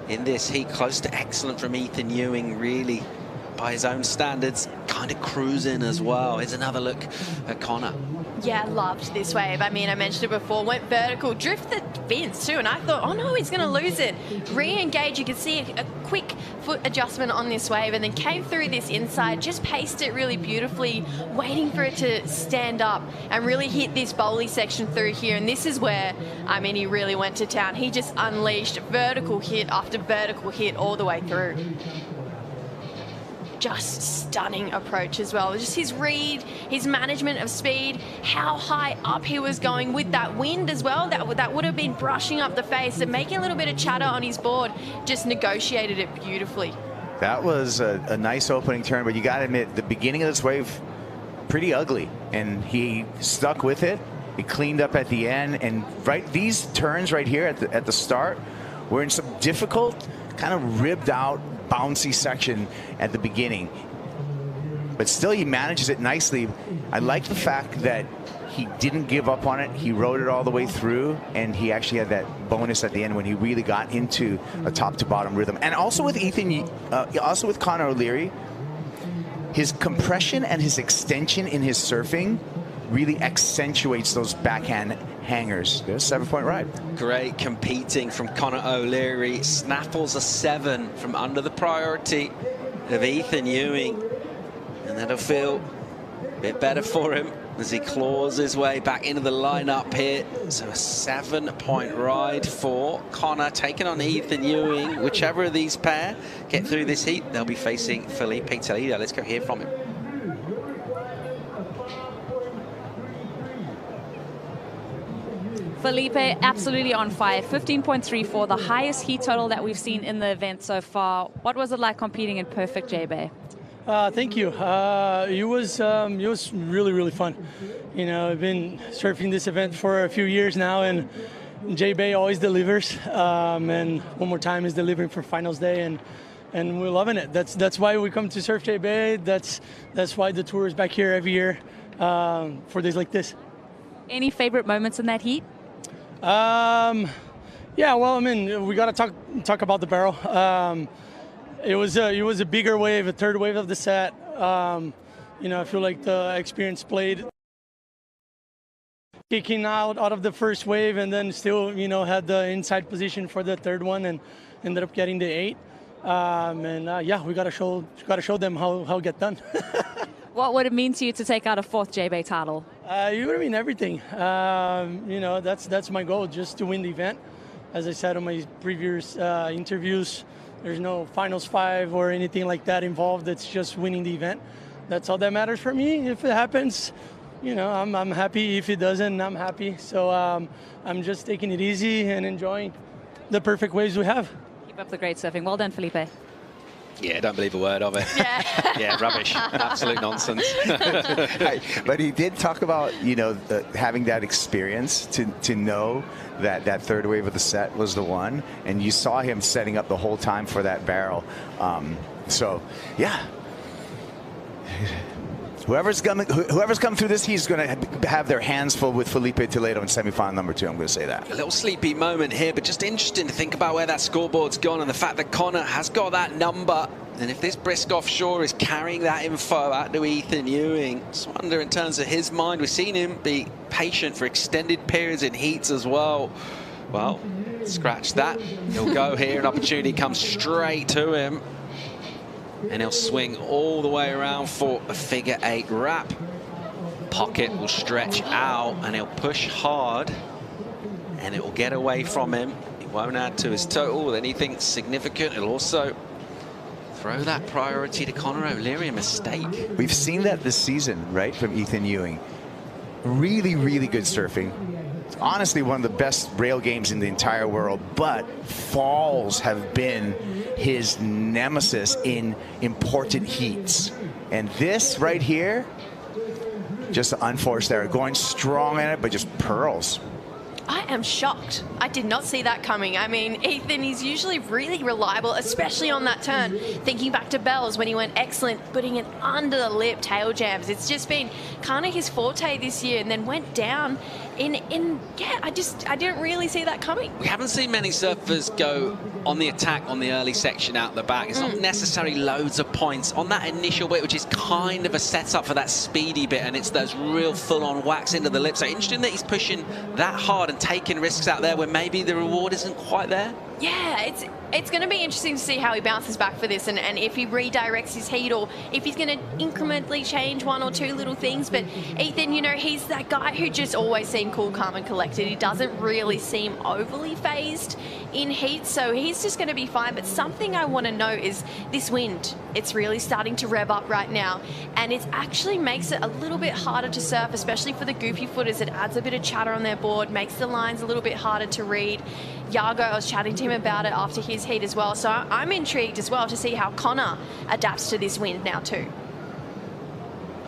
in this heat, close to excellent from Ethan Ewing, really by his own standards, kind of cruising as well. Here's another look at Connor. Yeah, loved this wave. I mean, I mentioned it before, went vertical, drift the fins too, and I thought, oh no, he's going to lose it. Re-engage, you could see a quick foot adjustment on this wave, and then came through this inside, just paced it really beautifully, waiting for it to stand up and really hit this bowly section through here. And this is where, I mean, he really went to town. He just unleashed vertical hit after vertical hit all the way through. Just stunning approach as well. Just his read, his management of speed, how high up he was going with that wind as well. That would have been brushing up the face and making a little bit of chatter on his board. Just negotiated it beautifully. That was a nice opening turn, but you got to admit, the beginning of this wave, pretty ugly. And he stuck with it. He cleaned up at the end. And these turns right here at the start were in some difficult, kind of ribbed out, bouncy section at the beginning, but still he manages it nicely. I like the fact that he didn't give up on it. He rode it all the way through, and he actually had that bonus at the end when he really got into a top-to-bottom rhythm. And also with also with Conor O'Leary, his compression and his extension in his surfing really accentuates those backhand hangers. There's a 7-point ride. Great competing from Conor O'Leary. Snaffles a 7 from under the priority of Ethan Ewing. And that'll feel a bit better for him as he claws his way back into the lineup here. So a 7-point ride for Conor, taking on Ethan Ewing. Whichever of these pair get through this heat, they'll be facing Felipe Toledo. Let's go hear from him. Felipe, absolutely on fire. 15.34, the highest heat total that we've seen in the event so far. What was it like competing in perfect J-Bay? Thank you. It was really, really fun. You know, I've been surfing this event for a few years now, and J-Bay always delivers. And one more time is delivering for finals day, and we're loving it. That's why we come to Surf J-Bay. That's why the tour is back here every year for days like this. Any favorite moments in that heat? Yeah, well, I mean, we got to talk about the barrel. It was a bigger wave, a third wave of the set. You know, I feel like the experience played kicking out of the first wave, and then still, you know, had the inside position for the third one, and ended up getting the 8. Yeah, we got to show them how it get done. What would it mean to you to take out a 4th J-Bay title? It would mean everything. You know, that's my goal, just to win the event. As I said in my previous interviews, there's no finals 5 or anything like that involved. It's just winning the event. That's all that matters for me. If it happens, you know, I'm happy. If it doesn't, I'm happy. So I'm just taking it easy and enjoying the perfect waves we have. Keep up the great surfing. Well done, Felipe. Yeah, don't believe a word of it. Yeah, rubbish. Absolute nonsense. But he did talk about, you know, having that experience to know that third wave of the set was the one, and you saw him setting up the whole time for that barrel. So, yeah. Whoever's come through this, he's going to have their hands full with Felipe Toledo in semifinal number 2. I'm going to say that. A little sleepy moment here, but just interesting to think about where that scoreboard's gone and the fact that Conor has got that number. And if this brisk offshore is carrying that info out to Ethan Ewing, just wonder in terms of his mind, we've seen him be patient for extended periods in heats as well. Well, scratch that. He'll go here, an opportunity comes straight to him. And he'll swing all the way around for a figure 8 wrap. Pocket will stretch out and he'll push hard and it will get away from him. He won't add to his total with anything significant. It'll also throw that priority to Conor O'Leary, a mistake. We've seen that this season, right, from Ethan Ewing. Really, really good surfing. Honestly, one of the best rail games in the entire world, but falls have been his nemesis in important heats. And this right here, just unforced error. Going strong in it, but just pearls. I am shocked. I did not see that coming. I mean, Ethan is usually really reliable, especially on that turn. Thinking back to Bells when he went excellent, putting it under the lip, tail jams. It's just been kind of his forte this year, and then went down yeah, I didn't really see that coming. We haven't seen many surfers go on the attack on the early section out the back. It's not necessarily loads of points on that initial bit, which is kind of a setup for that speedy bit, and it's those real full-on whacks into the lip. So interesting that he's pushing that hard and taking risks out there where maybe the reward isn't quite there. Yeah, it's going to be interesting to see how he bounces back for this, and if he redirects his heat, or if he's going to incrementally change 1 or 2 little things. But Ethan, you know, he's that guy who just always seemed cool, calm and collected. He doesn't really seem overly phased in heat, so he's just going to be fine. But something I want to note is this wind. It's really starting to rev up right now, and it actually makes it a little bit harder to surf, especially for the goofy footers. It adds a bit of chatter on their board, makes the lines a little bit harder to read. Yago, I was chatting to him about it after his heat as well, so I'm intrigued as well to see how Conor adapts to this wind now too.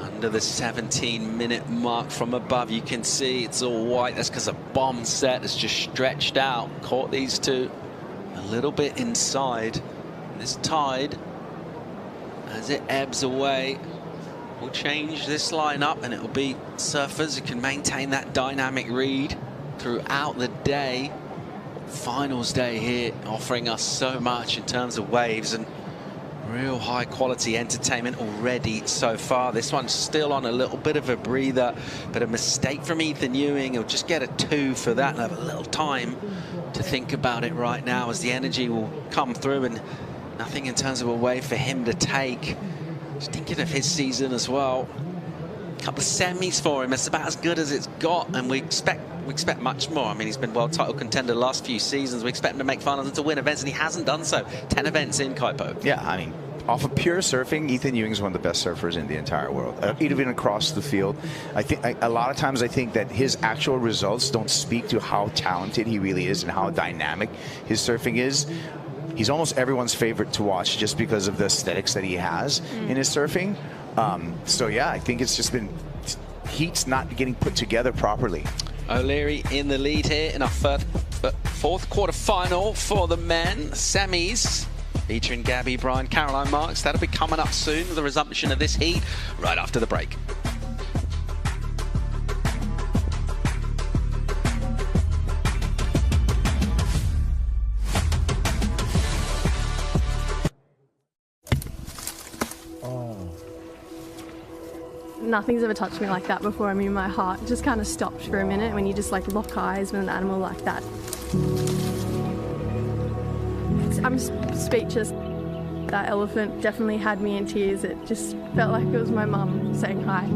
Under the 17-minute mark from above, you can see it's all white. That's because a bomb set has just stretched out, caught these two a little bit inside. This tide, as it ebbs away, will change this lineup, and it will be surfers who can maintain that dynamic read throughout the day. Finals day here, offering us so much in terms of waves and real high quality entertainment already so far. This one's still on a little bit of a breather, but a mistake from Ethan Ewing. He'll just get a 2 for that and have a little time to think about it right now, as the energy will come through, and nothing in terms of a wave for him to take. Just thinking of his season as well. A couple of semis for him. It's about as good as it's got, and we expect much more. I mean, he's been world title contender the last few seasons. We expect him to make finals and to win events, and he hasn't done so. 10 events in, Kaipo. Yeah, I mean, off of pure surfing, Ethan Ewing's one of the best surfers in the entire world, even across the field. I think a lot of times I think that his actual results don't speak to how talented he really is and how dynamic his surfing is. He's almost everyone's favorite to watch just because of the aesthetics that he has in his surfing. So yeah, I think it's just been heats not getting put together properly. O'Leary in the lead here in our fourth quarter final for the men semis, featuring Gabby, Brian, Caroline Marks. That'll be coming up soon with the resumption of this heat right after the break. Nothing's ever touched me like that before. I mean, my heart just kind of stopped for a minute when you just like lock eyes with an animal like that. I'm speechless. That elephant definitely had me in tears. It just felt like it was my mum saying hi.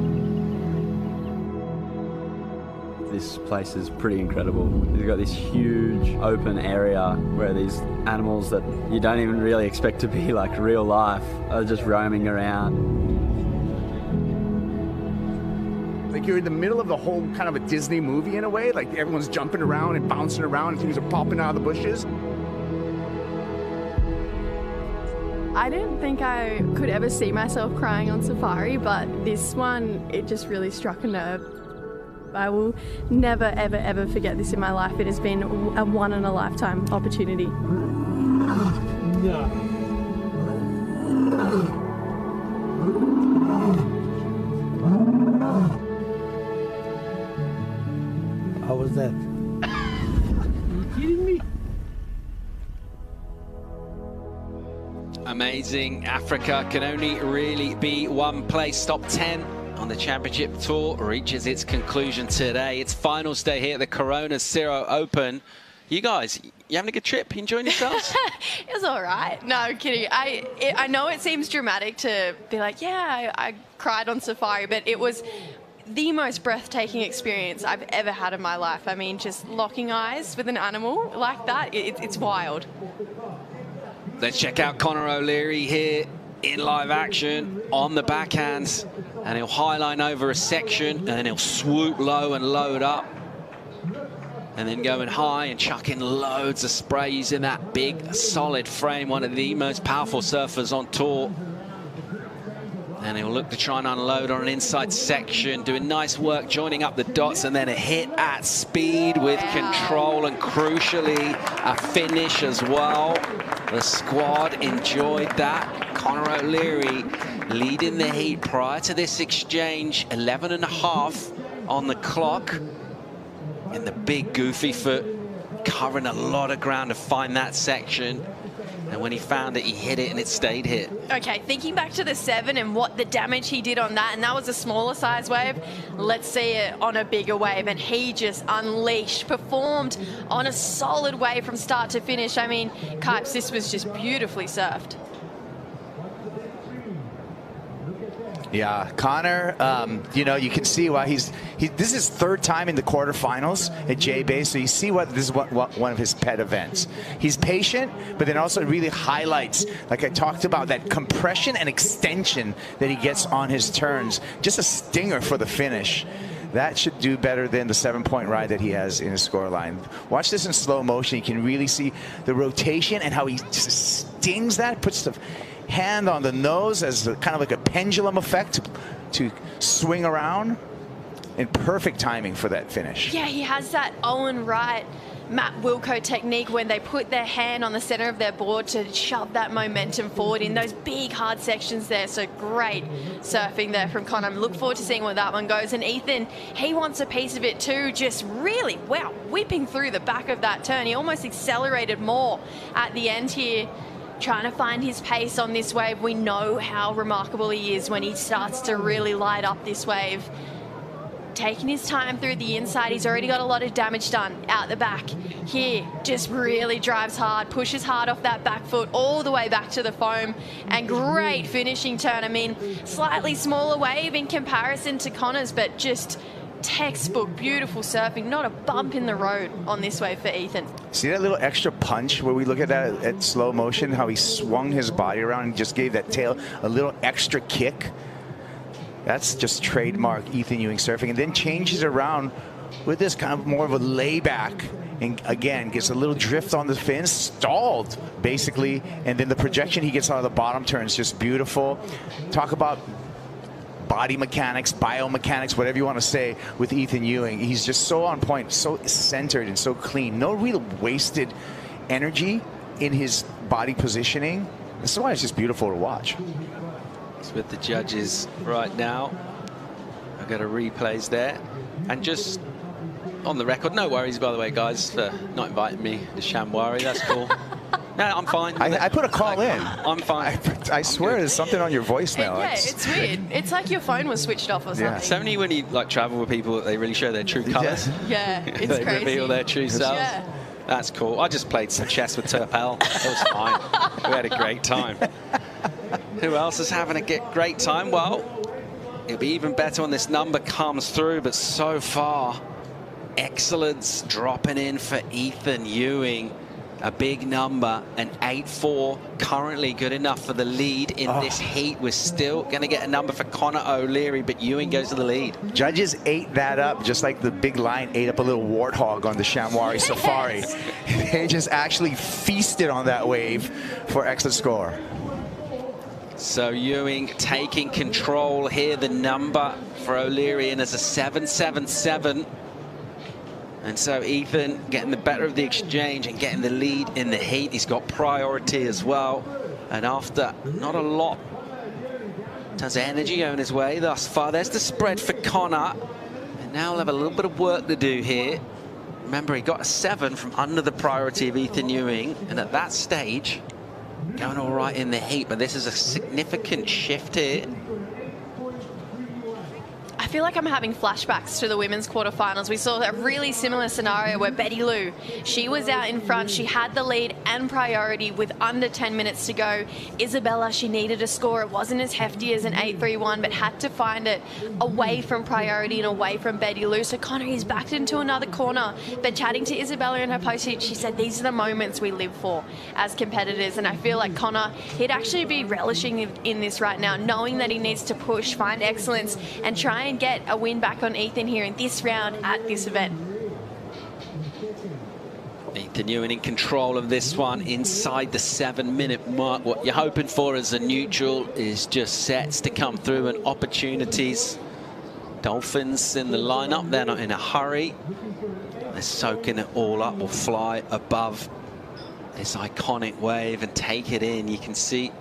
This place is pretty incredible. You've got this huge open area where these animals that you don't even really expect to be like real life are just roaming around. Like you're in the middle of the whole kind of a Disney movie in a way. Like everyone's jumping around and bouncing around and things are popping out of the bushes. I didn't think I could ever see myself crying on safari, but this one, it just really struck a nerve. I will never, ever, ever forget this in my life. It has been a one-in-a-lifetime opportunity. Yeah. How was that? Are you kidding me? Amazing. Africa can only really be one place. Top 10 on the championship tour reaches its conclusion today. It's finals day here at the Corona Cero Open. You guys, you having a good trip? You enjoying yourselves? It was all right. No, I'm kidding. I know it seems dramatic to be like, yeah, I cried on safari, but it was the most breathtaking experience I've ever had in my life. I mean, just locking eyes with an animal like that, it's wild. Let's check out Conor O'Leary here in live action on the backhands, and he'll highline over a section and then he'll swoop low and load up, and then going high and chucking loads of spray using that big solid frame, one of the most powerful surfers on tour. And he'll look to try and unload on an inside section, doing nice work joining up the dots, and then a hit at speed with control, and crucially a finish as well. The squad enjoyed that. Conor O'Leary leading the heat prior to this exchange, 11.5 on the clock. And the big goofy foot covering a lot of ground to find that section. And when he found it, he hit it and it stayed hit. Okay, thinking back to the 7 and what the damage he did on that, and that was a smaller size wave. Let's see it on a bigger wave, and he just unleashed, performed on a solid wave from start to finish. I mean, Kipes, this was just beautifully surfed. Yeah, Conor, you know, you can see why this is his third time in the quarterfinals at J-Bay, so you see what this is one of his pet events. He's patient, but then also really highlights, like I talked about, that compression and extension that he gets on his turns. Just a stinger for the finish. That should do better than the 7-point ride that he has in his scoreline. Watch this in slow motion. You can really see the rotation and how he just stings that, puts the hand on the nose as kind of like a pendulum effect to swing around. and perfect timing for that finish. Yeah, he has that Owen Wright, Matt Wilco technique when they put their hand on the center of their board to shove that momentum forward in those big, hard sections there. So great surfing there from Connor. Look forward to seeing where that one goes. And Ethan, he wants a piece of it too. Just really, wow, whipping through the back of that turn. He almost accelerated more at the end here, trying to find his pace on this wave. We know how remarkable he is when he starts to really light up this wave. Taking his time through the inside. He's already got a lot of damage done out the back. Here, just really drives hard, pushes hard off that back foot all the way back to the foam, and great finishing turn. I mean, slightly smaller wave in comparison to Connor's, but just textbook, beautiful surfing. Not a bump in the road on this wave for Ethan. See that little extra punch where we look at that at slow motion, how he swung his body around and just gave that tail a little extra kick? That's just trademark Ethan Ewing surfing, and then changes around with this kind of more of a layback, and again gets a little drift on the fins, stalled basically, and then the projection he gets out of the bottom turn is just beautiful. Talk about body mechanics, biomechanics, whatever you want to say with Ethan Ewing. He's just so on point, so centered and so clean. No real wasted energy in his body positioning. This is why it's just beautiful to watch. With the judges right now. I've got a replays there. And just on the record, no worries, by the way, guys, for not inviting me to Shamwari. That's cool. No, I'm fine. I put a call in. I'm fine. I swear there's something on your voicemail. Yeah, it's weird. It's like your phone was switched off or something. Yeah. So many when you like travel with people, they really show their true colours. Yeah, it's they crazy. reveal their true selves. Yeah. That's cool. I just played some chess with Turpel. It was fine. We had a great time. Who else is having a great time? Well, it'll be even better when this number comes through, but so far, excellence dropping in for Ethan Ewing. A big number, an 8-4, currently good enough for the lead in this heat. We're still going to get a number for Connor O'Leary, but Ewing goes to the lead. Judges ate that up, just like the big line ate up a little warthog on the Shamwari Safari. They just actually feasted on that wave for excellent score. So Ewing taking control here. The number for O'Leary in as a 777. And so Ethan getting the better of the exchange and getting the lead in the heat. He's got priority as well. And after not a lot in terms of energy going his way thus far, there's the spread for Connor. And now he'll have a little bit of work to do here. Remember, he got a 7 from under the priority of Ethan Ewing. And at that stage, going all right in the heat. But this is a significant shift here. I feel like I'm having flashbacks to the women's quarterfinals. We saw a really similar scenario where Betty Lou, she was out in front, she had the lead and priority with under 10 minutes to go. Isabella, she needed a score. It wasn't as hefty as an 8-3-1, but had to find it away from priority and away from Betty Lou. So Connor, he's backed into another corner. But chatting to Isabella in her post-heat, she said these are the moments we live for as competitors. And I feel like Connor, he'd actually be relishing in this right now, knowing that he needs to push, find excellence, and try and get a win back on Ethan here in this round at this event. Ethan Ewing in control of this one inside the 7-minute mark. What you're hoping for as a neutral is just sets to come through and opportunities. Dolphins in the lineup, they're not in a hurry. They're soaking it all up. Will fly above this iconic wave and take it in. You can see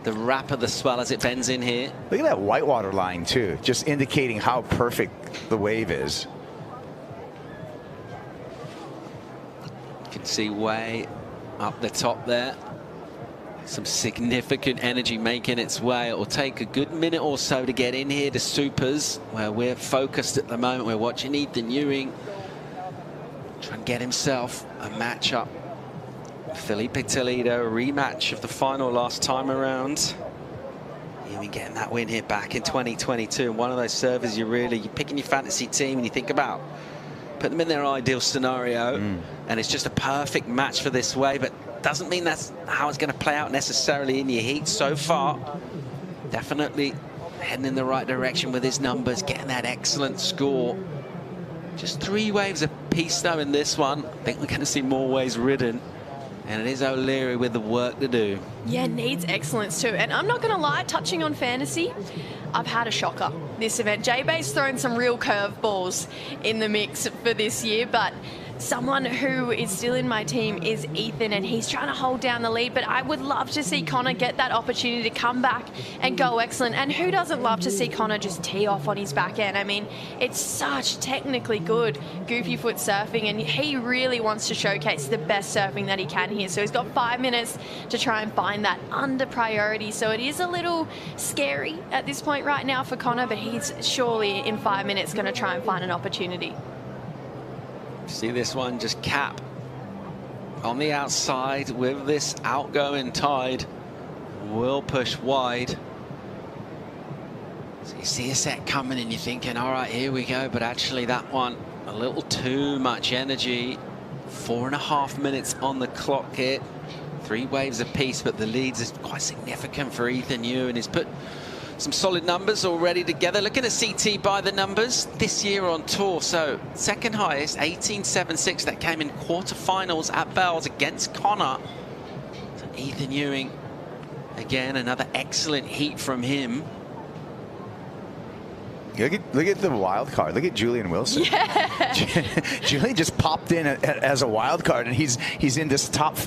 the wrap of the swell as it bends in here. Look at that whitewater line too, just indicating how perfect the wave is. You can see way up the top there. Some significant energy making its way. It will take a good minute or so to get in here to supers, where we're focused at the moment. We're watching Ethan Ewing try and get himself a matchup. Felipe Toledo, a rematch of the final last time around. Ewing getting that win here back in 2022. And one of those servers you're picking your fantasy team and you think about put them in their ideal scenario, and it's just a perfect match for this wave, but doesn't mean that's how it's going to play out necessarily in your heat. So far, definitely heading in the right direction with his numbers, getting that excellent score. Just 3 waves apiece though in this one. I think we're going to see more waves ridden. And it is O'Leary with the work to do. Yeah, needs excellence too. And I'm not going to lie, touching on fantasy, I've had a shocker this event. J-Bay's thrown some real curveballs in the mix for this year, but someone who is still in my team is Ethan, and he's trying to hold down the lead, but I would love to see Connor get that opportunity to come back and go excellent. And who doesn't love to see Connor just tee off on his back end? I mean, it's such technically good goofy foot surfing, and he really wants to showcase the best surfing that he can here. So he's got 5 minutes to try and find that under priority. So it is a little scary at this point right now for Connor, but he's surely in 5 minutes going to try and find an opportunity. See this one just cap on the outside with this outgoing tide. Will push wide. So you see a set coming and you're thinking, all right, here we go. But actually that one, a little too much energy. 4.5 minutes on the clock here. 3 waves apiece, but the leads is quite significant for Ethan Ewing. He's put some solid numbers already together. Looking at CT by the numbers this year on tour. So second highest, 18.76. That came in quarterfinals at Bells against Connor. So Ethan Ewing, again, another excellent heat from him. Look at the wild card. Look at Julian Wilson. Yeah. Julian just popped in as a wild card, and he's in this top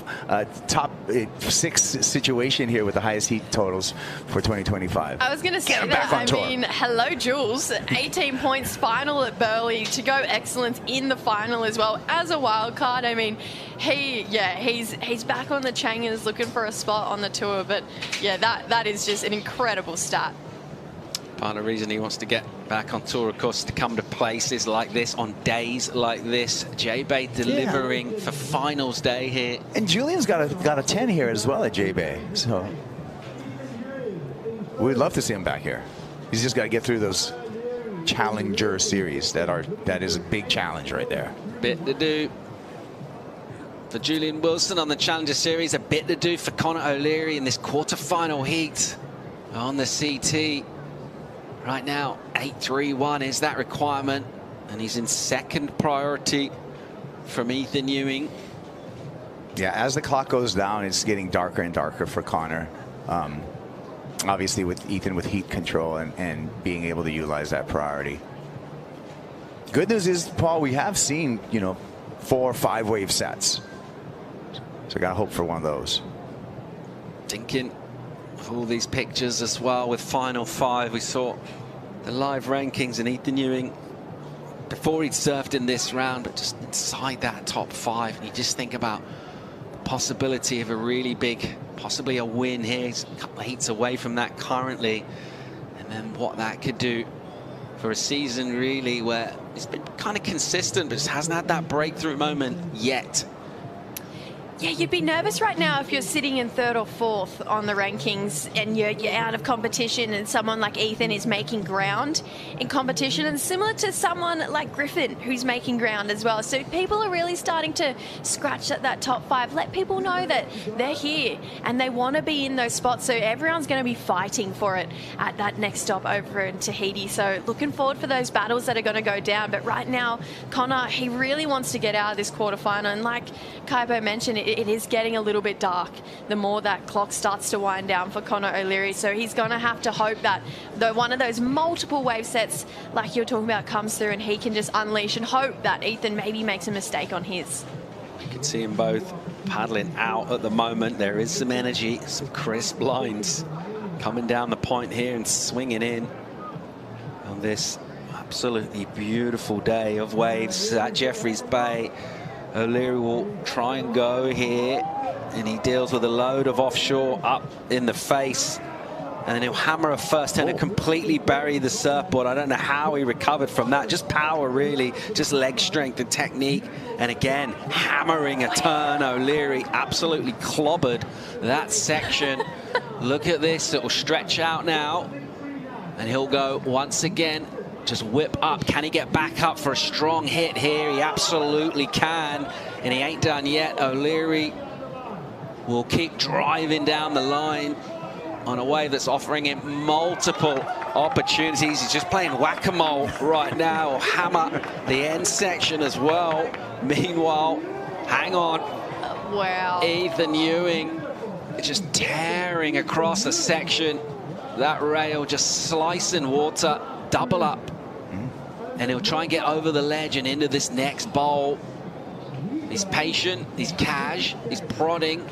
6 situation here with the highest heat totals for 2025. I was going to say that. I mean, hello, Jules. 18 points final at Burleigh to go excellent in the final as well as a wild card. I mean, he's back on the Changers looking for a spot on the tour, but yeah, that is just an incredible stat. Part of the reason he wants to get back on tour, of course, to come to places like this on days like this. J-Bay delivering for finals day here. And Julian's got a 10 here as well at J-Bay. So we'd love to see him back here. He's just got to get through those Challenger series that is a big challenge right there. Bit to do for Julian Wilson on the Challenger series. A bit to do for Connor O'Leary in this quarterfinal heat on the CT. Right now, 8.31 is that requirement, and he's in second priority from Ethan Ewing. Yeah, as the clock goes down, it's getting darker and darker for Connor. Obviously, with Ethan with heat control and being able to utilize that priority. Good news is, Paul, we have seen 4 or 5 wave sets, so I got to hope for one of those. Thinking all these pictures as well with final 5. We saw the live rankings, and Ethan Ewing before he'd surfed in this round, but just inside that top 5. And you just think about the possibility of a really big, possibly a win here. He's a couple of heats away from that currently, and then what that could do for a season really where he's been kind of consistent but just hasn't had that breakthrough moment yet. Yeah, you'd be nervous right now if you're sitting in 3rd or 4th on the rankings and you're out of competition, and someone like Ethan is making ground in competition, and similar to someone like Griffin who's making ground as well. So people are really starting to scratch at that top 5. Let people know that they're here and they want to be in those spots. So everyone's going to be fighting for it at that next stop over in Tahiti. So looking forward for those battles that are going to go down. But right now, Connor, he really wants to get out of this quarterfinal. And like Kaipo mentioned, it is getting a little bit dark the more that clock starts to wind down for Connor O'Leary. So he's going to have to hope that one of those multiple wave sets like you're talking about comes through, and he can just unleash, and hope that Ethan maybe makes a mistake on his. You can see them both paddling out at the moment. There is some energy, some crisp lines coming down the point here and swinging in on this absolutely beautiful day of waves at Jeffreys Bay. O'Leary will try and go here, and he deals with a load of offshore up in the face, and then he'll hammer a first turn and completely bury the surfboard. I don't know how he recovered from that. Just power, really, just leg strength and technique. And again, hammering a turn. O'Leary absolutely clobbered that section. Look at this, it will stretch out now, and he'll go once again. Just whip up. Can he get back up for a strong hit here? He absolutely can, and he ain't done yet. O'Leary will keep driving down the line on a wave that's offering him multiple opportunities. He's just playing whack-a-mole right now. Hammer the end section as well. Meanwhile, hang on. Wow. Ethan Ewing just tearing across the section. That rail just slicing water, double up. And he'll try and get over the ledge and into this next bowl. He's patient, he's cash, he's prodding,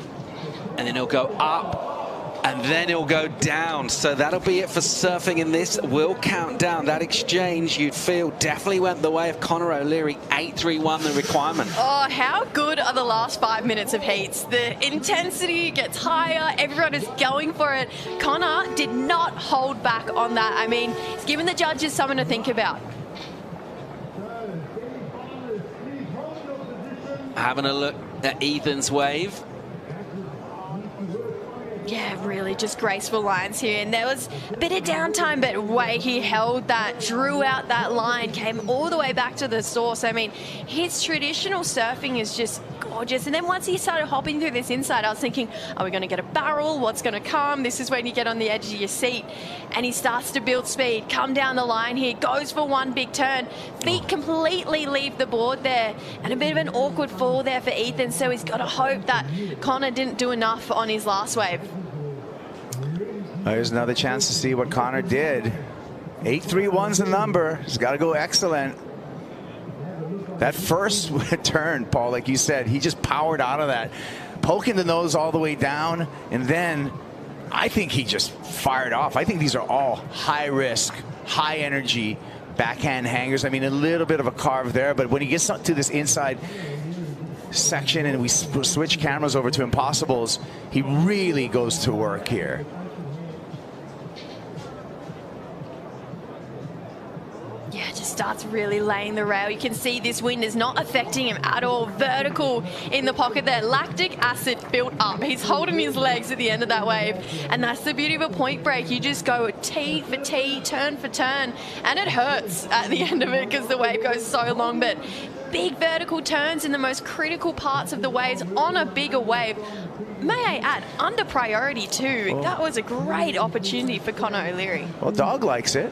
and then he'll go up, and then he'll go down. So that'll be it for surfing in this. We'll count down. That exchange, you'd feel, definitely went the way of Conor O'Leary. 8-3 the requirement. Oh, how good are the last 5 minutes of heats? The intensity gets higher. Everyone is going for it. Conor did not hold back on that. I mean, he's given the judges something to think about. Having a look at Ethan's wave. Yeah, really just graceful lines here. And there was a bit of downtime, but way he held that, drew out that line, came all the way back to the source. I mean, his traditional surfing is just gorgeous. And then once he started hopping through this inside, I was thinking, are we going to get a barrel? What's going to come? This is when you get on the edge of your seat. And he starts to build speed, come down the line here, goes for one big turn. Feet completely leave the board there. And a bit of an awkward fall there for Ethan. So he's got to hope that Conor didn't do enough on his last wave. There's another chance to see what Conor did. 8-3-1's the number. He's got to go excellent. That first turn, Paul, like you said, he just powered out of that, poking the nose all the way down, and then I think he just fired off. I think these are all high risk, high energy backhand hangers. I mean, a little bit of a carve there, but when he gets to this inside section and we switch cameras over to Impossibles, he really goes to work here. Yeah, just starts really laying the rail. You can see this wind is not affecting him at all. Vertical in the pocket there. Lactic acid built up. He's holding his legs at the end of that wave. And that's the beauty of a point break. You just go tee for tee, turn for turn. And it hurts at the end of it because the wave goes so long. But big vertical turns in the most critical parts of the waves on a bigger wave. May I add, under priority too. That was a great opportunity for Conor O'Leary. Well, Dog likes it.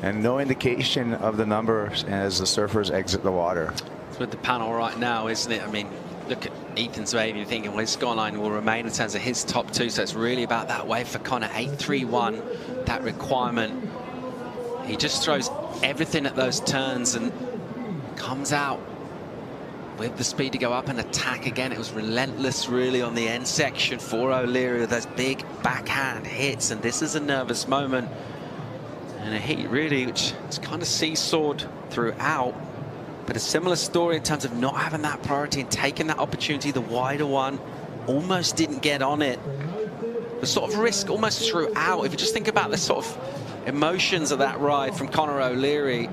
And no indication of the numbers as the surfers exit the water. It's with the panel right now, isn't it? I mean, look at Ethan's wave. You're thinking, well, his scoreline will remain in terms of his top two. So it's really about that wave for Conor. 8-3-1, that requirement. He just throws everything at those turns and comes out with the speed to go up and attack again. It was relentless, really, on the end section for O'Leary with those big backhand hits. And this is a nervous moment. And a heat, really, which is kind of seesawed throughout. But a similar story in terms of not having that priority and taking that opportunity. The wider one almost didn't get on it. The sort of risk almost throughout. If you just think about the sort of emotions of that ride from Conor O'Leary,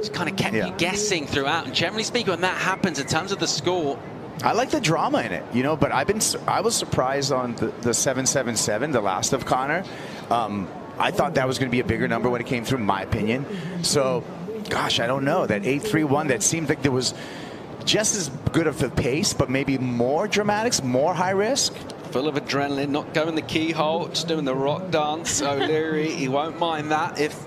just kind of kept you guessing throughout. And generally speaking, when that happens in terms of the score, I like the drama in it, you know, but I was surprised on the 777, the last of Conor. I thought that was going to be a bigger number when it came through, in my opinion. So, gosh, I don't know. That 8-3-1, that seemed like there was just as good of a pace, but maybe more dramatics, more high risk. Full of adrenaline, not going the keyhole, just doing the rock dance. O'Leary, he won't mind that if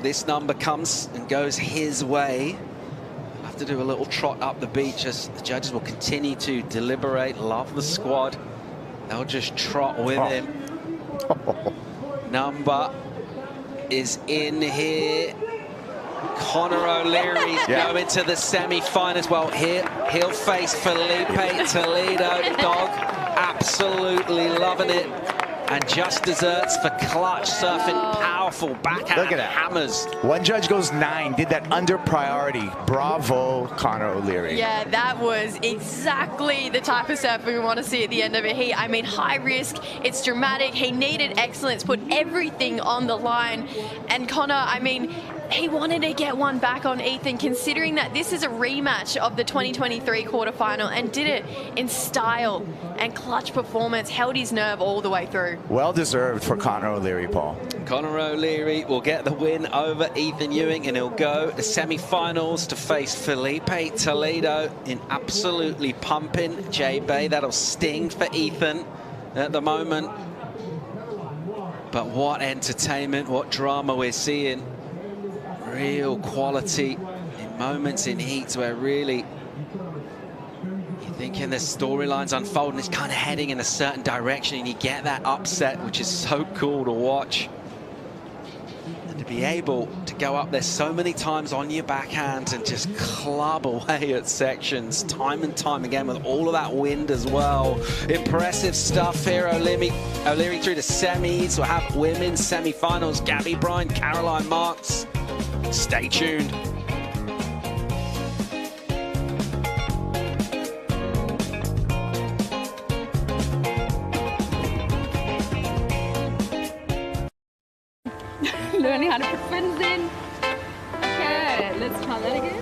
this number comes and goes his way. He'll have to do a little trot up the beach as the judges will continue to deliberate. Love the squad. They'll just trot with him. Number is in here. Conor O'Leary's going to the semi-finals. Well, here he'll face Felipe Toledo. Dog absolutely loving it. And just desserts for clutch surfing. Powerful backhand hammers. One judge goes 9, did that under priority. Bravo, Conor O'Leary. Yeah, that was exactly the type of surfing we want to see at the end of a heat. I mean, high risk, it's dramatic. He needed excellence, put everything on the line. And Conor, I mean, he wanted to get one back on Ethan, considering that this is a rematch of the 2023 quarterfinal, and did it in style and clutch performance, held his nerve all the way through. Well deserved for Conor O'Leary, Paul. Conor O'Leary will get the win over Ethan Ewing, and he'll go to semi-finals to face Felipe Toledo in absolutely pumping J-Bay. That'll sting for Ethan at the moment. But what entertainment, what drama we're seeing. Real quality in moments in heats where really you thinking the storyline's unfolding, it's kind of heading in a certain direction, and you get that upset, which is so cool to watch. And to be able to go up there so many times on your backhand and just club away at sections time and time again with all of that wind as well. Impressive stuff here. O'Leary through the semis. We'll have women's semi-finals. Gabby Bryan, Caroline Marks. Stay tuned. Learning how to put fins in. Okay, let's try that again.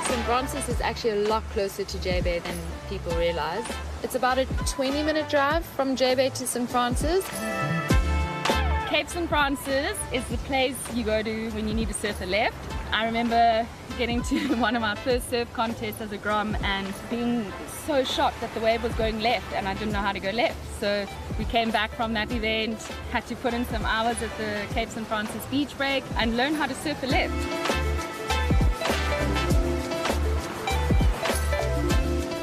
St. Francis is actually a lot closer to J-Bay than people realize. It's about a 20-minute drive from J-Bay to St. Francis. Cape St. Francis is the place you go to when you need to surf a left. I remember getting to one of my first surf contests as a Grom and being so shocked that the wave was going left and I didn't know how to go left. So we came back from that event, had to put in some hours at the Cape St. Francis beach break and learn how to surf a left.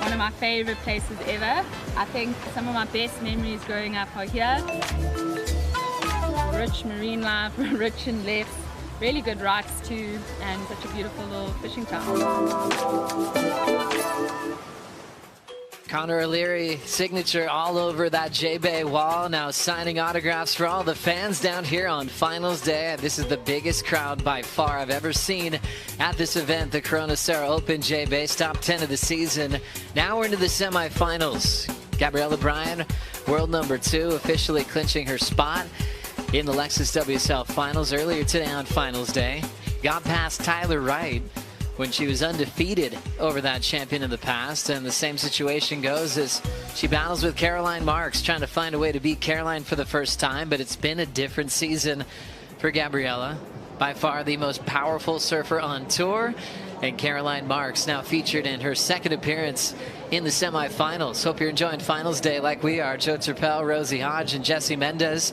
One of my favorite places ever. I think some of my best memories growing up are here. Rich marine life, rich in lefts, really good rights too, and such a beautiful little fishing town. Connor O'Leary signature all over that J-Bay wall, now signing autographs for all the fans down here on finals day. This is the biggest crowd by far I've ever seen at this event, the Corona Cero Open J-Bay, top 10 of the season. Now we're into the semifinals. Gabriella Bryan, world number 2, officially clinching her spot in the Lexus WSL finals earlier today on finals day. Got past Tyler Wright when she was undefeated over that champion in the past, and the same situation goes as she battles with Caroline Marks, trying to find a way to beat Caroline for the first time, but it's been a different season for Gabriella. By far the most powerful surfer on tour, and Caroline Marks now featured in her second appearance in the semifinals. Hope you're enjoying finals day like we are. Joe Turpel, Rosie Hodge, and Jessie Mendez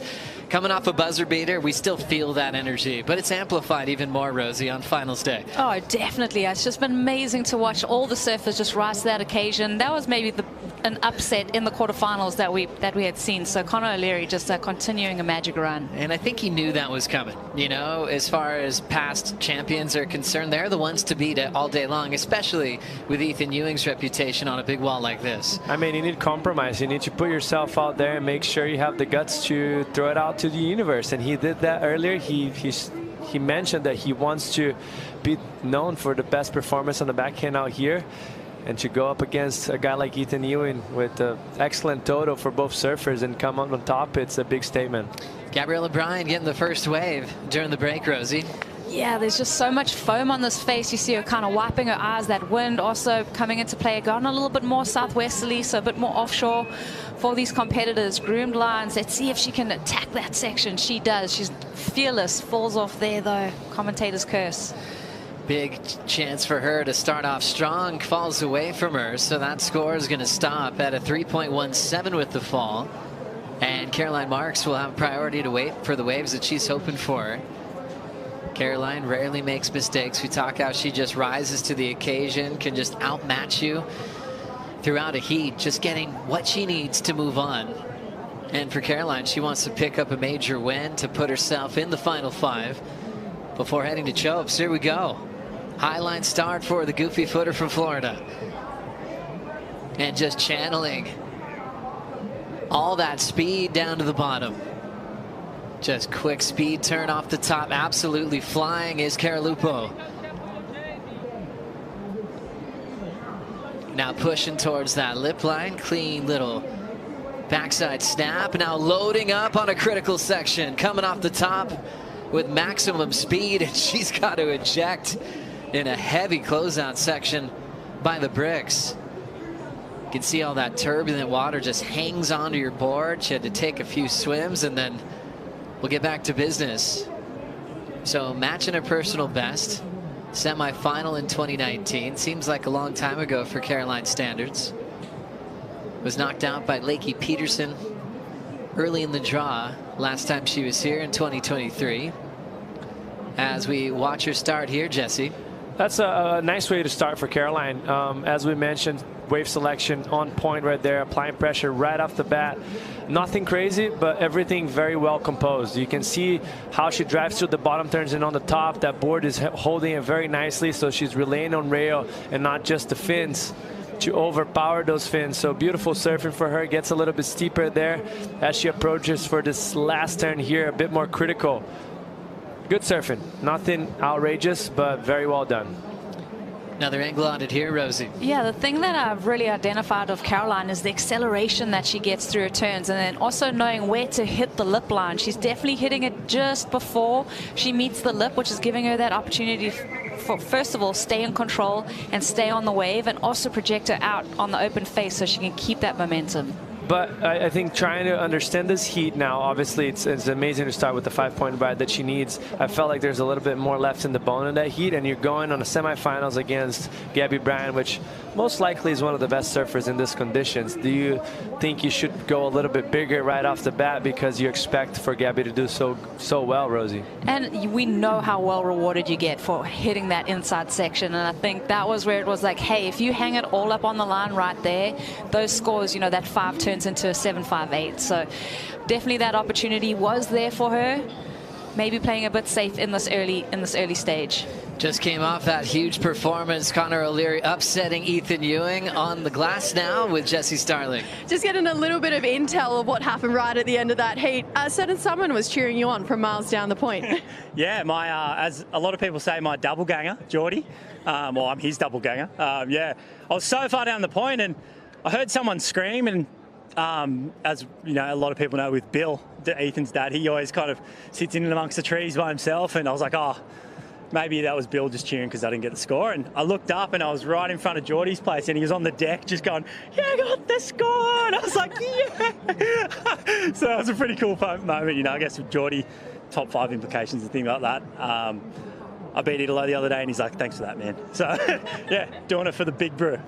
coming off a buzzer beater. We still feel that energy, but it's amplified even more, Rosie, on finals day. Oh, definitely. It's just been amazing to watch all the surfers just rise to that occasion. That was maybe an upset in the quarterfinals that we had seen. So Connor O'Leary just continuing a magic run. And I think he knew that was coming. You know, as far as past champions are concerned, they're the ones to beat all day long, especially with Ethan Ewing's reputation on a big wall like this. I mean, you need compromise. You need to put yourself out there and make sure you have the guts to throw it out to the universe. And he did that earlier. He mentioned that he wants to be known for the best performance on the backhand out here. And to go up against a guy like Ethan Ewing with an excellent total for both surfers and come out on top, it's a big statement. Gabriella Bryan getting the first wave during the break, Rosie. Yeah, there's just so much foam on this face. You see her kind of wiping her eyes. That wind also coming into play, going a little bit more southwesterly, so a bit more offshore for these competitors. Groomed lines. Let's see if she can attack that section. She does. She's fearless. Falls off there, though. Commentator's curse. Big chance for her to start off strong. Falls away from her, so that score is going to stop at a 3.17 with the fall. And Caroline Marks will have priority to wait for the waves that she's hoping for. Caroline rarely makes mistakes. We talk how she just rises to the occasion, can just outmatch you throughout a heat, just getting what she needs to move on. And for Caroline, she wants to pick up a major win to put herself in the final 5 before heading to Chopes. Here we go. Highline start for the goofy footer from Florida. And just channeling all that speed down to the bottom. Just quick speed turn off the top. Absolutely flying is Caralupo. Now pushing towards that lip line. Clean little backside snap. Now loading up on a critical section. Coming off the top with maximum speed. And she's got to eject in a heavy closeout section by the bricks. You can see all that turbulent water just hangs onto your board. She had to take a few swims and then we'll get back to business. So matching her personal best, semi-final in 2019. Seems like a long time ago for Caroline standards. Was knocked out by Lakey Peterson early in the draw last time she was here in 2023. As we watch her start here, Jesse. That's a nice way to start for Caroline. As we mentioned, wave selection on point right there, applying pressure right off the bat. Nothing crazy, but everything very well composed. You can see how she drives through the bottom turns and on the top. That board is holding it very nicely, so she's relaying on rail and not just the fins to overpower those fins. So beautiful surfing for her. Gets a little bit steeper there as she approaches for this last turn here, a bit more critical. Good surfing. Nothing outrageous, but very well done. Another angle on it here, Rosie. Yeah, the thing that I've really identified of Caroline is the acceleration that she gets through her turns, and then also knowing where to hit the lip line. She's definitely hitting it just before she meets the lip, which is giving her that opportunity for, first of all, stay in control and stay on the wave, and also project her out on the open face so she can keep that momentum. But I think trying to understand this heat now, obviously it's amazing to start with the 5-point ride that she needs. I felt like there's a little bit more left in the bone in that heat, and you're going on a semifinals against Gabby Bryan, which most likely is one of the best surfers in these conditions. Do you think you should go a little bit bigger right off the bat because you expect for Gabby to do so well, Rosie? And we know how well rewarded you get for hitting that inside section, and I think that was where it was like, hey, if you hang it all up on the line right there, those scores, you know, that 5 turns into a 7.58. So definitely that opportunity was there for her. Maybe playing a bit safe in this early stage. Just came off that huge performance. Connor O'Leary upsetting Ethan Ewing on the glass now with Jessie Starling. Just getting a little bit of intel of what happened right at the end of that heat. Certain someone was cheering you on from miles down the point. Yeah, my as a lot of people say, my double ganger, Geordie. Well, I'm his double ganger. Yeah, I was so far down the point, and I heard someone scream, and as you know, a lot of people know with Bill, Ethan's dad, he always kind of sits in amongst the trees by himself, and I was like, oh, maybe that was Bill just cheering because I didn't get the score. And I looked up and I was right in front of Geordie's place, and he was on the deck just going, yeah, I got the score. And I was like, yeah. So it was a pretty cool moment, you know, I guess with Geordie, top 5 implications and things like that. I beat Italo the other day, and he's like, thanks for that, man. So, yeah, doing it for the big brew.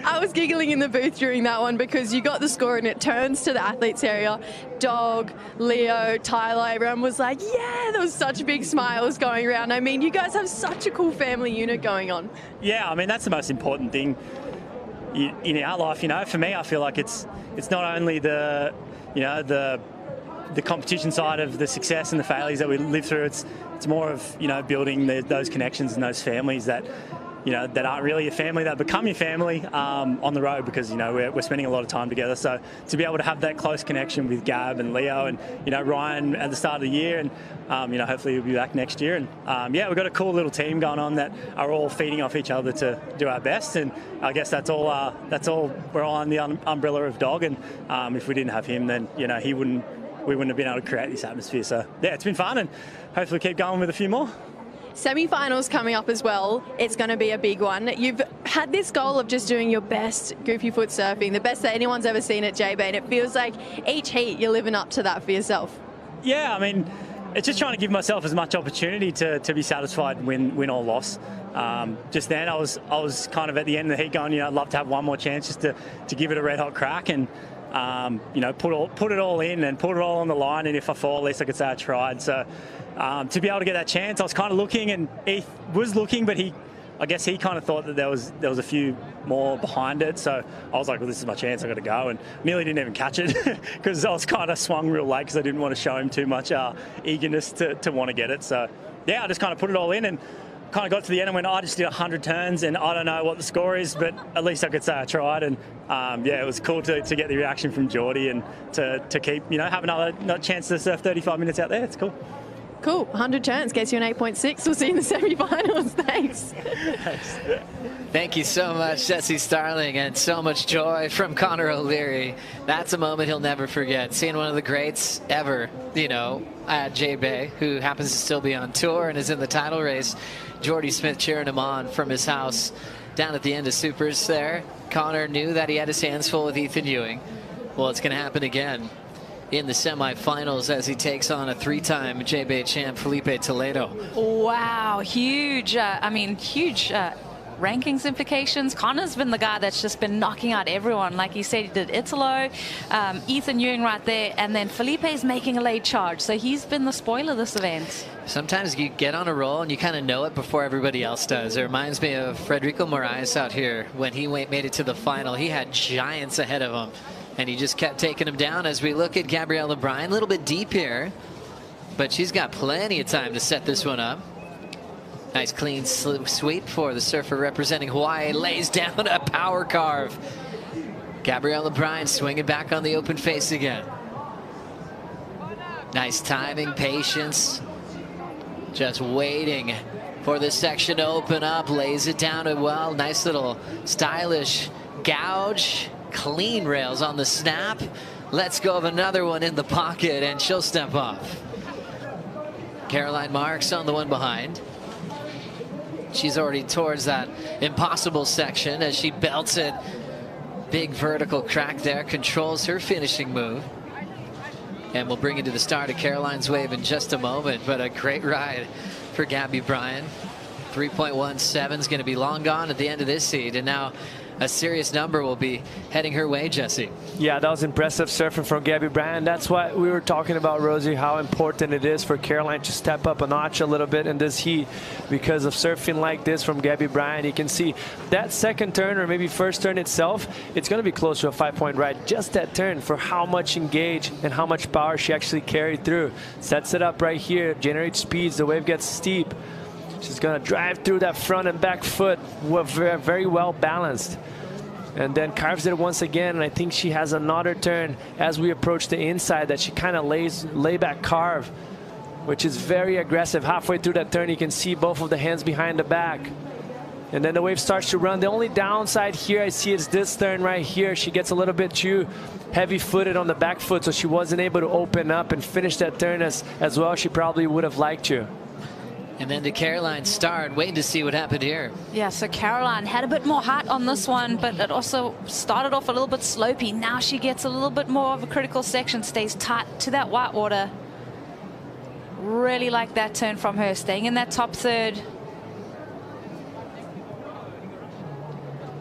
I was giggling in the booth during that one because you got the score and it turns to the athletes area. Dog, Leo, Tyler, everyone was like, yeah, there was such big smiles going around. I mean, you guys have such a cool family unit going on. Yeah, I mean, that's the most important thing in our life, you know. For me, I feel like it's not only the, you know, the competition side of the success and the failures that we live through. It's more of, you know, building those connections and those families that, you know, that aren't really your family, that become your family on the road, because, you know, we're spending a lot of time together. So to be able to have that close connection with Gab and Leo and, you know, Ryan at the start of the year, and, you know, hopefully we'll be back next year. And, yeah, we've got a cool little team going on that are all feeding off each other to do our best. And I guess that's all we're all on the umbrella of Dog. And if we didn't have him, then, you know, we wouldn't have been able to create this atmosphere. So, yeah, it's been fun, and hopefully keep going with a few more. Semi-finals coming up as well. It's going to be a big one. You've had this goal of just doing your best goofy foot surfing, the best that anyone's ever seen at JB, and it feels like each heat you're living up to that for yourself. Yeah, I mean, it's just trying to give myself as much opportunity to be satisfied, win or loss. Just then I was kind of at the end of the heat going, you know, I'd love to have one more chance just to give it a red hot crack, and you know, put it all in and put it all on the line, and if I fall, at least I could say I tried. So to be able to get that chance, I was kind of looking, and Heath was looking, but I guess he kind of thought that there was a few more behind it. So I was like, well, this is my chance, I got to go, and nearly didn't even catch it because I was kind of swung real late because I didn't want to show him too much eagerness to want to get it. So yeah, I just kind of put it all in, and kind of got to the end and went, I just did 100 turns, and I don't know what the score is, but at least I could say I tried. And yeah, it was cool to get the reaction from Geordie, and to keep, you know, have another chance to surf 35 minutes out there. It's cool. Cool. 100 turns gets you an 8.6. We'll see you in the semi-finals. Thanks. Thank you so much, Jessie Starling, and so much joy from Connor O'Leary. That's a moment he'll never forget. Seeing one of the greats ever, you know, at J-Bay, who happens to still be on tour and is in the title race. Jordy Smith cheering him on from his house down at the end of Supers there. Connor knew that he had his hands full with Ethan Ewing. Well, it's going to happen again in the semifinals as he takes on a 3-time J-Bay champ, Felipe Toledo. Wow, huge, huge rankings implications. Connor's been the guy that's just been knocking out everyone. Like you said, he did Italo, Ethan Ewing right there, and then Felipe's making a late charge. So he's been the spoiler this event. Sometimes you get on a roll and you kind of know it before everybody else does. It reminds me of Frederico Moraes out here when he made it to the final. He had giants ahead of him, and he just kept taking them down. As we look at Gabriella Bryan, a little bit deep here, but she's got plenty of time to set this one up. Nice clean sweep for the surfer representing Hawaii. Lays down a power carve. Gabriella Bryan swinging back on the open face again. Nice timing, patience. Just waiting for this section to open up. Lays it down as well. Nice little stylish gouge. Clean rails on the snap. Lets go of another one in the pocket, and she'll step off. Caroline Marks on the one behind. She's already towards that impossible section as she belts it. Big vertical crack there. Controls her finishing move. And we'll bring you to the start of Caroline's wave in just a moment. But a great ride for Gabby Bryan. 3.17 is going to be long gone at the end of this seed. And now a serious number will be heading her way, Jesse. Yeah, that was impressive surfing from Gabby Bryan. That's why we were talking about, Rosie, how important it is for Caroline to step up a notch a little bit in this heat. Because of surfing like this from Gabby Bryan, you can see that second turn, or maybe first turn itself, it's going to be close to a 5-point ride. Just that turn, for how much engage and how much power she actually carried through. Sets it up right here, generates speeds, the wave gets steep. She's going to drive through that front and back foot, very well balanced. And then carves it once again, and I think she has another turn as we approach the inside that she kind of lay back carve, which is very aggressive. Halfway through that turn, you can see both of the hands behind the back. And then the wave starts to run. The only downside here I see is this turn right here. She gets a little bit too heavy-footed on the back foot, so she wasn't able to open up and finish that turn as well. She probably would have liked to. And then to Caroline's start, waiting to see what happened here. Yeah, so Caroline had a bit more height on this one, but it also started off a little bit slopey. Now she gets a little bit more of a critical section, stays tight to that white water. Really like that turn from her, staying in that top third.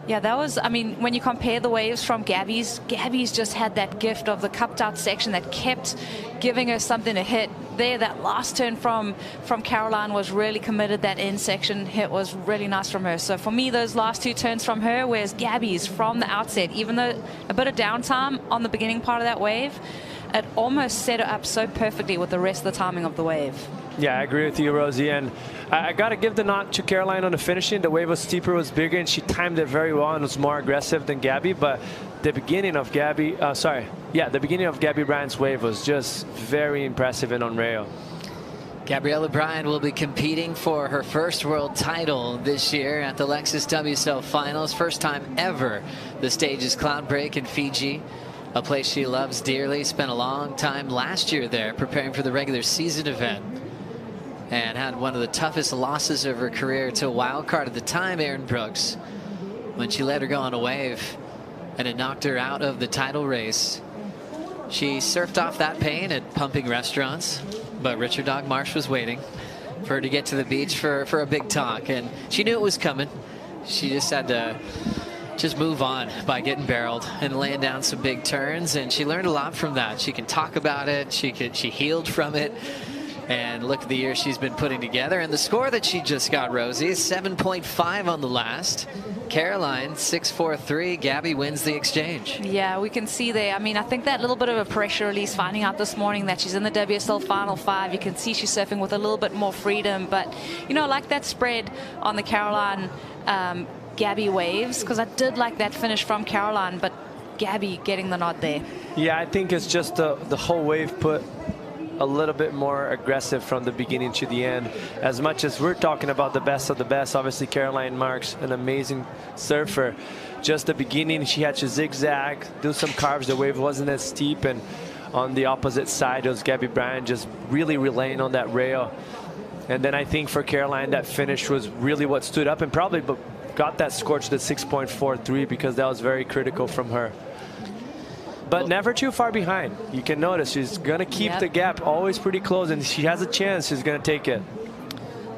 Yeah, that was, I mean, when you compare the waves from Gabby's just had that gift of the cupped out section that kept giving her something to hit. There, that last turn from Caroline was really committed. That end section hit was really nice from her. So for me, those last two turns from her, whereas Gabby's from the outset, even though a bit of downtime on the beginning part of that wave, it almost set her up so perfectly with the rest of the timing of the wave. Yeah, I agree with you, Rosie. And I got to give the nod to Caroline on the finishing. The wave was steeper, was bigger, and she timed it very well and was more aggressive than Gabby. But the beginning of Gabby Bryan's wave was just very impressive and on rail. Gabriella Bryan will be competing for her first world title this year at the Lexus WSL Finals. First time ever the stage is Cloud Break in Fiji, a place she loves dearly. Spent a long time last year there preparing for the regular season event, and had one of the toughest losses of her career to a wild card at the time, Erin Brooks, when she let her go on a wave and it knocked her out of the title race. She surfed off that pain at pumping restaurants, but Richard Dog Marsh was waiting for her to get to the beach for a big talk, and she knew it was coming. She just had to move on by getting barreled and laying down some big turns, and she learned a lot from that. She can talk about it, she healed from it. And look at the year she's been putting together. And the score that she just got, Rosie, is 7.5 on the last. Caroline, 6.43. Gabby wins the exchange. Yeah, we can see there. I mean, I think that little bit of a pressure release, finding out this morning that she's in the WSL Final 5. You can see she's surfing with a little bit more freedom. But, you know, I like that spread on the Caroline Gabby waves, because I did like that finish from Caroline, but Gabby getting the nod there. Yeah, I think it's just the whole wave put a little bit more aggressive from the beginning to the end. As much as we're talking about the best of the best, obviously Caroline Marks, an amazing surfer. Just the beginning, she had to zigzag, do some carves. The wave wasn't as steep, and on the opposite side, it was Gabby Bryan just really relaying on that rail. And then I think for Caroline, that finish was really what stood up, and probably got that score to the 6.43, because that was very critical from her. But never too far behind. You can notice she's going to keep the gap always pretty close, and she has a chance. She's going to take it.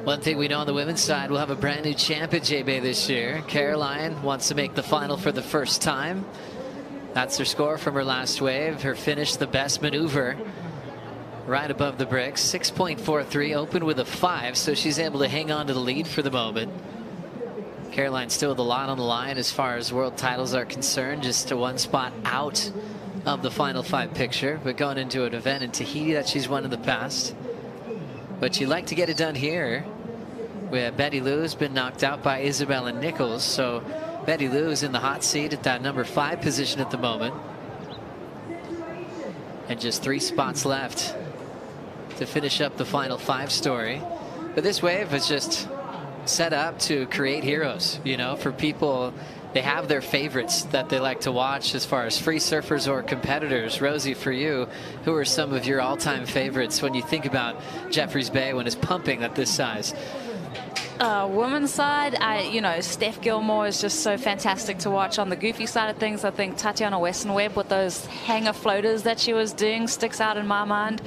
One thing we know on the women's side, we'll have a brand new champ at J-Bay this year. Caroline wants to make the final for the first time. That's her score from her last wave. Her finish, the best maneuver, right above the bricks. 6.43, open with a 5, so she's able to hang on to the lead for the moment. Caroline still with a lot on the line as far as world titles are concerned, just to one spot out of the final 5 picture, but going into an event in Tahiti that she's won in the past. But she'd like to get it done here, where Betty Lou's been knocked out by Isabella Nichols. So Betty Lou is in the hot seat at that number 5 position at the moment. And just 3 spots left to finish up the final 5 story. But this wave is just set up to create heroes, you know, for people. They have their favorites that they like to watch as far as free surfers or competitors. Rosie, for you, who are some of your all-time favorites when you think about Jeffreys Bay when it's pumping at this size? Women's side, you know, Steph Gilmore is just so fantastic to watch. On the goofy side of things, I think Tatiana Weston-Webb with those hanger floaters that she was doing sticks out in my mind.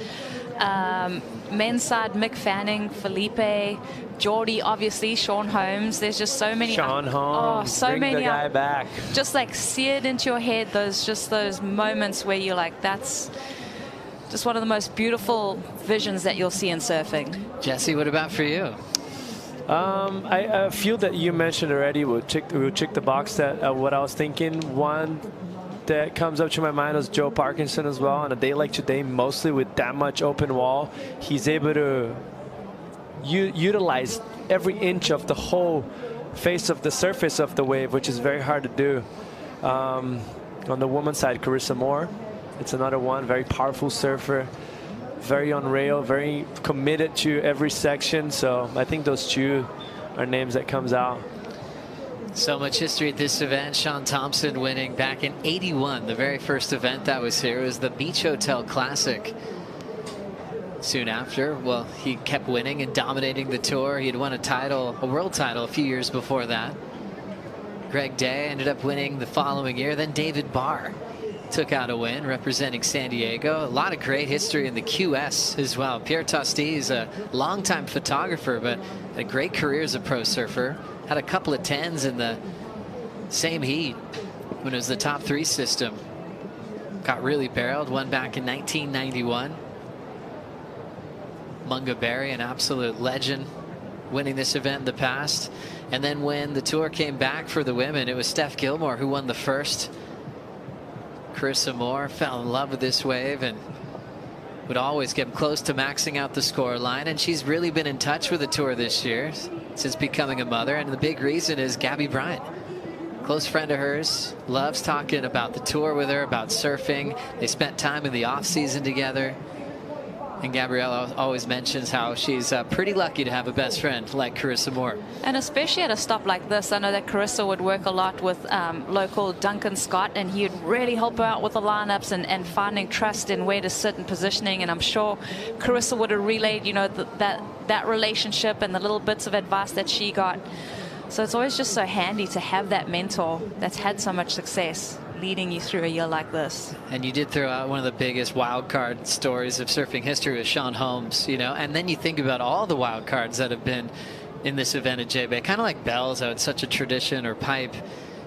Men's side, Mick Fanning, Felipe, Geordie, obviously, Sean Holmes. There's just so many. Sean Holmes, so bring many the guy back. Just like seared into your head. Those moments where you're like, that's just one of the most beautiful visions that you'll see in surfing. Jesse, what about for you? I feel that you mentioned already. We'll check the box that what I was thinking. One that comes up to my mind was Joe Parkinson as well. On a day like today, mostly with that much open wall, he's able to utilize every inch of the whole face of the surface of the wave, which is very hard to do. On the woman's side, Carissa Moore, it's another one, very powerful surfer, very on rail, very committed to every section. So I think those two are names that comes out. So much history at this event. Sean Thompson winning back in '81. The very first event that was here was the Beach Hotel Classic. Soon after, well, he kept winning and dominating the tour. He had won a world title a few years before that. Greg Day ended up winning the following year. Then David Barr took out a win representing San Diego. A lot of great history in the QS as well. Pierre Tosti is a longtime photographer, but had a great career as a pro surfer. Had a couple of 10s in the same heat when it was the top 3 system. Got really barreled, won back in 1991. Munga Berry, an absolute legend, winning this event in the past. And then when the tour came back for the women, it was Steph Gilmore who won the first. Carissa Moore fell in love with this wave and would always get close to maxing out the score line. And she's really been in touch with the tour this year since becoming a mother. And the big reason is Gabby Bryant. Close friend of hers, loves talking about the tour with her, about surfing. They spent time in the off season together. And Gabriella always mentions how she's pretty lucky to have a best friend like Carissa Moore. And especially at a stop like this, I know that Carissa would work a lot with local Duncan Scott, and he would really help her out with the lineups and finding trust in where to sit and positioning. And I'm sure Carissa would have relayed, you know, that relationship and the little bits of advice that she got. So it's always just so handy to have that mentor that's had so much success leading you through a year like this. And you did throw out one of the biggest wild card stories of surfing history with Sean Holmes, you know, and then you think about all the wild cards that have been in this event at J-Bay, kind of like Bells, how it's such a tradition, or Pipe,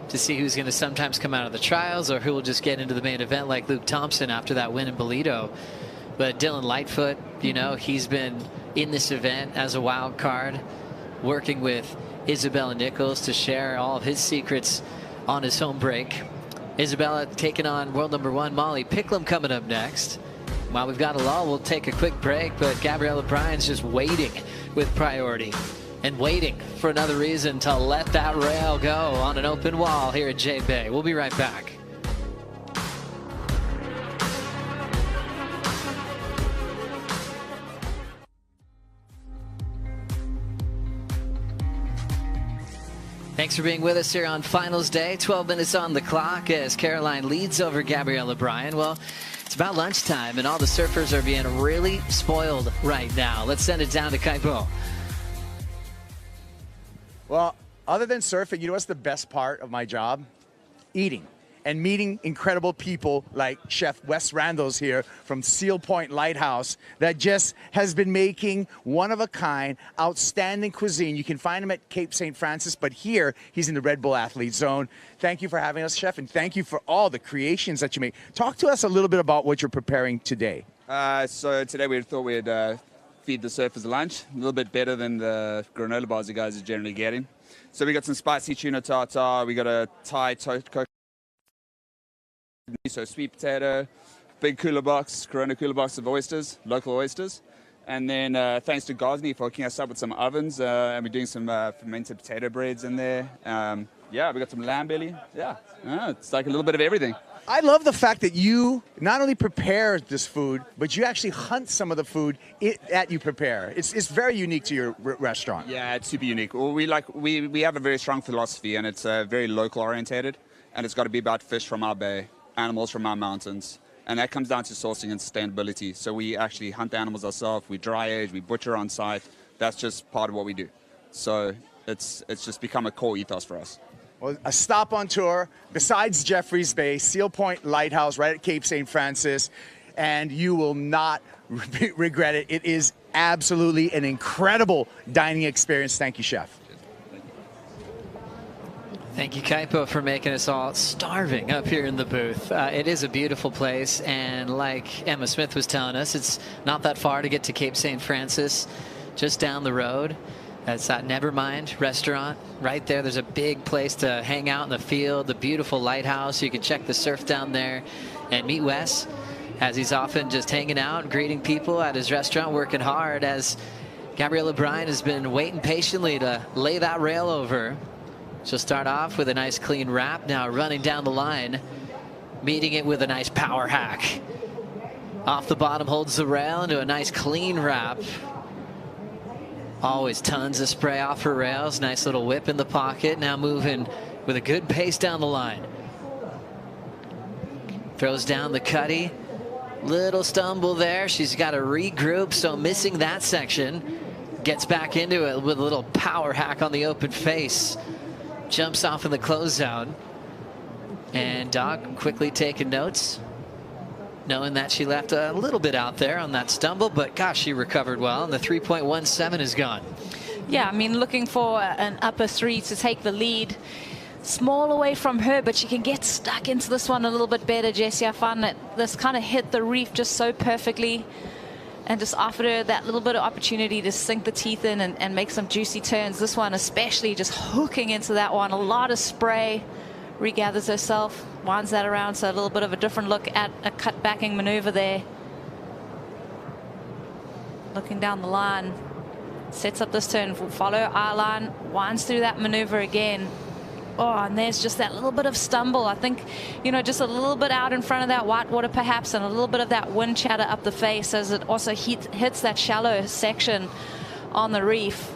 to see who's going to sometimes come out of the trials or who will just get into the main event, like Luke Thompson after that win in Bolito. But Dylan Lightfoot, you know, he's been in this event as a wild card, working with Isabella Nichols to share all of his secrets on his home break. Isabella taking on world number 1 Molly Picklum coming up next. While we've got a lull, we'll take a quick break, but Gabriella Bryan's just waiting with priority and waiting for another reason to let that rail go on an open wall here at J-Bay. We'll be right back. Thanks for being with us here on finals day. 12 minutes on the clock as Caroline leads over Gabriella Bryan. Well, it's about lunchtime and all the surfers are being really spoiled right now. Let's send it down to Kaipo. Well, other than surfing, you know what's the best part of my job? Eating. and meeting incredible people like Chef Wes Randall's here from Seal Point Lighthouse that just has been making one-of-a-kind, outstanding cuisine. You can find him at Cape St. Francis, but here he's in the Red Bull Athlete Zone. Thank you for having us, Chef, and thank you for all the creations that you make. Talk to us a little bit about what you're preparing today. So today we thought we'd feed the surfers lunch, a little bit better than the granola bars you guys are generally getting. So we got some spicy tuna tartare, we got a Thai coconut, so sweet potato, big cooler box, Corona cooler box of oysters, local oysters. And then thanks to Gosney for hooking us up with some ovens, and we're doing some fermented potato breads in there. Yeah, we got some lamb belly. Yeah, it's like a little bit of everything. I love the fact that you not only prepare this food, but you actually hunt some of the food that you prepare. It's very unique to your restaurant. Yeah, it's super unique. Well, we have a very strong philosophy, and it's very local orientated, and it's got to be about fish from our bay, animals from our mountains, and that comes down to sourcing and sustainability. So we actually hunt the animals ourselves, we dry age, we butcher on site. That's just part of what we do. So it's just become a core ethos for us. Well, a stop on tour besides Jeffreys Bay, Seal Point Lighthouse right at Cape St. Francis, and you will not regret it. It is absolutely an incredible dining experience. Thank you, Chef. Thank you, Kaipo, for making us all starving up here in the booth. It is a beautiful place, and like Emma Smith was telling us, it's not that far to get to Cape St. Francis, just down the road. That's that Nevermind restaurant right there. There's a big place to hang out in the field, the beautiful lighthouse. You can check the surf down there and meet Wes as he's often just hanging out, greeting people at his restaurant, working hard as Gabrielle O'Brien has been waiting patiently to lay that rail over. She'll start off with a nice clean wrap, now running down the line, meeting it with a nice power hack. Off the bottom, holds the rail into a nice clean wrap. Always tons of spray off her rails. Nice little whip in the pocket. Now moving with a good pace down the line. Throws down the cutty. Little stumble there. She's got to regroup, so missing that section. Gets back into it with a little power hack on the open face. Jumps off in the closeout. And Dog quickly taking notes, knowing that she left a little bit out there on that stumble, but gosh, she recovered well, and the 3.17 is gone. Yeah, I mean, looking for an upper three to take the lead. Small away from her, but she can get stuck into this one a little bit better, Jessie. I found that this kind of hit the reef just so perfectly and just offered her that little bit of opportunity to sink the teeth in and make some juicy turns. This one especially just hooking into that one. A lot of spray. Regathers herself, winds that around, so a little bit of a different look at a cut backing maneuver there. Looking down the line, sets up this turn, follow eye line, winds through that maneuver again. Oh, and there's just that little bit of stumble. I think, you know, just a little bit out in front of that white water perhaps, and a little bit of that wind chatter up the face as it also hits that shallow section on the reef.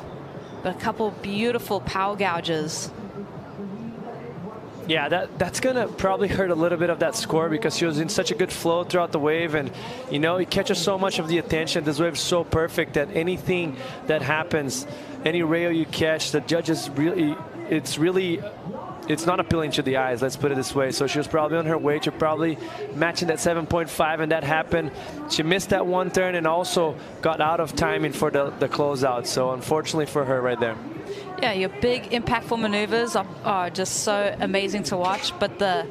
But a couple beautiful power gouges. Yeah, that's going to probably hurt a little bit of that score because she was in such a good flow throughout the wave. And, you know, it catches so much of the attention. This wave is so perfect that anything that happens, any rail you catch, the judges really, it's not appealing to the eyes, let's put it this way. So she was probably on her way to probably matching that 7.5, and that happened. She missed that one turn and also got out of timing for the closeout. So unfortunately for her right there. Yeah, your big impactful maneuvers are just so amazing to watch, but the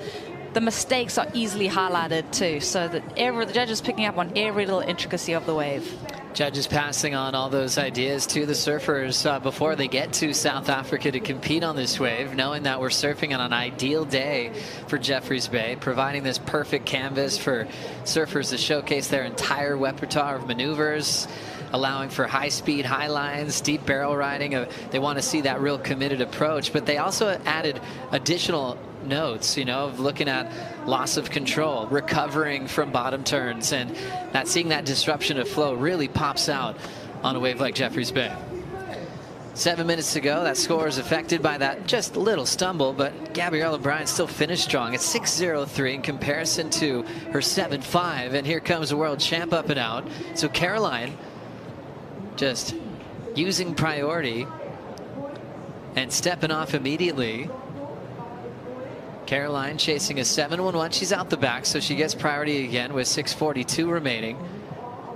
mistakes are easily highlighted too, so that the judges picking up on every little intricacy of the wave. Judges passing on all those ideas to the surfers before they get to South Africa to compete on this wave, knowing that we're surfing on an ideal day for Jeffreys Bay, providing this perfect canvas for surfers to showcase their entire repertoire of maneuvers, allowing for high-speed, high lines, deep barrel riding. They want to see that real committed approach, but they also added additional notes, you know, of looking at loss of control, recovering from bottom turns, and seeing that disruption of flow really pops out on a wave like Jeffreys Bay. 7 minutes to go. That score is affected by that just little stumble, but Gabrielle O'Brien still finished strong at 6.03 in comparison to her 7.5, and here comes the world champ up and out. So Caroline just using priority and stepping off immediately. Caroline chasing a 7-1-1. She's out the back, so she gets priority again with 6:42 remaining.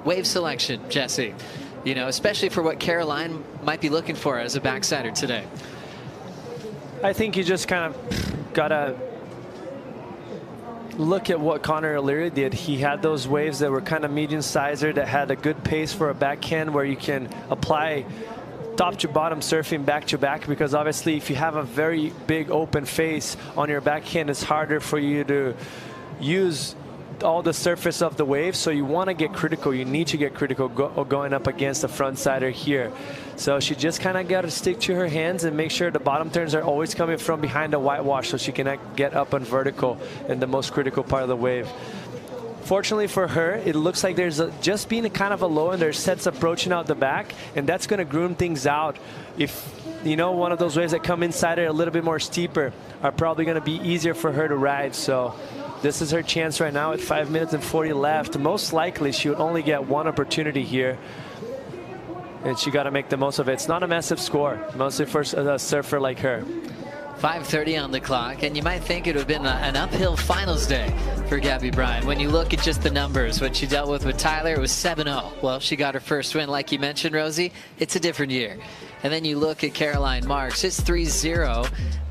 Wave selection, Jesse. You know, especially for what Caroline might be looking for as a backsider today. I think you just kind of gotta look at what Connor O'Leary did. He had those waves that were kind of medium sizer that had a good pace for a backhand where you can apply top to bottom surfing back to back, because obviously if you have a very big open face on your backhand, it's harder for you to use all the surface of the wave. So you want to get critical. You need to get critical going up against the front sider here. So she just kind of got to stick to her hands and make sure the bottom turns are always coming from behind the whitewash so she can get up on vertical in the most critical part of the wave. Fortunately for her, it looks like there's just being a kind of a low and there's sets approaching out the back, and that's going to groom things out. If, you know, one of those waves that come inside her a little bit more steeper are probably going to be easier for her to ride. So this is her chance right now at 5 minutes and 40 left. Most likely she would only get one opportunity here, and she got to make the most of it. It's not a massive score, mostly for a surfer like her. 5:30 on the clock, and you might think it would have been an uphill finals day for Gabby Bryan. When you look at just the numbers, what she dealt with Tyler, it was 7-0. Well, she got her first win, like you mentioned, Rosie. It's a different year. And then you look at Caroline Marks, it's 3-0.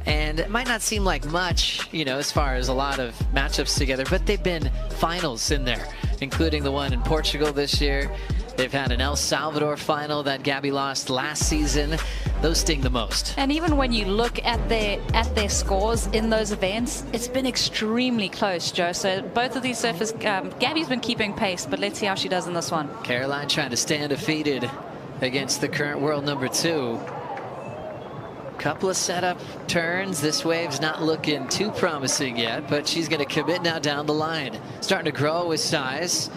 And it might not seem like much, you know, as far as a lot of matchups together, but they've been finals in there, including the one in Portugal this year. They've had an El Salvador final that Gabby lost last season. Those sting the most. And even when you look at their scores in those events, it's been extremely close, Joe. So both of these surfers, Gabby's been keeping pace, but let's see how she does in this one. Caroline trying to stay undefeated against the current world number 2. Couple of setup turns. This wave's not looking too promising yet, but she's going to commit now down the line. Starting to grow with size.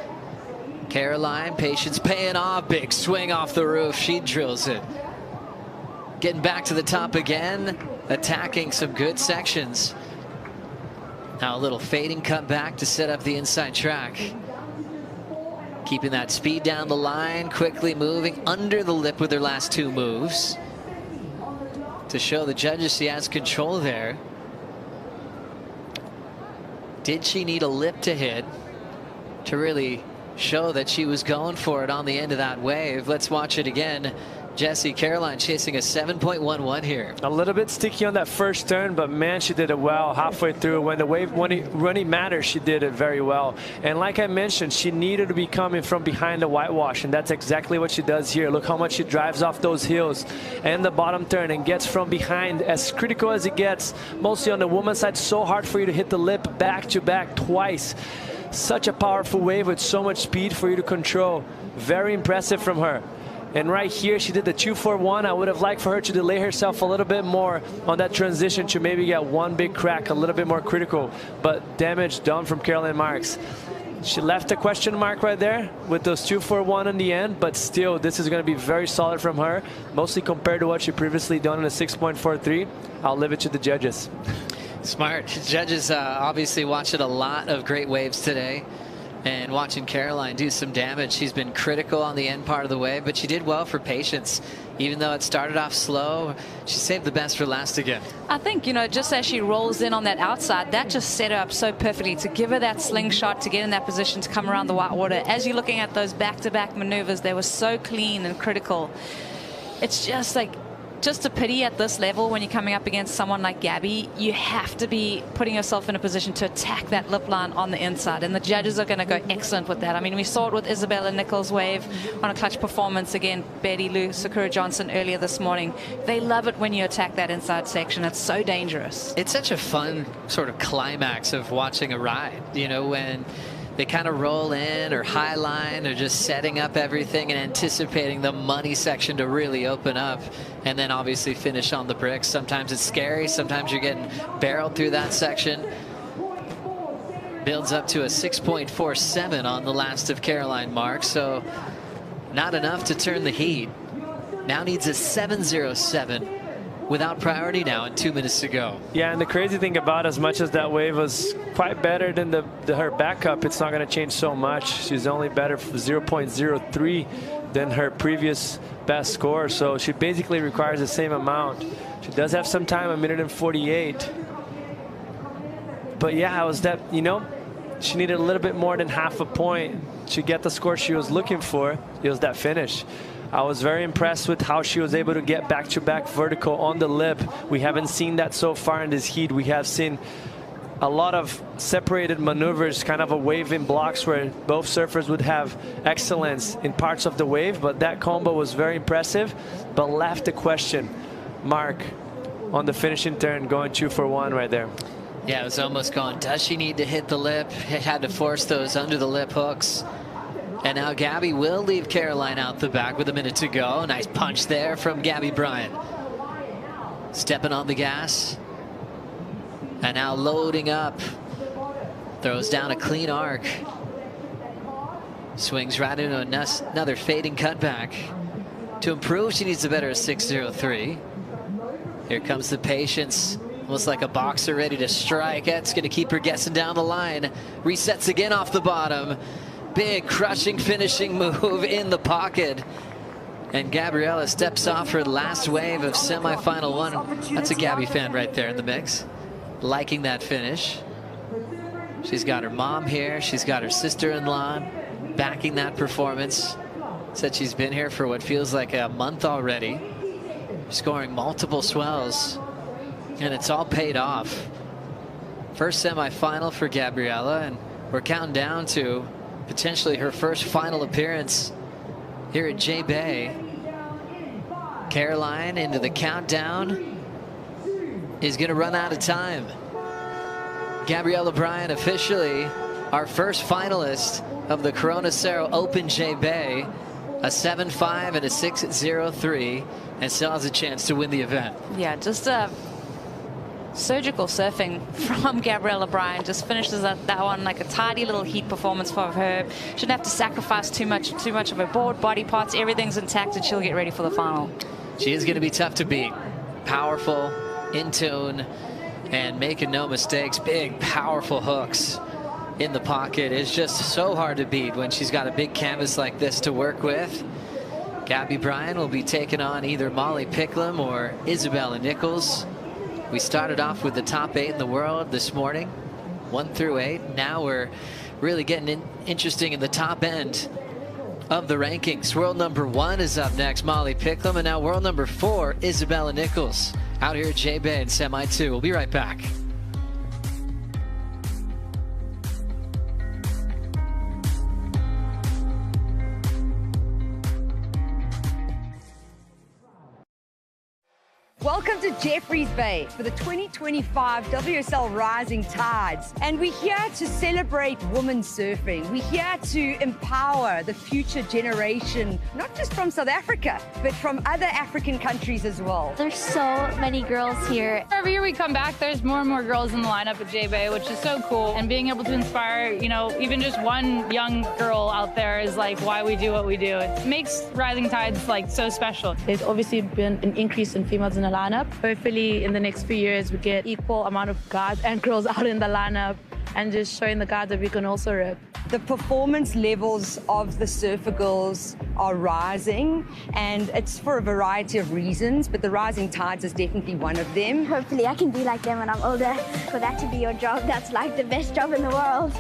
Caroline, patience paying off. Big swing off the roof. She drills it. Getting back to the top again. Attacking some good sections. Now a little fading cut back to set up the inside track. Keeping that speed down the line. Quickly moving under the lip with her last 2 moves. To show the judges she has control there. Did she need a lip to hit to really show that she was going for it on the end of that wave? Let's watch it again. Jesse, Caroline chasing a 7.11 here. A little bit sticky on that first turn, but man, she did it well halfway through. When the wave, when it mattered, she did it very well. And like I mentioned, she needed to be coming from behind the whitewash, and that's exactly what she does here. Look how much she drives off those hills and the bottom turn and gets from behind as critical as it gets. Mostly on the woman's side, so hard for you to hit the lip back to back twice. Such a powerful wave with so much speed for you to control. Very impressive from her. And right here, she did the 2-4-1. I would have liked for her to delay herself a little bit more on that transition to maybe get one big crack, a little bit more critical. But damage done from Caroline Marks. She left a question mark right there with those 2-4-1 in the end, but still, this is going to be very solid from her, mostly compared to what she previously done in a 6.43. I'll leave it to the judges. Smart. Judges obviously watching a lot of great waves today. And watching Caroline do some damage. She's been critical on the end part of the wave, but she did well for patience. Even though it started off slow, she saved the best for last again. I think, you know, just as she rolls in on that outside, that just set her up so perfectly to give her that slingshot, to get in that position to come around the white water. As you're looking at those back-to-back maneuvers, they were so clean and critical. It's just like, just a pity at this level when you're coming up against someone like Gabby, you have to be putting yourself in a position to attack that lip line on the inside, and the judges are going to go excellent with that. I mean, we saw it with Isabella Nichols' wave on a clutch performance again, Betty Lou, Sakura Johnson earlier this morning. They love it when you attack that inside section. It's so dangerous. It's such a fun sort of climax of watching a ride, you know, when they kind of roll in or high line or just setting up everything and anticipating the money section to really open up, and then obviously finish on the bricks. Sometimes it's scary. Sometimes you're getting barreled through that section. Builds up to a 6.47 on the last of Caroline Marks, so not enough to turn the heat. Now needs a 7.07 without priority now and 2 minutes to go. Yeah, and the crazy thing about, as much as that wave was quite better than her backup, it's not going to change so much. She's only better for 0.03 than her previous best score, so she basically requires the same amount. She does have some time, 1 minute and 48. But yeah, it was that, you know, she needed a little bit more than half a point to get the score she was looking for. It was that finish. I was very impressed with how she was able to get back-to-back vertical on the lip. We haven't seen that so far in this heat. We have seen a lot of separated maneuvers, kind of a wave in blocks where both surfers would have excellence in parts of the wave, but that combo was very impressive, but left the question mark on the finishing turn, going 2 for 1 right there. Yeah, it was almost going, does she need to hit the lip? It had to force those under the lip hooks. And now Gabby will leave Caroline out the back with a minute to go. Nice punch there from Gabby Bryant. Stepping on the gas. And now loading up. Throws down a clean arc. Swings right into another fading cutback. To improve, she needs a better 6.03. Here comes the patience. Almost like a boxer ready to strike. That's going to keep her guessing down the line. Resets again off the bottom. Big crushing finishing move in the pocket. And Gabriella steps off her last wave of semifinal 1. That's a Gabby fan right there in the mix. Liking that finish. She's got her mom here. She's got her sister-in-law backing that performance. Said she's been here for what feels like a month already. Scoring multiple swells. And it's all paid off. First semifinal for Gabriella, and we're counting down to potentially her first final appearance here at J-Bay. Caroline into the countdown is going to run out of time. Gabriella Bryant officially our first finalist of the Corona Cero Open J-Bay. A 7.5 and a 6.03, and still has a chance to win the event. Yeah, just surgical surfing from Gabriella Bryant. Just finishes that one like a tidy little heat performance for her. Shouldn't have to sacrifice too much of her board, body parts. Everything's intact, and she'll get ready for the final. She is going to be tough to beat. Powerful, in tune, and making no mistakes. Big, powerful hooks in the pocket. It's just so hard to beat when she's got a big canvas like this to work with. Gabby Bryant will be taking on either Molly Picklum or Isabella Nichols. We started off with the top 8 in the world this morning, 1 through 8. Now we're really getting interesting in the top end of the rankings. World number 1 is up next, Molly Picklum, and now world number 4, Isabella Nichols, out here at J-Bay in Semi 2. We'll be right back. Welcome to Jeffreys Bay for the 2025 WSL Rising Tides. And we're here to celebrate women surfing. We're here to empower the future generation, not just from South Africa, but from other African countries as well. There's so many girls here. Every year we come back, there's more and more girls in the lineup at J-Bay, which is so cool. And being able to inspire, you know, even just one young girl out there is like why we do what we do. It makes Rising Tides like so special. There's obviously been an increase in females in the lineup. Hopefully in the next few years we get equal amount of guys and girls out in the lineup and just showing the guys that we can also rip. The performance levels of the surfer girls are rising, and it's for a variety of reasons, but the Rising Tides is definitely one of them. Hopefully I can be like them when I'm older. For that to be your job, that's like the best job in the world.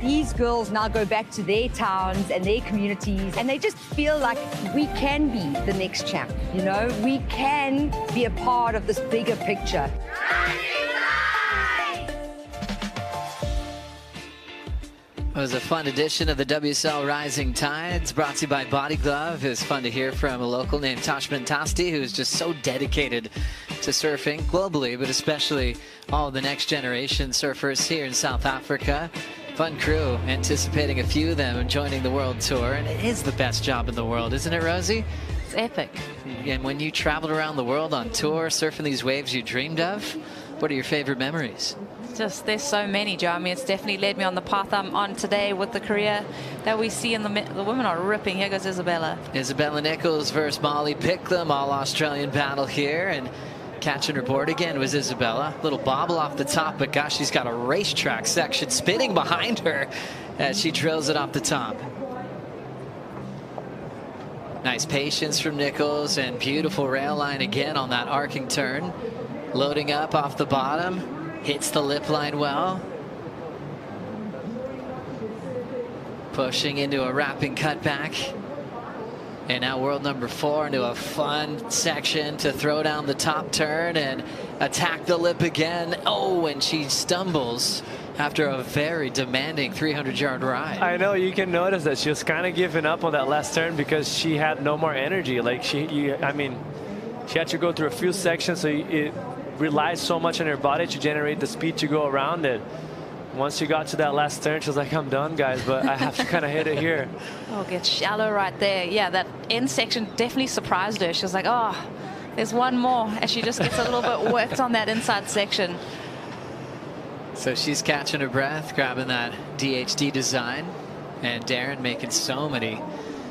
These girls now go back to their towns and their communities, and they just feel like we can be the next champ, you know? We can be a part of this bigger picture. It was a fun edition of the WSL Rising Tides, brought to you by Body Glove. It was fun to hear from a local named Tashman Tasti, who's just so dedicated to surfing globally, but especially all the next generation surfers here in South Africa. Fun crew, anticipating a few of them joining the World Tour, and it is the best job in the world, isn't it, Rosie? It's epic. And when you traveled around the world on tour, surfing these waves you dreamed of, what are your favorite memories? Just there's so many, Joe. I mean, it's definitely led me on the path I'm on today with the career that we see, and the women are ripping. Here goes Isabella. Isabella Nichols versus Molly Picklum, all Australian battle here, and catching her board again was Isabella. Little bobble off the top, but gosh, she's got a racetrack section spinning behind her as she drills it off the top. Nice patience from Nichols, and beautiful rail line again on that arcing turn. Loading up off the bottom. Hits the lip line well. Pushing into a wrapping cutback. And now world number 4 into a fun section to throw down the top turn and attack the lip again. Oh, and she stumbles after a very demanding 300-yard ride. I know, you can notice that she was kind of giving up on that last turn because she had no more energy. Like I mean, she had to go through a few sections, so it relies so much on her body to generate the speed to go around it. Once she got to that last turn, she was like, I'm done, guys, but I have to kind of hit it here. Oh, gets shallow right there. Yeah, that end section definitely surprised her. She was like, oh, there's one more. And she just gets a little bit worked on that inside section. So she's catching her breath, grabbing that DHD design. And Darren making so many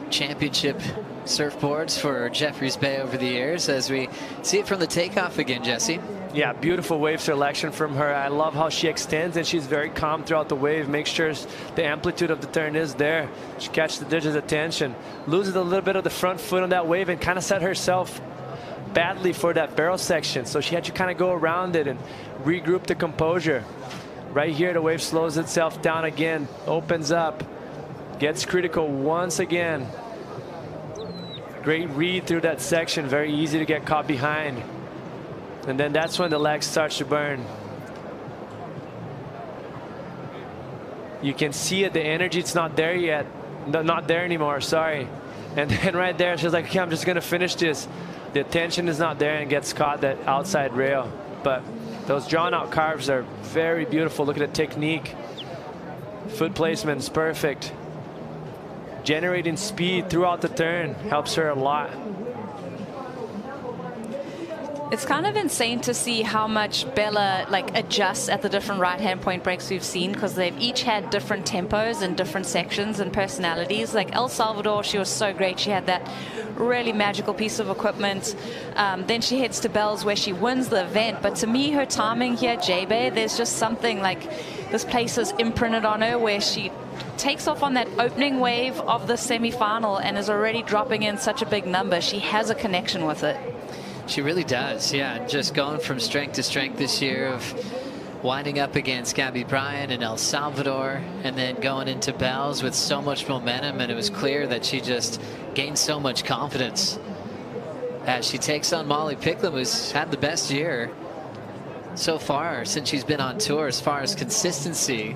championship surfboards for Jeffreys Bay over the years as we see it from the takeoff again, Jesse. Yeah, beautiful wave selection from her. I love how she extends and she's very calm throughout the wave. Make sure the amplitude of the turn is there. She catches the digits attention. Loses a little bit of the front foot on that wave and kind of set herself badly for that barrel section. So she had to kind of go around it and regroup the composure. Right here, the wave slows itself down again, opens up, gets critical once again. Great read through that section, very easy to get caught behind. And then that's when the leg starts to burn. You can see it, the energy, it's not there yet. No, not there anymore, sorry. And then right there, she's like, okay, I'm just gonna finish this. The attention is not there and gets caught that outside rail. But those drawn out carves are very beautiful. Look at the technique. Foot placement is perfect. Generating speed throughout the turn helps her a lot. It's kind of insane to see how much Bella adjusts at the different right-hand point breaks we've seen, because they've each had different tempos and different sections and personalities. Like El Salvador, she was so great. She had that really magical piece of equipment. Then she heads to Bells where she wins the event. But to me, her timing here, J-Bay, there's just something like this place is imprinted on her where she takes off on that opening wave of the semi-final and is already dropping in such a big number. She has a connection with it. She really does, yeah. Just going from strength to strength this year of winding up against Gabby Bryan in El Salvador and then going into Bells with so much momentum, and it was clear that she just gained so much confidence as she takes on Molly Picklum, who's had the best year so far since she's been on tour as far as consistency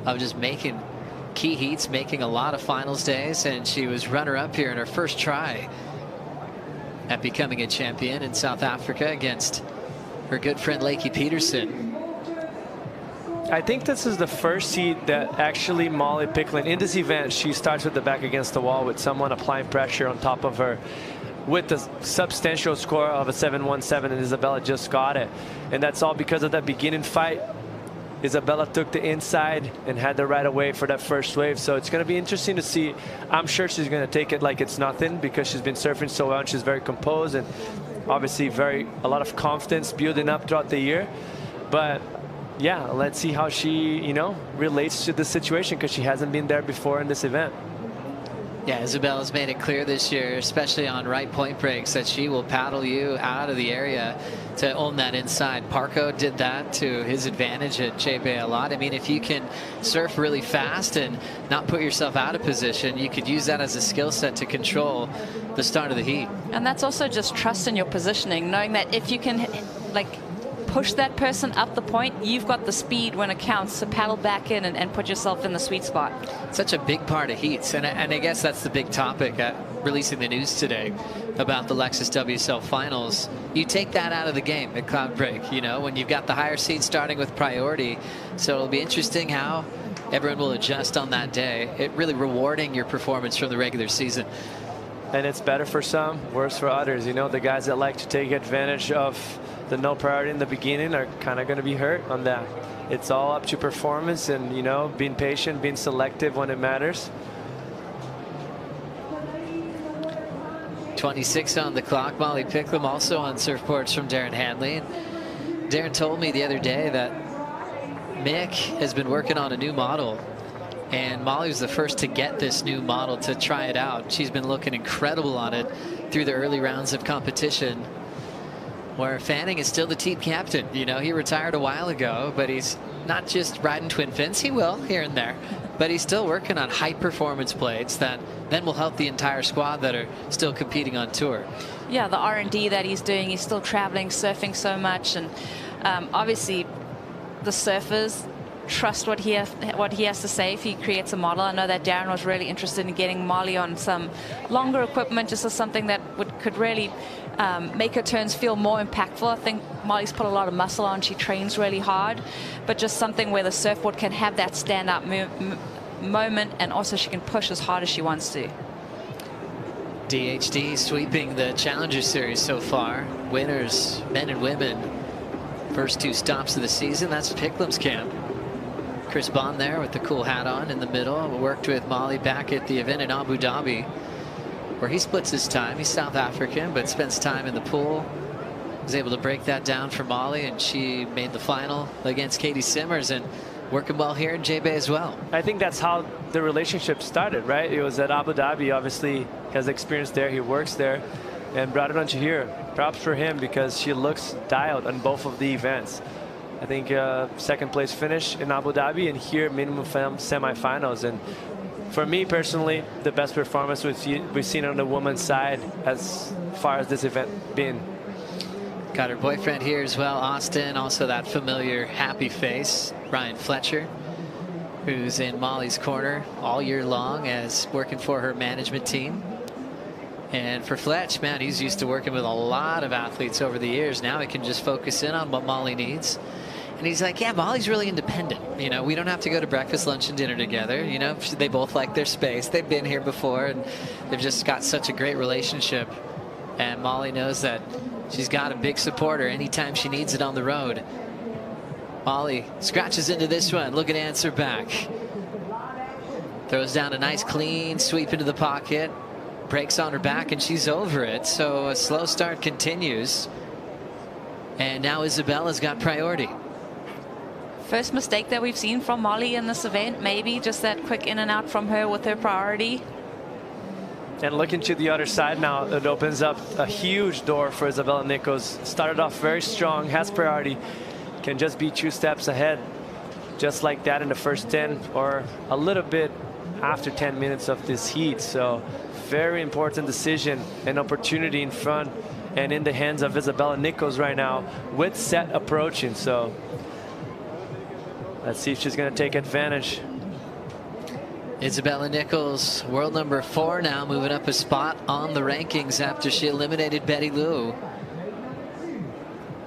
of just making key heats, making a lot of finals days, and she was runner-up here in her first try at becoming a champion in South Africa against her good friend Lakey Peterson. I think this is the first heat that actually Molly Picklum, in this event, she starts with the back against the wall with someone applying pressure on top of her with the substantial score of a 7-1-7, and Isabella just got it. And that's all because of that beginning fight. Isabella took the inside and had the right away for that first wave. So it's going to be interesting to see. I'm sure she's going to take it like it's nothing because she's been surfing so well and she's very composed and obviously a lot of confidence building up throughout the year. But yeah, let's see how she, relates to this situation because she hasn't been there before in this event. Yeah, Isabella's made it clear this year, especially on right point breaks, that she will paddle you out of the area to own that inside. Parco did that to his advantage at J-Bay a lot. I mean, if you can surf really fast and not put yourself out of position, you could use that as a skill set to control the start of the heat. And that's also just trust in your positioning, knowing that if you can push that person up the point, you've got the speed when it counts to paddle back in and put yourself in the sweet spot. Such a big part of heats, and I guess that's the big topic at releasing the news today about the Lexus WSL finals. You take that out of the game at Cloud Break, when you've got the higher seed starting with priority. So it'll be interesting how everyone will adjust on that day. It really rewarding your performance from the regular season. And it's better for some, worse for others. The guys that like to take advantage of the no priority in the beginning are kind of going to be hurt on that. It's all up to performance and, being patient, being selective when it matters. 26 on the clock. Molly Picklum also on surfboards from Darren Hanley. Darren told me the other day that Mick has been working on a new model, and Molly was the first to get this new model to try it out. She's been looking incredible on it through the early rounds of competition. where Fanning is still the team captain. You know, he retired a while ago, but he's not just riding twin fins. He will here and there, but he's still working on high performance plates that then will help the entire squad that are still competing on tour. Yeah, the R&D that he's doing, he's still traveling, surfing so much, and obviously the surfers trust what he has to say if he creates a model. I know that Darren was really interested in getting Molly on some longer equipment, just as something that could really make her turns feel more impactful. I think Molly's put a lot of muscle on. She trains really hard, but just something where the surfboard can have that standout moment, and also she can push as hard as she wants to. DHD sweeping the Challenger Series so far. Winners, men and women. First 2 stops of the season. That's Picklam's camp. Chris Bond there with the cool hat on in the middle. Worked with Molly back at the event in Abu Dhabi, where he splits his time. He's South African, but spends time in the pool. Was able to break that down for Molly, and she made the final against Katie Simmers, and working well here in J-Bay as well. I think that's how the relationship started, right? It was at Abu Dhabi. Obviously, has experience there. He works there, and brought it on to here. Props for him, because she looks dialed on both of the events. I think second place finish in Abu Dhabi, and here minimum semifinals. And for me personally, the best performance we've seen on the women's side as far as this event been. Got her boyfriend here as well, Austin. Also that familiar happy face, Ryan Fletcher, who's in Molly's corner all year long as working for her management team. And for Fletch, man, he's used to working with a lot of athletes over the years. Now he can just focus in on what Molly needs. And he's like, yeah, Molly's really independent. You know, we don't have to go to breakfast, lunch, and dinner together. You know, they both like their space. They've been here before, and they've just got such a great relationship. And Molly knows that she's got a big supporter anytime she needs it on the road. Molly scratches into this one, looking to answer back. Throws down a nice clean sweep into the pocket. Breaks on her back, and she's over it. So a slow start continues. And now Isabella's got priority. First mistake that we've seen from Molly in this event, maybe just that quick in and out from her with her priority. And looking to the other side now, it opens up a huge door for Isabella Nichols. Started off very strong, has priority, can just be 2 steps ahead, just like that in the first 10 or a little bit after 10 minutes of this heat. So very important decision and opportunity in front and in the hands of Isabella Nichols right now with set approaching. So let's see if she's going to take advantage. Isabella Nichols, world number 4 now, moving up a spot on the rankings after she eliminated Betty Lou.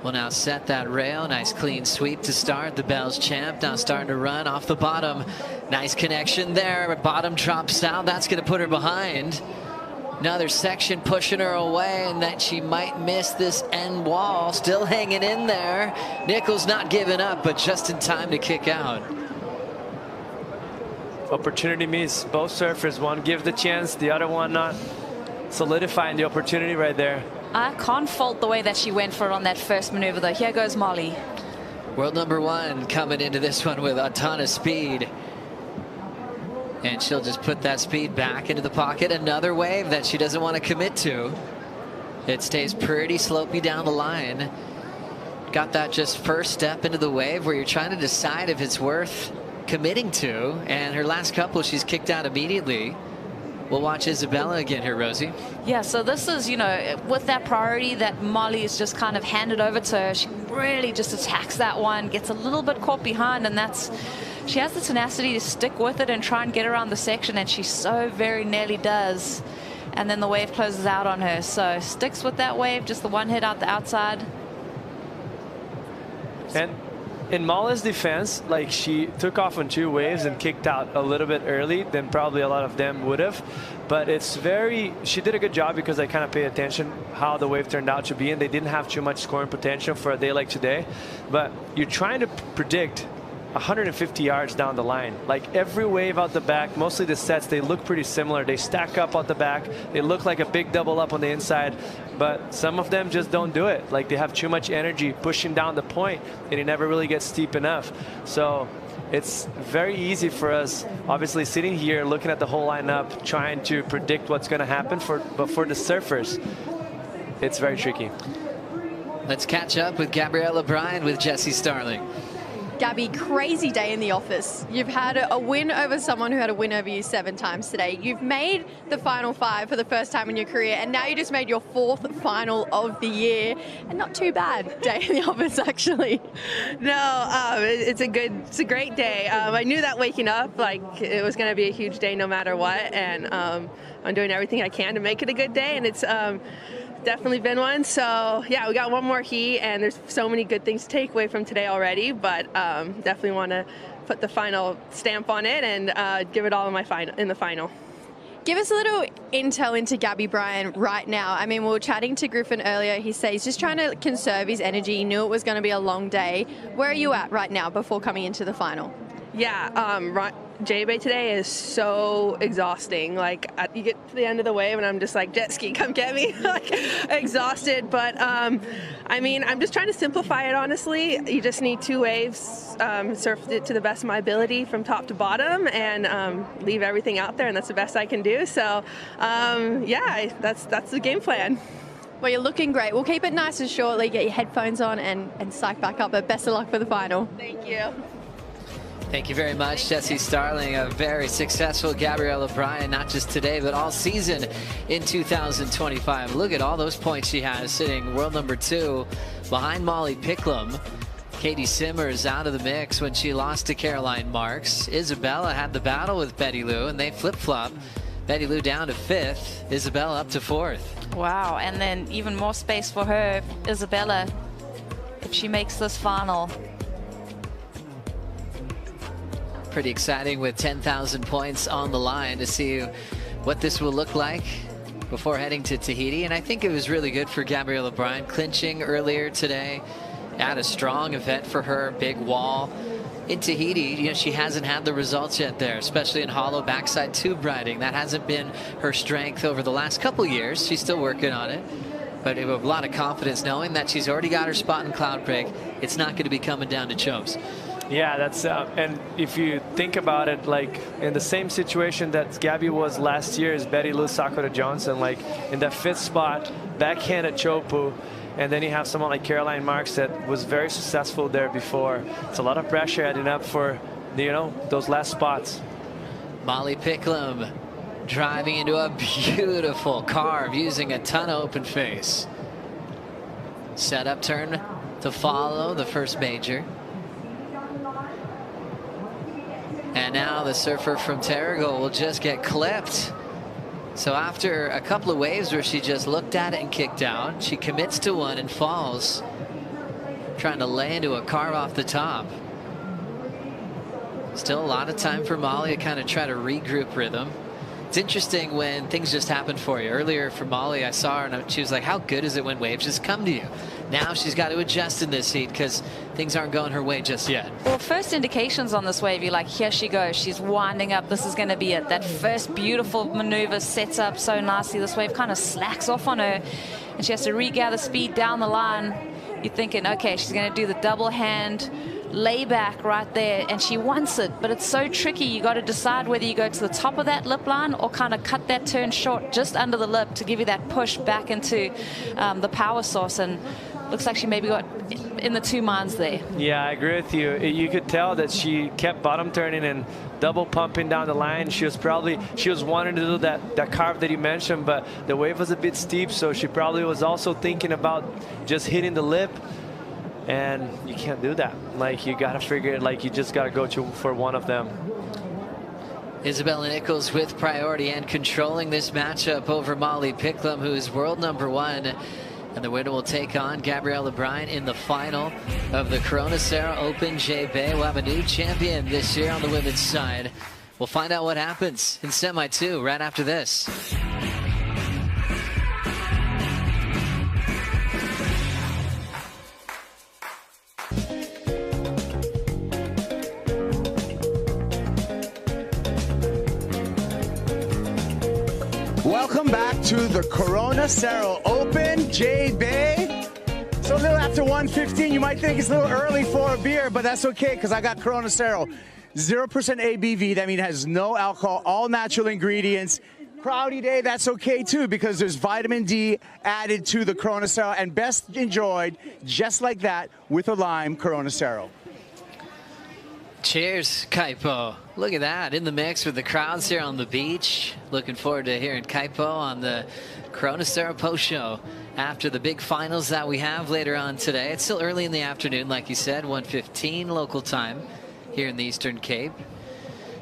Will now set that rail. Nice clean sweep to start. The Bell's champ now starting to run off the bottom. Nice connection there. Bottom drops out. That's going to put her behind. Another section pushing her away, and that she might miss this end wall. Still hanging in there. Nichols not giving up, but just in time to kick out. Opportunity means both surfers. One give the chance, the other one not solidifying the opportunity right there. I can't fault the way that she went for it on that first maneuver, though. Here goes Molly. World number 1 coming into this one with a ton of speed. And she'll just put that speed back into the pocket. Another wave that she doesn't want to commit to. It stays pretty slopey down the line. Got that just first step into the wave where you're trying to decide if it's worth committing to. And her last couple, she's kicked out immediately. We'll watch Isabella again here, Rosie. Yeah, so this is, you know, with that priority that Molly is just kind of handed over to her, she really just attacks that one, gets a little bit caught behind, and she has the tenacity to stick with it and try and get around the section, and she so very nearly does. And then the wave closes out on her. So sticks with that wave, just the one hit out the outside. And in Molly's defense, like, she took off on 2 waves and kicked out a little bit early than probably a lot of them would have. But she did a good job, because I kind of paid attention how the wave turned out to be, and they didn't have too much scoring potential for a day like today. But you're trying to predict 150 yards down the line. Like, every wave out the back, mostly the sets, they look pretty similar. They stack up out the back. They look like a big double up on the inside, but some of them just don't do it. Like, they have too much energy pushing down the point, and it never really gets steep enough. So it's very easy for us, obviously, sitting here looking at the whole lineup, trying to predict what's going to happen, but for the surfers, it's very tricky. Let's catch up with Gabriella Bryan with Jessie Starling. Gabby, crazy day in the office. You've had a win over someone who had a win over you 7 times today. You've made the Final 5 for the first time in your career, and now you just made your 4th final of the year. And not too bad day in the office, actually. No, it's a great day. I knew that waking up, like, it was going to be a huge day no matter what, and I'm doing everything I can to make it a good day, and it's definitely been one. So yeah, we got one more heat, and there's so many good things to take away from today already, but definitely want to put the final stamp on it and give it all in the final. Give us a little intel into Gabby Bryan right now. I mean, we were chatting to Griffin earlier. He says he's just trying to conserve his energy. He knew it was going to be a long day. Where are you at right now before coming into the final? Yeah, J-Bay today is so exhausting. Like, you get to the end of the wave and I'm just like, jet ski, come get me. Like, exhausted. But I mean, I'm just trying to simplify it, honestly. You just need 2 waves, surf it to the best of my ability from top to bottom, and leave everything out there, and that's the best I can do. So yeah, that's the game plan. Well, you're looking great. We'll keep it nice and shortly, get your headphones on and psych back up, but best of luck for the final. Thank you. Thank you very much, Jessie Starling. A very successful Gabriella Bryan, not just today, but all season in 2025. Look at all those points she has, sitting world number 2 behind Molly Picklum. Katie Simmers out of the mix when she lost to Caroline Marks. Isabella had the battle with Betty Lou, and they flip-flop. Betty Lou down to 5th, Isabella up to 4th. Wow, and then even more space for her, Isabella, if she makes this final. Pretty exciting with 10,000 points on the line to see what this will look like before heading to Tahiti. And I think it was really good for Gabriella Bryan clinching earlier today. Had a strong event for her, big wall. In Tahiti, you know, she hasn't had the results yet there, especially in hollow backside tube riding. That hasn't been her strength over the last couple years. She's still working on it. But with a lot of confidence knowing that she's already got her spot in cloud break. It's not going to be coming down to chokes. Yeah, that's and if you think about it, like in the same situation that Gabby was last year is Betty Lou Sakura Johnson, like in that 5th spot, backhand at Chopu, and then you have someone like Caroline Marks that was very successful there before. It's a lot of pressure adding up for, you know, those last spots. Molly Picklum driving into a beautiful carve using a ton of open face. Setup turn to follow the first major. And now the surfer from Terrigal will just get clipped. So after a couple of waves where she just looked at it and kicked out, she commits to one and falls, trying to lay into a carve off the top. Still a lot of time for Molly to kind of try to regroup rhythm. It's interesting when things just happen for you. Earlier for Molly, I saw her and she was like, how good is it when waves just come to you? Now she's got to adjust in this heat because things aren't going her way just yet. Well, first indications on this wave, you're like, here she goes. She's winding up. This is going to be it. That first beautiful maneuver sets up so nicely. This wave kind of slacks off on her, and she has to regather speed down the line. You're thinking, okay, she's going to do the double hand layback right there, and she wants it, but it's so tricky. You got to decide whether you go to the top of that lip line or kind of cut that turn short just under the lip to give you that push back into the power source. And looks like she maybe got in the 2 minds there. Yeah, I agree with you. You could tell that she kept bottom turning and double pumping down the line. She was wanting to do that carve that you mentioned, but the wave was a bit steep, so she probably was also thinking about just hitting the lip. And you can't do that. Like, you got to figure it, like, you just got to go for one of them. Isabella Nichols with priority and controlling this matchup over Molly Picklum, who is world number 1. And the winner will take on Gabriella Bryan in the final of the Corona Cero Open J-Bay. We'll have a new champion this year on the women's side. We'll find out what happens in Semi 2 right after this. Welcome back to the Corona Cero Open J-Bay. So a little after 1:15, you might think it's a little early for a beer, but that's okay because I got Corona Cero. 0% ABV, that means it has no alcohol, all natural ingredients. Cloudy day, that's okay too, because there's vitamin D added to the Corona Cero, and best enjoyed just like that with a lime Corona Cero. Cheers, Kaipo. Look at that, in the mix with the crowds here on the beach. Looking forward to hearing Kaipo on the Corona Cero post show after the big finals that we have later on today. It's still early in the afternoon, like you said, 1:15 local time here in the Eastern Cape.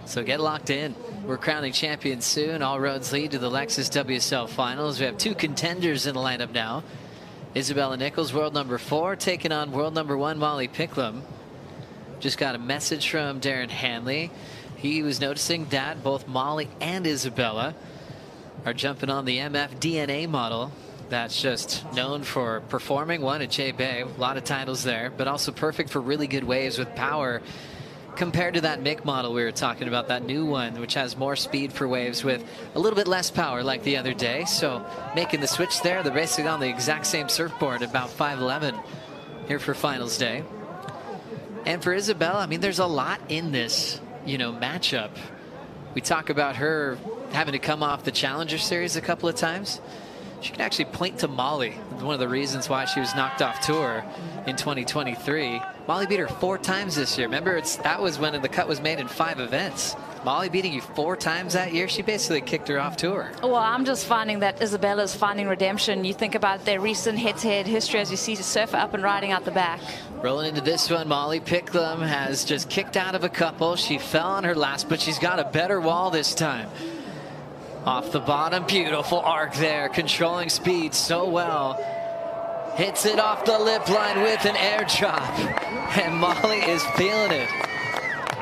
So get locked in. We're crowning champions soon. All roads lead to the Lexus WSL Finals. We have two contenders in the lineup now. Isabella Nichols, world number 4, taking on world number 1, Molly Picklum. Just got a message from Darren Hanley. He was noticing that both Molly and Isabella are jumping on the MF DNA model. That's just known for performing one at J-Bay. A lot of titles there, but also perfect for really good waves with power compared to that Mick model we were talking about, that new one, which has more speed for waves with a little bit less power like the other day. So making the switch there, they're basically on the exact same surfboard, about 5'11", here for finals day. And for Isabella, I mean, there's a lot in this, matchup. We talk about her having to come off the Challenger Series a couple of times. She can actually point to Molly, one of the reasons why she was knocked off tour in 2023. Molly beat her 4 times this year. Remember, that was when the cut was made in 5 events. Molly beating you 4 times that year, she basically kicked her off tour. Well, I'm just finding that Isabella's finding redemption. You think about their recent head-to-head history as you see the surfer up and riding out the back. Rolling into this one, Molly Picklum has just kicked out of a couple. She fell on her last, but she's got a better wall this time. Off the bottom, beautiful arc there, controlling speed so well. Hits it off the lip line with an air drop. And Molly is feeling it.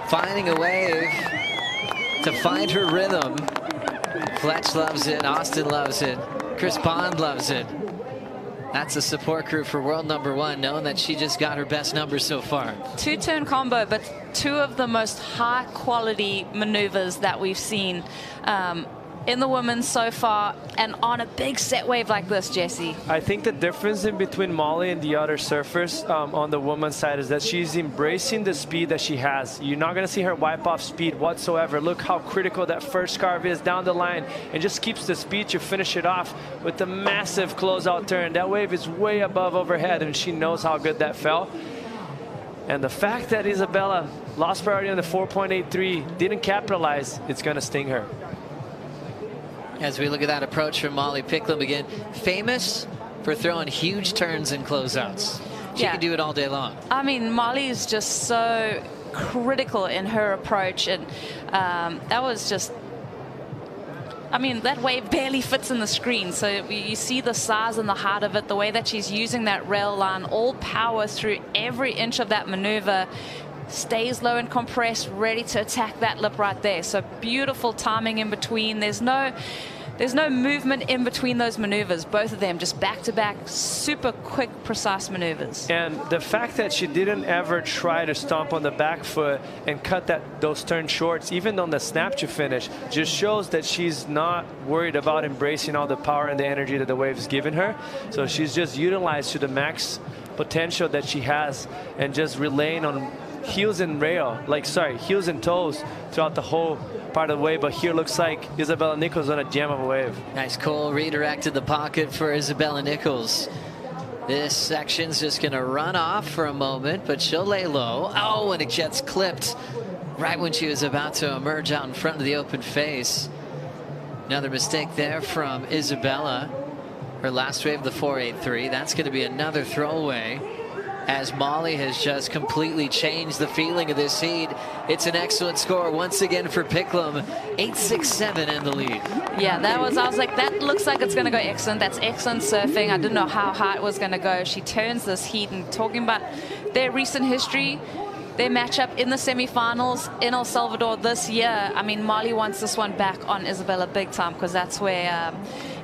Finding a wave to find her rhythm. Fletch loves it, Austin loves it, Chris Bond loves it. That's a support crew for world number 1, knowing that she just got her best number so far. 2-turn combo, but 2 of the most high quality maneuvers that we've seen in the women so far, and on a big set wave like this, Jesse. I think the difference in between Molly and the other surfers on the women's side is that she's embracing the speed that she has. You're not going to see her wipe off speed whatsoever. Look how critical that first carve is down the line, and just keeps the speed to finish it off with the massive closeout turn. That wave is way above overhead, and she knows how good that felt. And the fact that Isabella lost priority on the 4.83, didn't capitalize, it's going to sting her. As we look at that approach from Molly Picklum again, famous for throwing huge turns and closeouts. She can do it all day long. I mean, Molly is just so critical in her approach, and that was just, I mean, that wave barely fits in the screen. So you see the size and the heart of it, the way that she's using that rail line, all power through every inch of that maneuver. Stays low and compressed, ready to attack that lip right there. So beautiful timing in between. There's no movement in between those maneuvers. Both of them just back-to-back, super quick, precise maneuvers. And the fact that she didn't ever try to stomp on the back foot and cut those turn shorts, even on the snap to finish, just shows that she's not worried about embracing all the power and the energy that the wave is giving her. So she's just utilized to the max potential that she has, and just relaying on heels and heels and toes throughout the whole part of the wave. But here looks like Isabella Nichols on a gem of a wave. Nice Cole redirected the pocket for Isabella Nichols. This section's just going to run off for a moment, but she'll lay low. Oh, and it gets clipped right when she was about to emerge out in front of the open face. Another mistake there from Isabella. Her last wave, the 4.83. That's going to be another throwaway, as Molly has just completely changed the feeling of this heat. It's an excellent score once again for Picklum. 8.67 in the lead. Yeah, I was like, that looks like it's going to go excellent. That's excellent surfing. I didn't know how high it was going to go. She turns this heat, and talking about their recent history, their matchup in the semifinals in El Salvador this year. I mean, Molly wants this one back on Isabella big time, because that's where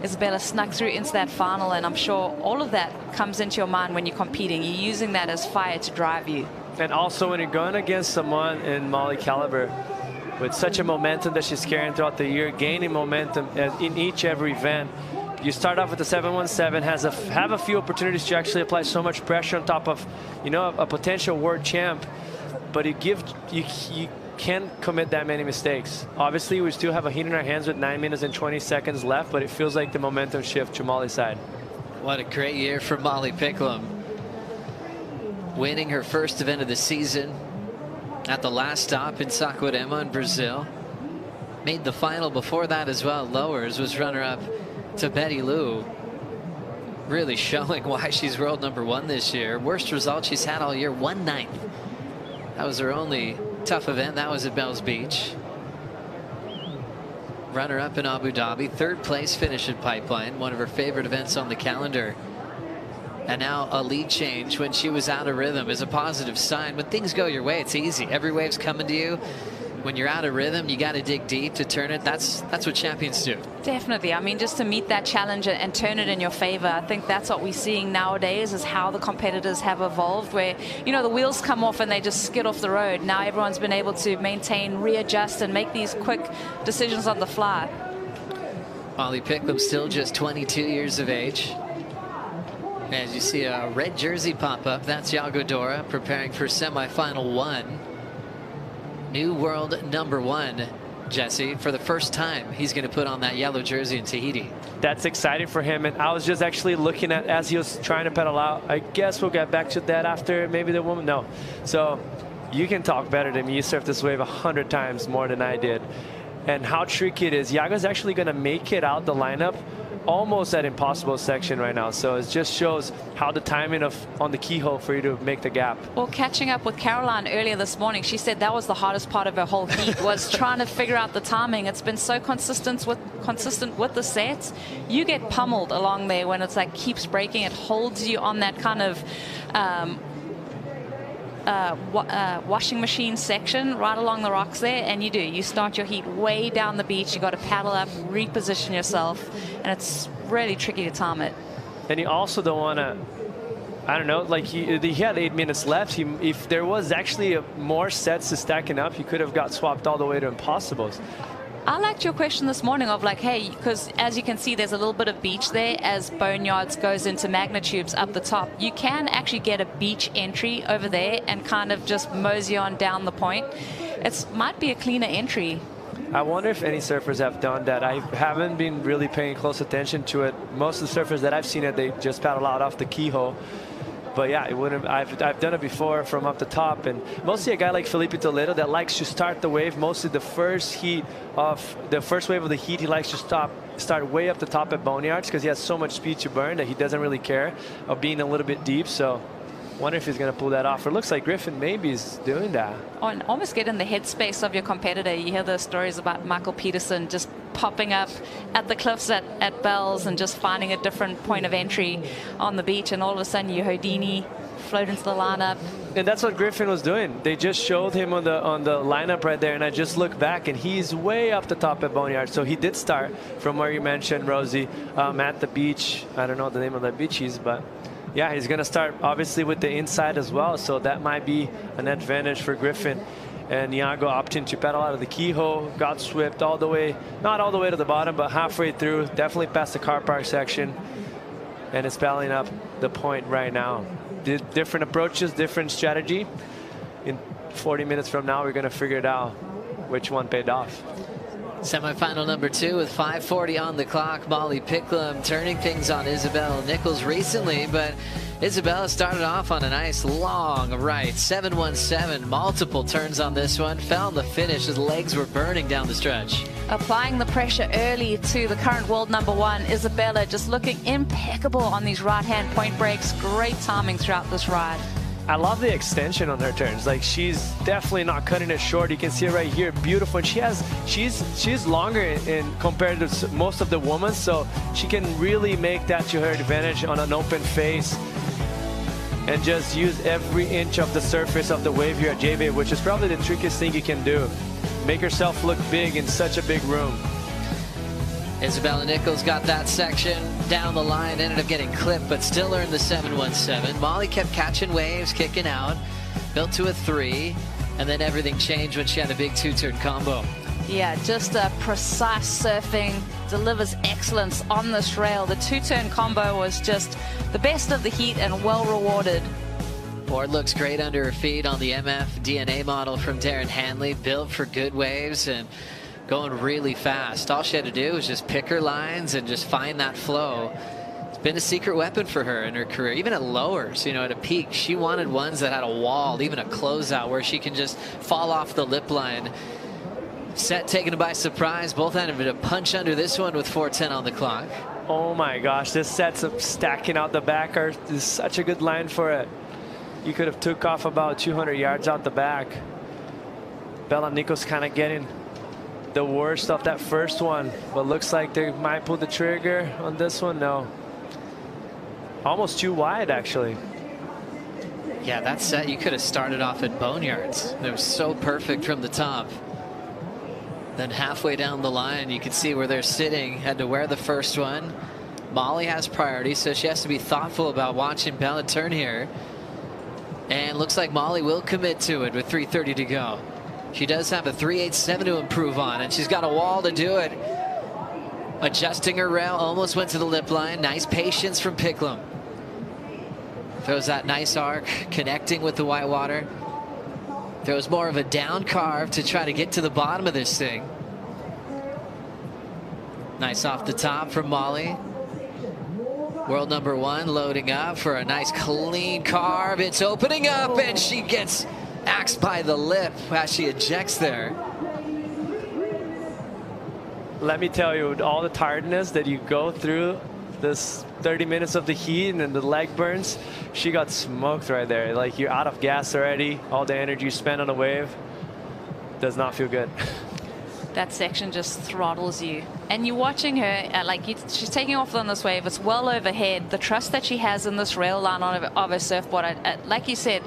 Isabella snuck through into that final, and I'm sure all of that comes into your mind when you're competing. You're using that as fire to drive you. And also when you're going against someone in Molly caliber with such a momentum that she's carrying throughout the year, gaining momentum in every event. You start off with the 717, have a few opportunities to actually apply so much pressure on top of, a potential world champ. But you can't commit that many mistakes. Obviously, we still have a heat in our hands with 9 minutes and 20 seconds left, but it feels like the momentum shift to Molly's side. What a great year for Molly Picklum. Winning her first event of the season at the last stop in Saquarema in Brazil. Made the final before that as well. Lowers was runner-up to Betty Lou. Really showing why she's world #1 this year. Worst result she's had all year, 1/9. That was her only tough event. That was at Bells Beach. Runner-up in Abu Dhabi. 3rd place finish at Pipeline. One of her favorite events on the calendar. And now a lead change when she was out of rhythm is a positive sign. When things go your way, it's easy. Every wave's coming to you. When you're out of rhythm, you got to dig deep to turn it. That's what champions do. Definitely. I mean, just to meet that challenge and turn it in your favor. I think that's what we're seeing nowadays is how the competitors have evolved, where, you know, the wheels come off and they just skid off the road. Now everyone's been able to maintain, readjust, and make these quick decisions on the fly. Molly Picklum still just 22 years of age. As you see a red jersey pop up, that's Yago Dora preparing for semifinal 1. New world #1, Jesse. For the first time, he's going to put on that yellow jersey in Tahiti. That's exciting for him. And I was just actually looking at as he was trying to pedal out. I guess we'll get back to that after maybe the woman. No. So you can talk better than me. You surfed this wave 100 times more than I did. And how tricky it is. Yago's actually going to make it out the lineup almost at impossible section right now. So it just shows how the timing on the keyhole for you to make the gap. Well, catching up with Caroline earlier this morning, she said that was the hardest part of her whole heat, was trying to figure out the timing. It's been so consistent with the sets. You get pummeled along there when it's like keeps breaking. It holds you on that kind of washing machine section right along the rocks there, and you start your heat way down the beach. You got to paddle up, reposition yourself, and it's really tricky to time it. And you also don't want to, I don't know, like he had 8 minutes left. If there was actually more sets to stacking up, he could have got swapped all the way to impossibles. I liked your question this morning of like, hey, because as you can see, there's a little bit of beach there as Boneyards goes into Magnitubes up the top. You can actually get a beach entry over there and kind of just mosey on down the point. It might be a cleaner entry. I wonder if any surfers have done that. I haven't been really paying close attention to it. Most of the surfers that I've seen it, they just paddle out off the keyhole. But yeah, it wouldn't. I've done it before from up the top, and mostly a guy like Felipe Toledo that likes to start the wave. Mostly the first wave of the heat, he likes to start way up the top at Boneyards because he has so much speed to burn that he doesn't really care of being a little bit deep. So, wonder if he's going to pull that off. It looks like Griffin maybe is doing that. Oh, and almost get in the headspace of your competitor. You hear those stories about Michael Peterson just popping up at the cliffs at Bells and just finding a different point of entry on the beach, and all of a sudden you Houdini float into the lineup. And that's what Griffin was doing. They just showed him on the lineup right there, and I just look back and he's way up the top at Boneyard. So he did start from where you mentioned, Rosie, at the beach. I don't know the name of that beach is, but yeah, he's going to start obviously with the inside as well. So that might be an advantage for Griffin. And Iago opting to paddle out of the keyhole, got swept all the way, not all the way to the bottom, but halfway through, definitely past the car park section, and it's paddling up the point right now. Different approaches, different strategy. In 40 minutes from now, we're going to figure it out which one paid off. Semifinal #2 with 5:40 on the clock. Molly Picklum turning things on Isabel Nichols recently, but Isabella started off on a nice long right. 717, multiple turns on this one. Fell in the finish. His legs were burning down the stretch. Applying the pressure early to the current world #1, Isabella, just looking impeccable on these right-hand point breaks. Great timing throughout this ride. I love the extension on her turns. Like, she's definitely not cutting it short. You can see it right here, beautiful. And she's longer in compared to most of the women, so she can really make that to her advantage on an open face and just use every inch of the surface of the wave here at J-Bay, which is probably the trickiest thing you can do. Make herself look big in such a big room. Isabella Nichols got that section down the line, ended up getting clipped, but still earned the 717. Molly kept catching waves, kicking out, built to a 3, and then everything changed when she had a big 2-turn combo. Yeah, just a precise surfing, delivers excellence on this rail. The 2-turn combo was just the best of the heat and well rewarded. Board looks great under her feet on the MF DNA model from Darren Hanley, built for good waves and going really fast. All she had to do was just pick her lines and just find that flow. It's been a secret weapon for her in her career, even at lowers, you know, at a peak. She wanted ones that had a wall, even a closeout where she can just fall off the lip line. Set taken by surprise. Both had a bit of punch under this one with 4:10 on the clock. Oh my gosh, this set's stacking out the backer. This is such a good line for it. You could have took off about 200 yards out the back. Bella Nichols kind of getting the worst of that first one, but looks like they might pull the trigger on this one. No. Almost too wide, actually. Yeah, that set, you could have started off at boneyards. It was so perfect from the top. Then halfway down the line, you can see where they're sitting. Had to wear the first one. Molly has priority, so she has to be thoughtful about watching Bella turn here. And looks like Molly will commit to it with 3:30 to go. She does have a 3.87 to improve on, and she's got a wall to do it. Adjusting her rail, almost went to the lip line. Nice patience from Picklum. Throws that nice arc, connecting with the white water. Throws more of a down carve to try to get to the bottom of this thing. Nice off the top from Molly. World number 1 loading up for a nice clean carve. It's opening up and she gets axed by the lip as she ejects there. Let me tell you, with all the tiredness that you go through this 30 minutes of the heat and then the leg burns, she got smoked right there. Like, you're out of gas already. All the energy you spent on a wave does not feel good. That section just throttles you. And you're watching her, she's taking off on this wave. It's well overhead. The trust that she has in this rail line of her surfboard, like you said,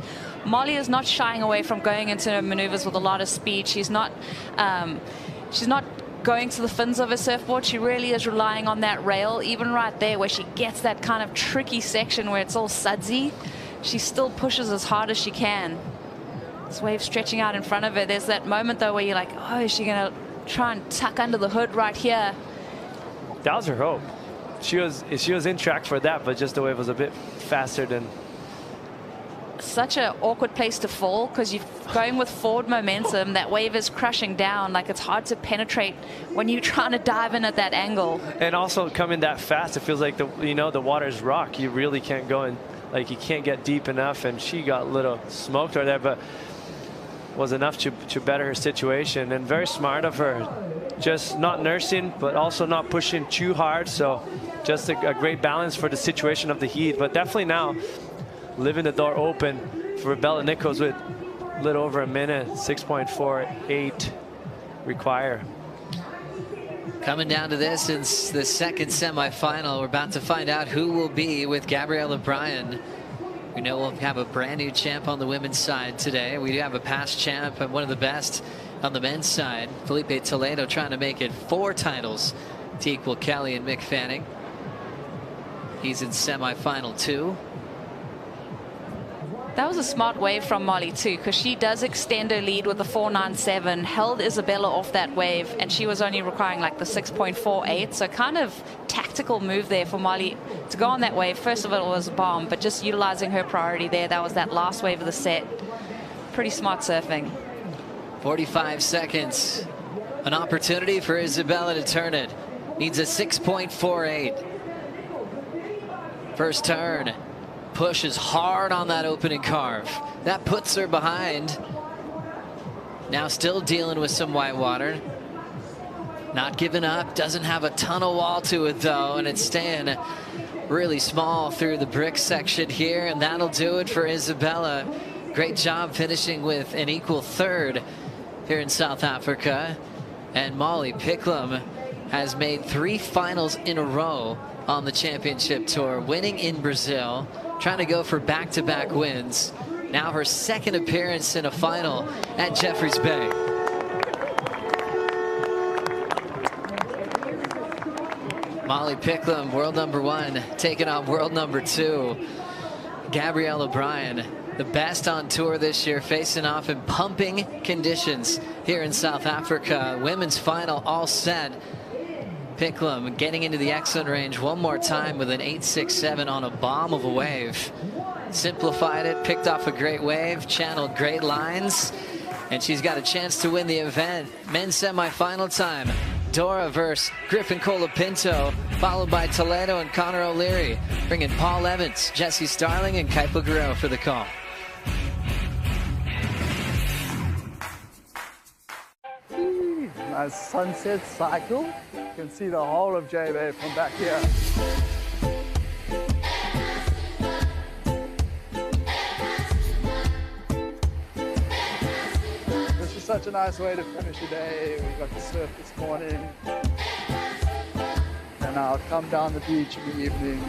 Molly is not shying away from going into maneuvers with a lot of speed. She's not going to the fins of her surfboard. She really is relying on that rail. Even right there where she gets that kind of tricky section where it's all sudsy, she still pushes as hard as she can. This wave stretching out in front of her. There's that moment though where you're like, oh, is she gonna try and tuck under the hood right here? That was her hope. She was in track for that, but just the wave was a bit faster than. Such an awkward place to fall because you're going with forward momentum. That wave is crushing down. Like, it's hard to penetrate when you're trying to dive in at that angle. And also coming that fast, it feels like the water's rock. You really can't go in, like, you can't get deep enough. And she got a little smoked right there, but was enough to better her situation. And very smart of her, just not nursing, but also not pushing too hard. So just a great balance for the situation of the heat. But definitely now, leaving the door open for Bella Nichols with a little over a minute, 6.48 require. Coming down to this, it's the second semifinal. We're about to find out who will be with Gabriella Bryan. We know we'll have a brand new champ on the women's side today. We do have a past champ and one of the best on the men's side. Felipe Toledo trying to make it 4 titles to equal Kelly and Mick Fanning. He's in semifinal 2. That was a smart wave from Molly too, because she does extend her lead with the 4.97, held Isabella off that wave, and she was only requiring like the 6.48. So kind of tactical move there for Molly to go on that wave. First of all, it was a bomb, but just utilizing her priority there. That was that last wave of the set. Pretty smart surfing. 45 seconds. An opportunity for Isabella to turn it. Needs a 6.48. First turn. Pushes hard on that opening carve. That puts her behind. Now still dealing with some white water. Not giving up. Doesn't have a ton of wall to it though, and it's staying really small through the brick section here, and that'll do it for Isabella. Great job finishing with an equal third here in South Africa. And Molly Picklum has made 3 finals in a row on the championship tour, winning in Brazil, trying to go for back-to-back wins. Now her second appearance in a final at Jeffreys Bay. Molly Picklum, world number 1, taking on world number 2. Gabriella Bryan, the best on tour this year, facing off in pumping conditions here in South Africa. Women's final all set. Picklum getting into the excellent range one more time with an 8.67 on a bomb of a wave. simplified it, picked off a great wave, channeled great lines, and she's got a chance to win the event. Men's semifinal time. Dora versus Griffin Colapinto, followed by Toledo and Connor O'Leary, bringing Paul Evans, Jesse Starling, and Kaipo Guerrero for the call. Nice sunset cycle. You can see the whole of J-Bay from back here. This is such a nice way to finish the day. We got to surf this morning. And I'll come down the beach in the evening,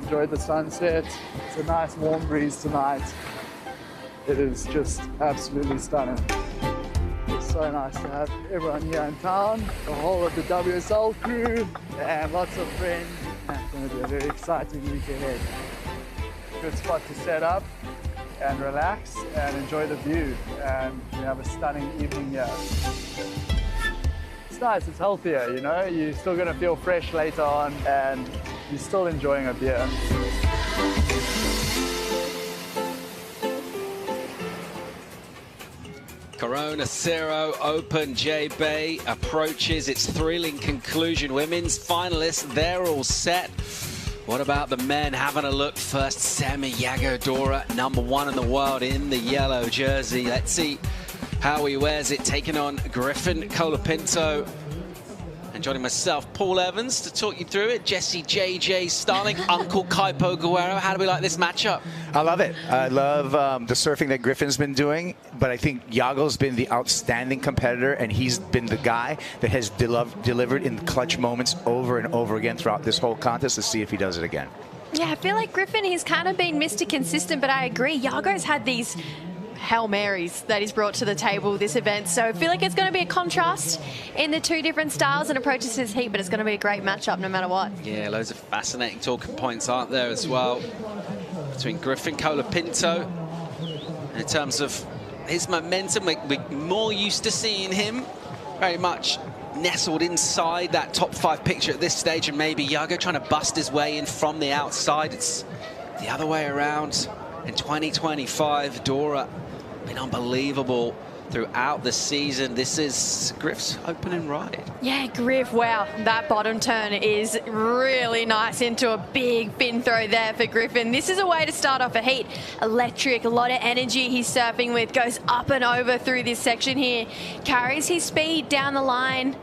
enjoy the sunset. It's a nice warm breeze tonight. It is just absolutely stunning. It's so nice to have everyone here in town, the whole of the WSL crew, and lots of friends. And it's going to be a very exciting week ahead. Good spot to set up and relax and enjoy the view. And we have a stunning evening here. It's nice, it's healthier, you know? You're still going to feel fresh later on and you're still enjoying a beer. Corona Cero Open J-Bay approaches its thrilling conclusion. Women's finalists, they're all set. What about the men? Having a look first, Semi Jagodora, #1 in the world in the yellow jersey. Let's see how he wears it, taking on Griffin Colapinto. And joining myself, Paul Evans, to talk you through it. Jesse JJ Starling, Uncle Kaipo Guerrero. How do we like this matchup? I love it. I love the surfing that Griffin's been doing, but I think Yago's been the outstanding competitor, and he's been the guy that has delivered in clutch moments over and over again throughout this whole contest. Let's see if he does it again. Yeah, I feel like Griffin, he's kind of been Mr. Consistent, but I agree. Yago's had these Hail Marys that he's brought to the table this event. So I feel like it's going to be a contrast in the two different styles and approaches to this heat, but it's going to be a great matchup no matter what. Yeah, loads of fascinating talking points, aren't there, as well, between Griffin Colapinto. In terms of his momentum, we're more used to seeing him very much nestled inside that top 5 picture at this stage, and maybe Yago trying to bust his way in from the outside. It's the other way around. In 2025, Dora been unbelievable throughout the season. This is Griff's opening ride. Yeah, Griff, wow, that bottom turn is really nice into a big fin throw there for Griffin. This is a way to start off a heat. Electric, a lot of energy he's surfing with, goes up and over through this section here, carries his speed down the line.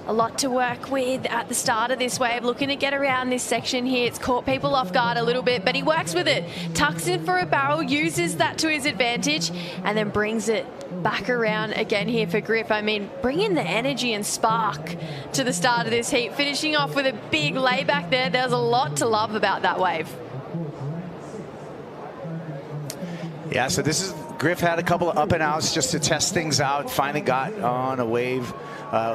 A lot to work with at the start of this wave, looking to get around this section here. It's caught people off guard a little bit, but he works with it. Tucks in for a barrel, uses that to his advantage, and then brings it back around again here for Griff. I mean, bringing the energy and spark to the start of this heat, finishing off with a big layback there. There's a lot to love about that wave. Yeah, so this is, Griff had a couple of up and outs just to test things out, finally got on a wave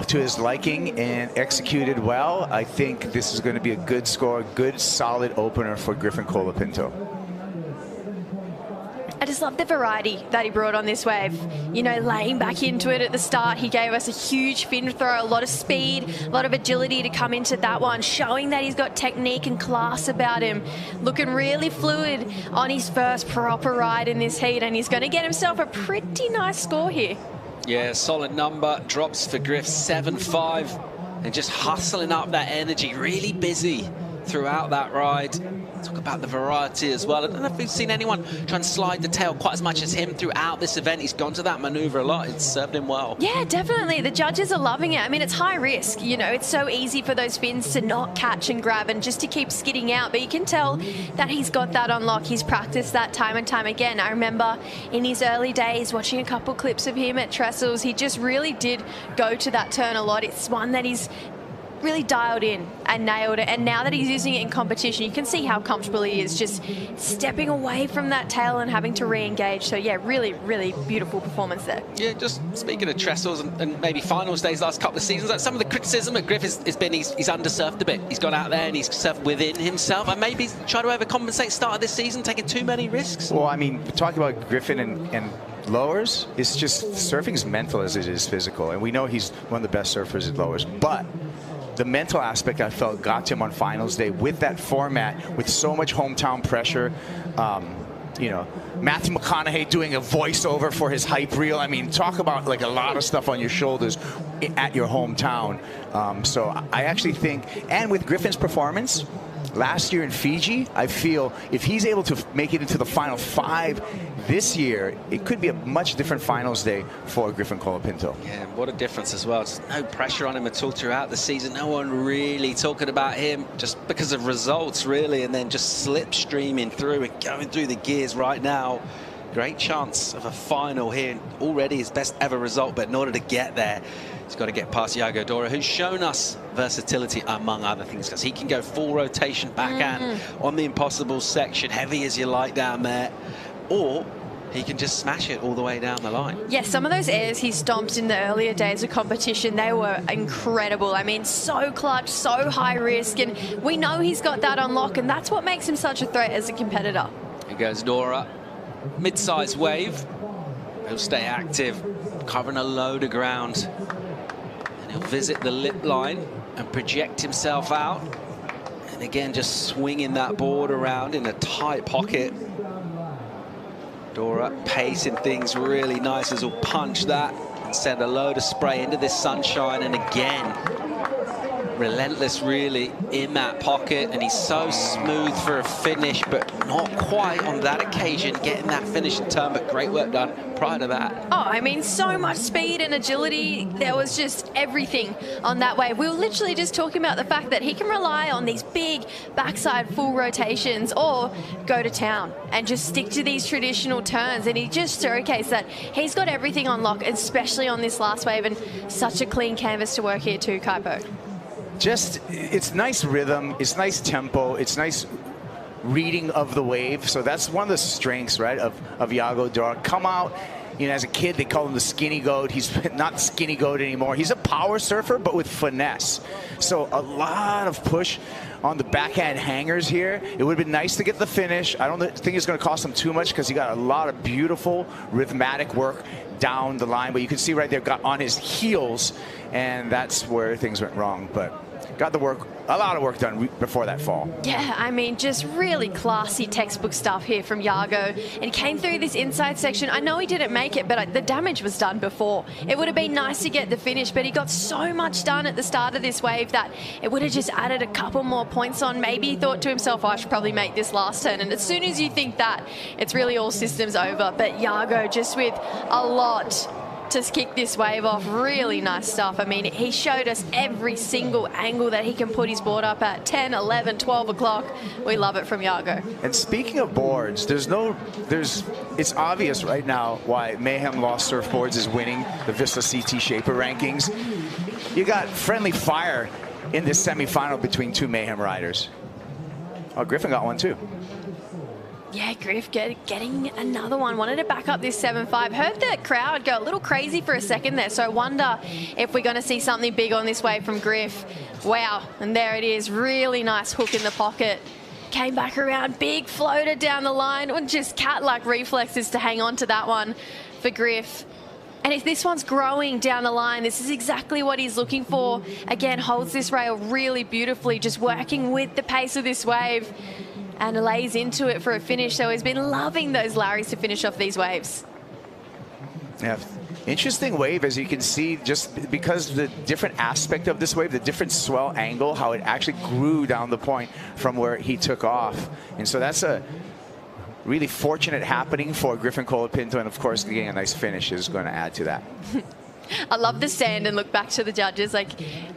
to his liking and executed well. I think this is going to be a good score, good solid opener for Griffin Colapinto. I just love the variety that he brought on this wave. You know, laying back into it at the start, he gave us a huge fin throw, a lot of speed, a lot of agility to come into that one, showing that he's got technique and class about him. Looking really fluid on his first proper ride in this heat, and he's going to get himself a pretty nice score here. Yeah, solid number, drops for Griff 7.5, and just hustling up that energy, really busy throughout that ride. Talk about the variety as well. I don't know if we've seen anyone try and slide the tail quite as much as him throughout this event. He's gone to that maneuver a lot. It's served him well. Yeah, definitely. The judges are loving it. I mean, it's high risk. You know, it's so easy for those fins to not catch and grab and just to keep skidding out. But you can tell that he's got that on lock. He's practiced that time and time again. I remember in his early days watching a couple clips of him at Trestles. He just really did go to that turn a lot. It's one that he's really dialed in and nailed it, and now that he's using it in competition, you can see how comfortable he is just stepping away from that tail and having to re-engage. So yeah, really beautiful performance there. Yeah, just speaking of Trestles and maybe finals days last couple of seasons, like some of the criticism at Griff has been he's undersurfed a bit. He's gone out there and he's surfed within himself, and maybe try to overcompensate start of this season, taking too many risks. Well, I mean, talking about Griffin and lowers, it's just surfing's mental as it is physical, and we know he's one of the best surfers at lowers, but the mental aspect I felt got to him on finals day with that format, with so much hometown pressure. you know, Matthew McConaughey doing a voiceover for his hype reel. I mean, talk about like a lot of stuff on your shoulders at your hometown. So I actually think, and with Griffin's performance last year in Fiji, I feel if he's able to make it into the final 5 this year, it could be a much different finals day for Griffin Colapinto. Yeah, what a difference as well. Just no pressure on him at all throughout the season. No one really talking about him just because of results, really, and then just slipstreaming through and going through the gears right now. Great chance of a final here. Already his best ever result, but in order to get there, he's got to get past Iago Dora, who's shown us versatility among other things, because he can go full rotation backhand on the impossible section, heavy as you like down there, or he can just smash it all the way down the line. Yeah, some of those airs he stomped in the earlier days of competition, they were incredible. I mean, so clutch, so high risk, and we know he's got that on lock, and that's what makes him such a threat as a competitor. Here goes Dora. Mid-sized wave. He'll stay active, covering a load of ground. And he'll visit the lip line and project himself out. And again, just swinging that board around in a tight pocket. Dora pacing things really nice as he'll punch that and send a load of spray into this sunshine. And again, relentless really in that pocket, and he's so smooth for a finish, but not quite on that occasion getting that finishing turn, but great work done prior to that. Oh, I mean, so much speed and agility. There was just everything on that wave. We were literally just talking about the fact that he can rely on these big backside full rotations or go to town and just stick to these traditional turns, and he just showcased that he's got everything on lock, especially on this last wave, and such a clean canvas to work here too, Kaipo. Just, it's nice rhythm, it's nice tempo, it's nice reading of the wave. So that's one of the strengths, right, of Iago Dora. Come out, you know, as a kid, they call him the skinny goat. He's not skinny goat anymore. He's a power surfer, but with finesse. So a lot of push on the backhand hangers here. It would have been nice to get the finish. I don't think it's going to cost him too much because he got a lot of beautiful rhythmatic work down the line. But you can see right there, got on his heels, and that's where things went wrong. But got the work, a lot of work done before that fall. Yeah, I mean, just really classy textbook stuff here from Iago. And came through this inside section. I know he didn't make it, but the damage was done before. It would have been nice to get the finish, but he got so much done at the start of this wave that it would have just added a couple more points on. Maybe he thought to himself, I should probably make this last turn. And as soon as you think that, it's really all systems over. But Iago just with a lot to kick this wave off. Really nice stuff. I mean, he showed us every single angle that he can put his board up at. 10, 11, 12 o'clock. We love it from Iago. And speaking of boards, it's obvious right now why Mayhem Lost Surfboards is winning the Vista CT Shaper rankings. You got friendly fire in this semifinal between two Mayhem riders. Oh, Griffin got one too. Yeah, Griff getting another one. Wanted to back up this 7-5. Heard the crowd go a little crazy for a second there. So I wonder if we're going to see something big on this wave from Griff. Wow. And there it is. Really nice hook in the pocket. Came back around. Big floater down the line. And just cat-like reflexes to hang on to that one for Griff. And if this one's growing down the line, this is exactly what he's looking for. Again, holds this rail really beautifully, just working with the pace of this wave. And lays into it for a finish. So he's been loving those Larrys to finish off these waves. Yeah, interesting wave, as you can see, just because the different aspect of this wave, the different swell angle, how it actually grew down the point from where he took off. And so that's a really fortunate happening for Griffin Colapinto. And of course, getting a nice finish is going to add to that. I love the stand and look back to the judges like,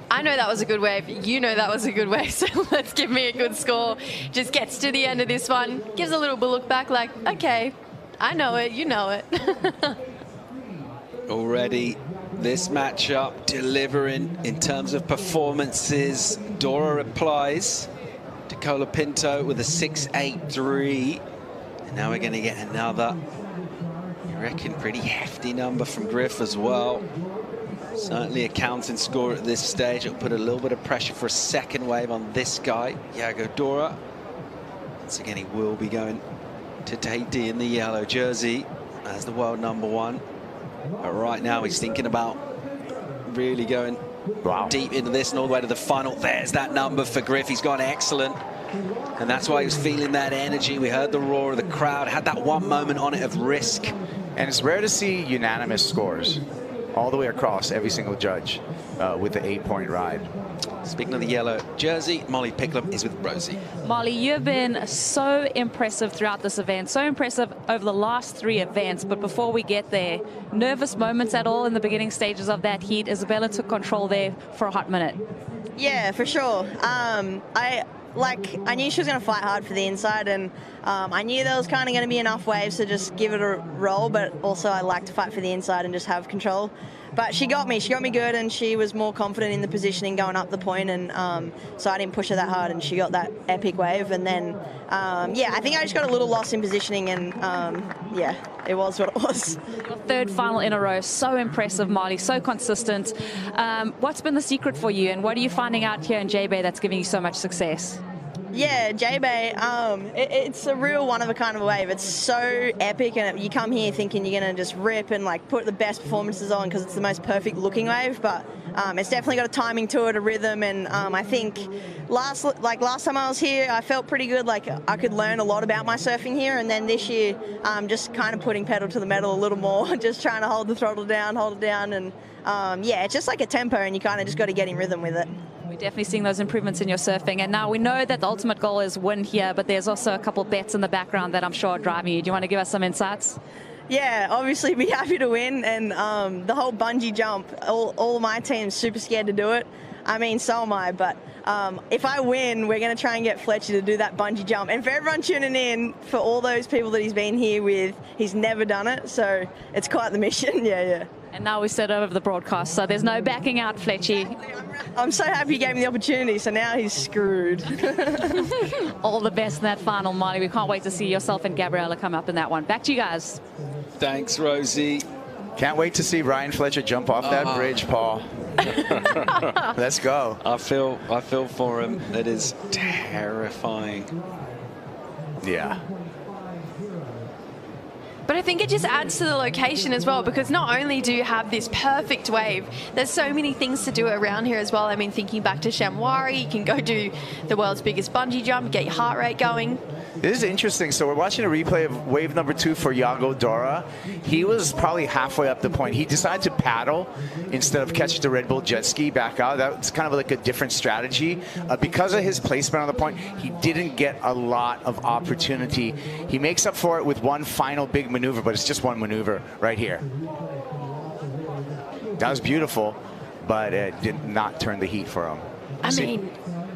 I know that was a good wave, you know that was a good wave, so let's give me a good score. Just gets to the end of this one, gives a little look back like, okay, I know it, you know it. Already this matchup delivering in terms of performances. Dora replies to Colapinto with a 6.83, and now we're going to get another, I reckon, pretty hefty number from Griff as well. Certainly a counting score at this stage. It'll put a little bit of pressure for a second wave on this guy, Iago Dora. Once again, he will be going to Tahiti in the yellow jersey as the world #1. But right now, he's thinking about really going deep into this and all the way to the final. There's that number for Griff. He's gone excellent And that's why he was feeling that energy. We heard the roar of the crowd, had that one moment on it of risk. And it's rare to see unanimous scores all the way across every single judge with the 8-point ride. Speaking of the yellow jersey, Molly Picklum is with Rosie. Molly, you've been so impressive throughout this event, so impressive over the last 3 events. But before we get there, nervous moments at all in the beginning stages of that heat? Isabella took control there for a hot minute. Yeah, for sure. I knew she was going to fight hard for the inside, and I knew there was kind of going to be enough waves to just give it a roll, but also I like to fight for the inside and just have control. But she got me good, and she was more confident in the positioning going up the point, and so I didn't push her that hard, and she got that epic wave. And then, yeah, I think I just got a little lost in positioning, and yeah, it was what it was. Your 3rd final in a row, so impressive, Molly, so consistent. What's been the secret for you, and what are you finding out here in J-Bay that's giving you so much success? Yeah, J-Bay, it's a real one-of-a-kind of wave. It's so epic, and you come here thinking you're going to just rip and like put the best performances on because it's the most perfect-looking wave, but it's definitely got a timing to it, a rhythm, and I think last time I was here, I felt pretty good. Like I could learn a lot about my surfing here, and then this year, just kind of putting pedal to the metal a little more, just trying to hold the throttle down, hold it down, and yeah, it's just like a tempo, and you kind of just got to get in rhythm with it. We're definitely seeing those improvements in your surfing. And now we know that the ultimate goal is win here, but there's also a couple bets in the background that I'm sure are driving you. Do you want to give us some insights? Yeah, obviously be happy to win. And the whole bungee jump, all my team's super scared to do it. I mean, so am I. But if I win, we're going to try and get Fletcher to do that bungee jump. And for everyone tuning in, for all those people that he's been here with, he's never done it. So it's quite the mission. Yeah. And now we said over the broadcast, so there's no backing out, Fletchy. I'm so happy he gave me the opportunity, so now he's screwed. All the best in that final, Molly. We can't wait to see yourself and Gabriella come up in that one. Back to you guys. Thanks, Rosie. Can't wait to see Ryan Fletcher jump off that bridge, Paul. Let's go. I feel for him. That is terrifying. Yeah. But I think it just adds to the location as well, because not only do you have this perfect wave, there's so many things to do around here as well. I mean, thinking back to Shamwari, you can go do the world's biggest bungee jump, get your heart rate going. This is interesting. So we're watching a replay of wave number 2 for Iago Dora. He was probably halfway up the point. He decided to paddle instead of catch the Red Bull jet ski back out. That's kind of like a different strategy. Because of his placement on the point, he didn't get a lot of opportunity. He makes up for it with one final big maneuver, but it's just one maneuver right here. That was beautiful, but it did not turn the heat for him. I mean,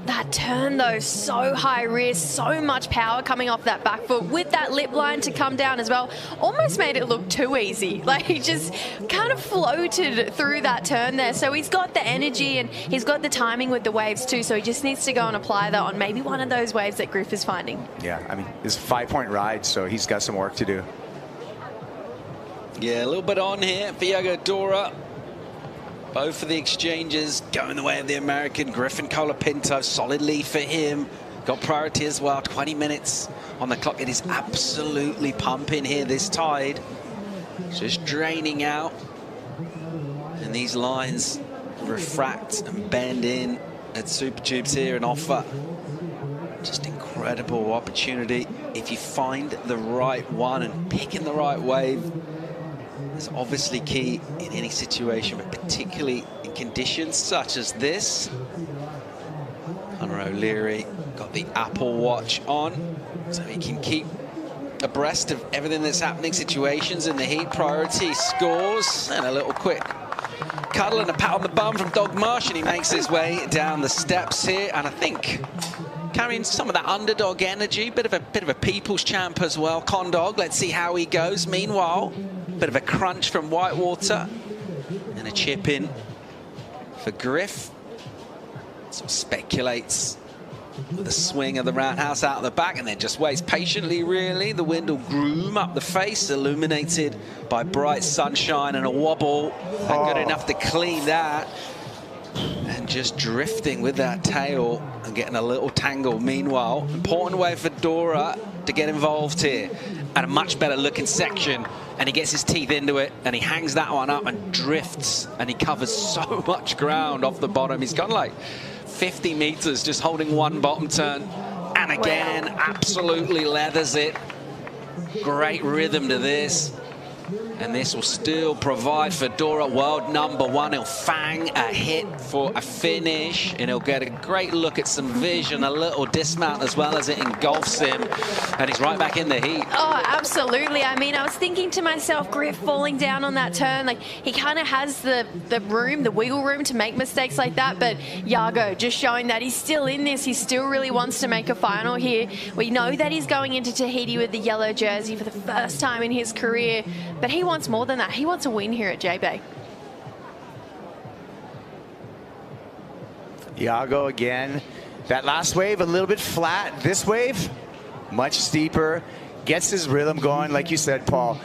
that turn, though, so high risk, so much power coming off that back foot with that lip line to come down as well, almost made it look too easy. Like, he just kind of floated through that turn there. So he's got the energy and he's got the timing with the waves too, so he just needs to go and apply that on maybe one of those waves that Griff is finding. Yeah, I mean, it's a 5-point ride, so he's got some work to do. Yeah, a little bit on here for Iago Dora. Both of the exchanges going the way of the American. Griffin Colapinto, solid lead for him. Got priority as well, 20 minutes on the clock. It is absolutely pumping here, this tide. Just draining out. And these lines refract and bend in at Super Tubes here and offer just incredible opportunity. If you find the right one and picking the right wave, it's obviously key in any situation, but particularly in conditions such as this. Conor O'Leary got the Apple Watch on, so he can keep abreast of everything that's happening, situations in the heat, priority scores, and a little quick cuddle and a pat on the bum from Dog Marsh, and he makes his way down the steps here, and I think carrying some of that underdog energy, bit of a people's champ as well, Condog. Let's see how he goes. Meanwhile, bit of a crunch from Whitewater and a chip in for Griff. Sort of speculates with the swing of the roundhouse out of the back and then just waits patiently, really. The wind will groom up the face, illuminated by bright sunshine and a wobble. And good enough to clean that. And just drifting with that tail and getting a little tangle. Meanwhile, important way for Dora to get involved here. And a much better looking section. And he gets his teeth into it and he hangs that one up and drifts. And he covers so much ground off the bottom. He's gone like 50 meters just holding one bottom turn and again, absolutely leathers it. Great rhythm to this. And this will still provide Fedora world #1. He'll fang a hit for a finish, and he'll get a great look at some vision, a little dismount as well as it engulfs him, and he's right back in the heat. Oh, absolutely. I mean, I was thinking to myself, Griff falling down on that turn, like he kind of has the room, the wiggle room to make mistakes like that, but Iago just showing that he's still in this. He still really wants to make a final here. We know that he's going into Tahiti with the yellow jersey for the first time in his career, but he wants more than that. He wants a win here at J-Bay. Iago again. That last wave a little bit flat. This wave much steeper. Gets his rhythm going, like you said, Paul.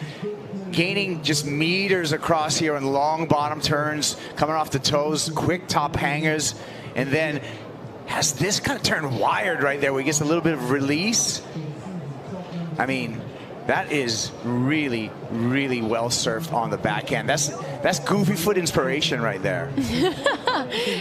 Gaining just meters across here on long bottom turns, coming off the toes, quick top hangers, and then has this kind of turn wired right there where he gets a little bit of release. I mean, that is really, really well surfed on the backhand. That's goofy foot inspiration right there.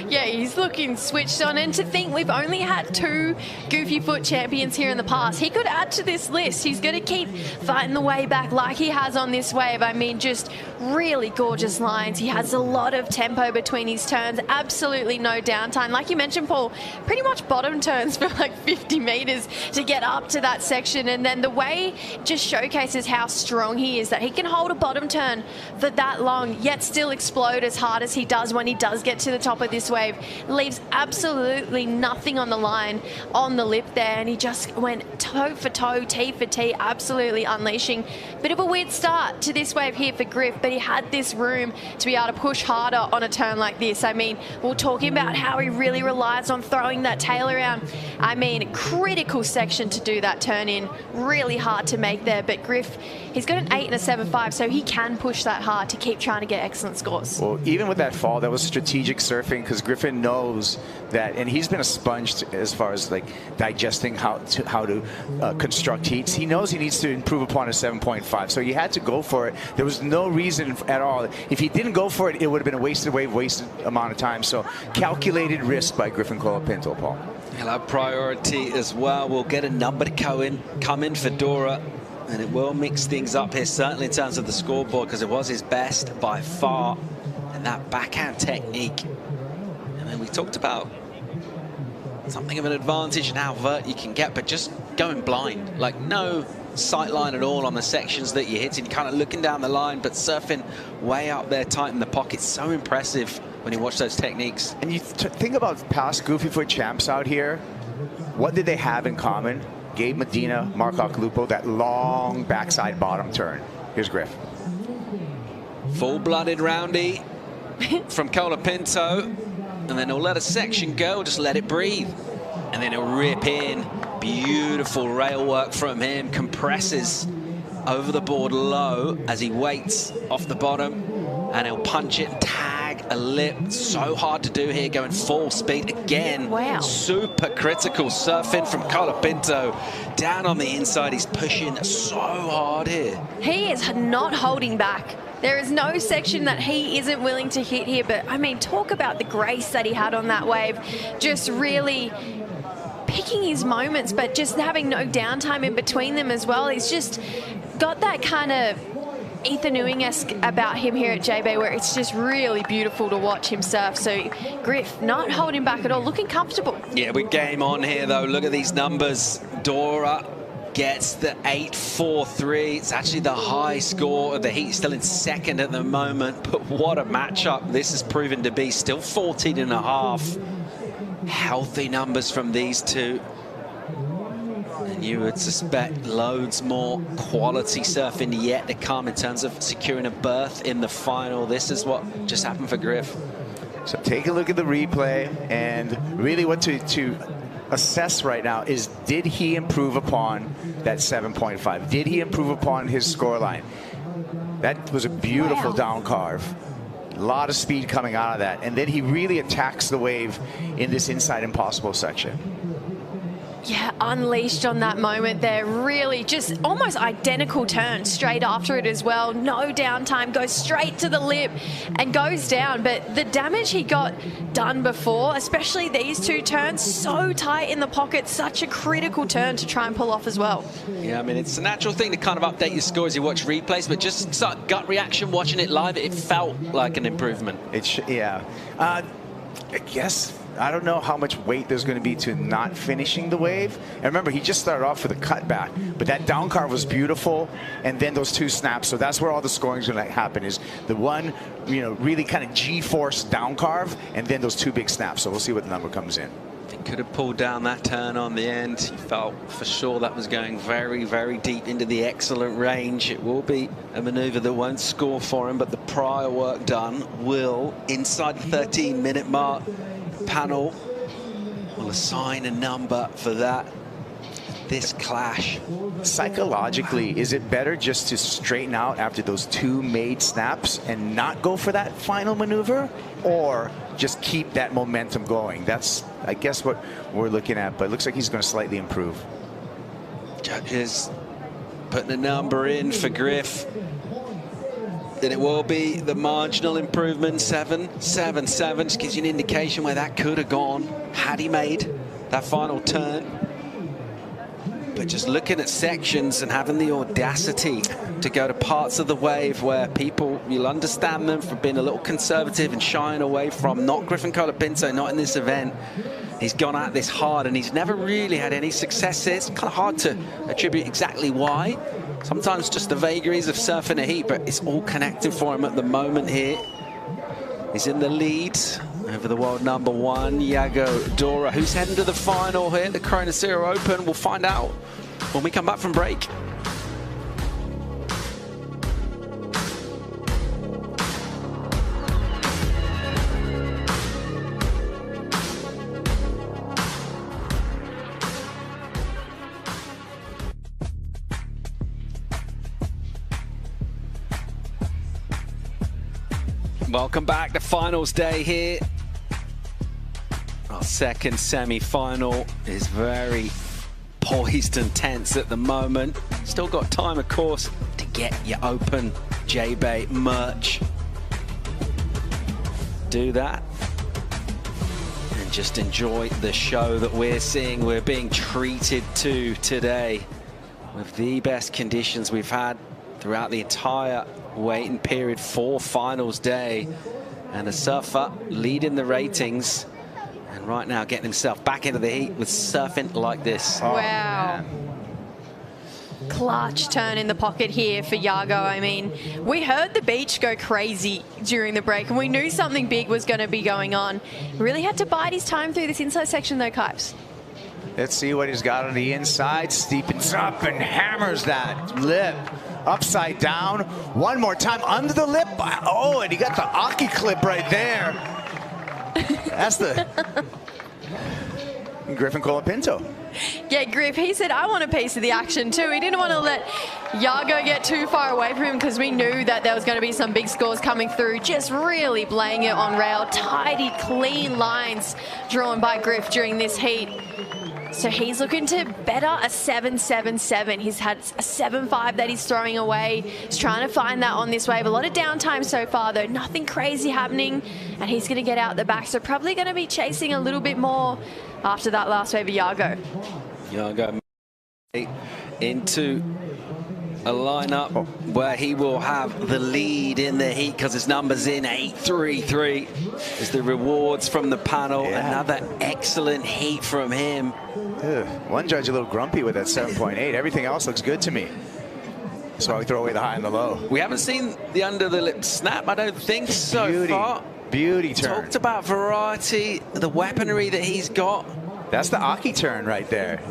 Yeah, he's looking switched on. And to think we've only had 2 goofy foot champions here in the past. He could add to this list. He's going to keep fighting the way back like he has on this wave. I mean, just really gorgeous lines. He has a lot of tempo between his turns. Absolutely no downtime. Like you mentioned, Paul, pretty much bottom turns for like 50 meters to get up to that section. And then the way just showcases how strong he is, that he can hold a bottom turn for that long, yet still explode as hard as he does when he does get to the top of this wave. Leaves absolutely nothing on the line, on the lip there, and he just went toe for toe, tee for tee, absolutely unleashing. Bit of a weird start to this wave here for Griff, but he had this room to be able to push harder on a turn like this. I mean, we're talking about how he really relies on throwing that tail around. I mean, critical section to do that turn in, really hard to make there, but Griff, he's got an 8 and a 7.5, so he can push that hard to keep trying to get excellent scores. Well, even with that fall, that was strategic surfing because Griffin knows that, and he's been a sponge as far as like digesting how to construct heats. He knows he needs to improve upon a 7.5, so he had to go for it. There was no reason at all. If he didn't go for it, it would have been a wasted wave, wasted amount of time. So calculated risk by Griffin Colapinto, Paul. He'll have priority as well. We'll get a number to come in Fedora. And it will mix things up here, certainly in terms of the scoreboard, because it was his best by far. And that backhand technique. And then we talked about something of an advantage and how vert you can get, but just going blind. Like no sight line at all on the sections that you're hitting. You're kind of looking down the line, but surfing way up there, tight in the pocket. So impressive when you watch those techniques. And you think about past goofy foot champs out here. What did they have in common? Gabe Medina, Mark Occhilupo, that long backside bottom turn. Here's Griff. Full-blooded roundy from Colapinto, and then he'll let a section go, just let it breathe. And then he'll rip in. Beautiful rail work from him, compresses over the board low as he waits off the bottom, and he'll punch it and tag a lip. So hard to do here, going full speed again. Wow. Super critical surfing from Colapinto. Down on the inside, he's pushing so hard here. He is not holding back. There is no section that he isn't willing to hit here, but I mean, talk about the grace that he had on that wave. Just really picking his moments, but just having no downtime in between them as well. He's just got that kind of Ethan Ewing-esque about him here at J-Bay, where it's just really beautiful to watch him surf. So Griff not holding back at all, looking comfortable. Yeah, we're game on here though. Look at these numbers. Dora gets the 8.43. It's actually the high score of the heat, still in second at the moment, but what a matchup this has proven to be. Still 14.5. Healthy numbers from these two. And you would suspect loads more quality surfing yet to come in terms of securing a berth in the final. This is what just happened for Griff. So take a look at the replay, and really what to assess right now is, did he improve upon that 7.5? Did he improve upon his scoreline? That was a beautiful down carve. A lot of speed coming out of that. And then he really attacks the wave in this inside impossible section. Yeah, unleashed on that moment there. Really just almost identical turn straight after it as well. No downtime, goes straight to the lip and goes down. But the damage he got done before, especially these two turns, so tight in the pocket, such a critical turn to try and pull off as well. Yeah, I mean, it's a natural thing to kind of update your score as you watch replays, but just sort of gut reaction watching it live, it felt like an improvement. Yeah. I guess, I don't know how much weight there's going to be to not finishing the wave. And remember, he just started off with a cutback, but that down carve was beautiful, and then those two snaps. So that's where all the scoring is going to happen, is the one, you know, really kind of G-force down carve, and then those two big snaps. So we'll see what the number comes in. He could have pulled down that turn on the end. He felt for sure that was going very, very deep into the excellent range. It will be a maneuver that won't score for him, but the prior work done will, inside the 13-minute mark. Panel will assign a number for that. This clash. Psychologically, is it better just to straighten out after those two made snaps and not go for that final maneuver, or just keep that momentum going? That's, I guess, what we're looking at, but it looks like he's going to slightly improve. Judges putting a number in for Griff. Then it will be the marginal improvement, 7-7-7. Just gives you an indication where that could have gone had he made that final turn. But just looking at sections and having the audacity to go to parts of the wave where people, you'll understand them for being a little conservative and shying away from, not Griffin Colapinto, not in this event. He's gone at this hard and he's never really had any successes. Kind of hard to attribute exactly why. Sometimes just the vagaries of surfing a heat, but it's all connecting for him at the moment here. He's in the lead over the world number one, Yago Dora, who's heading to the final here at the Corona Cero Open. We'll find out when we come back from break. Welcome back to finals day here. Our second semi-final is very poised and tense at the moment. Still got time, of course, to get your Open J-Bay merch. Do that and just enjoy the show that we're seeing. We're being treated to today with the best conditions we've had throughout the entire waiting period for finals day, and a surfer leading the ratings and right now getting himself back into the heat with surfing like this. Wow. Man. Clutch turn in the pocket here for Yago. I mean, we heard the beach go crazy during the break and we knew something big was going to be going on. Really had to bide his time through this inside section though, Kipes. Let's see what he's got on the inside. Steepens up and hammers that lip. Upside down. One more time under the lip. Oh, and he got the Aki clip right there. That's the Griffin Colapinto. Yeah, Griff, he said, I want a piece of the action too. He didn't want to let Yago get too far away from him because we knew that there was going to be some big scores coming through. Just really playing it on rail. Tidy, clean lines drawn by Griff during this heat. So he's looking to better a 7-7-7. He's had a 7-5 that he's throwing away. He's trying to find that on this wave. A lot of downtime so far, though. Nothing crazy happening. And he's going to get out the back. So probably going to be chasing a little bit more after that last wave of Yago. Yago into a lineup where he will have the lead in the heat because his number's in 8-3-3 is the rewards from the panel. Yeah. Another excellent heat from him. One judge a little grumpy with that 7.8. Everything else looks good to me. That's why we throw away the high and the low. We haven't seen the under the lip snap, I don't think, so far. Beauty turn. Talked about variety, the weaponry that he's got. That's the Aki turn right there.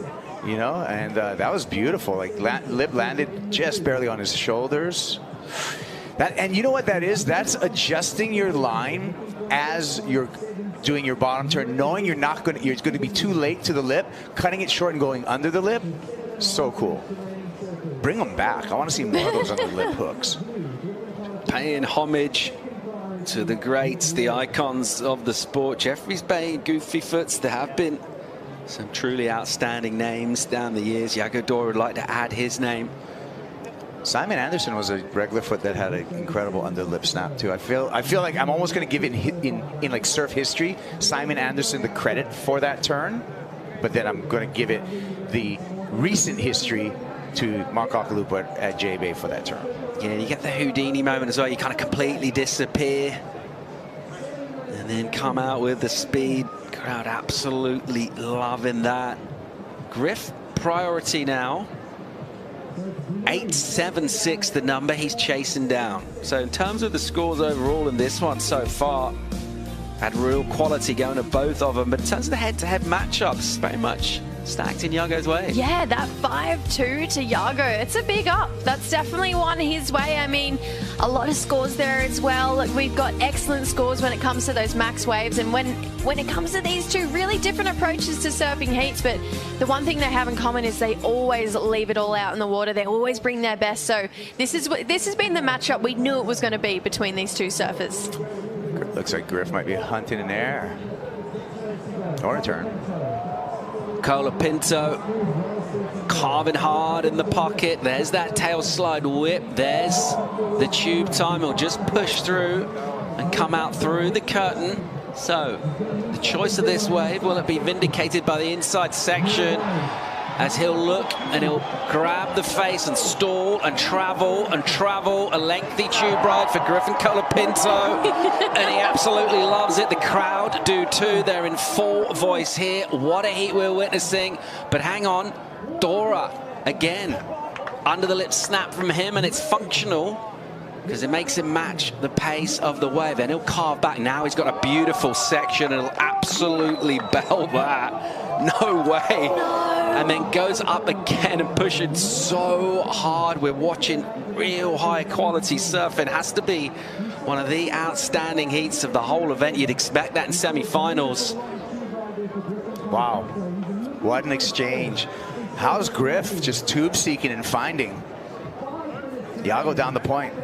You know, and that was beautiful. Like lip landed just barely on his shoulders. And you know what that is? That's adjusting your line as you're doing your bottom turn, knowing you're going to be too late to the lip, cutting it short and going under the lip. So cool. Bring them back. I want to see more of those under the lip hooks. Paying homage to the greats, the icons of the sport. Jeffrey's Bay, Goofy Foots, there have been Some truly outstanding names down the years. Jago Dora would like to add his name. Simon Anderson was a regular foot that had an incredible underlip snap too. I feel like I'm almost going to give it in like surf history, Simon Anderson the credit for that turn, but then I'm going to give it the recent history to Mark Akalupa at J-Bay for that turn. Yeah, you get the Houdini moment as well. You kind of completely disappear and then come out with the speed. Crowd absolutely loving that. Griff priority now. 8.76 the number he's chasing down. So in terms of the scores overall in this one so far, had real quality going to both of them. But in terms of the head-to-head matchups, very much stacked in Jago's way. Yeah, that 5-2 to Jago, it's a big up. That's definitely one his way. I mean, a lot of scores there as well. We've got excellent scores when it comes to those max waves, and when it comes to these two really different approaches to surfing heats, but the one thing they have in common is they always leave it all out in the water. They always bring their best. So this has been the matchup we knew it was going to be between these two surfers. Looks like Griff might be hunting an air or a turn. Colapinto carving hard in the pocket. There's that tail slide whip. There's the tube time. He'll just push through and come out through the curtain. So the choice of this wave, will it be vindicated by the inside section as he'll look and he'll grab the face and stall and travel a lengthy tube ride for Griffin Colapinto. And he absolutely loves it. The crowd do too. They're in full voice here. What a heat we're witnessing. But hang on, Dora again, under the lip snap from him, and it's functional because it makes him match the pace of the wave. And he'll carve back. Now he's got a beautiful section and he'll absolutely belt that. No way. And then goes up again and pushing so hard. We're watching real high quality surfing. Has to be one of the outstanding heats of the whole event. You'd expect that in semi-finals. Wow, what an exchange. How's Griff just tube seeking and finding? Jago down the point.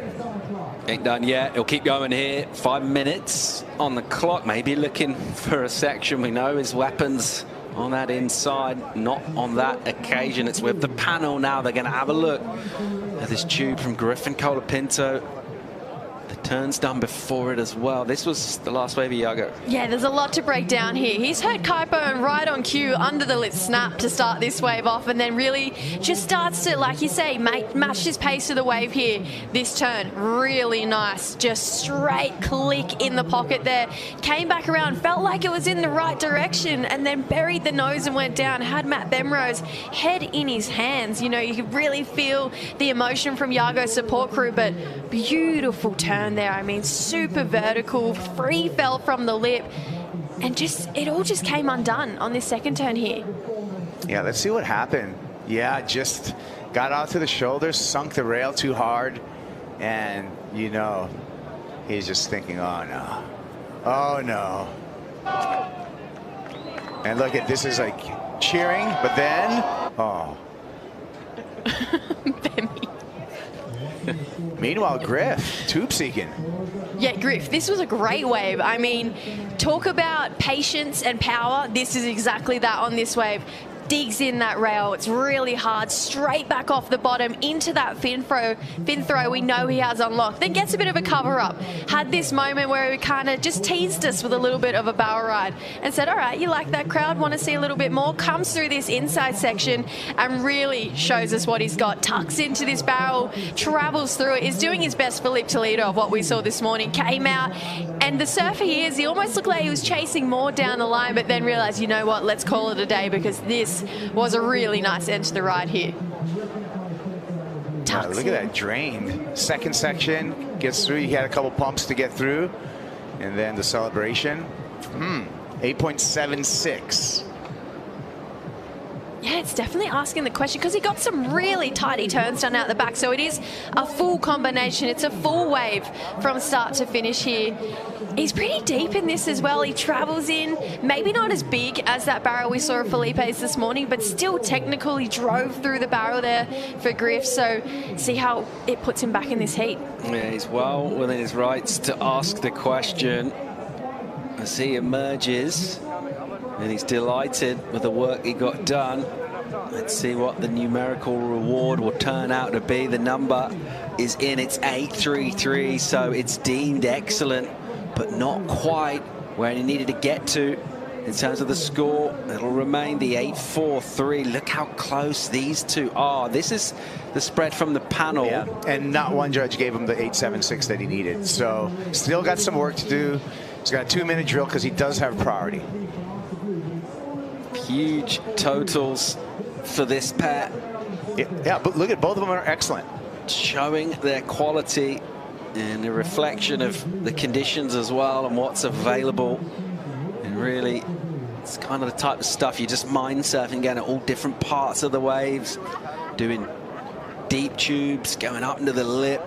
Ain't done yet. He'll keep going here. 5 minutes on the clock. Maybe looking for a section. We know his weapons on that inside, not on that occasion. It's with the panel now. They're going to have a look at this tube from Griffin Colapinto. The turn's done before it as well. This was the last wave of Jago. Yeah, there's a lot to break down here. He's hurt Kaipo and right on cue under the lip snap to start this wave off, and then really just starts to, like you say, match his pace to the wave here. This turn, really nice. Just straight click in the pocket there. Came back around, felt like it was in the right direction, and then buried the nose and went down. Had Matt Bemro's head in his hands. You know, you could really feel the emotion from Jago's support crew, but beautiful turn there. I mean, super vertical, free fell from the lip, and it all just came undone on this second turn here. Yeah, let's see what happened. Yeah, just got out to the shoulders, sunk the rail too hard, and you know, he's just thinking, oh no, oh no. And look at this, is like cheering, but then, oh. Meanwhile, Griff, tube seeking. Yeah, Griff, this was a great wave. I mean, talk about patience and power. This is exactly that on this wave. Digs in that rail. It's really hard. Straight back off the bottom into that fin throw we know he has unlocked. Then gets a bit of a cover up. Had this moment where he kind of just teased us with a little bit of a barrel ride and said, all right, you like that crowd, want to see a little bit more? Comes through this inside section and really shows us what he's got. Tucks into this barrel, travels through it, is doing his best Felipe Toledo of what we saw this morning. Came out, and the surfer he is, he almost looked like he was chasing more down the line, but then realized, you know what, let's call it a day, because this was a really nice end to the ride here. Look at that drained. Second section, gets through. He had a couple pumps to get through. And then the celebration. 8.76. Yeah, it's definitely asking the question, because he got some really tidy turns done out the back. So it is a full combination. It's a full wave from start to finish here. He's pretty deep in this as well. He travels in, maybe not as big as that barrel we saw of Felipe's this morning, but still technical. He drove through the barrel there for Griff. So see how it puts him back in this heat. Yeah, he's well within his rights to ask the question as he emerges. And he's delighted with the work he got done. Let's see what the numerical reward will turn out to be. The number is in, it's 8.33, so it's deemed excellent, but not quite where he needed to get to in terms of the score. It'll remain the 8.43. Look how close these two are. This is the spread from the panel. Yeah. And not one judge gave him the 8.76 that he needed. So still got some work to do. He's got a 2-minute drill because he does have priority. Huge totals for this pair. Yeah, but look at both of them are excellent. Showing their quality and a reflection of the conditions as well and what's available. And really, it's kind of the type of stuff you just mind surfing, again, at all different parts of the waves, doing deep tubes, going up into the lip.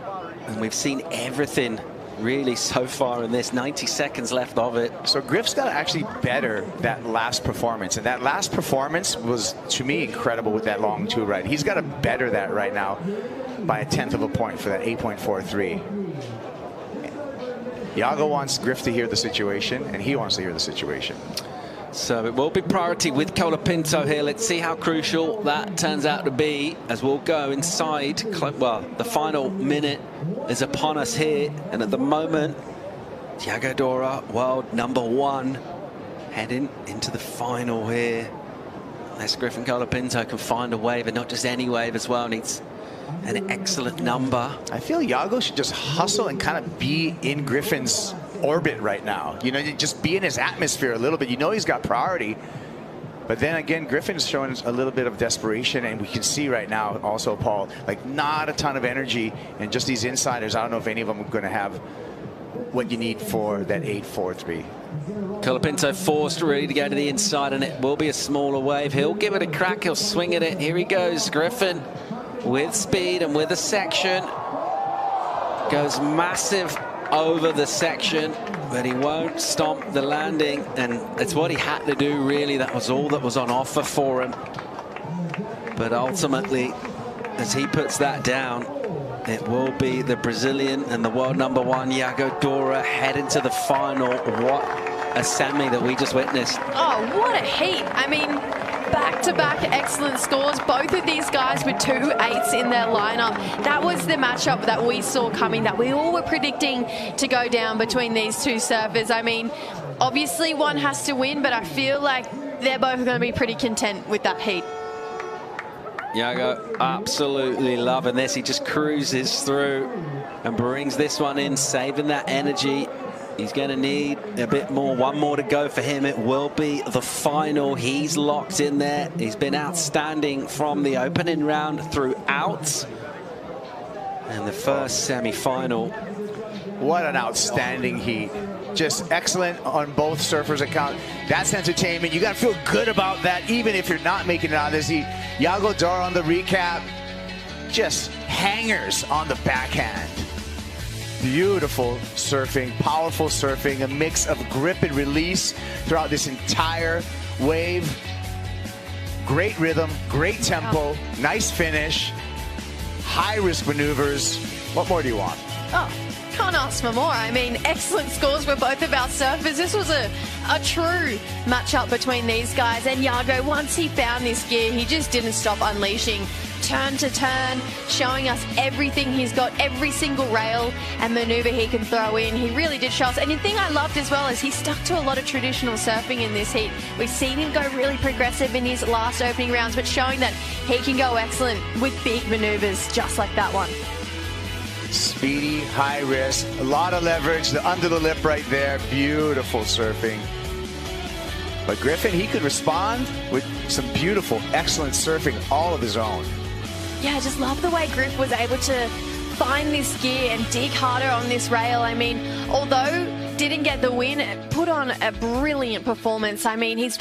And we've seen everything really so far in this. 90 seconds left of it. So Griff's got to actually better that last performance, and that last performance was, to me, incredible with that long tube ride. He's got to better that right now by 1/10 of a point for that 8.43. Iago wants Griff to hear the situation, and he wants to hear the situation. So it will be priority with Colapinto here. Let's see how crucial that turns out to be as we'll go inside. Well, the final minute is upon us here. And at the moment, Thiago Dora, world #1, heading into the final here. Unless Griffin Colapinto can find a wave, and not just any wave as well. Needs an excellent number. I feel Iago should just hustle and kind of be in Griffin's orbit right now. You know, just be in his atmosphere a little bit. You know he's got priority. But then again, Griffin's showing a little bit of desperation, and we can see right now also, Paul, like not a ton of energy, and just these insiders, I don't know if any of them are going to have what you need for that 8.43. Colapinto forced really to go to the inside, and it will be a smaller wave. He'll give it a crack, he'll swing at it. Here he goes, Griffin, with speed and with a section. Goes massive over the section, but he won't stomp the landing, and it's what he had to do, really. That was all that was on offer for him. But ultimately, as he puts that down, it will be the Brazilian and the world #1, Iago Dora, heading to the final. What a semi that we just witnessed. Oh, what a heat. I mean, back-to-back excellent scores. Both of these guys with 2 8s in their lineup. That was the matchup that we saw coming, that we all were predicting to go down between these two surfers. I mean, obviously one has to win, but I feel like they're both going to be pretty content with that heat. Iago absolutely loving this. He just cruises through and brings this one in, saving that energy. He's going to need a bit more. One more to go for him. It will be the final. He's locked in there. He's been outstanding from the opening round throughout. And the first semi-final. What an outstanding heat. Just excellent on both surfers' account. That's entertainment. You got to feel good about that, even if you're not making it out of this heat. Iago Dora on the recap. Just hangers on the backhand. Beautiful surfing, powerful surfing, a mix of grip and release throughout this entire wave. Great rhythm, great tempo, nice finish, high-risk maneuvers. What more do you want? Oh, can't ask for more. I mean, excellent scores for both of our surfers. This was a true matchup between these guys. And Iago, once he found this gear, he just didn't stop unleashing. Turn to turn, showing us everything he's got, every single rail and maneuver he can throw in. He really did show us. And the thing I loved as well is he stuck to a lot of traditional surfing in this heat. We've seen him go really progressive in his last opening rounds, but showing that he can go excellent with big maneuvers just like that one. Speedy, high risk, a lot of leverage, the under the lip right there, beautiful surfing. But Griffin, he could respond with some beautiful, excellent surfing all of his own. Yeah, I just love the way Griff was able to find this gear and dig harder on this rail. I mean, although didn't get the win, put on a brilliant performance. I mean, he's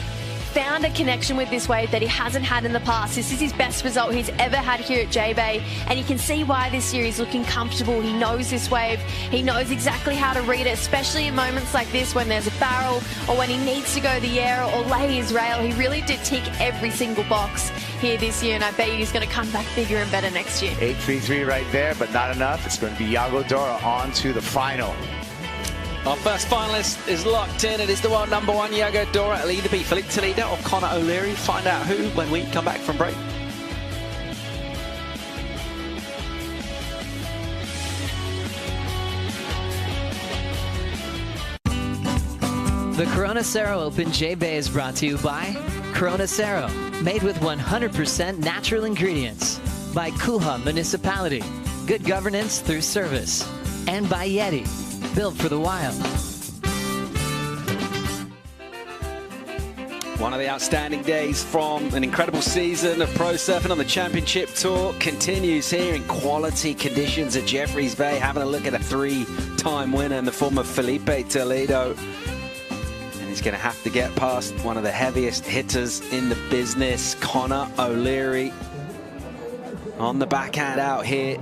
found a connection with this wave that he hasn't had in the past. This is his best result he's ever had here at J-Bay, and you can see why this year he's looking comfortable. He knows this wave. He knows exactly how to read it, especially in moments like this when there's a barrel or when he needs to go the air or lay his rail. He really did tick every single box here this year, and I bet you he's going to come back bigger and better next year. 8.33 right there, but not enough. It's going to be Iago Dora on to the final. Our first finalist is locked in. It is the world #1 Yago Dora. It'll either be Felipe Toledo or Connor O'Leary. Find out who when we come back from break. The Corona Cero Open J-Bay is brought to you by Corona Cero, made with 100% natural ingredients. By Kuha Municipality, good governance through service. And by Yeti, built for the wild. One of the outstanding days from an incredible season of pro surfing on the Championship Tour continues here in quality conditions at Jeffreys Bay, having a look at a 3-time winner in the form of Felipe Toledo. He's going to have to get past one of the heaviest hitters in the business, Connor O'Leary, on the backhand out here.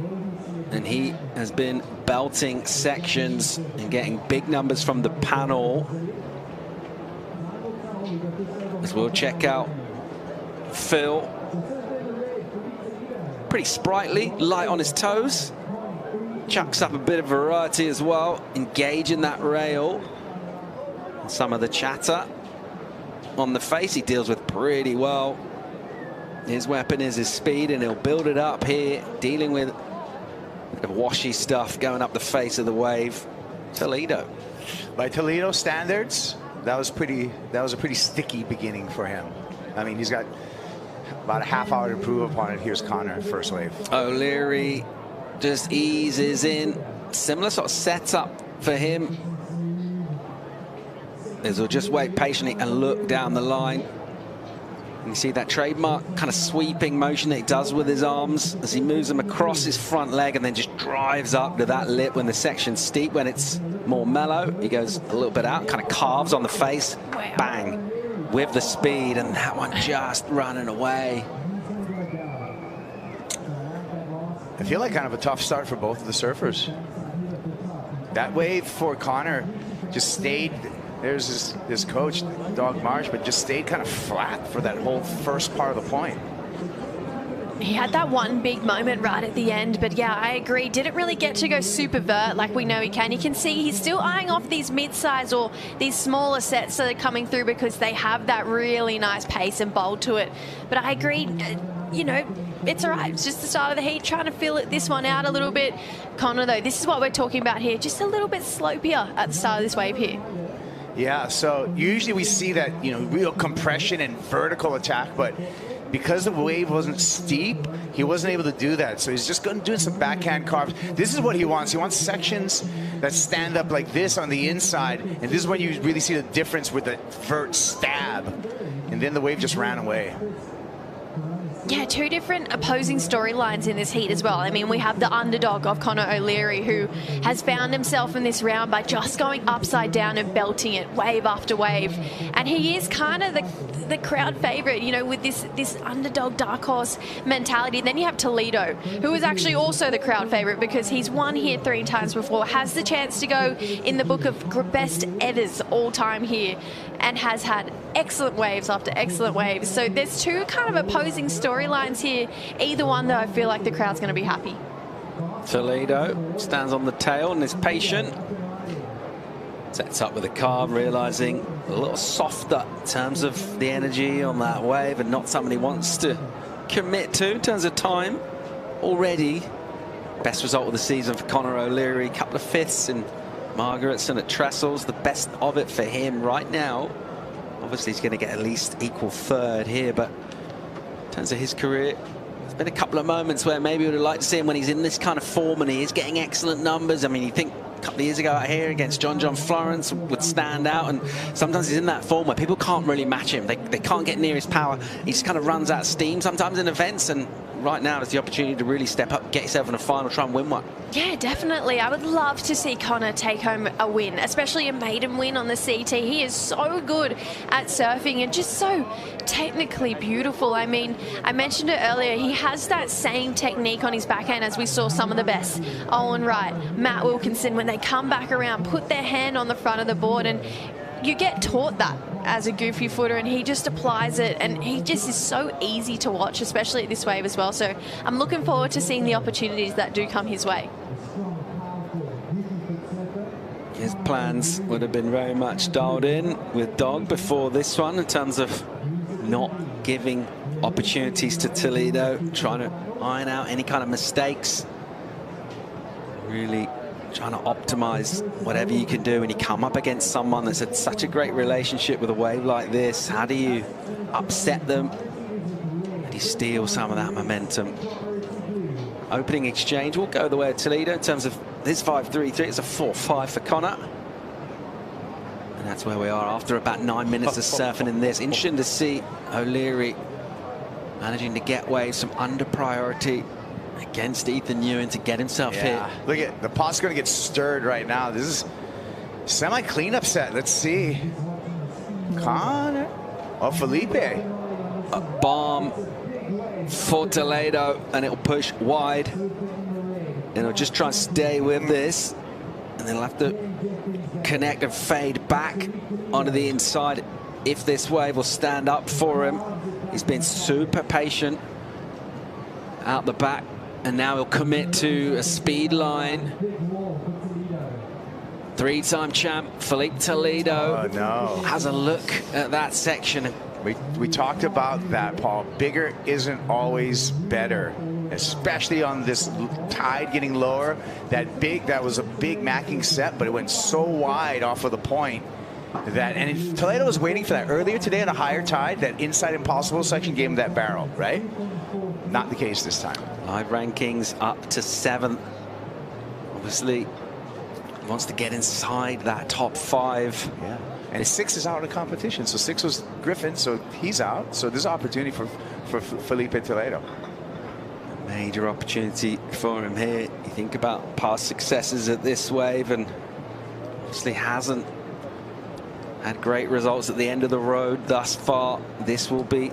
And he has been belting sections and getting big numbers from the panel. As we'll check out Phil. Pretty sprightly, light on his toes. Chucks up a bit of variety as well, engaging that rail. Some of the chatter on the face he deals with pretty well. His weapon is his speed, and he'll build it up here, dealing with a bit of washy stuff going up the face of the wave. Toledo. By Toledo standards, that was a pretty sticky beginning for him. I mean, he's got about a half hour to improve upon it. Here's Connor, first wave. O'Leary just eases in. Similar sort of setup for him. As he'll just wait patiently and look down the line. You see that trademark kind of sweeping motion that he does with his arms as he moves them across his front leg and then just drives up to that lip when the section's steep. When it's more mellow, he goes a little bit out, kind of carves on the face. Wow. Bang, with the speed, and that one just running away. I feel like kind of a tough start for both of the surfers. That wave for Connor just stayed. There's his coach, Dog Marsh, but just stayed kind of flat for that whole first part of the point. He had that one big moment right at the end, but yeah, I agree. Didn't really get to go super vert like we know he can. You can see he's still eyeing off these mid-size or these smaller sets that are coming through because they have that really nice pace and bold to it. But I agree, you know, it's all right. It's just the start of the heat, trying to feel this one out a little bit. Connor, though, this is what we're talking about here. Just a little bit slopier at the start of this wave here. Yeah, so usually we see that, you know, real compression and vertical attack, but because the wave wasn't steep, he wasn't able to do that. So he's just doing some backhand carves. This is what he wants. He wants sections that stand up like this on the inside, and this is when you really see the difference with the vert stab. And then the wave just ran away. Yeah, two different opposing storylines in this heat as well. I mean, we have the underdog of Connor O'Leary, who has found himself in this round by just going upside down and belting it wave after wave. And he is kind of the crowd favorite, you know, with this underdog dark horse mentality. Then you have Toledo, who is actually also the crowd favorite because he's won here 3 times before, has the chance to go in the book of best evers all time here, and has had excellent waves after excellent waves. So there's two kind of opposing storylines here. Either one, though, I feel like the crowd's going to be happy. Toledo stands on the tail and is patient. Sets up with a carve, realizing a little softer in terms of the energy on that wave and not something he wants to commit to in terms of time. Already, best result of the season for Connor O'Leary. Couple of fifths in Margaretson at Trestles. The best of it for him right now. Obviously, he's going to get at least equal third here, but in terms of his career, there's been a couple of moments where maybe we would like to see him when he's in this kind of form and he is getting excellent numbers. I mean, you think a couple of years ago out here against John Florence would stand out, and sometimes he's in that form where people can't really match him. They can't get near his power. He just kind of runs out of steam sometimes in events, and right now there's the opportunity to really step up, get yourself in a final, try and win one. Yeah, definitely. I would love to see Connor take home a win, especially a maiden win on the CT. He is so good at surfing and just so technically beautiful. I mean, I mentioned it earlier, he has that same technique on his backhand as we saw some of the best. Owen Wright, Matt Wilkinson, when they come back around, put their hand on the front of the board, and you get taught that as a goofy footer, and he just applies it, and he just is so easy to watch, especially at this wave as well. So I'm looking forward to seeing the opportunities that do come his way. his plans would have been very much dialed in with Dog before this one in terms of not giving opportunities to Toledo, trying to iron out any kind of mistakes, really trying to optimize whatever you can do when you come up against someone that's had such a great relationship with a wave like this. How do you upset them? How do you steal some of that momentum? Opening exchange will go the way of Toledo in terms of this 5-3-3. It's a 4-5 for Connor. And that's where we are after about 9 minutes of surfing in this. Interesting to see O'Leary managing to get waves from under priority against Ethan Ewan to get himself hit. Look at the pot's going to get stirred right now. This is semi-cleanup set. Let's see. Connor. Oh, Felipe. A bomb for Toledo, and it'll push wide. And it'll just try and stay with this. And they'll have to connect and fade back onto the inside if this wave will stand up for him. He's been super patient out the back. And now he'll commit to a speed line. Three-time champ Felipe Toledo has a look at that section. We talked about that, Paul. Bigger isn't always better, especially on this tide getting lower. That was a big macking set, but it went so wide off of the point that, and Toledo was waiting for that earlier today at a higher tide. That inside impossible section gave him that barrel, right? Not the case this time. Live rankings up to 7th. Obviously, he wants to get inside that top 5. Yeah. And 6 is out of competition. So 6 was Griffin, so he's out. So there's opportunity for Felipe Toledo. A major opportunity for him here. You think about past successes at this wave, and obviously hasn't had great results at the end of the road thus far. This will be,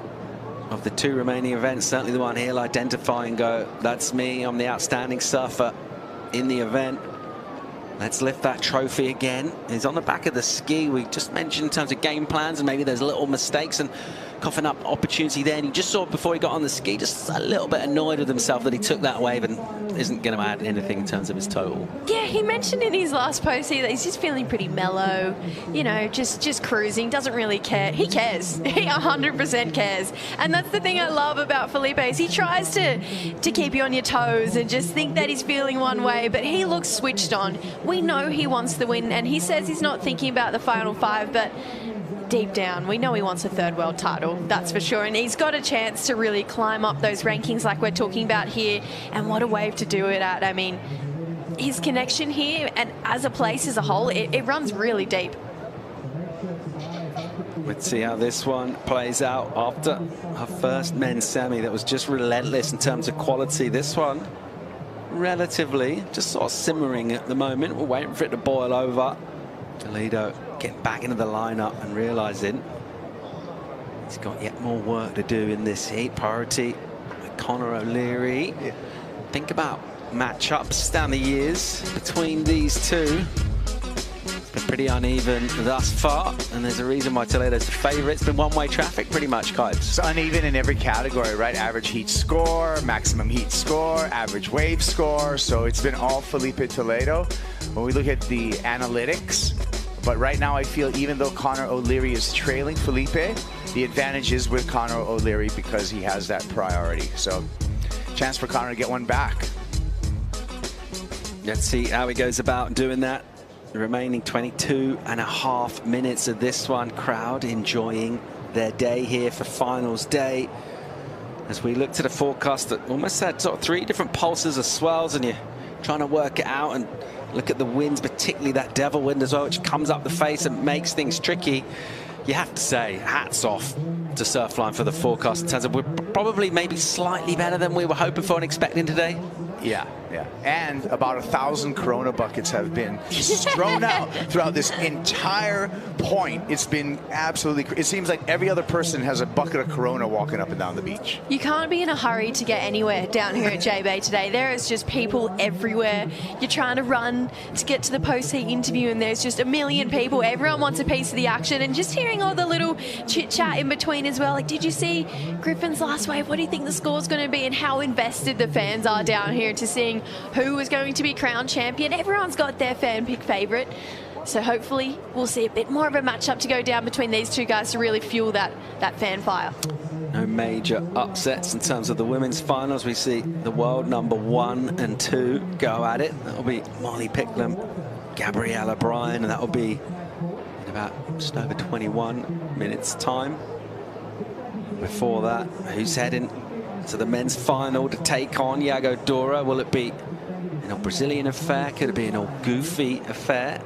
of the 2 remaining events, certainly the one he'll identify and go, that's me, I'm the outstanding surfer in the event. Let's lift that trophy again. He's on the back of the ski. We just mentioned in terms of game plans, and maybe there's little mistakes and coughing up opportunity there. And he just saw it before he got on the ski, just a little bit annoyed with himself that he took that wave and isn't going to add anything in terms of his total. Yeah, he mentioned in his last post here that he's just feeling pretty mellow, you know, just cruising, doesn't really care. He cares. He 100% cares. And that's the thing I love about Felipe is he tries to keep you on your toes and just think that he's feeling one way, but he looks switched on. We know he wants the win, and he says he's not thinking about the final 5, but deep down, we know he wants a 3rd world title, that's for sure. And he's got a chance to really climb up those rankings like we're talking about here. And what a wave to do it at. I mean, his connection here and as a place as a whole, it runs really deep. Let's see how this one plays out after our first men's semi that was just relentless in terms of quality. This one, relatively, just sort of simmering at the moment. We're waiting for it to boil over. Toledo getting back into the lineup and realizing he's got yet more work to do in this heat. Priority with Connor O'Leary. Think about matchups down the years between these two. It's been pretty uneven thus far, and there's a reason why Toledo's the favorite. It's been one-way traffic pretty much, Kipes. It's uneven in every category, right? Average heat score, maximum heat score, average wave score. So it's been all Felipe Toledo. When we look at the analytics, but right now I feel even though Connor O'Leary is trailing Felipe, the advantage is with Connor O'Leary because he has that priority. So chance for Connor to get one back. Let's see how he goes about doing that. The remaining 22.5 minutes of this one. Crowd enjoying their day here for finals day. As we look to the forecast that almost had sort of 3 different pulses of swells, and you're trying to work it out and look at the winds, particularly that devil wind as well, which comes up the face and makes things tricky. You have to say, hats off to Surfline for the forecast in terms of we're probably maybe slightly better than we were hoping for and expecting today. Yeah. And about 1,000 Corona buckets have been thrown out throughout this entire point. It's been absolutely, it seems like every other person has a bucket of Corona walking up and down the beach. You can't be in a hurry to get anywhere down here at J-Bay today. There is just people everywhere. You're trying to run to get to the post-heat interview, and there's just a million people. Everyone wants a piece of the action, and just hearing all the little chit-chat in between as well. Like, did you see Griffin's last wave? What do you think the score's going to be, and how invested the fans are down here to seeing who is going to be crowned champion? Everyone's got their fan pick favourite. So hopefully we'll see a bit more of a matchup to go down between these two guys to really fuel that fan fire. No major upsets in terms of the women's finals. We see the world number 1 and 2 go at it. That'll be Molly Picklum, Gabriella Bryan, and that'll be in about just over 21 minutes time. Before that, who's heading to the men's final to take on Iago Dora? Will it be an all Brazilian affair? Could it be an all goofy affair?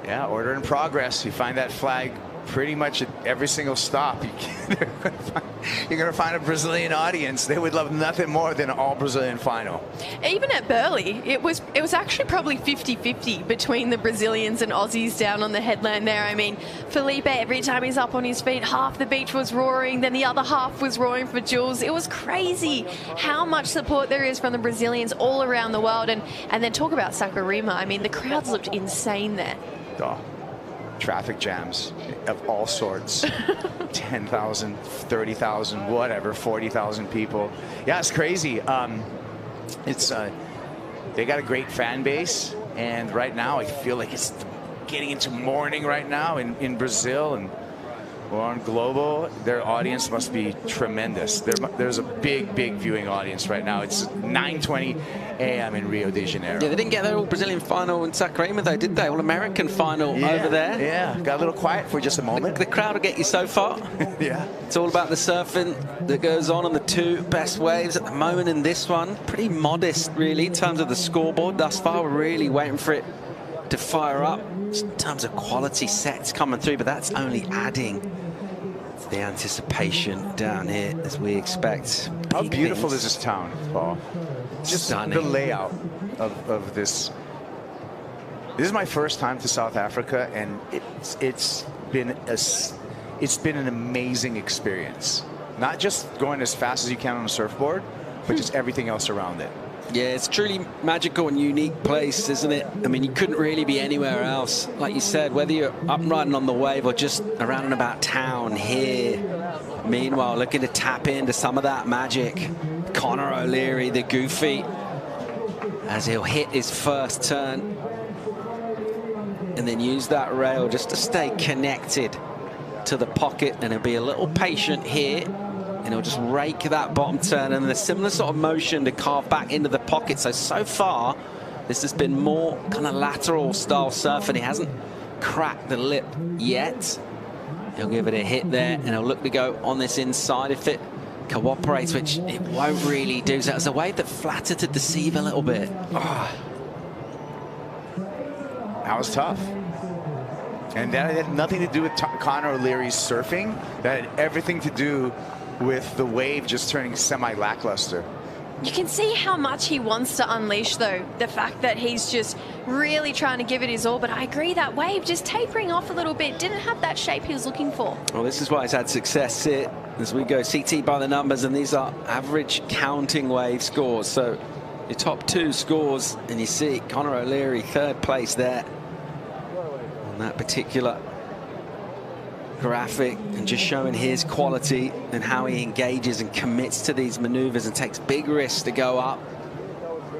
Yeah, order in progress. You find that flag pretty much at every single stop. You're going to find a Brazilian audience. They would love nothing more than an all-Brazilian final. Even at Burleigh, it was actually probably 50-50 between the Brazilians and Aussies down on the headland there. I mean, Felipe, every time he's up on his feet, half the beach was roaring, then the other half was roaring for Jules. It was crazy how much support there is from the Brazilians all around the world. And then talk about Saquarema. I mean, the crowds looked insane there. Oh, traffic jams of all sorts. 10,000, 30,000, whatever, 40,000 people. Yeah, it's crazy. They got a great fan base, and right now I feel like it's getting into mourning right now in Brazil, and we're on global. Their audience must be tremendous. There's a big viewing audience right now. It's 9:20 a.m. in Rio de Janeiro. Yeah, they didn't get their all-Brazilian final in Saquarema, though, did they? All-American final over there. Yeah, got a little quiet for just a moment. The crowd will get you so far. Yeah. It's all about the surfing that goes on the two best waves at the moment in this one. Pretty modest, really, in terms of the scoreboard thus far. We're really waiting for it to fire up just in terms of quality sets coming through, but that's only adding to the anticipation down here as we expect. How beautiful is this town, Paul? Just stunning. The layout of this. This is my first time to South Africa, and it's been an amazing experience. Not just going as fast as you can on a surfboard, but just everything else around it. Yeah, it's truly magical and unique place, isn't it? I mean, you couldn't really be anywhere else. Like you said, whether you're up and riding on the wave or just around and about town here. Meanwhile, looking to tap into some of that magic. Conor O'Leary, the goofy, as he'll hit his first turn and then use that rail just to stay connected to the pocket, and he'll be a little patient here. And he'll just rake that bottom turn, and a similar sort of motion to carve back into the pocket. So far, this has been more kind of lateral style surf, and he hasn't cracked the lip yet. He'll give it a hit there, and he'll look to go on this inside if it cooperates, which it won't really do. So it's a wave that flattered to deceive a little bit. Oh. That was tough. And that had nothing to do with Conor O'Leary's surfing. That had everything to do with the wave just turning semi-lackluster. You can see how much he wants to unleash, though. The fact that he's just really trying to give it his all. But I agree, that wave just tapering off a little bit didn't have that shape he was looking for. Well, this is why he's had success here as we go CT by the numbers, and these are average counting wave scores. So your top two scores, and you see Conor O'Leary third place there on that particular graphic, and just showing his quality and how he engages and commits to these maneuvers and takes big risks to go up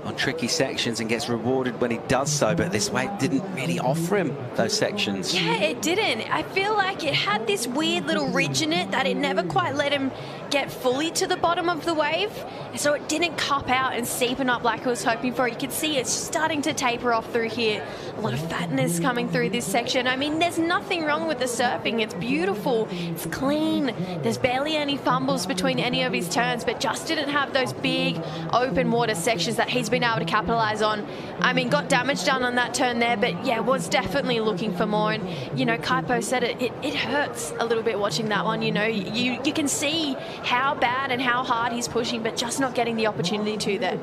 on tricky sections and gets rewarded when he does so. But this wave didn't really offer him those sections. Yeah, it didn't. I feel like it had this weird little ridge in it that it never quite let him get fully to the bottom of the wave. So it didn't cup out and steepen up like I was hoping for. You can see it's starting to taper off through here. A lot of fatness coming through this section. I mean, there's nothing wrong with the surfing. It's beautiful. It's clean. There's barely any fumbles between any of his turns, but just didn't have those big open water sections that he's been able to capitalize on. I mean, got damage done on that turn there, but yeah, was definitely looking for more. And, you know, Kaipo said it hurts a little bit watching that one. You know, you can see how bad and how hard he's pushing, but just not getting the opportunity to there.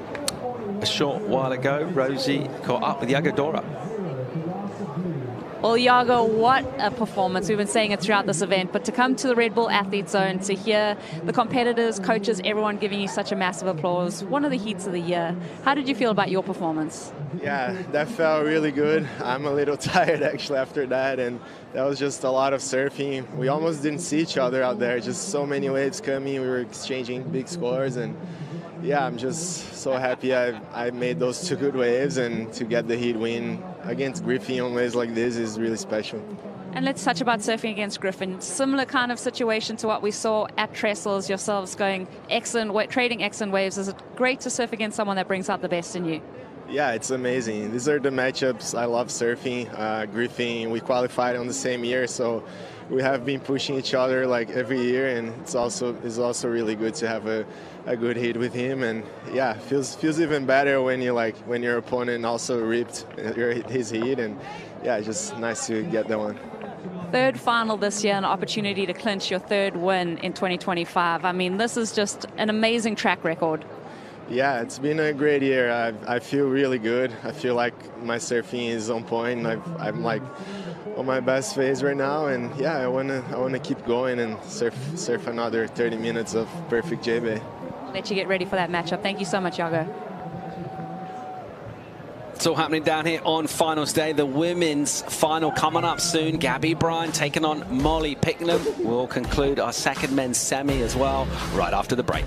A short while ago, Rosie caught up with Iago Dora. Well, Iago, what a performance. We've been saying it throughout this event, but to come to the Red Bull Athlete Zone, to hear the competitors, coaches, everyone giving you such a massive applause, one of the heats of the year. How did you feel about your performance? Yeah, that felt really good. I'm a little tired actually after that, and that was just a lot of surfing. We almost didn't see each other out there, just so many waves coming. We were exchanging big scores, and yeah, I'm just so happy I made those two good waves, and to get the heat win against Griffin on waves like this is really special. And let's touch about surfing against Griffin. Similar kind of situation to what we saw at Trestles, yourselves going trading excellent waves. Is it great to surf against someone that brings out the best in you? Yeah, it's amazing. These are the matchups I love surfing. Griffin, we qualified on the same year, so we have been pushing each other like every year, and it's also really good to have a good hit with him. And yeah, feels even better when your opponent also ripped his hit, and yeah, just nice to get that one. Third final this year, an opportunity to clinch your third win in 2025. I mean, this is just an amazing track record. Yeah, it's been a great year. I feel really good. I feel like my surfing is on point. I'm like on my best phase right now, and yeah, I wanna keep going and surf another 30 minutes of perfect J-Bay. I'll let you get ready for that matchup. Thank you so much, Yago. It's all happening down here on finals day. The women's final coming up soon. Gabby Bryan taking on Molly Picknam. We'll conclude our second men's semi as well right after the break.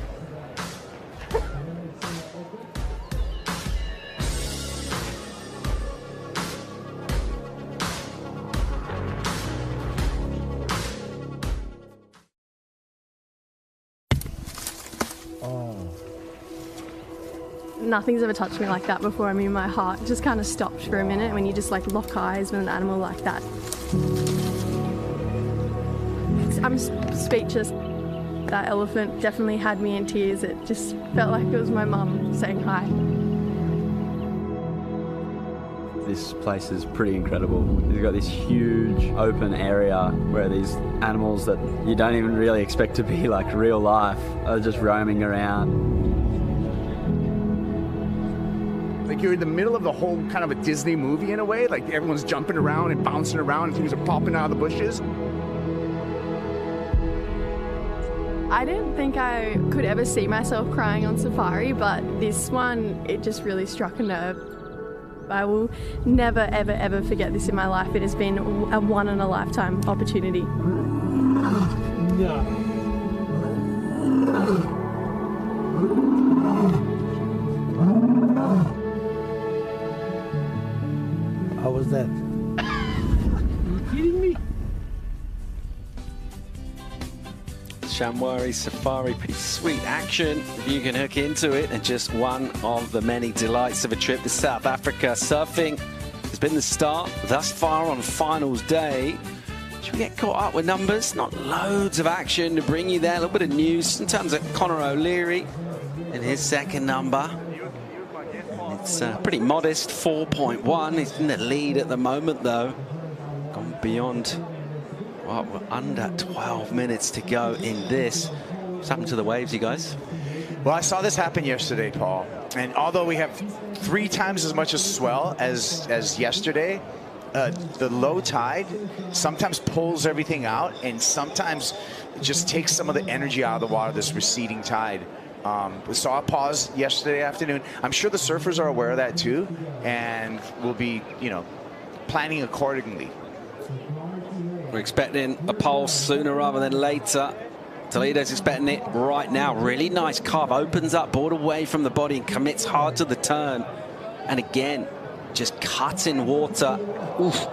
Nothing's ever touched me like that before. I mean, my heart just kind of stopped for a minute when you just like lock eyes with an animal like that. I'm speechless. That elephant definitely had me in tears. It just felt like it was my mum saying hi. This place is pretty incredible. You've got this huge open area where these animals that you don't even really expect to be like real life are just roaming around. Like you're in the middle of the whole kind of a Disney movie in a way. Like everyone's jumping around and bouncing around and things are popping out of the bushes. I didn't think I could ever see myself crying on safari, but this one, it just really struck a nerve. I will never, ever, ever forget this in my life. It has been a one-in-a-lifetime opportunity. How was that? Are you kidding me? Shamwari Safari, pretty sweet action if you can hook into it, and just one of the many delights of a trip to South Africa. Surfing has been the start thus far on finals day. Should we get caught up with numbers? Not loads of action to bring you there. A little bit of news in terms of Conor O'Leary in his second number. It's pretty modest, 4.1. He's in the lead at the moment, though. Gone beyond, well, we're under 12 minutes to go in this. What's happened to the waves, you guys? Well, I saw this happen yesterday, Paul. And although we have 3 times as much as swell as yesterday, the low tide sometimes pulls everything out and sometimes just takes some of the energy out of the water, this receding tide. We saw a pause yesterday afternoon. I'm sure the surfers are aware of that too, and will be, planning accordingly. We're expecting a pulse sooner rather than later. Toledo's expecting it right now. Really nice carve, opens up, board away from the body and commits hard to the turn. And again, just cutting water. Oof.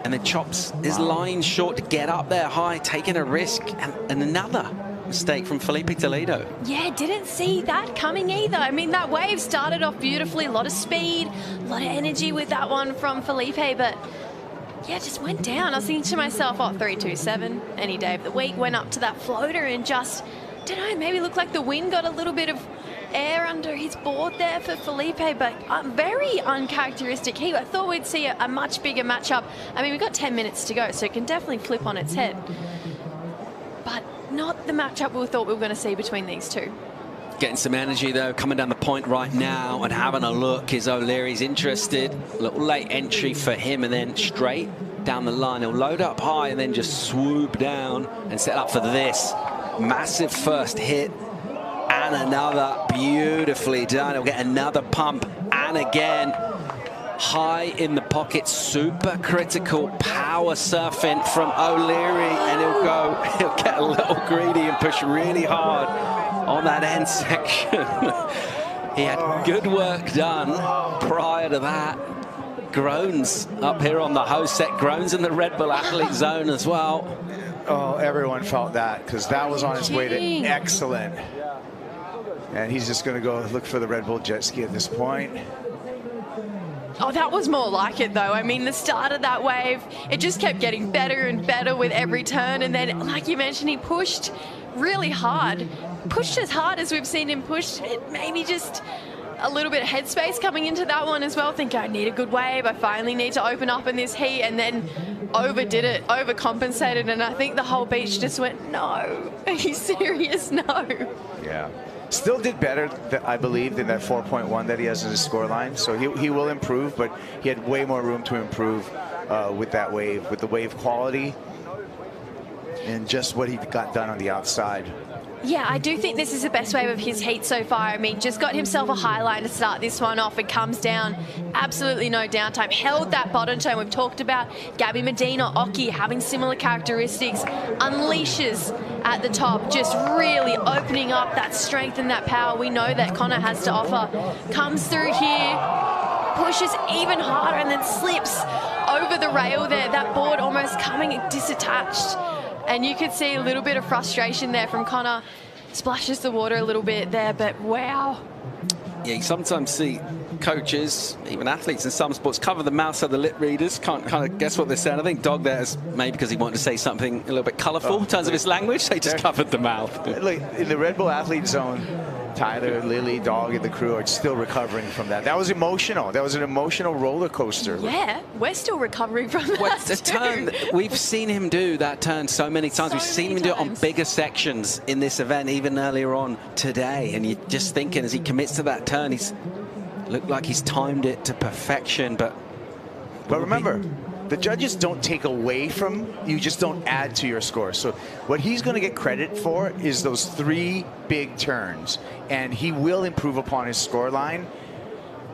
And then chops his line short to get up there high, taking a risk, and another mistake from Felipe Toledo. Yeah, didn't see that coming either. I mean, that wave started off beautifully, a lot of speed, a lot of energy with that one from Felipe, but yeah, just went down. I was thinking to myself, 327 any day of the week, went up to that floater and just, don't know, maybe looked like the wind got a little bit of air under his board there for Felipe, but very uncharacteristic heat. I thought we'd see a much bigger matchup. I mean, we've got 10 minutes to go, so it can definitely flip on its head. But not the matchup we thought we were going to see between these two. Getting some energy, though, coming down the point right now and having a look. Is O'Leary's interested? A little late entry for him, and then straight down the line. He'll load up high and then just swoop down and set up for this. Massive first hit. And another, beautifully done. He'll get another pump, and again, high in the pocket, super critical power surfing from O'Leary, and he'll get a little greedy and push really hard on that end section. He had good work done prior to that. groans up here on the host set, groans in the Red Bull Athlete Zone as well. Oh, everyone felt that because that was on its way to excellent. And he's just going to go look for the Red Bull jet ski at this point. Oh, that was more like it, though. I mean, the start of that wave, it just kept getting better and better with every turn. And then, like you mentioned, he pushed really hard. Pushed as hard as we've seen him push. It maybe just a little bit of headspace coming into that one as well. Think I need a good wave. I finally need to open up in this heat. And then overdid it, overcompensated. And I think the whole beach just went, no. Are you serious? No. Yeah. Still did better, I believe, than that 4.1 that he has in his scoreline. So he will improve, but he had way more room to improve with that wave, with the wave quality and just what he got done on the outside. Yeah, I do think this is the best wave of his heat so far. I mean, just got himself a high line to start this one off. It comes down, absolutely no downtime. Held that bottom tone. We've talked about Gabby Medina, Oki having similar characteristics. Unleashes at the top, just really opening up that strength and that power we know that Connor has to offer. Comes through here, pushes even harder and then slips over the rail there. That board almost coming disattached. And you could see a little bit of frustration there from Connor. Splashes the water a little bit there, but wow. Yeah, you sometimes see coaches, even athletes in some sports, cover the mouth so the lip readers can't kind of guess what they're saying. I think Dog there is maybe because he wanted to say something a little bit colourful in terms of his language. They just covered the mouth. Look, in the Red Bull Athlete Zone, Tyler, Lily, Dog, and the crew are still recovering from that. That was emotional. That was an emotional roller coaster. Yeah, we're still recovering from that. The turn, we've seen him do that turn so many times. We've seen him do it on bigger sections in this event, even earlier on today. And you're just thinking, as he commits to that turn, he's looked like he's timed it to perfection. But remember, the judges don't take away from, you just don't add to your score. So what he's going to get credit for is those 3 big turns, and he will improve upon his score line.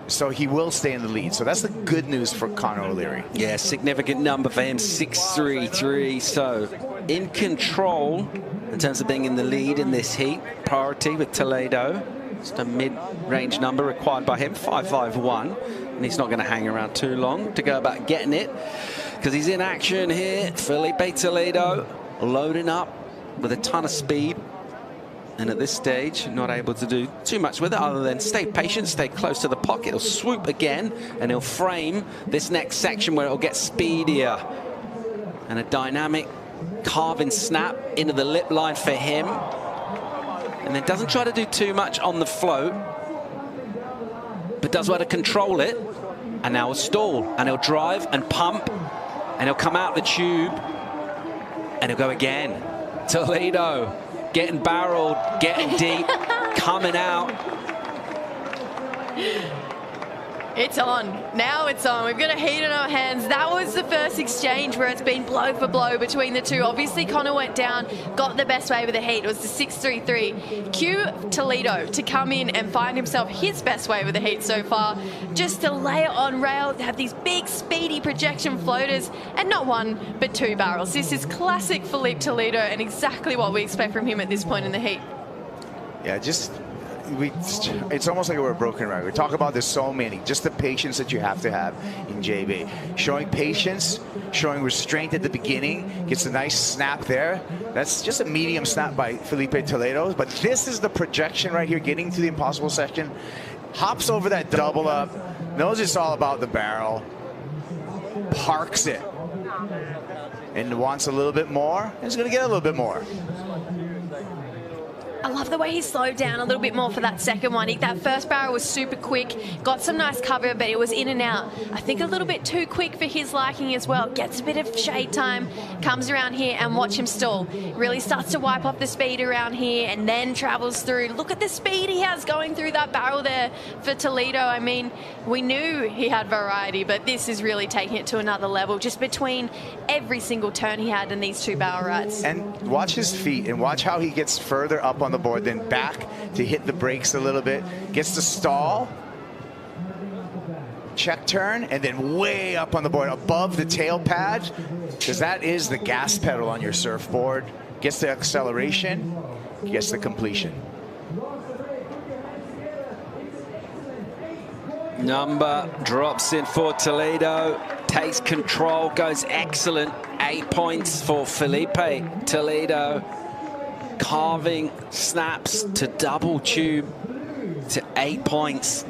So he will stay in the lead. So that's the good news for Conor O'Leary. Yeah, significant number for him, 6.33. So in control in terms of being in the lead in this heat. Priority with Toledo. Just a mid-range number required by him, 5.51. And he's not going to hang around too long to go about getting it because he's in action here. Felipe Toledo loading up with a ton of speed. And at this stage, not able to do too much with it other than stay patient, stay close to the pocket. He'll swoop again, and he'll frame this next section where it'll get speedier. And a dynamic carving snap into the lip line for him. And then doesn't try to do too much on the float, but does well to control it. And now he'll stall, and he'll drive and pump, and he'll come out the tube, and he'll go again. Toledo getting barreled, getting deep, coming out. It's on. Now it's on. We've got a heat in our hands. That was the first exchange where it's been blow for blow between the two. Obviously, Connor went down, got the best wave of the heat. It was the 6.33. Cue Toledo to come in and find himself his best wave of the heat so far. Just to lay it on rail, have these big, speedy projection floaters, and not one, but 2 barrels. This is classic Felipe Toledo and exactly what we expect from him at this point in the heat. Yeah, it's almost like we're a broken record. We talk about this so many, just the patience that you have to have in JB. Showing patience, showing restraint at the beginning, gets a nice snap there. That's just a medium snap by Felipe Toledo, but this is the projection right here, getting to the impossible section. Hops over that double up, knows it's all about the barrel, parks it, and wants a little bit more, and he's gonna get a little bit more. I love the way he slowed down a little bit more for that second one. That first barrel was super quick, got some nice cover, but it was in and out. I think a little bit too quick for his liking as well. Gets a bit of shade time, comes around here and watch him stall. Really starts to wipe off the speed around here and then travels through. Look at the speed he has going through that barrel there for Toledo. I mean, we knew he had variety, but this is really taking it to another level, just between every single turn he had in these 2 barrel rides. And watch his feet and watch how he gets further up on the board, then back to hit the brakes a little bit, gets to stall, check turn, and then way up on the board above the tail pad, because that is the gas pedal on your surfboard. Gets the acceleration, gets the completion. Number drops in for Toledo, takes control, goes excellent. 8 points for Felipe Toledo. Carving snaps to double tube to 8 points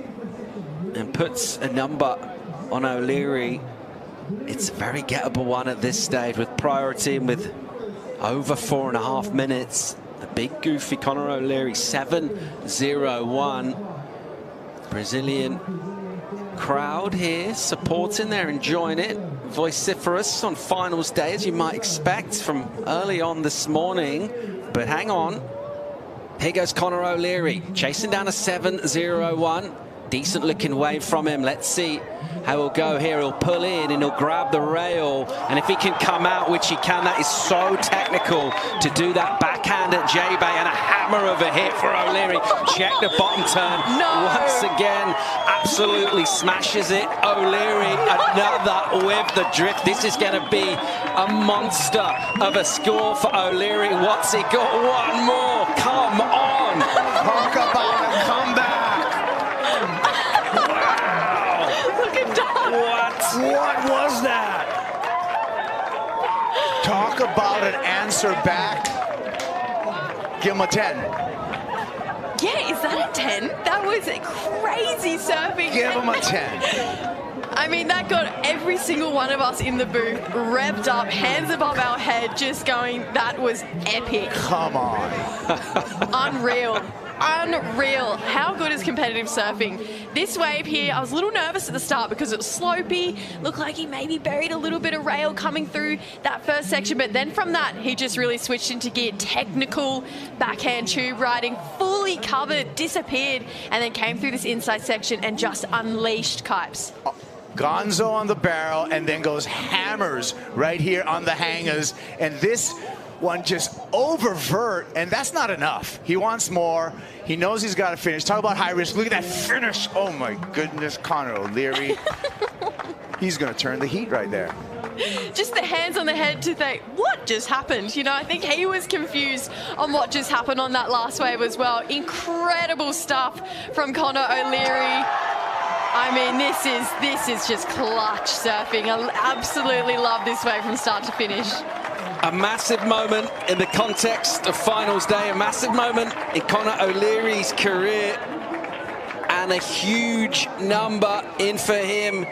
and puts a number on O'Leary. It's a very gettable one at this stage with priority and with over 4.5 minutes. The big goofy Conor O'Leary, 7-0-1. Brazilian crowd here supporting, they're enjoying it. Vociferous on finals day, as you might expect from early on this morning. But hang on, here goes Conor O'Leary, chasing down a 7-0-1. Decent looking wave from him. Let's see how he'll go here. He'll pull in and he'll grab the rail. And if he can come out, which he can, that is so technical to do that backhand at J-Bay, and a hammer of a hit for O'Leary. Check the bottom turn. No. Once again, absolutely smashes it. O'Leary, another with the drift. This is going to be a monster of a score for O'Leary. What's he got? One more. Come on. Talk about a comeback. What was that? Talk about an answer back. Give him a 10. Yeah, is that a 10? That was crazy surfing. Give him a 10. I mean, that got every single one of us in the booth revved up, hands above our head, just going, that was epic. Come on. Unreal. Unreal. How good is competitive surfing? This wave here, I was a little nervous at the start because it was slopey. Looked like he maybe buried a little bit of rail coming through that first section, but then from that, he just really switched into gear. Technical backhand tube riding, fully covered, disappeared, and then came through this inside section and just unleashed Kipes. Gonzo on the barrel and then goes hammers right here on the hangers. And this one just oververt, and that's not enough. He wants more. He knows he's got to finish. Talk about high risk. Look at that finish. Oh my goodness, Conor O'Leary. He's going to turn the heat right there. Just the hands on the head to think, what just happened? You know, I think he was confused on what just happened on that last wave as well. Incredible stuff from Conor O'Leary. I mean, this is just clutch surfing. I absolutely love this wave from start to finish. A massive moment in the context of finals day, a massive moment in Conor O'Leary's career, and a huge number in for him.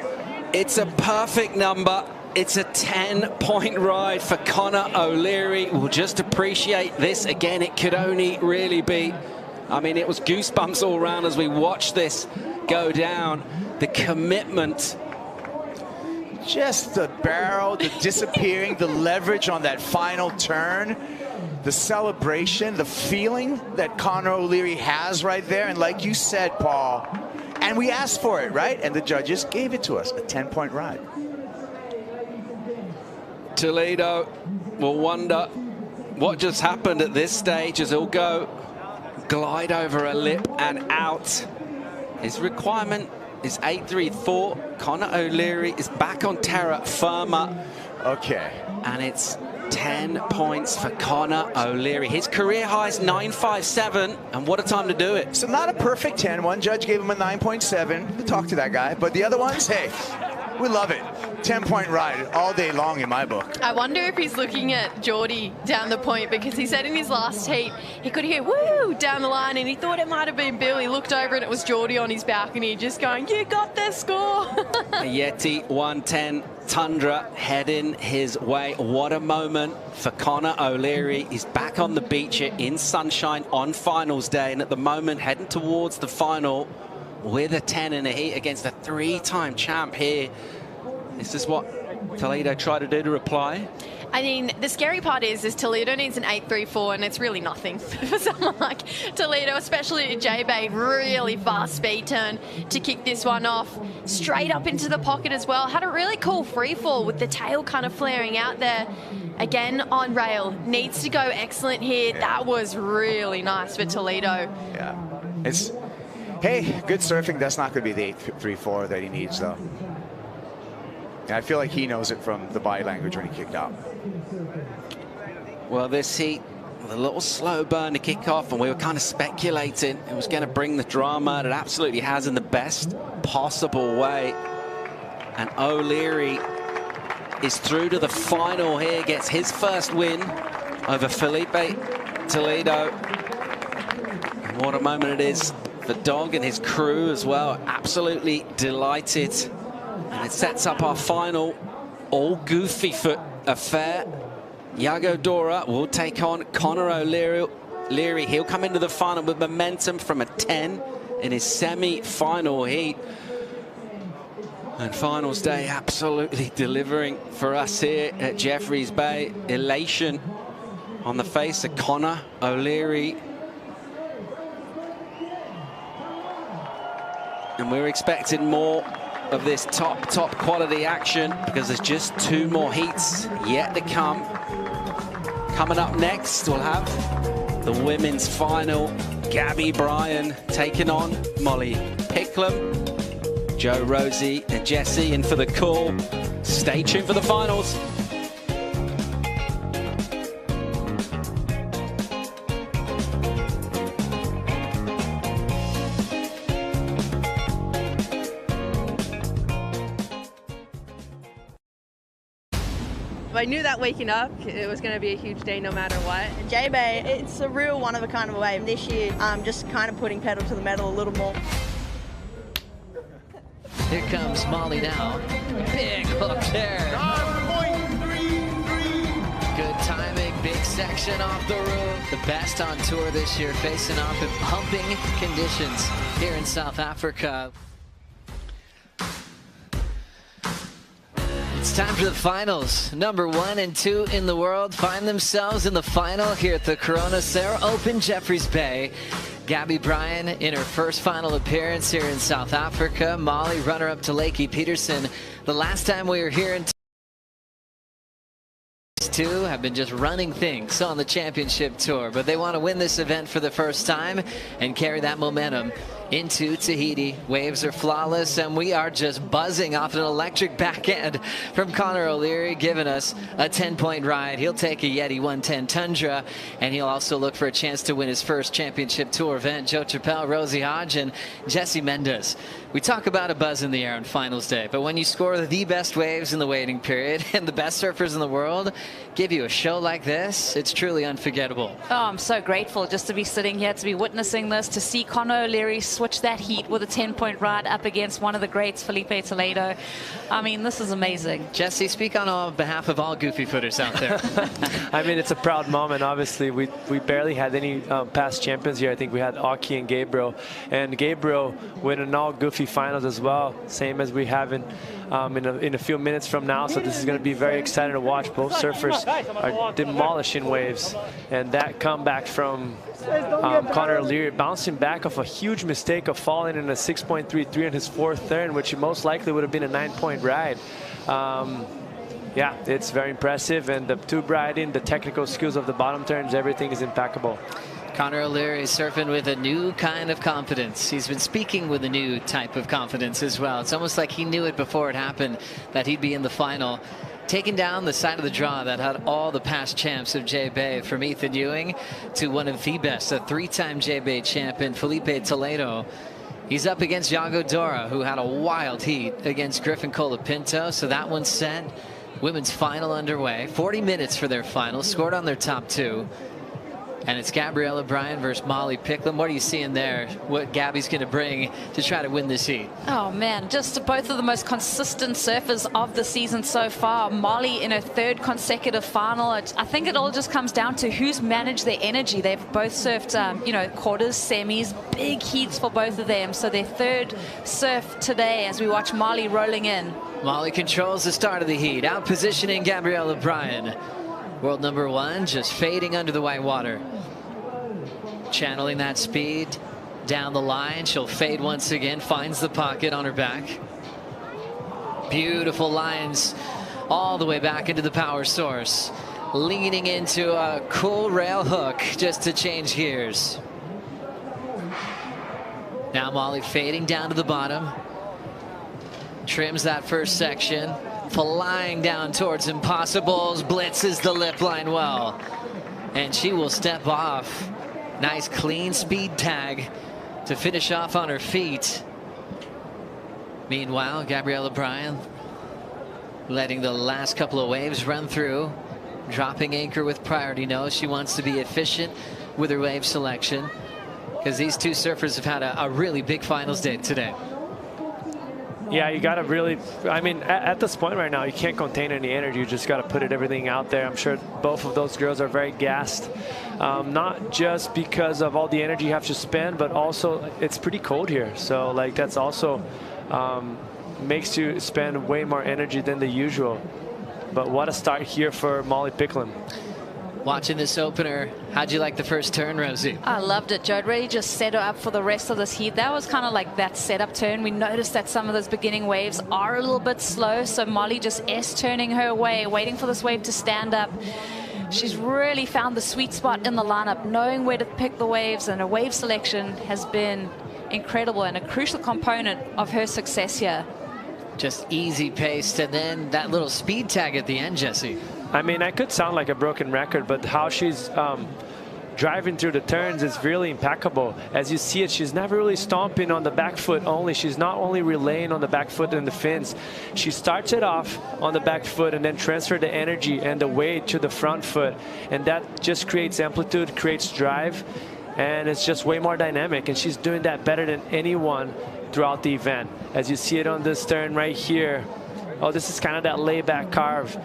It's a perfect number. It's a 10-point ride for Conor O'Leary. We'll just appreciate this again. It could only really be, I mean, it was goosebumps all around as we watched this go down. The commitment. Just the barrel, the disappearing, the leverage on that final turn, the celebration, the feeling that Conor O'Leary has right there. And like you said, Paul, and we asked for it, right? And the judges gave it to us, a 10-point ride. Toledo will wonder what just happened at this stage as he'll go glide over a lip and out. His requirement is 8.34. Conor O'Leary is back on terra firma. Okay. And it's 10 points for Conor O'Leary. His career high is 9.57, and what a time to do it. So not a perfect 10. One judge gave him a 9.7. To talk to that guy. But the other ones, hey, we love it. 10-point ride all day long in my book. I wonder if he's looking at Geordie down the point, because he said in his last heat he could hear woo down the line and he thought it might have been Bill. He looked over and it was Geordie on his balcony just going, you got the score. A Yeti 110 Tundra heading his way. What a moment for Conor O'Leary. He's back on the beach here in sunshine on finals day, and at the moment heading towards the final with a 10 in a heat against a 3-time champ here. This is what Toledo tried to do to reply. I mean, the scary part is Toledo needs an 8.34, and it's really nothing for someone like Toledo, especially J-Bay. Really fast speed turn to kick this one off. Straight up into the pocket as well. Had a really cool free fall with the tail kind of flaring out there. Again, on rail. Needs to go excellent here. That was really nice for Toledo. Yeah. It's, hey, good surfing. That's not going to be the 8.34 that he needs, though. And I feel like he knows it from the body language when he kicked out. Well, this heat, a little slow burn to kick off, and we were kind of speculating it was going to bring the drama. It absolutely has in the best possible way. And O'Leary is through to the final here, gets his first win over Felipe Toledo. And what a moment it is for Dog and his crew as well. Absolutely delighted. And it sets up our final all goofy foot affair. Yago Dora will take on Conor O'Leary. He'll come into the final with momentum from a 10 in his semi-final heat. And finals day absolutely delivering for us here at Jeffreys Bay. Elation on the face of Conor O'Leary. And we're expecting more of this top quality action because there's just 2 more heats yet to come. Coming up next, we'll have the women's final. Gabby Bryan taking on Molly Picklum. Joe, Rosie and Jessie in for the call. Stay tuned for the finals. I knew that waking up, it was going to be a huge day no matter what. J-Bay, it's a real one of a kind of wave. This year, just kind of putting pedal to the metal a little more. Here comes Molly now. Big hook there. Good timing, big section off the roof. The best on tour this year, facing off in pumping conditions here in South Africa. It's time for the finals. Number 1 and 2 in the world find themselves in the final here at the Corona Cero Open Jeffreys Bay. Gabby Bryan in her first final appearance here in South Africa. Molly, runner-up to Lakey Peterson. The last time we were here in two have been just running things on the championship tour, but they want to win this event for the first time and carry that momentum into Tahiti. Waves are flawless, and we are just buzzing off an electric backhand from Conor O'Leary, giving us a 10-point ride. He'll take a Yeti 110 Tundra, and he'll also look for a chance to win his first championship tour event. Joe Chappelle, Rosie Hodge, and Jesse Mendes. We talk about a buzz in the air on finals day, but when you score the best waves in the waiting period and the best surfers in the world give you a show like this, it's truly unforgettable. Oh, I'm so grateful just to be sitting here, to be witnessing this, to see Conor O'Leary switch that heat with a 10-point ride up against one of the greats, Felipe Toledo. I mean, this is amazing. Jesse, speak on behalf of all goofy footers out there. I mean, it's a proud moment. Obviously, we barely had any past champions here. I think we had Aki and Gabriel. And Gabriel winning all goofy finals as well, same as we have in a few minutes from now. So this is going to be very exciting to watch. Both surfers are demolishing waves. And that comeback from Conor O'Leary, bouncing back off a huge mistake of falling in a 6.33 in his fourth turn, which most likely would have been a 9-point ride. Yeah, it's very impressive, and the tube riding, the technical skills of the bottom turns, everything is impeccable. Conor O'Leary surfing with a new kind of confidence. He's been speaking with a new type of confidence as well. It's almost like he knew it before it happened that he'd be in the final. Taking down the side of the draw that had all the past champs of J-Bay, from Ethan Ewing to one of the best, a 3-time J-Bay champion, Felipe Toledo. He's up against Yago Dora, who had a wild heat against Griffin Colapinto. So that one's set. Women's final underway. 40 minutes for their final. Scored on their top 2. And it's Gabriella Bryan versus Molly Picklum. What are you seeing there? What Gabby's going to bring to try to win this heat? Oh, man, just both of the most consistent surfers of the season so far. Molly in her 3rd consecutive final. I think it all just comes down to who's managed their energy. They've both surfed, quarters, semis, big heats for both of them. So their 3rd surf today as we watch Molly rolling in. Molly controls the start of the heat, out positioning Gabriella Bryan. World number 1 just fading under the white water. Channeling that speed down the line. She'll fade once again, finds the pocket on her back. Beautiful lines all the way back into the power source. Leaning into a cool rail hook just to change gears. Now Molly fading down to the bottom. Trims that first section. Flying down towards Impossibles, blitzes the lip line well, and she will step off. Nice clean speed tag to finish off on her feet. Meanwhile, Gabrielle O'Brien letting the last couple of waves run through, dropping anchor with priority. Knows she wants to be efficient with her wave selection, because these two surfers have had a really big finals day today. Yeah, you got to really, I mean, at this point right now, you can't contain any energy. You just got to put everything out there. I'm sure both of those girls are very gassed, not just because of all the energy you have to spend, but also it's pretty cold here. So, like, that's also makes you spend way more energy than the usual. But what a start here for Molly Picklum. Watching this opener, how'd you like the first turn, Rosie? I loved it, Joe. It really just set her up for the rest of this heat. That was kind of like that setup turn. We noticed that some of those beginning waves are a little bit slow, so Molly just S-turning her way, waiting for this wave to stand up. She's really found the sweet spot in the lineup, knowing where to pick the waves, and her wave selection has been incredible and a crucial component of her success here. Just easy paced, and then that little speed tag at the end, Jesse. I mean, I could sound like a broken record, but how she's driving through the turns is really impeccable. As you see it, she's never really stomping on the back foot only. She's not only relaying on the back foot and the fins. She starts it off on the back foot and then transfer the energy and the weight to the front foot. And that just creates amplitude, creates drive, and it's just way more dynamic. And she's doing that better than anyone throughout the event. As you see it on this turn right here. Oh, this is kind of that layback carve.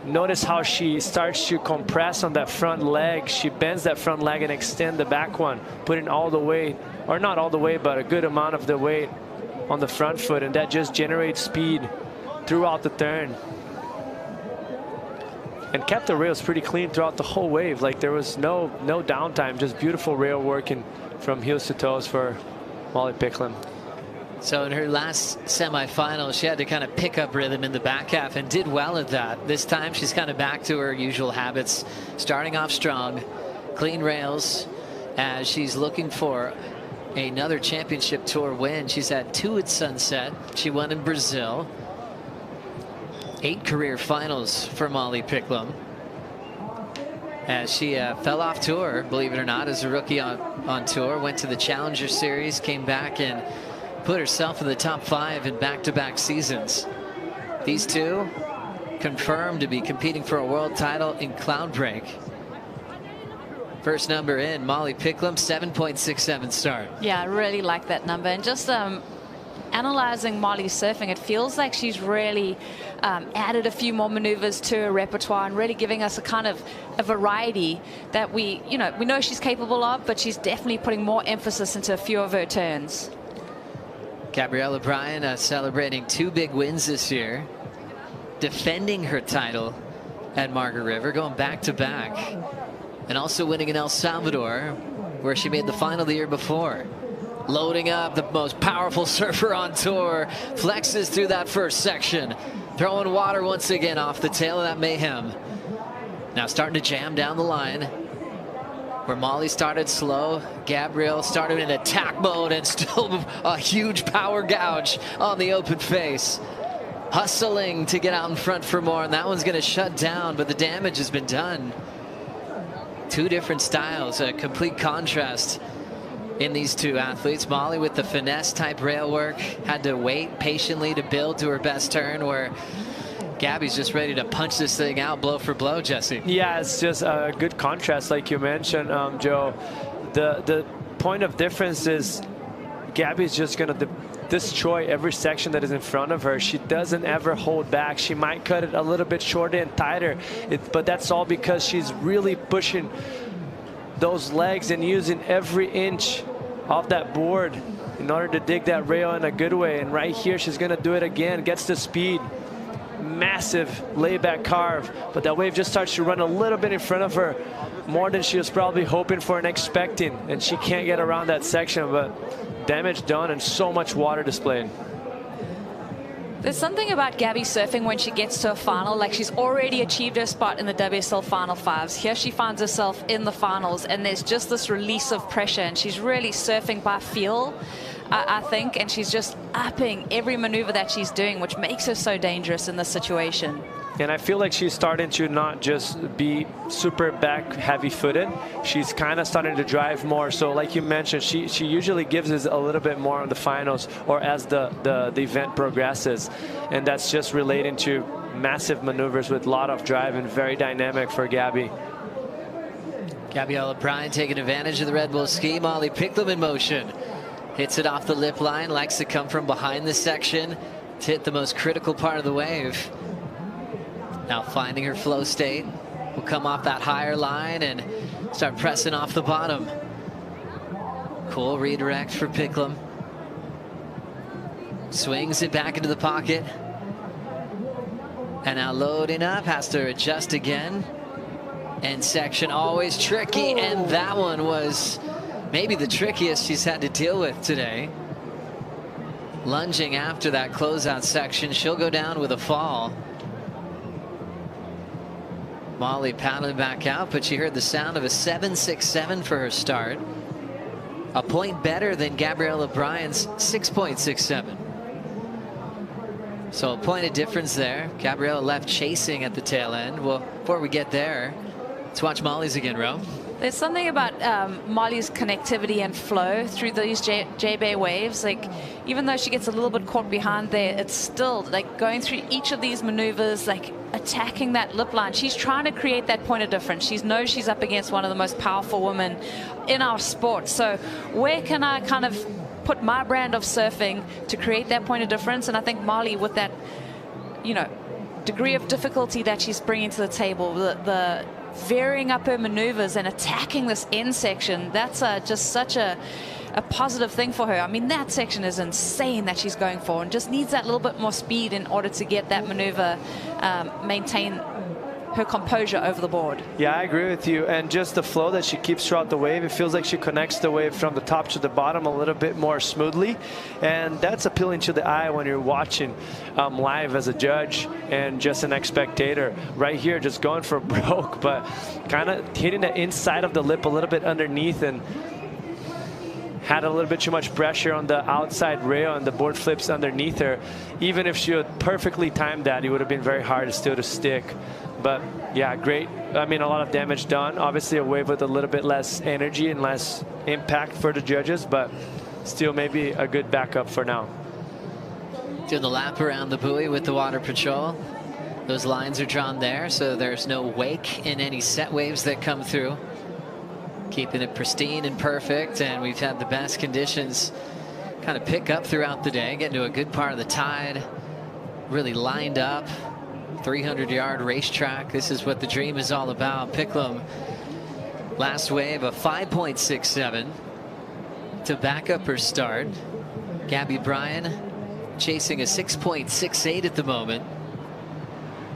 Notice how she starts to compress on that front leg. She bends that front leg and extend the back one, putting all the weight, or not all the weight, but a good amount of the weight on the front foot, and that just generates speed throughout the turn. And kept the rails pretty clean throughout the whole wave. Like, there was no downtime, just beautiful rail working from heels to toes for Molly Picklum. So in her last semifinal, she had to kind of pick up rhythm in the back half and did well at that. This time she's kind of back to her usual habits, starting off strong, clean rails, as she's looking for another championship tour win. She's had 2 at Sunset. She won in Brazil. 8 career finals for Molly Picklum, as she fell off tour, believe it or not, as a rookie on tour. Went to the Challenger Series, came back and put herself in the top 5 in back-to-back seasons. These two confirmed to be competing for a world title in Cloudbreak. First number in, Molly Picklum, 7.67 start. Yeah, I really like that number. And just analyzing Molly's surfing, it feels like she's really added a few more maneuvers to her repertoire and really giving us a kind of a variety that we know she's capable of, but she's definitely putting more emphasis into a few of her turns. Gabrielle O'Brien celebrating 2 big wins this year, defending her title at Margaret River, going back-to-back, and also winning in El Salvador, where she made the final the year before. Loading up, the most powerful surfer on tour, flexes through that first section, throwing water once again off the tail of that mayhem. Now starting to jam down the line. Where Molly started slow, Gabrielle started in attack mode, and still a huge power gouge on the open face. Hustling to get out in front for more, and that one's going to shut down, but the damage has been done. 2 different styles, a complete contrast in these 2 athletes. Molly with the finesse type rail work, had to wait patiently to build to her best turn, where Gabby's just ready to punch this thing out blow for blow, Jesse. Yeah, it's just a good contrast, like you mentioned, Joe. The point of difference is Gabby's just going to destroy every section that is in front of her. She doesn't ever hold back. She might cut it a little bit shorter and tighter, but that's all because she's really pushing those legs and using every inch of that board in order to dig that rail in a good way. And right here, she's going to do it again, gets the speed. Massive layback carve, but that wave just starts to run a little bit in front of her, more than she was probably hoping for and expecting, and she can't get around that section, but damage done and so much water displayed. There's something about Gabby surfing when she gets to a final, like she's already achieved her spot in the WSL Final 5s. Here she finds herself in the finals, and there's just this release of pressure, and she's really surfing by feel, I think, and she's just upping every maneuver that she's doing, which makes her so dangerous in this situation. And I feel like she's starting to not just be super back heavy-footed. She's kind of starting to drive more. So like you mentioned, she usually gives us a little bit more on the finals or as the event progresses. And that's just relating to massive maneuvers with a lot of drive and very dynamic for Gabby. Gabriella Bryan taking advantage of the Red Bull ski. Molly Picklum in motion. Hits it off the lip line, likes to come from behind the section to hit the most critical part of the wave. Now finding her flow state. Will come off that higher line and start pressing off the bottom. Cool redirect for Picklum. Swings it back into the pocket. And now loading up, has to adjust again. End section always tricky, and that one was maybe the trickiest she's had to deal with today. Lunging after that closeout section, she'll go down with a fall. Molly paddling back out, but she heard the sound of a 7.67 for her start. A point better than Gabriella Bryan's 6.67. So a point of difference there. Gabriella left chasing at the tail end. Well, before we get there, let's watch Molly's again, Ro. There's something about Molly's connectivity and flow through these J-Bay waves. Like, even though she gets a little bit caught behind there, it's still like going through each of these maneuvers, like attacking that lip line. She's trying to create that point of difference. She knows she's up against one of the most powerful women in our sport. So where can I kind of put my brand of surfing to create that point of difference? And I think Molly, with that, you know, degree of difficulty that she's bringing to the table, the varying up her maneuvers and attacking this end section, that's just such a positive thing for her. I mean, that section is insane that she's going for, and just needs that little bit more speed in order to get that maneuver, maintain her composure over the board. Yeah, I agree with you. And just the flow that she keeps throughout the wave, it feels like she connects the wave from the top to the bottom a little bit more smoothly. And that's appealing to the eye when you're watching live as a judge and just an spectator. Right here, just going for broke, but kind of hitting the inside of the lip a little bit underneath, and had a little bit too much pressure on the outside rail, and the board flips underneath her. Even if she had perfectly timed that, it would have been very hard still to stick. But yeah, great. I mean, a lot of damage done. Obviously a wave with a little bit less energy and less impact for the judges, but still maybe a good backup for now. Doing the lap around the buoy with the water patrol. Those lines are drawn there, so there's no wake in any set waves that come through. Keeping it pristine and perfect, and we've had the best conditions kind of pick up throughout the day, getting to a good part of the tide. Really lined up. 300-yard racetrack. This is what the dream is all about. Picklum, last wave, a 5.67 to back up her start. Gabby Bryan chasing a 6.68 at the moment.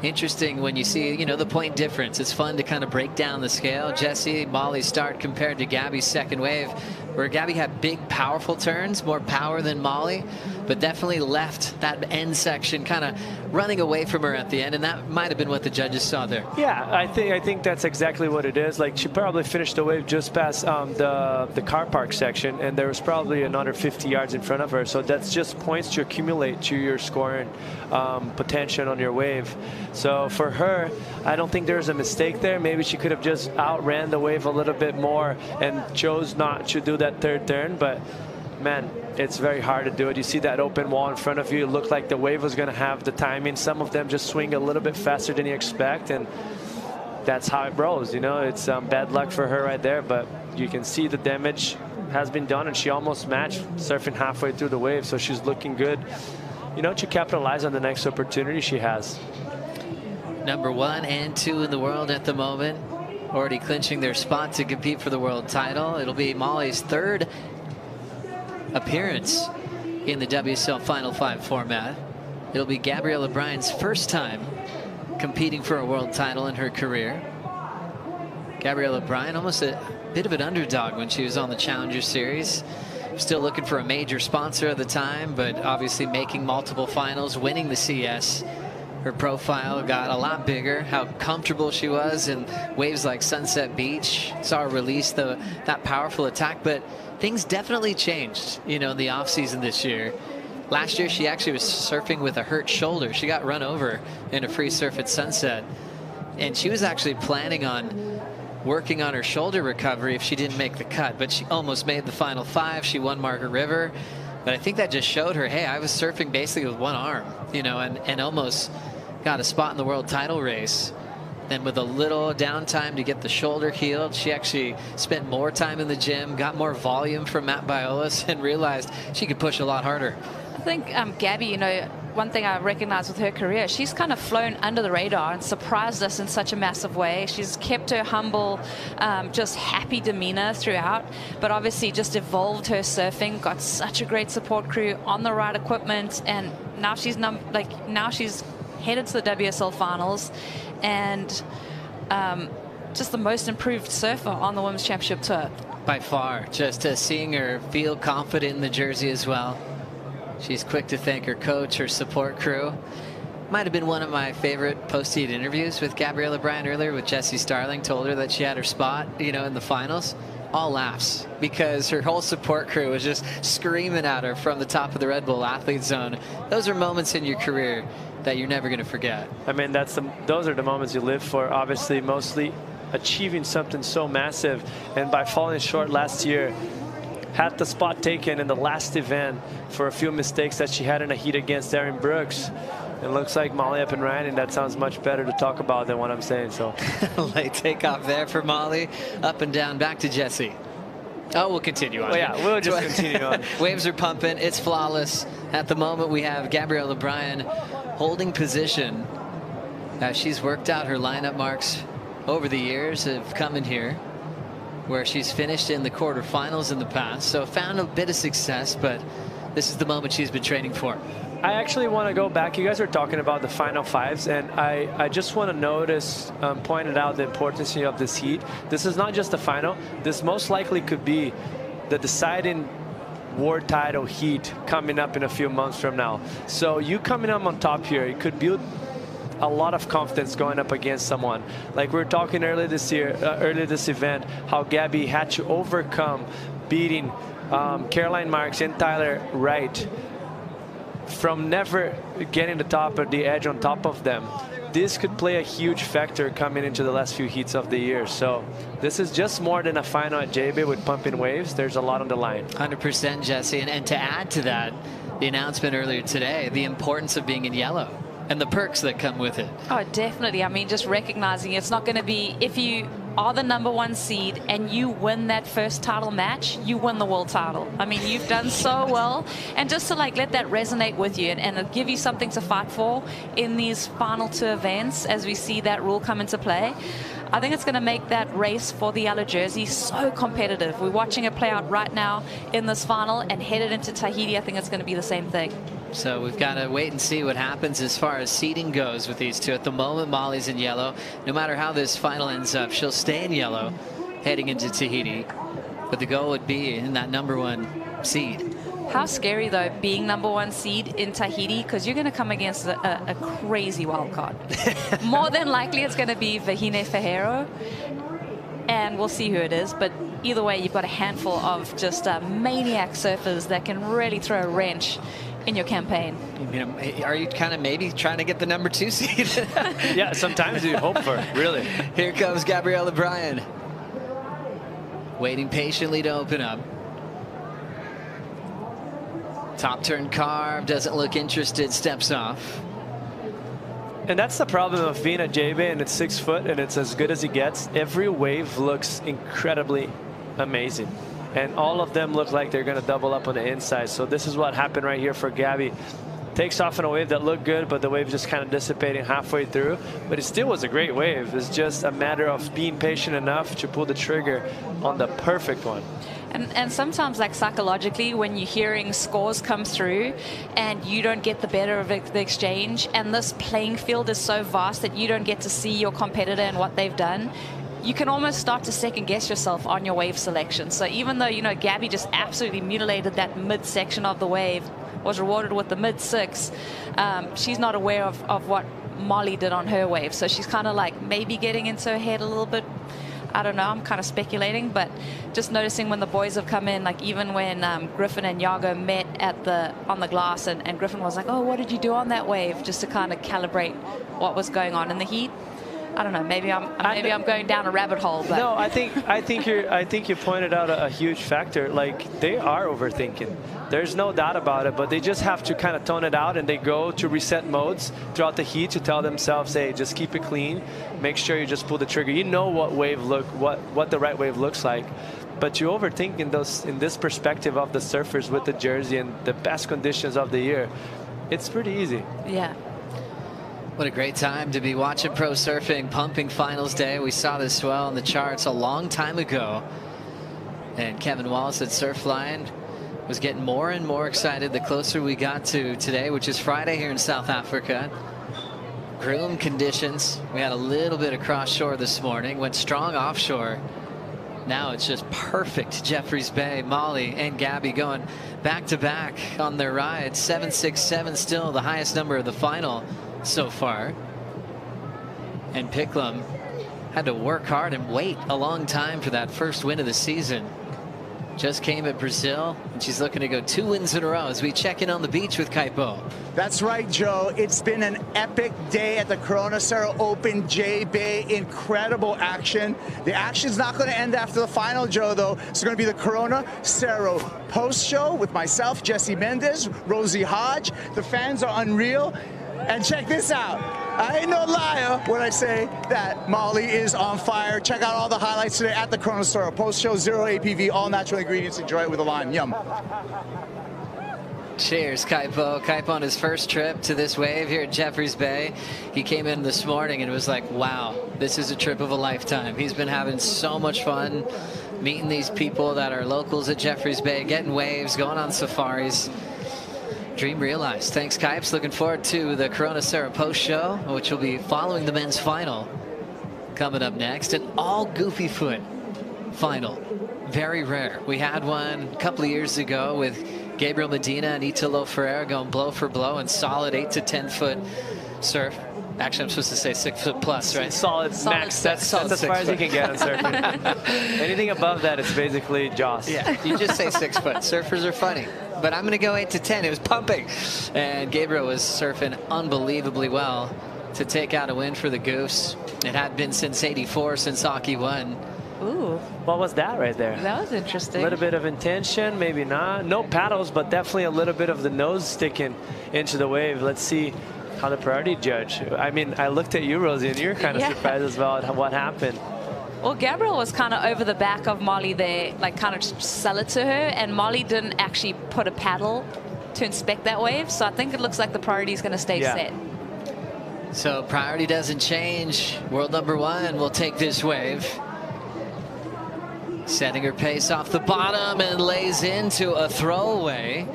Interesting when you see, you know, the point difference. It's fun to kind of break down the scale. Jesse, Molly's start compared to Gabby's second wave, where Gabby had big, powerful turns, more power than Molly, but definitely left that end section kind of running away from her at the end, and that might have been what the judges saw there. Yeah, I think that's exactly what it is. Like, she probably finished the wave just past the car park section, and there was probably another 50 yards in front of her. So that's just points to accumulate to your scoring potential on your wave. So for her, I don't think there's a mistake there. Maybe she could have just outran the wave a little bit more and chose not to do that third turn, but man, it's very hard to do it. You see that open wall in front of you. It looked like the wave was going to have the timing. Some of them just swing a little bit faster than you expect, and that's how it rolls. You know, it's bad luck for her right there, but you can see the damage has been done, and she almost matched surfing halfway through the wave, so she's looking good, you know, to capitalize on the next opportunity she has. Number 1 and 2 in the world at the moment, already clinching their spot to compete for the world title. It'll be Molly's third appearance in the WSL Final 5 format. It'll be Gabriella Bryan's first time competing for a world title in her career. Gabriella Bryan, almost a bit of an underdog when she was on the Challenger Series. Still looking for a major sponsor at the time, but obviously making multiple finals, winning the CS. Her profile got a lot bigger. How comfortable she was in waves like Sunset Beach. Saw her release that powerful attack, but things definitely changed, you know, in the offseason this year. Last year, she actually was surfing with a hurt shoulder. She got run over in a free surf at Sunset. And she was actually planning on working on her shoulder recovery if she didn't make the cut. But she almost made the final 5. She won Margaret River. But I think that just showed her, hey, I was surfing basically with one arm, you know, and almost got a spot in the world title race. Then with a little downtime to get the shoulder healed, she actually spent more time in the gym, got more volume from Matt Biolas, and realized she could push a lot harder. I think Gabby, you know, one thing I recognize with her career, she's kind of flown under the radar and surprised us in such a massive way. She's kept her humble, just happy demeanor throughout, but obviously just evolved her surfing, got such a great support crew on the right equipment, and now she's now she's headed to the WSL finals, and just the most improved surfer on the Women's Championship Tour. By far, just seeing her feel confident in the jersey as well. She's quick to thank her coach, her support crew. Might have been one of my favorite post-heat interviews with Gabriella Bryan earlier with Jessie Starling. Told her that she had her spot, you know, in the finals. All laughs because her whole support crew was just screaming at her from the top of the Red Bull Athlete Zone. Those are moments in your career that you're never going to forget. I mean, those are the moments you live for. Obviously, mostly achieving something so massive, and by falling short last year, had the spot taken in the last event for a few mistakes that she had in a heat against Erin Brooks. It looks like Molly up and riding. That sounds much better to talk about than what I'm saying. So late takeoff there for Molly. Up and down, back to Jessie. Oh, we'll continue on. Well, yeah, we'll just continue on. Waves are pumping. It's flawless. At the moment, we have Gabriella Bryan holding position. She's worked out her lineup marks over the years of coming here, where she's finished in the quarterfinals in the past. So found a bit of success, but this is the moment she's been training for. I actually want to go back. You guys are talking about the final 5s, and I just want to notice, pointed out the importance of this heat. This is not just the final. This most likely could be the deciding world title heat coming up in a few months from now. So you coming up on top here, it could build a lot of confidence going up against someone. Like we were talking earlier this year, earlier this event, how Gabby had to overcome beating Caroline Marks and Tyler Wright from never getting the top or the edge on top of them. This could play a huge factor coming into the last few heats of the year. So this is just more than a final at JB with pumping waves. There's a lot on the line. 100%, Jesse. And to add to that, the announcement earlier today, the importance of being in yellow and the perks that come with it. Oh, definitely. I mean, just recognizing it's not going to be, if you are the #1 seed and you win that first title match, you win the world title. I mean, you've done so well. And just to like let that resonate with you and give you something to fight for in these final 2 events as we see that rule come into play, I think it's going to make that race for the yellow jersey so competitive. We're watching it play out right now in this final, and headed into Tahiti, I think it's going to be the same thing. So we've got to wait and see what happens as far as seeding goes with these two. At the moment, Molly's in yellow. No matter how this final ends up, she'll stay in yellow heading into Tahiti. But the goal would be in that #1 seed. How scary, though, being #1 seed in Tahiti, because you're going to come against a crazy wild card. More than likely, it's going to be Vahine Ferreiro, and we'll see who it is. But either way, you've got a handful of just maniac surfers that can really throw a wrench in your campaign. You know, are you kind of maybe trying to get the #2 seed? Yeah, sometimes you hope for it, really. Here comes Gabriella Bryan, waiting patiently to open up. Top turn carve, doesn't look interested, steps off. And that's the problem of being a JB, and it's 6 foot and it's as good as it gets. Every wave looks incredibly amazing, and all of them look like they're going to double up on the inside. So this is what happened right here for Gabby. Takes off in a wave that looked good, but the wave just kind of dissipating halfway through. But it still was a great wave. It's just a matter of being patient enough to pull the trigger on the perfect one. And sometimes, like psychologically, when you're hearing scores come through and you don't get the better of the exchange, and this playing field is so vast that you don't get to see your competitor and what they've done, you can almost start to second guess yourself on your wave selection. So even though, you know, Gabby just absolutely mutilated that midsection of the wave, was rewarded with the mid-6, she's not aware of what Molly did on her wave. So she's kind of like maybe getting into her head a little bit I don't know, I'm kind of speculating, but just noticing when the boys have come in, like even when Griffin and Yago met on the glass, and Griffin was like, oh, what did you do on that wave, just to kind of calibrate what was going on in the heat. I don't know, maybe I'm going down a rabbit hole. But no, I think you pointed out a huge factor. Like, they are overthinking. There's no doubt about it, but they just have to kind of tone it out, and they go to reset modes throughout the heat to tell themselves, hey, just keep it clean. Make sure you just pull the trigger. You know what the right wave looks like. But you overthink in this perspective of the surfers with the jersey and the best conditions of the year. It's pretty easy. Yeah. What a great time to be watching pro surfing, pumping finals day. We saw this swell on the charts a long time ago. And Kevin Wallace at Surfline was getting more and more excited the closer we got to today, which is Friday here in South Africa. Groom conditions. We had a little bit of cross shore this morning, went strong offshore. Now it's just perfect. Jeffreys Bay, Molly, and Gabby going back to back on their ride. 7.67 still the highest number of the final so far. And Picklum had to work hard and wait a long time for that first win of the season. Just came at Brazil, and she's looking to go 2 wins in a row as we check in on the beach with Kaipo. That's right, Joe. It's been an epic day at the Corona Cero Open J-Bay. Incredible action. The action's not going to end after the final, Joe, though. It's going to be the Corona Cero post-show with myself, Jesse Mendez, Rosie Hodge. The fans are unreal. And check this out. I ain't no liar when I say that Molly is on fire. Check out all the highlights today at the Corona Cero post-show. 0 APV, all natural ingredients. Enjoy it with a lime. Yum. Cheers, Kaipo. Kaipo on his first trip to this wave here at Jeffreys Bay. He came in this morning and was like, wow, this is a trip of a lifetime. He's been having so much fun meeting these people that are locals at Jeffreys Bay, getting waves, going on safaris. Dream realized. Thanks, Kipes. Looking forward to the Corona Cero post show, which will be following the men's final coming up next. An all goofy foot final. Very rare. We had one a couple of years ago with Gabriel Medina and Italo Ferreira going blow for blow and solid 8 to 10 foot surf. Actually, I'm supposed to say 6 foot plus, right? Solid max. That's as far as you can get on surfing. Anything above that, it's basically Joss. Yeah, you just say 6 foot. Surfers are funny. But I'm going to go 8 to 10. It was pumping. And Gabriel was surfing unbelievably well to take out a win for the Goose. It had been since '84, since Aki won. Ooh. What was that right there? That was interesting. A little bit of intention, maybe not. No paddles, but definitely a little bit of the nose sticking into the wave. Let's see how the priority judge. I mean, I looked at you, Rosie, and you're kind of surprised as well at what happened. Well, Gabriel was kind of over the back of Molly there, like kind of sell it to her, and Molly didn't actually put a paddle to inspect that wave, so I think it looks like the priority is going to stay set. So priority doesn't change. World number 1 will take this wave. Setting her pace off the bottom and lays into a throwaway.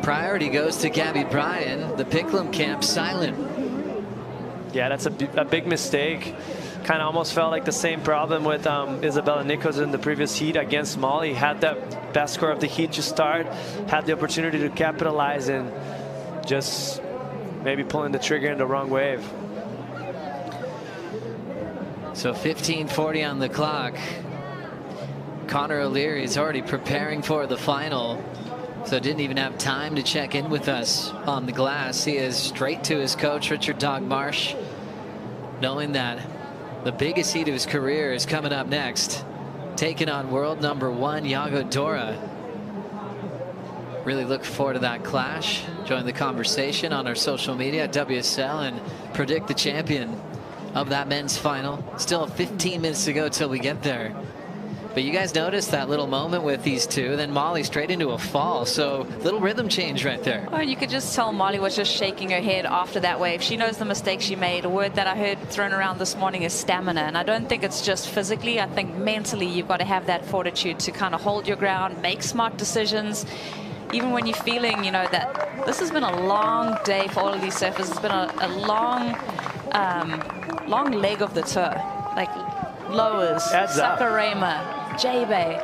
Priority goes to Gabby Bryan. The Picklum camp silent. Yeah, that's a big mistake. Kind of almost felt like the same problem with Isabella Nichols in the previous heat against Molly. Had that best score of the heat to start, had the opportunity to capitalize, and just maybe pulling the trigger in the wrong wave. So 15:40 on the clock. Connor O'Leary is already preparing for the final, so didn't even have time to check in with us on the glass. He is straight to his coach, Richard Dog Marsh, knowing that the biggest heat of his career is coming up next, taking on world number 1 Yago Dora. Really look forward to that clash. Join the conversation on our social media at WSL and predict the champion of that men's final. Still 15 minutes to go till we get there. But you guys noticed that little moment with these two, then Molly straight into a fall. So little rhythm change right there. Oh, you could just tell Molly was just shaking her head after that wave. She knows the mistake she made. A word that I heard thrown around this morning is stamina. And I don't think it's just physically. I think mentally you've got to have that fortitude to kind of hold your ground, make smart decisions. Even when you're feeling, you know, that this has been a long day for all of these surfers. It's been a long leg of the tour. Like Lowers, Sakurema, J-Bay.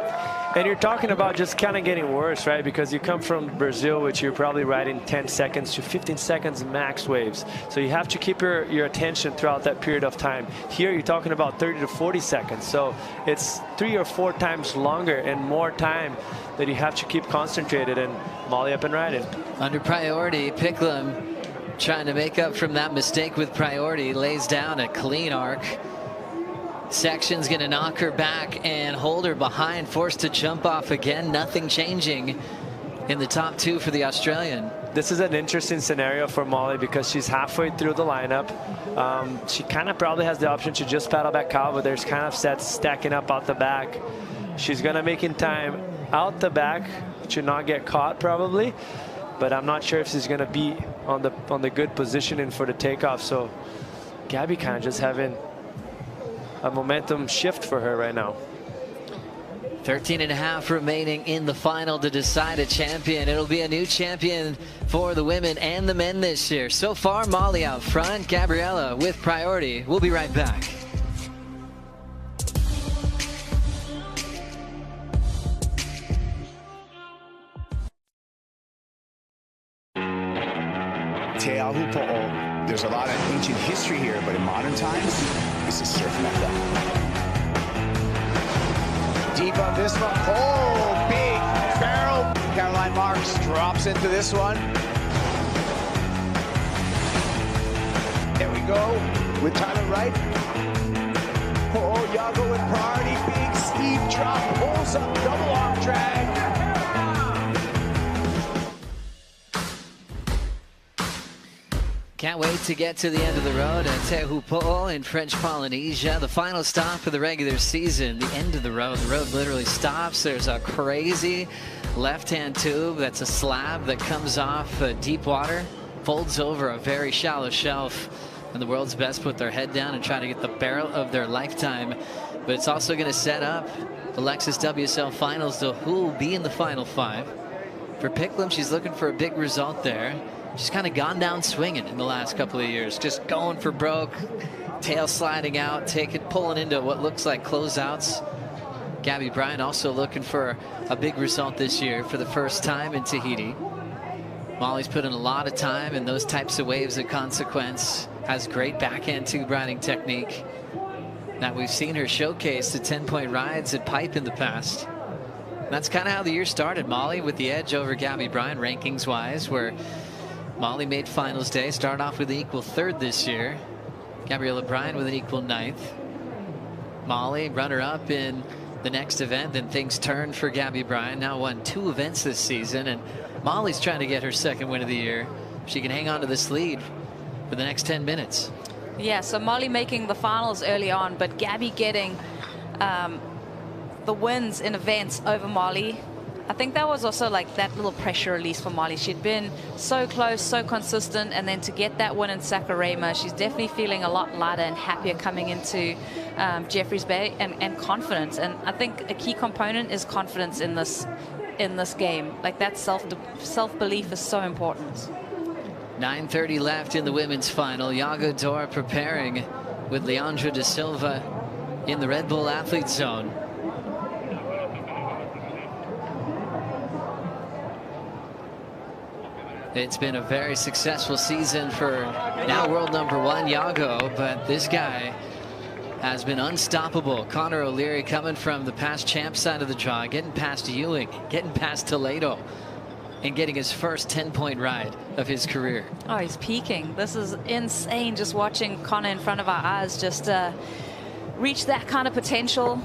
And you're talking about just kind of getting worse, right? Because you come from Brazil, which you're probably riding 10 seconds to 15 seconds max waves. So you have to keep your attention throughout that period of time. Here, you're talking about 30 to 40 seconds. So it's 3 or 4 times longer and more time that you have to keep concentrated and Molly up and riding. Under priority, Picklum trying to make up from that mistake with priority, lays down a clean arc. Section's going to knock her back and hold her behind, forced to jump off again. Nothing changing in the top 2 for the Australian. This is an interesting scenario for Molly because she's halfway through the lineup. She kind of probably has the option to just paddle back out, but there's kind of sets stacking up out the back. She's going to make in time out the back to not get caught probably, but I'm not sure if she's going to be on the good positioning for the takeoff. So Gabby kind of just having a momentum shift for her right now. 13.5 remaining in the final to decide a champion. It'll be a new champion for the women and the men this year. So far, Molly out front, Gabriella with priority. We'll be right back. There's a lot of ancient history here, but in modern times, this is surf mecca. Deep on this one. Oh, big barrel. Caroline Marks drops into this one. There we go with Tyler Wright. Oh, Yago with priority. Big steep drop. Pulls up double arm drag. Can't wait to get to the end of the road at Tehupo'o in French Polynesia. The final stop of the regular season, the end of the road. The road literally stops. There's a crazy left-hand tube that's a slab that comes off deep water, folds over a very shallow shelf, and the world's best put their head down and try to get the barrel of their lifetime. But it's also going to set up the Lexus WSL Finals, so who will be in the Final 5. For Picklum, she's looking for a big result there. She's kind of gone down swinging in the last couple of years, just going for broke, tail sliding out, pulling into what looks like closeouts. Gabby Bryan also looking for a big result this year for the first time in Tahiti. Molly's put in a lot of time in those types of waves of consequence, has great backhand tube riding technique. Now we've seen her showcase the 10-point rides at Pipe in the past. And that's kind of how the year started, Molly, with the edge over Gabby Bryan rankings-wise, where Molly made finals day, started off with an equal 3rd this year. Gabriella Bryan with an equal 9th. Molly, runner-up in the next event, then things turned for Gabby Bryan. Now won 2 events this season, and Molly's trying to get her 2nd win of the year. She can hang on to this lead for the next 10 minutes. Yeah, so Molly making the finals early on, but Gabby getting the wins in events over Molly. I think that was also like that little pressure release for Molly. She'd been so close, so consistent, and then to get that win in Saquarema, she's definitely feeling a lot lighter and happier coming into Jeffreys Bay, and confidence. And I think a key component is confidence in this game. Like that self-belief is so important. 9:30 left in the women's final. Yago Dora preparing with Leandra da Silva in the Red Bull Athlete Zone. It's been a very successful season for now world #1 Yago, but this guy has been unstoppable. Connor O'Leary coming from the past champ side of the draw, getting past Ewing, getting past Toledo, and getting his first 10-point ride of his career. Oh, he's peaking. This is insane, just watching Connor in front of our eyes just reach that kind of potential,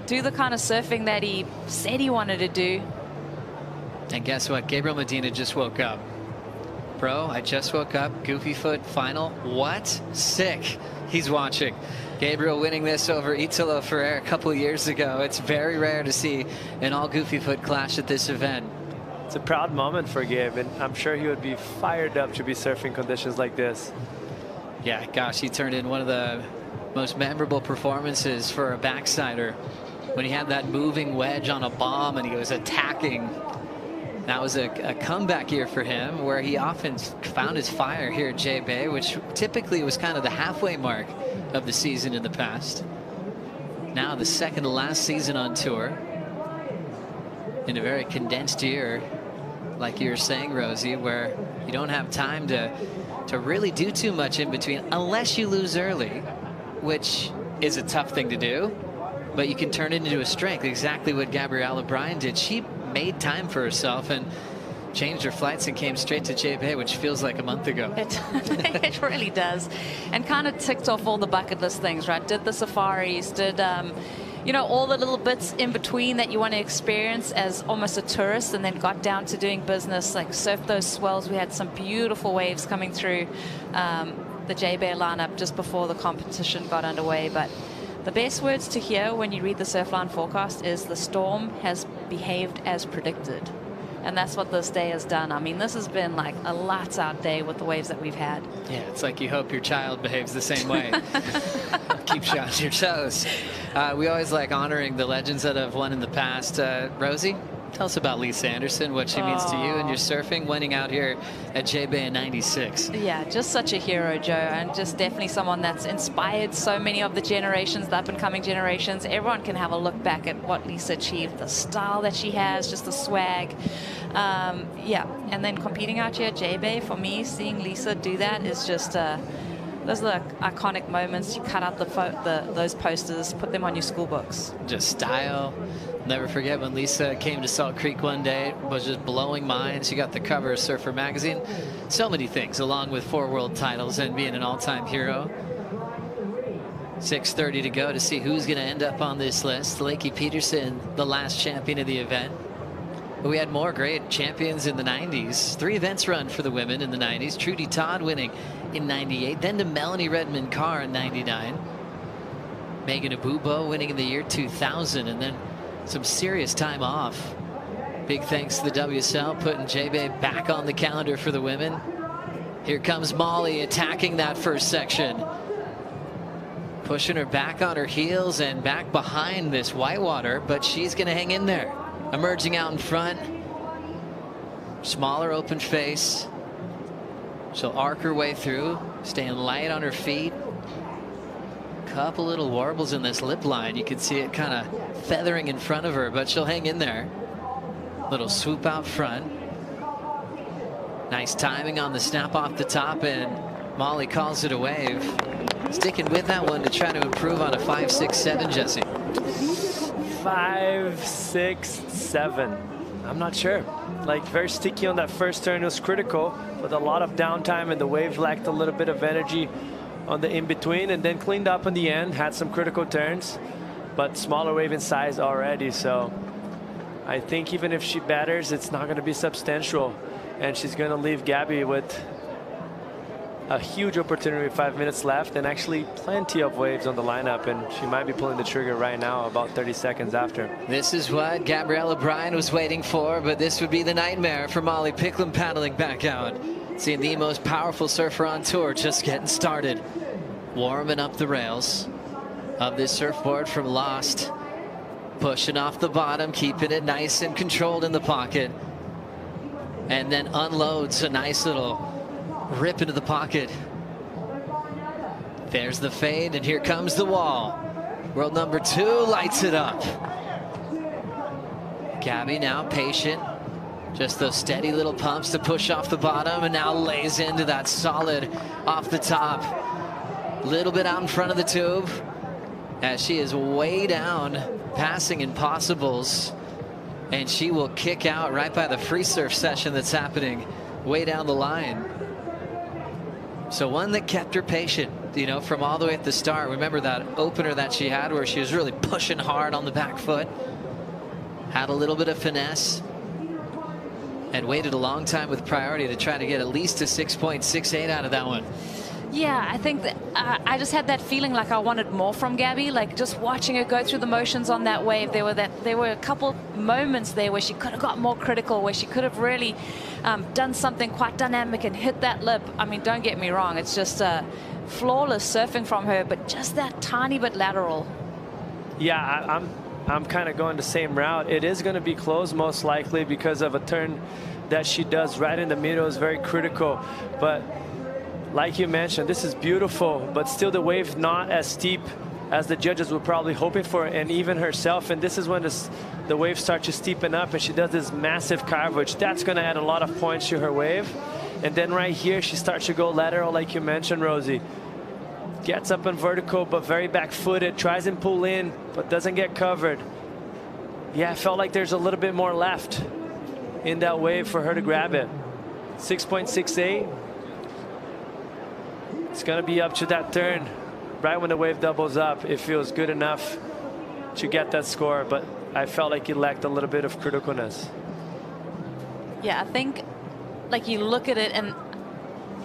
do the kind of surfing that he said he wanted to do. And guess what? Gabriel Medina just woke up. Bro, I just woke up. Goofy Foot final. What? Sick. He's watching. Gabriel winning this over Italo Ferrer a couple of years ago. It's very rare to see an all Goofy Foot clash at this event. It's a proud moment for Gabe, and I'm sure he would be fired up to be surfing conditions like this. Yeah, gosh, he turned in one of the most memorable performances for a backsider when he had that moving wedge on a bomb and he was attacking. That was a comeback year for him, where he often found his fire here at J-Bay, which typically was kind of the halfway mark of the season in the past. Now the second to last season on tour. in a very condensed year, like you were saying, Rosie, where you don't have time to really do too much in between unless you lose early, which is a tough thing to do, but you can turn it into a strength. Exactly what Gabriella Bryan did. She made time for herself and changed her flights and came straight to J-Bay, which feels like a month ago. It really does. And kind of ticked off all the bucket list things, right? Did the safaris, did, you know, all the little bits in between that you want to experience as almost a tourist, and then got down to doing business, like surfed those swells. We had some beautiful waves coming through the J-Bay lineup just before the competition got underway. But the best words to hear when you read the Surfline forecast is the storm has behaved as predicted. And that's what this day has done. I mean, this has been like a lights out day with the waves that we've had. Yeah, it's like you hope your child behaves the same way. Keep you on your toes. We always like honoring the legends that have won in the past. Rosie, tell us about Lisa Anderson, what she means to you and your surfing, winning out here at J-Bay in '96. Yeah, just such a hero, Joe, and just definitely someone that's inspired so many of the generations, the up-and-coming generations. Everyone can have a look back at what Lisa achieved, the style that she has, just the swag. Yeah, and then competing out here at J-Bay, for me, seeing Lisa do that is just... those are the iconic moments. You cut out those posters, put them on your school books. Just style. Never forget when Lisa came to Salt Creek one day, it was just blowing minds. She got the cover of Surfer magazine. So many things, along with 4 world titles and being an all-time hero. 6:30 to go to see who's going to end up on this list. Lakey Peterson, the last champion of the event. But we had more great champions in the 90s. 3 events run for the women in the 90s. Trudy Todd winning in 98, then to Melanie Redmond Carr in 99. Megan Abubo winning in the year 2000, and then some serious time off. Big thanks to the WSL putting J-Bay back on the calendar for the women. Here comes Molly attacking that first section. Pushing her back on her heels and back behind this whitewater, but she's going to hang in there. Emerging out in front. Smaller open face. She'll arc her way through, staying light on her feet. Couple little warbles in this lip line. You can see it kind of feathering in front of her, but she'll hang in there. Little swoop out front. Nice timing on the snap off the top, and Molly calls it a wave. Sticking with that one to try to improve on a 5, 6, 7, Jesse. 5, 6, 7. I'm not sure. Like, very sticky on that first turn. It was critical with a lot of downtime, and the wave lacked a little bit of energy on the in-between, and then cleaned up in the end. Had some critical turns, but smaller wave in size already. So I think even if she batters, it's not going to be substantial, and she's going to leave Gabby with a huge opportunity with 5 minutes left, and actually plenty of waves on the lineup, and she might be pulling the trigger right now about 30 seconds after. This is what Gabriella Bryan was waiting for, but this would be the nightmare for Molly Picklum paddling back out. Seeing the most powerful surfer on tour just getting started. Warming up the rails of this surfboard from Lost. Pushing off the bottom, keeping it nice and controlled in the pocket. And then unloads a nice little rip into the pocket. There's the fade, and here comes the wall. World number 2 lights it up. Gabby now patient. Just those steady little pumps to push off the bottom, and now lays into that solid off the top. Little bit out in front of the tube as she is way down, passing impossibles, and she will kick out right by the free surf session that's happening way down the line. So one that kept her patient, you know, from all the way at the start. Remember that opener that she had where she was really pushing hard on the back foot, had a little bit of finesse, and waited a long time with priority to try to get at least a 6.68 out of that one. Yeah, I think that I just had that feeling like I wanted more from Gabby. Like, just watching her go through the motions on that wave, there were a couple moments there where she could have got more critical, where she could have really done something quite dynamic and hit that lip. I mean, don't get me wrong, it's just flawless surfing from her, but just that tiny bit lateral. Yeah, I'm kind of going the same route. It is going to be close most likely because of a turn that she does right in the middle is very critical. But like you mentioned, this is beautiful, but still the wave not as steep as the judges were probably hoping for, and even herself. And this is when the wave starts to steepen up, and she does this massive carve, which that's going to add a lot of points to her wave. And then right here, she starts to go lateral, like you mentioned, Rosie. Gets up and vertical, but very back-footed. Tries and pull in, but doesn't get covered. Yeah, I felt like there's a little bit more left in that wave for her to grab it. 6.68. It's going to be up to that turn. Right when the wave doubles up, it feels good enough to get that score, but I felt like it lacked a little bit of criticalness. Yeah, I think like you look at it and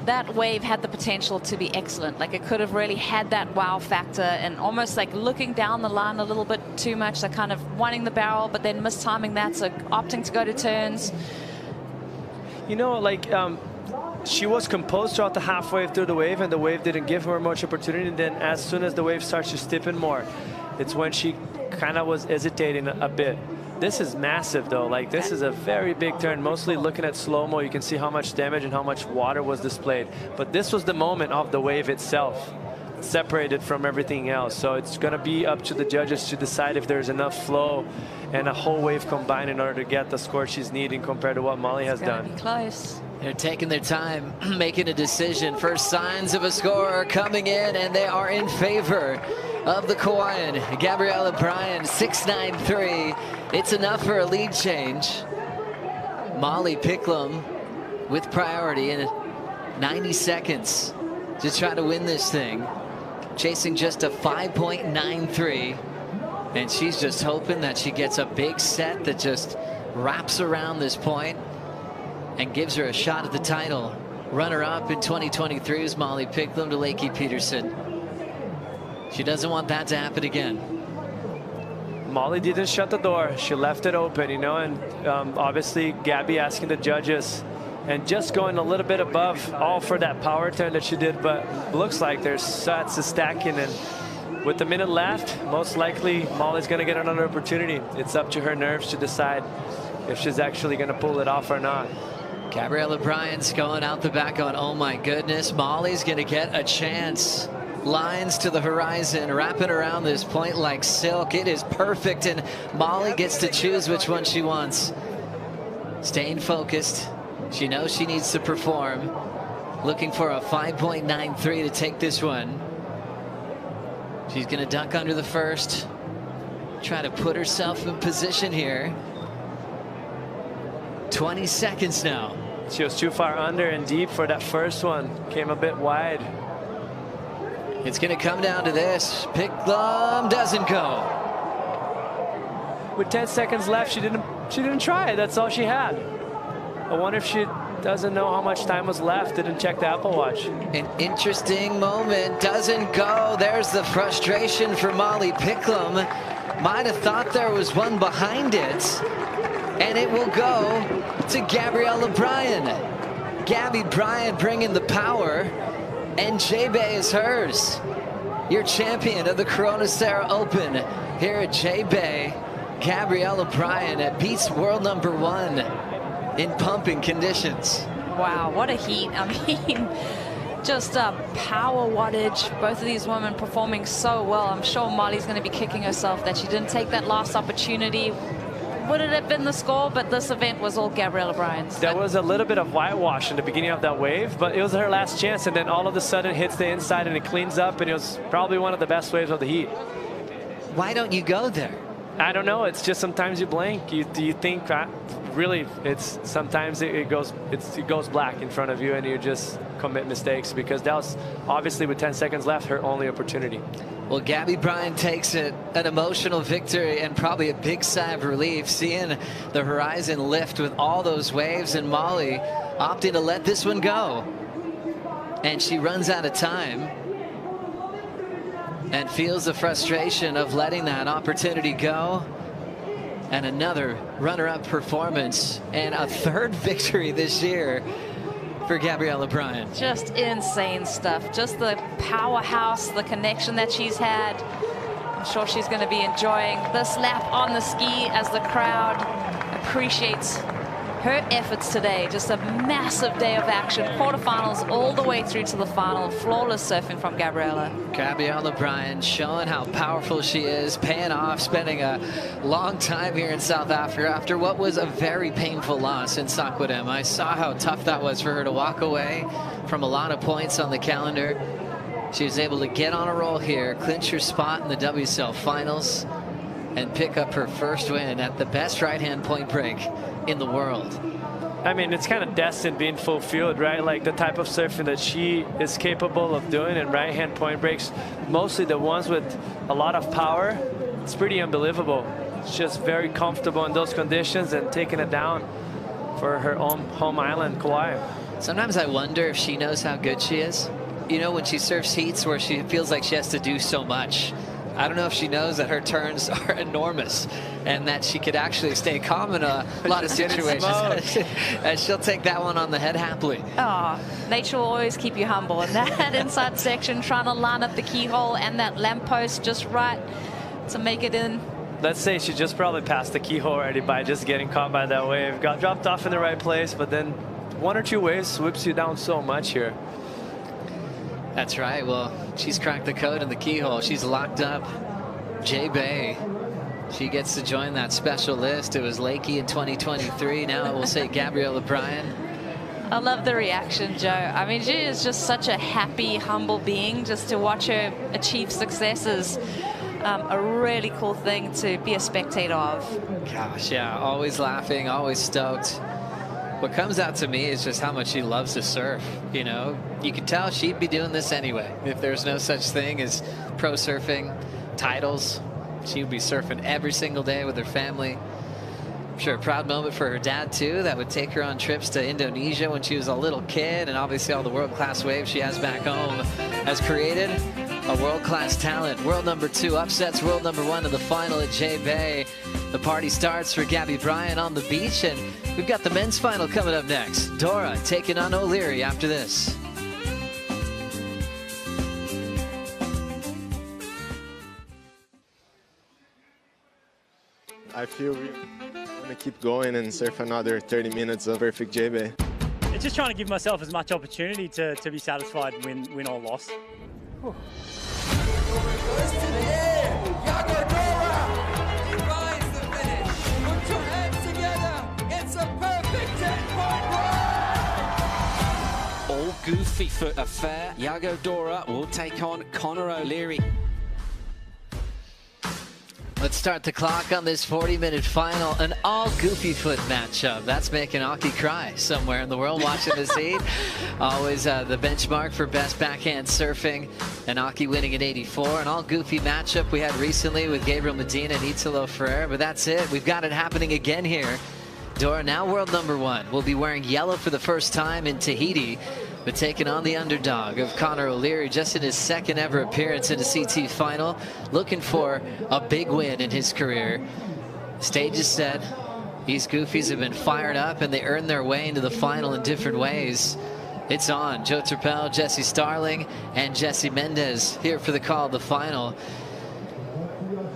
that wave had the potential to be excellent. Like it could have really had that wow factor, and almost like looking down the line a little bit too much, like kind of wanting the barrel, but then mistiming that, so opting to go to turns. You know, like she was composed throughout the half wave through the wave, and the wave didn't give her much opportunity. And then as soon as the wave starts to stiffen more, it's when she kind of was hesitating a bit. This is massive, though. Like, this is a very big turn. Mostly looking at slow-mo, you can see how much damage and how much water was displayed. But this was the moment of the wave itself, separated from everything else. So it's going to be up to the judges to decide if there's enough flow and a whole wave combined in order to get the score she's needing compared to what Molly has done. Be close. They're taking their time, making a decision. First signs of a score coming in, and they are in favor of the Kauaian. Gabriella Bryan, 6.93. It's enough for a lead change. Molly Picklum with priority in 90 seconds to try to win this thing. Chasing just a 5.93. And she's just hoping that she gets a big set that just wraps around this point and gives her a shot at the title. Runner-up in 2023 is Molly Picklum to Lakey Peterson. She doesn't want that to happen again. Molly didn't shut the door. She left it open, you know, and obviously Gabby asking the judges and just going a little bit above, all for that power turn that she did, but looks like there's sets stacking, and with a minute left, most likely Molly's going to get another opportunity. It's up to her nerves to decide if she's actually going to pull it off or not. Gabriella Bryan's going out the back going, oh my goodness, Molly's going to get a chance. Lines to the horizon, wrapping around this point like silk. It is perfect, and Molly gets to choose which one she wants. Staying focused. She knows she needs to perform. Looking for a 5.93 to take this one. She's going to duck under the first. Try to put herself in position here. 20 seconds now. She was too far under and deep for that first one. Came a bit wide. It's going to come down to this. Picklum doesn't go. With 10 seconds left, she didn't try it. That's all she had. I wonder if she doesn't know how much time was left. Didn't check the Apple Watch. An interesting moment. Doesn't go. There's the frustration for Molly Picklum. Might have thought there was one behind it. And it will go to Gabriella Bryan. Gabby Bryan bringing the power. And J-Bay is hers. Your champion of the Corona Cero Open here at J-Bay. Gabriella Bryan beats world #1 in pumping conditions. Wow, what a heat. I mean, just power wattage. Both of these women performing so well. I'm sure Molly's going to be kicking herself that she didn't take that last opportunity. Would it have been the score? But this event was all Gabriella Bryan's. There was a little bit of whitewash in the beginning of that wave, but it was her last chance, and then all of a sudden hits the inside and it cleans up, and it was probably one of the best waves of the heat. Why don't you go there? I don't know. It's just sometimes you blink. You think really it's sometimes it goes black in front of you, and you just commit mistakes, because that was obviously with 10 seconds left her only opportunity. Well, Gabby Bryan takes it, an emotional victory and probably a big sigh of relief, seeing the horizon lift with all those waves, and Molly opting to let this one go. And she runs out of time and feels the frustration of letting that opportunity go. And another runner-up performance and a third victory this year for Gabriella Bryan. Just insane stuff. Just the powerhouse, the connection that she's had. I'm sure she's going to be enjoying this lap on the ski as the crowd appreciates her efforts today, just a massive day of action. Quarterfinals all the way through to the final. Flawless surfing from Gabriela. Gabriela Bryan showing how powerful she is, paying off, spending a long time here in South Africa after what was a very painful loss in Saquadem. I saw how tough that was for her to walk away from a lot of points on the calendar. She was able to get on a roll here, clinch her spot in the WSL finals, and pick up her first win at the best right-hand point break in the world. I mean, it's kind of destined being fulfilled, right? Like the type of surfing that she is capable of doing in right-hand point breaks, mostly the ones with a lot of power, it's pretty unbelievable. It's just very comfortable in those conditions and taking it down for her own home island, Kauai. Sometimes I wonder if she knows how good she is. You know, when she surfs heats where she feels like she has to do so much. I don't know if she knows that her turns are enormous and that she could actually stay calm in a lot of situations. And she'll take that one on the head happily. Oh, nature will always keep you humble. And that inside section, trying to line up the keyhole and that lamppost just right to make it in. Let's say she just probably passed the keyhole already by just getting caught by that wave. Got dropped off in the right place, but then one or two waves whips you down so much here. That's right. Well, she's cracked the code in the keyhole. She's locked up. Jay Bay, she gets to join that special list. It was Lakey in 2023. Now it will say Gabriela Bryan. I love the reaction, Joe. I mean, she is just such a happy, humble being. Just to watch her achieve success is a really cool thing to be a spectator of. Gosh, yeah, always laughing, always stoked. What comes out to me is just how much she loves to surf. You know, you can tell she'd be doing this anyway. If there's no such thing as pro surfing, titles, she would be surfing every single day with her family. I'm sure a proud moment for her dad too, that would take her on trips to Indonesia when she was a little kid, and obviously all the world-class waves she has back home has created a world-class talent. World number 2 upsets world number 1 in the final at Jay Bay. The party starts for Gabby Bryan on the beach, and we've got the men's final coming up next. Dora taking on O'Leary after this. I feel we want to keep going and surf another 30 minutes of perfect J-Bay. It's just trying to give myself as much opportunity to be satisfied, win or loss. Whew. All goofy foot affair. Iago Dora will take on Connor O'Leary. Let's start the clock on this 40-minute final. An all goofy foot matchup. That's making Aki cry somewhere in the world watching this heat. Always the benchmark for best backhand surfing. And Aki winning at 84. An all goofy matchup we had recently with Gabriel Medina and Italo Ferrer. But that's it. We've got it happening again here. Dora, now world number 1, will be wearing yellow for the first time in Tahiti, but taking on the underdog of Connor O'Leary just in his second ever appearance in a CT final, looking for a big win in his career. Stage is set. These goofies have been fired up and they earned their way into the final in different ways. It's on. Joe Turpel, Jesse Starling, and Jesse Mendez here for the call of the final.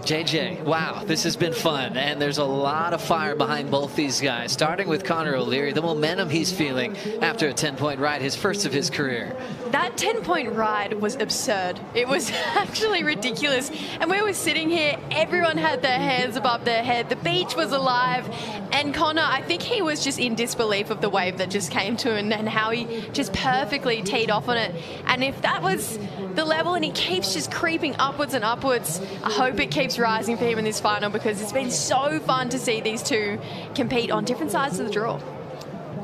JJ, wow, this has been fun, and there's a lot of fire behind both these guys, starting with Connor O'Leary, the momentum he's feeling after a 10-point ride, his first of his career. That 10-point ride was absurd. It was actually ridiculous. And we were sitting here, everyone had their hands above their head. The beach was alive. And Connor, I think he was just in disbelief of the wave that just came to him and how he just perfectly teed off on it. And if that was the level and he keeps just creeping upwards and upwards, I hope it keeps rising for him in this final, because it's been so fun to see these two compete on different sides of the draw.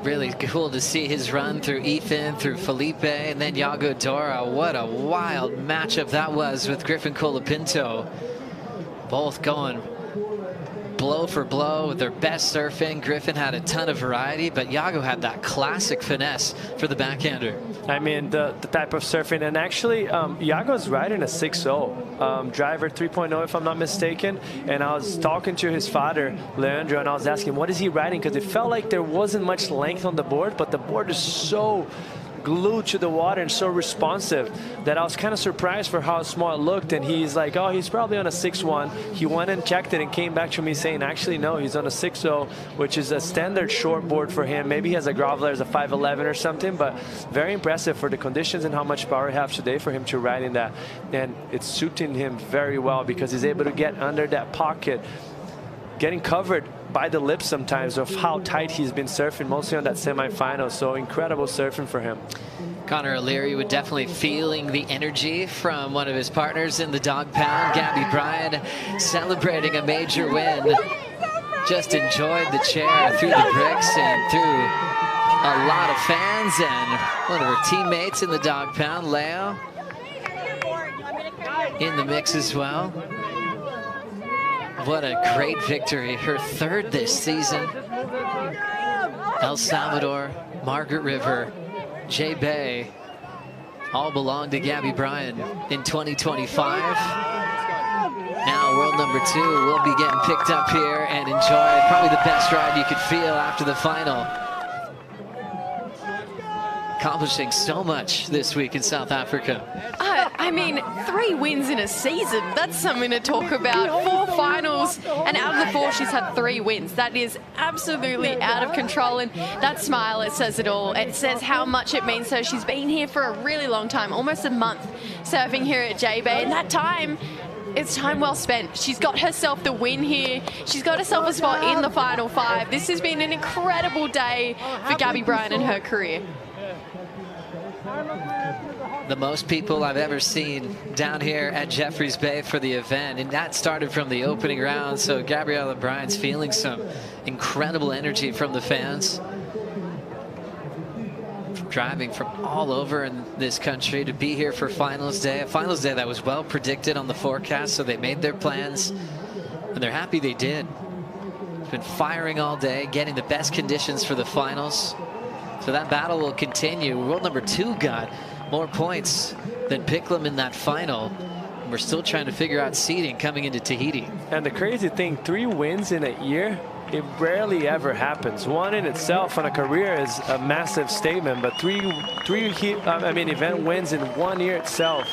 Really cool to see his run through Ethan, through Felipe, and then Iago Dora. What a wild matchup that was with Griffin Colapinto. Both going blow for blow with their best surfing. Griffin had a ton of variety, but Iago had that classic finesse for the backhander. I mean, the type of surfing, and actually Iago's riding a 6.0 driver 3.0 if I'm not mistaken, and I was talking to his father Leandro and I was asking what is he riding, because it felt like there wasn't much length on the board, but the board is so glued to the water and so responsive that I was kind of surprised for how small it looked. And he's like, oh, he's probably on a 6'1". He went and checked it and came back to me saying, actually, no, he's on a 6'0", which is a standard short board for him. Maybe he has a groveler as a 5'11" or something, but very impressive for the conditions and how much power he has today for him to ride in that. And it's suiting him very well because he's able to get under that pocket, getting covered by the lip sometimes of how tight he's been surfing, mostly on that semifinal. So incredible surfing for him. Connor O'Leary would definitely feeling the energy from one of his partners in the dog pound. Gabby Bryan celebrating a major win. Just enjoyed the chair through the bricks and through a lot of fans, and one of her teammates in the dog pound, Leo, in the mix as well. What a great victory, her third this season. El Salvador, Margaret River, Jay Bay, all belong to Gabby Bryan in 2025. Now world number 2 will be getting picked up here and enjoy probably the best ride you could feel after the final. Accomplishing so much this week in South Africa. I mean, 3 wins in a season. That's something to talk about. 4 finals, and out of the 4, she's had 3 wins. That is absolutely out of control, and that smile, it says it all. It says how much it means to her. She's been here for a really long time, almost a month, surfing here at J-Bay, and that time, it's time well spent. She's got herself the win here. She's got herself a spot in the final 5. This has been an incredible day for Gabby Bryan and her career. The most people I've ever seen down here at Jeffreys Bay for the event, and that started from the opening round. So Gabriella Bryan's feeling some incredible energy from the fans, driving from all over in this country to be here for finals day, a finals day that was well predicted on the forecast. So they made their plans and they're happy they did. It's been firing all day, getting the best conditions for the finals. So that battle will continue. World number 2 got more points than Picklum in that final. And we're still trying to figure out seeding coming into Tahiti. And the crazy thing, 3 wins in a year, it rarely ever happens. One in itself on a career is a massive statement, but three event wins in 1 year itself.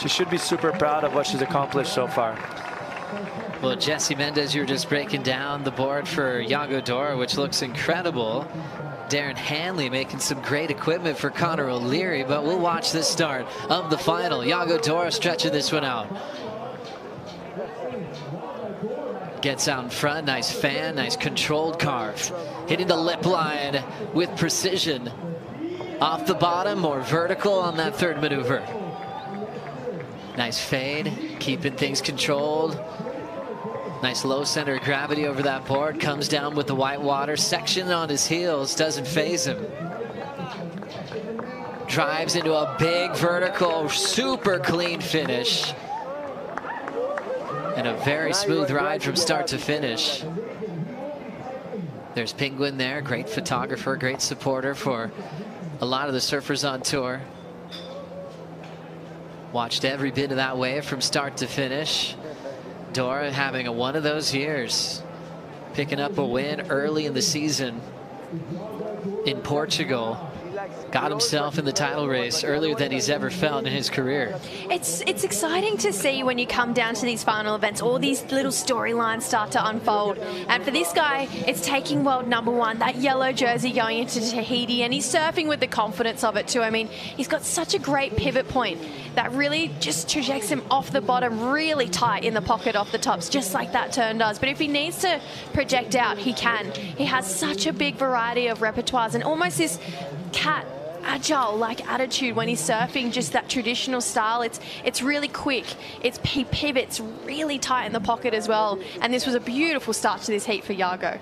She should be super proud of what she's accomplished so far. Well, Jesse Mendez, you were just breaking down the board for Yago Dora, which looks incredible. Darren Hanley making some great equipment for Connor O'Leary, but we'll watch the start of the final. Yago Dora stretching this one out. Gets out in front, nice fan, nice controlled carve. Hitting the lip line with precision. Off the bottom, more vertical on that third maneuver. Nice fade, keeping things controlled. Nice low center of gravity over that board. Comes down with the white water. Section on his heels. Doesn't phase him. Drives into a big vertical. Super clean finish. And a very smooth ride from start to finish. There's Penguin there. Great photographer. Great supporter for a lot of the surfers on tour. Watched every bit of that wave from start to finish. Dora having one of those years, picking up a win early in the season in Portugal. Got himself in the title race earlier than he's ever felt in his career. It's exciting to see when you come down to these final events, all these little storylines start to unfold. And for this guy, it's taking world number 1, that yellow jersey going into Tahiti, and he's surfing with the confidence of it too. I mean, he's got such a great pivot point that really just trajects him off the bottom, really tight in the pocket off the tops, just like that turn does. But if he needs to project out, he can. He has such a big variety of repertoires and almost this cat agile like attitude when he's surfing, just that traditional style. It's really quick. He pivots really tight in the pocket as well. And this was a beautiful start to this heat for Yago.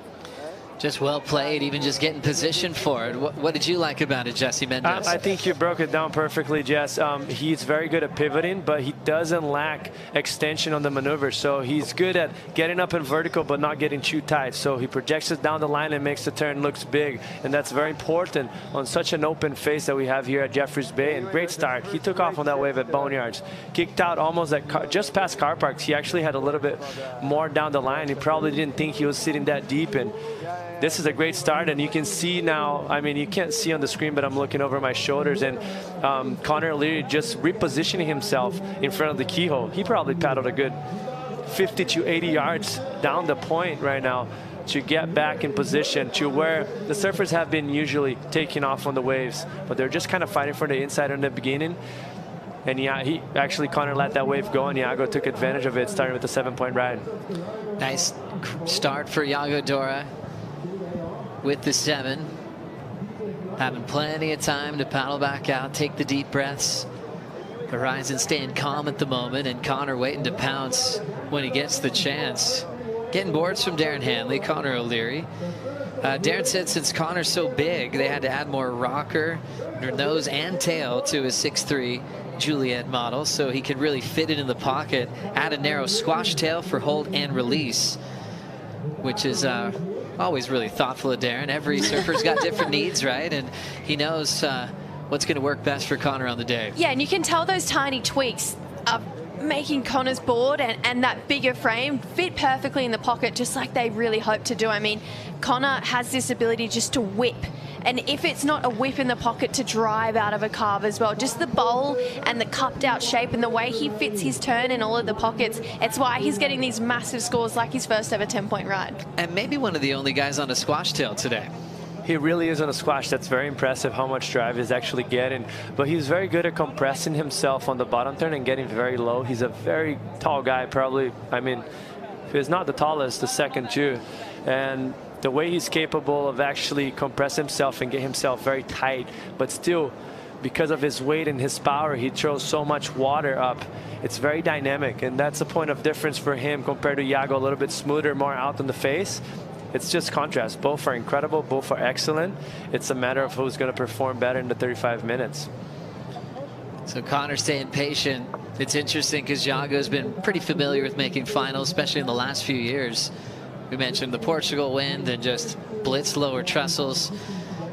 Just well played, even just getting positioned for it. What did you like about it, Jesse Mendez? I think you broke it down perfectly, Jess. He's very good at pivoting, but he doesn't lack extension on the maneuver. So he's good at getting up in vertical, but not getting too tight. So he projects it down the line and makes the turn looks big. And that's very important on such an open face that we have here at Jeffreys Bay. And great start. He took off on that wave at Boneyards. Kicked out almost at just past car parks. He actually had a little bit more down the line. He probably didn't think he was sitting that deep. And this is a great start, and you can see now, I mean, you can't see on the screen, but I'm looking over my shoulders, and Connor O'Leary just repositioning himself in front of the keyhole. He probably paddled a good 50 to 80 yards down the point right now to get back in position to where the surfers have been usually taking off on the waves, but they're just kind of fighting for the inside in the beginning. And yeah, Connor let that wave go, and Iago took advantage of it, starting with the 7-point ride. Nice start for Iago Dora with the 7. Having plenty of time to paddle back out, take the deep breaths. Horizon staying calm at the moment, and Connor waiting to pounce when he gets the chance. Getting boards from Darren Hanley, Connor O'Leary. Darren said since Connor's so big, they had to add more rocker, nose and tail to his 6'3" Juliet model, so he could really fit it in the pocket. Add a narrow squash tail for hold and release, which is always really thoughtful of Darren. Every surfer's got different needs, right? And he knows what's going to work best for Connor on the day. Yeah, and you can tell those tiny tweaks are making Connor's board and that bigger frame fit perfectly in the pocket, just like they really hope to do. I mean, Connor has this ability just to whip. And if it's not a whip in the pocket, to drive out of a carve as well. Just the bowl and the cupped out shape and the way he fits his turn in all of the pockets. It's why he's getting these massive scores like his first ever 10-point ride. And maybe one of the only guys on a squash tail today. He really is on a squash. That's very impressive how much drive he's actually getting. But he's very good at compressing himself on the bottom turn and getting very low. He's a very tall guy, probably, I mean, if he's not the tallest, the second too. And the way he's capable of actually compress himself and get himself very tight, but still, because of his weight and his power, he throws so much water up. It's very dynamic, and that's a point of difference for him compared to Iago, a little bit smoother, more out in the face. It's just contrast. Both are incredible, both are excellent. It's a matter of who's going to perform better in the 35 minutes. So Connor staying patient. It's interesting because Iago's been pretty familiar with making finals, especially in the last few years. We mentioned the Portugal wind and just blitz lower trestles,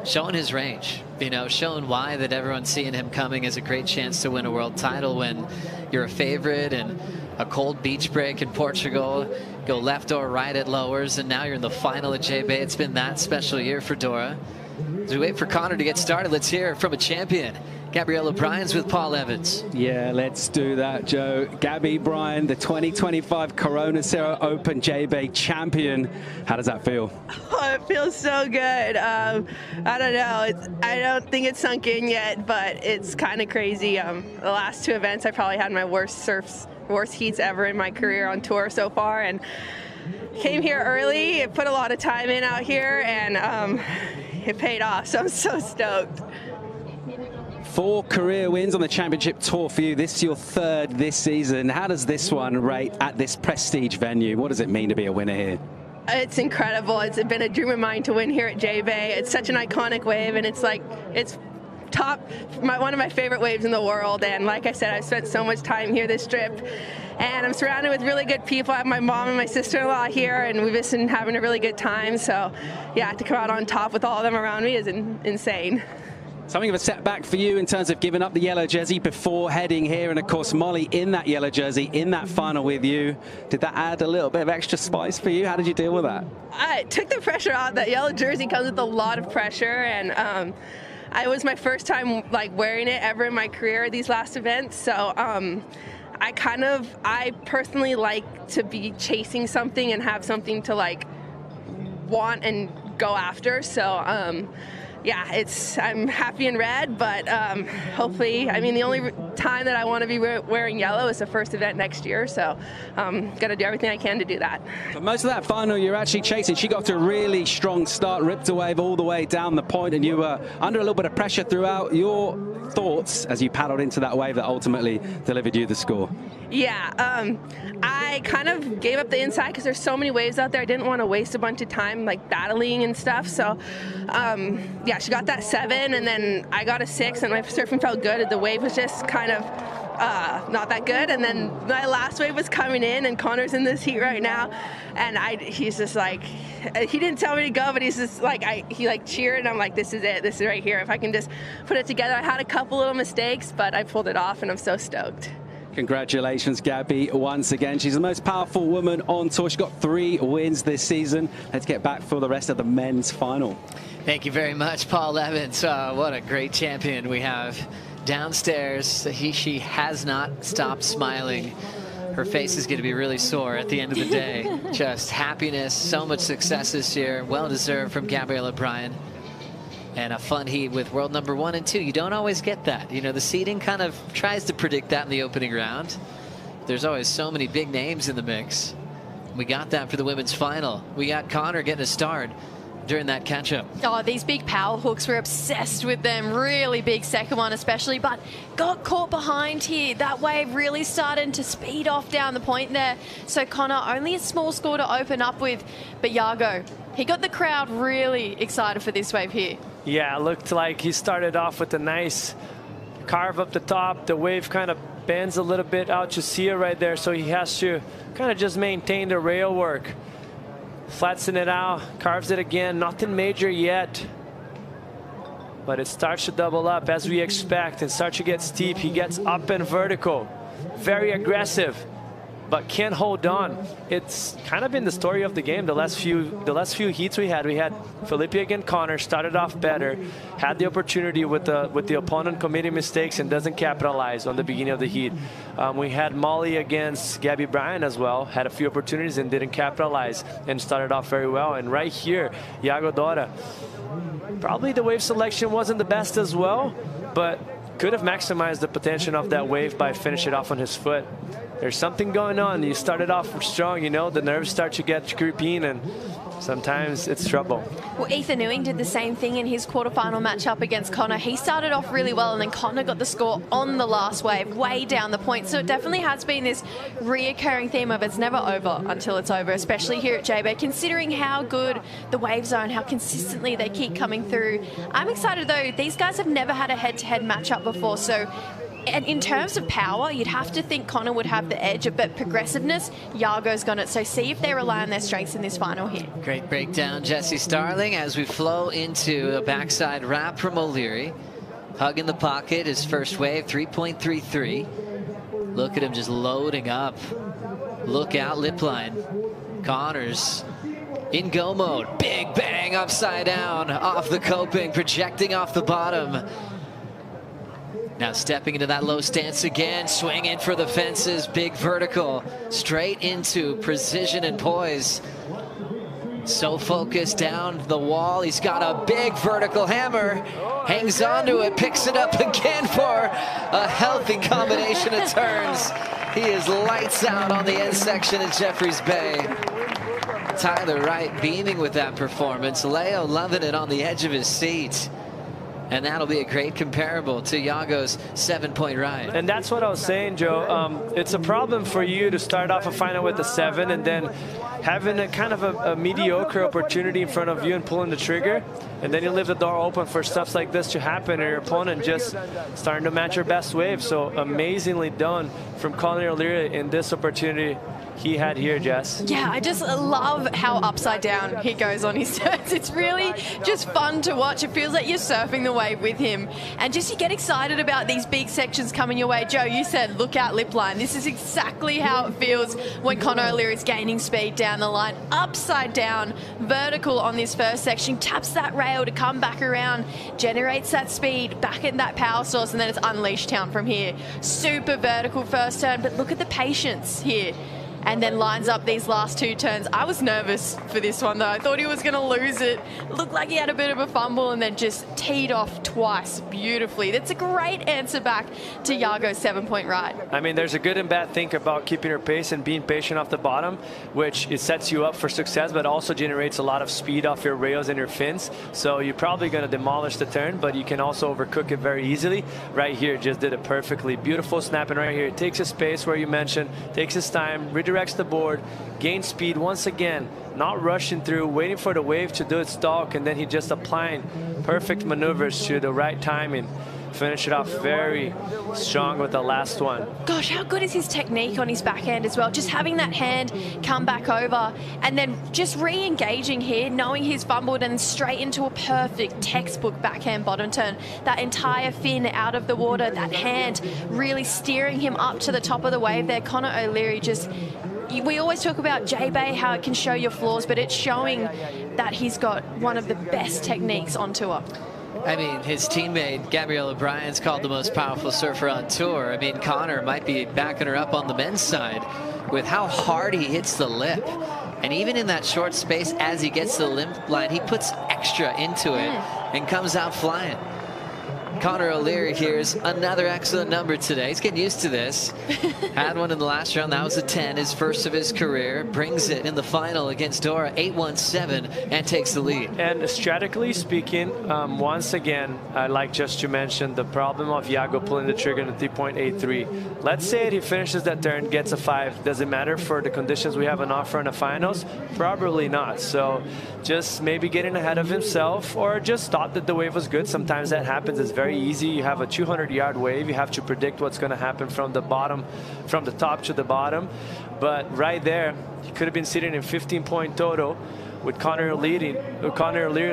showing his range, you know, showing why that everyone's seeing him coming as a great chance to win a world title when you're a favorite, and a cold beach break in Portugal, go left or right at lowers, and now you're in the final at J-Bay. It's been that special year for Dora. As we wait for Connor to get started, let's hear from a champion. Gabriella Bryans with Paul Evans. Yeah, let's do that, Joe. Gabby Bryan, the 2025 Corona Cero Open J-Bay champion. How does that feel? Oh, it feels so good. I don't know. I don't think it's sunk in yet, but it's kind of crazy. The last 2 events, I probably had my worst heats ever in my career on tour so far, and came here early. It put a lot of time in out here, and it paid off, so I'm so stoked. 4 career wins on the championship tour for you. This is your 3rd this season. How does this one rate at this prestige venue? What does it mean to be a winner here? It's incredible. It's been a dream of mine to win here at J-Bay. It's such an iconic wave, and it's like, it's one of my favorite waves in the world. And like I said, I've spent so much time here this trip, and I'm surrounded with really good people. I have my mom and my sister-in-law here, and we've just been having a really good time. So yeah, to come out on top with all of them around me is insane. Something of a setback for you in terms of giving up the yellow jersey before heading here, and of course Molly in that yellow jersey in that final with you. Did that add a little bit of extra spice for you? How did you deal with that? It took the pressure out. That yellow jersey comes with a lot of pressure, and it was my first time like wearing it ever in my career, these last events. So I personally like to be chasing something and have something to like want and go after. So yeah, I'm happy in red, but hopefully, I mean, the only time that I want to be wearing yellow is the first event next year, so got to do everything I can to do that. But most of that final you're actually chasing. She got to a really strong start, ripped a wave all the way down the point, and you were under a little bit of pressure throughout. Your thoughts as you paddled into that wave that ultimately delivered you the score? Yeah, I kind of gave up the inside because there's so many waves out there. I didn't want to waste a bunch of time like battling and stuff. So yeah, she got that 7, and then I got a 6, and my surfing felt good. The wave was just kind of not that good, and then my last wave was coming in, and Connor's in this heat right now, and he's just like, he didn't tell me to go, but he's just like, he like cheered, and I'm like, this is it, this is right here. If I can just put it together. I had a couple little mistakes, but I pulled it off, and I'm so stoked. Congratulations, Gabby, once again. She's the most powerful woman on tour. She's got 3 wins this season. Let's get back for the rest of the men's final. Thank you very much, Paul Evans. What a great champion we have downstairs. She has not stopped smiling. Her face is going to be really sore at the end of the day. Just happiness, so much success this year. Well-deserved from Gabriella Bryan. And a fun heat with world number 1 and 2. You don't always get that. You know, the seeding kind of tries to predict that in the opening round. There's always so many big names in the mix. We got that for the women's final. We got Connor getting a start during that catch-up. Oh, these big power hooks, we're obsessed with them. Really big second one especially, but got caught behind here. That wave really starting to speed off down the point there. So Connor, only a small score to open up with, but Yago, he got the crowd really excited for this wave here. Yeah, it looked like he started off with a nice carve up the top. The wave kind of bends a little bit out. You see it right there, so he has to kind of just maintain the rail work. Flattens it out, carves it again. Nothing major yet, but it starts to double up as we expect and start to get steep. He gets up and vertical, very aggressive, but can't hold on. It's kind of been the story of the game. The last few heats we had Felipe against Connor, started off better, had the opportunity with the opponent committing mistakes and doesn't capitalize on the beginning of the heat. We had Molly against Gabby Bryan as well, had a few opportunities and didn't capitalize and started off very well. And right here, Yago Dora, probably the wave selection wasn't the best as well, but could have maximized the potential of that wave by finishing it off on his foot. There's something going on. You started off strong, you know, the nerves start to get creeping and sometimes it's trouble. Well, Ethan Ewing did the same thing in his quarterfinal matchup against Connor. He started off really well and then Connor got the score on the last wave, way down the point. So it definitely has been this reoccurring theme of it's never over until it's over, especially here at JB, considering how good the waves are and how consistently they keep coming through. I'm excited though, these guys have never had a head-to-head matchup before, so and in terms of power, you'd have to think Connor would have the edge, but progressiveness, Yago's got it. So see if they rely on their strengths in this final here. Great breakdown, Jesse Starling, as we flow into a backside wrap from O'Leary. Hug in the pocket, his first wave, 3.33. Look at him just loading up. Look out, lip line. Connor's in go mode. Big bang upside down off the coping, projecting off the bottom. Now stepping into that low stance again, swinging for the fences, big vertical, straight into precision and poise. So focused down the wall, he's got a big vertical hammer, hangs onto it, picks it up again for a healthy combination of turns. He is lights out on the end section at Jeffreys Bay. Tyler Wright beaming with that performance. Leo loving it on the edge of his seat. And that'll be a great comparable to Yago's 7-point ride. And that's what I was saying, Joe. It's a problem for you to start off a final with a 7 and then having a kind of a mediocre opportunity in front of you and pulling the trigger. And then you leave the door open for stuff like this to happen and your opponent just starting to match your best wave. So amazingly done from Colin O'Leary in this opportunity he had here, Jess. Yeah, I just love how upside down he goes on his turns. It's really just fun to watch. It feels like you're surfing the wave with him. And just you get excited about these big sections coming your way. Joe, you said look out lip line. This is exactly how it feels when Conor O'Leary is gaining speed down the line. Upside down, vertical on this first section, taps that rail to come back around, generates that speed, back in that power source, and then it's unleashed town from here. Super vertical first turn, but look at the patience here. And then lines up these last 2 turns. I was nervous for this one though. I thought he was going to lose it. Looked like he had a bit of a fumble and then just teed off twice beautifully. That's a great answer back to Yago's 7-point ride. I mean, there's a good and bad thing about keeping your pace and being patient off the bottom, which it sets you up for success, but also generates a lot of speed off your rails and your fins. So you're probably going to demolish the turn, but you can also overcook it very easily. Right here, just did it perfectly. Beautiful snapping right here. It takes his space where you mentioned, takes his time, redirects the board, gains speed once again, not rushing through, waiting for the wave to do its talk, and then he just applying perfect maneuvers to the right timing. Finish it off very strong with the last one. Gosh, how good is his technique on his backhand as well? Just having that hand come back over and then just re-engaging here, knowing he's fumbled and straight into a perfect textbook backhand bottom turn. That entire fin out of the water, that hand really steering him up to the top of the wave there. Conor O'Leary just... We always talk about J-Bay, how it can show your flaws, but it's showing that he's got one of the best techniques on tour. I mean, his teammate, Gabrielle O'Brien's called the most powerful surfer on tour. I mean, Conor might be backing her up on the men's side with how hard he hits the lip. And even in that short space, as he gets to the lip line, he puts extra into it and comes out flying. Conor O'Leary here's another excellent number today. He's getting used to this. Had one in the last round. That was a 10, his first of his career. Brings it in the final against Dora, 8-1-7, and takes the lead. And strategically speaking, once again, I'd like just to mention the problem of Iago pulling the trigger in the 3.83. Let's say he finishes that turn, gets a 5. Does it matter for the conditions we have on offer in the finals? Probably not. So just maybe getting ahead of himself, or just thought that the wave was good. Sometimes that happens. It's very easy. You have a 200-yard wave. You have to predict what's going to happen from the bottom, from the top to the bottom. But right there, he could have been sitting in 15-point total with Conor O'Leary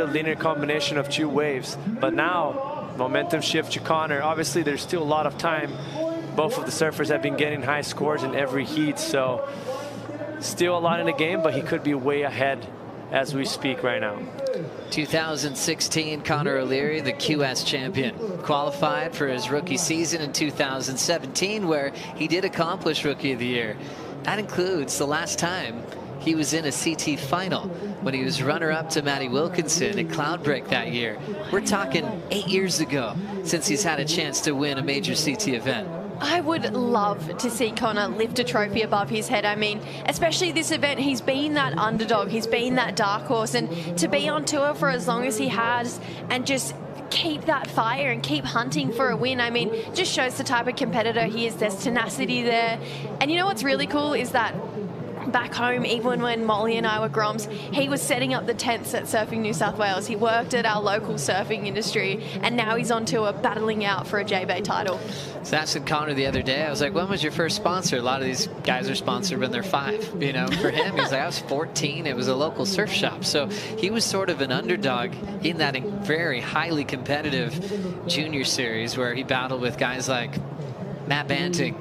leading a combination of 2 waves. But now, momentum shift to Conor. Obviously, there's still a lot of time. Both of the surfers have been getting high scores in every heat, so still a lot in the game, but he could be way ahead as we speak right now. 2016, Conor O'Leary, the QS champion, qualified for his rookie season in 2017, where he did accomplish Rookie of the Year. That includes the last time he was in a CT final when he was runner-up to Matty Wilkinson at Cloudbreak that year. We're talking 8 years ago since he's had a chance to win a major CT event. I would love to see Conor lift a trophy above his head. I mean, especially this event, he's been that underdog, he's been that dark horse, and to be on tour for as long as he has and just keep that fire and keep hunting for a win, I mean, just shows the type of competitor he is. There's tenacity there. And you know what's really cool is that back home, even when Molly and I were Groms, he was setting up the tents at Surfing New South Wales. He worked at our local surfing industry, and now he's on tour battling out for a J-Bay title. So I asked Conor the other day, I was like, when was your first sponsor? A lot of these guys are sponsored when they're 5. You know, for him, he's like, I was 14. It was a local surf shop. So he was sort of an underdog in that very highly competitive junior series where he battled with guys like Matt Banting,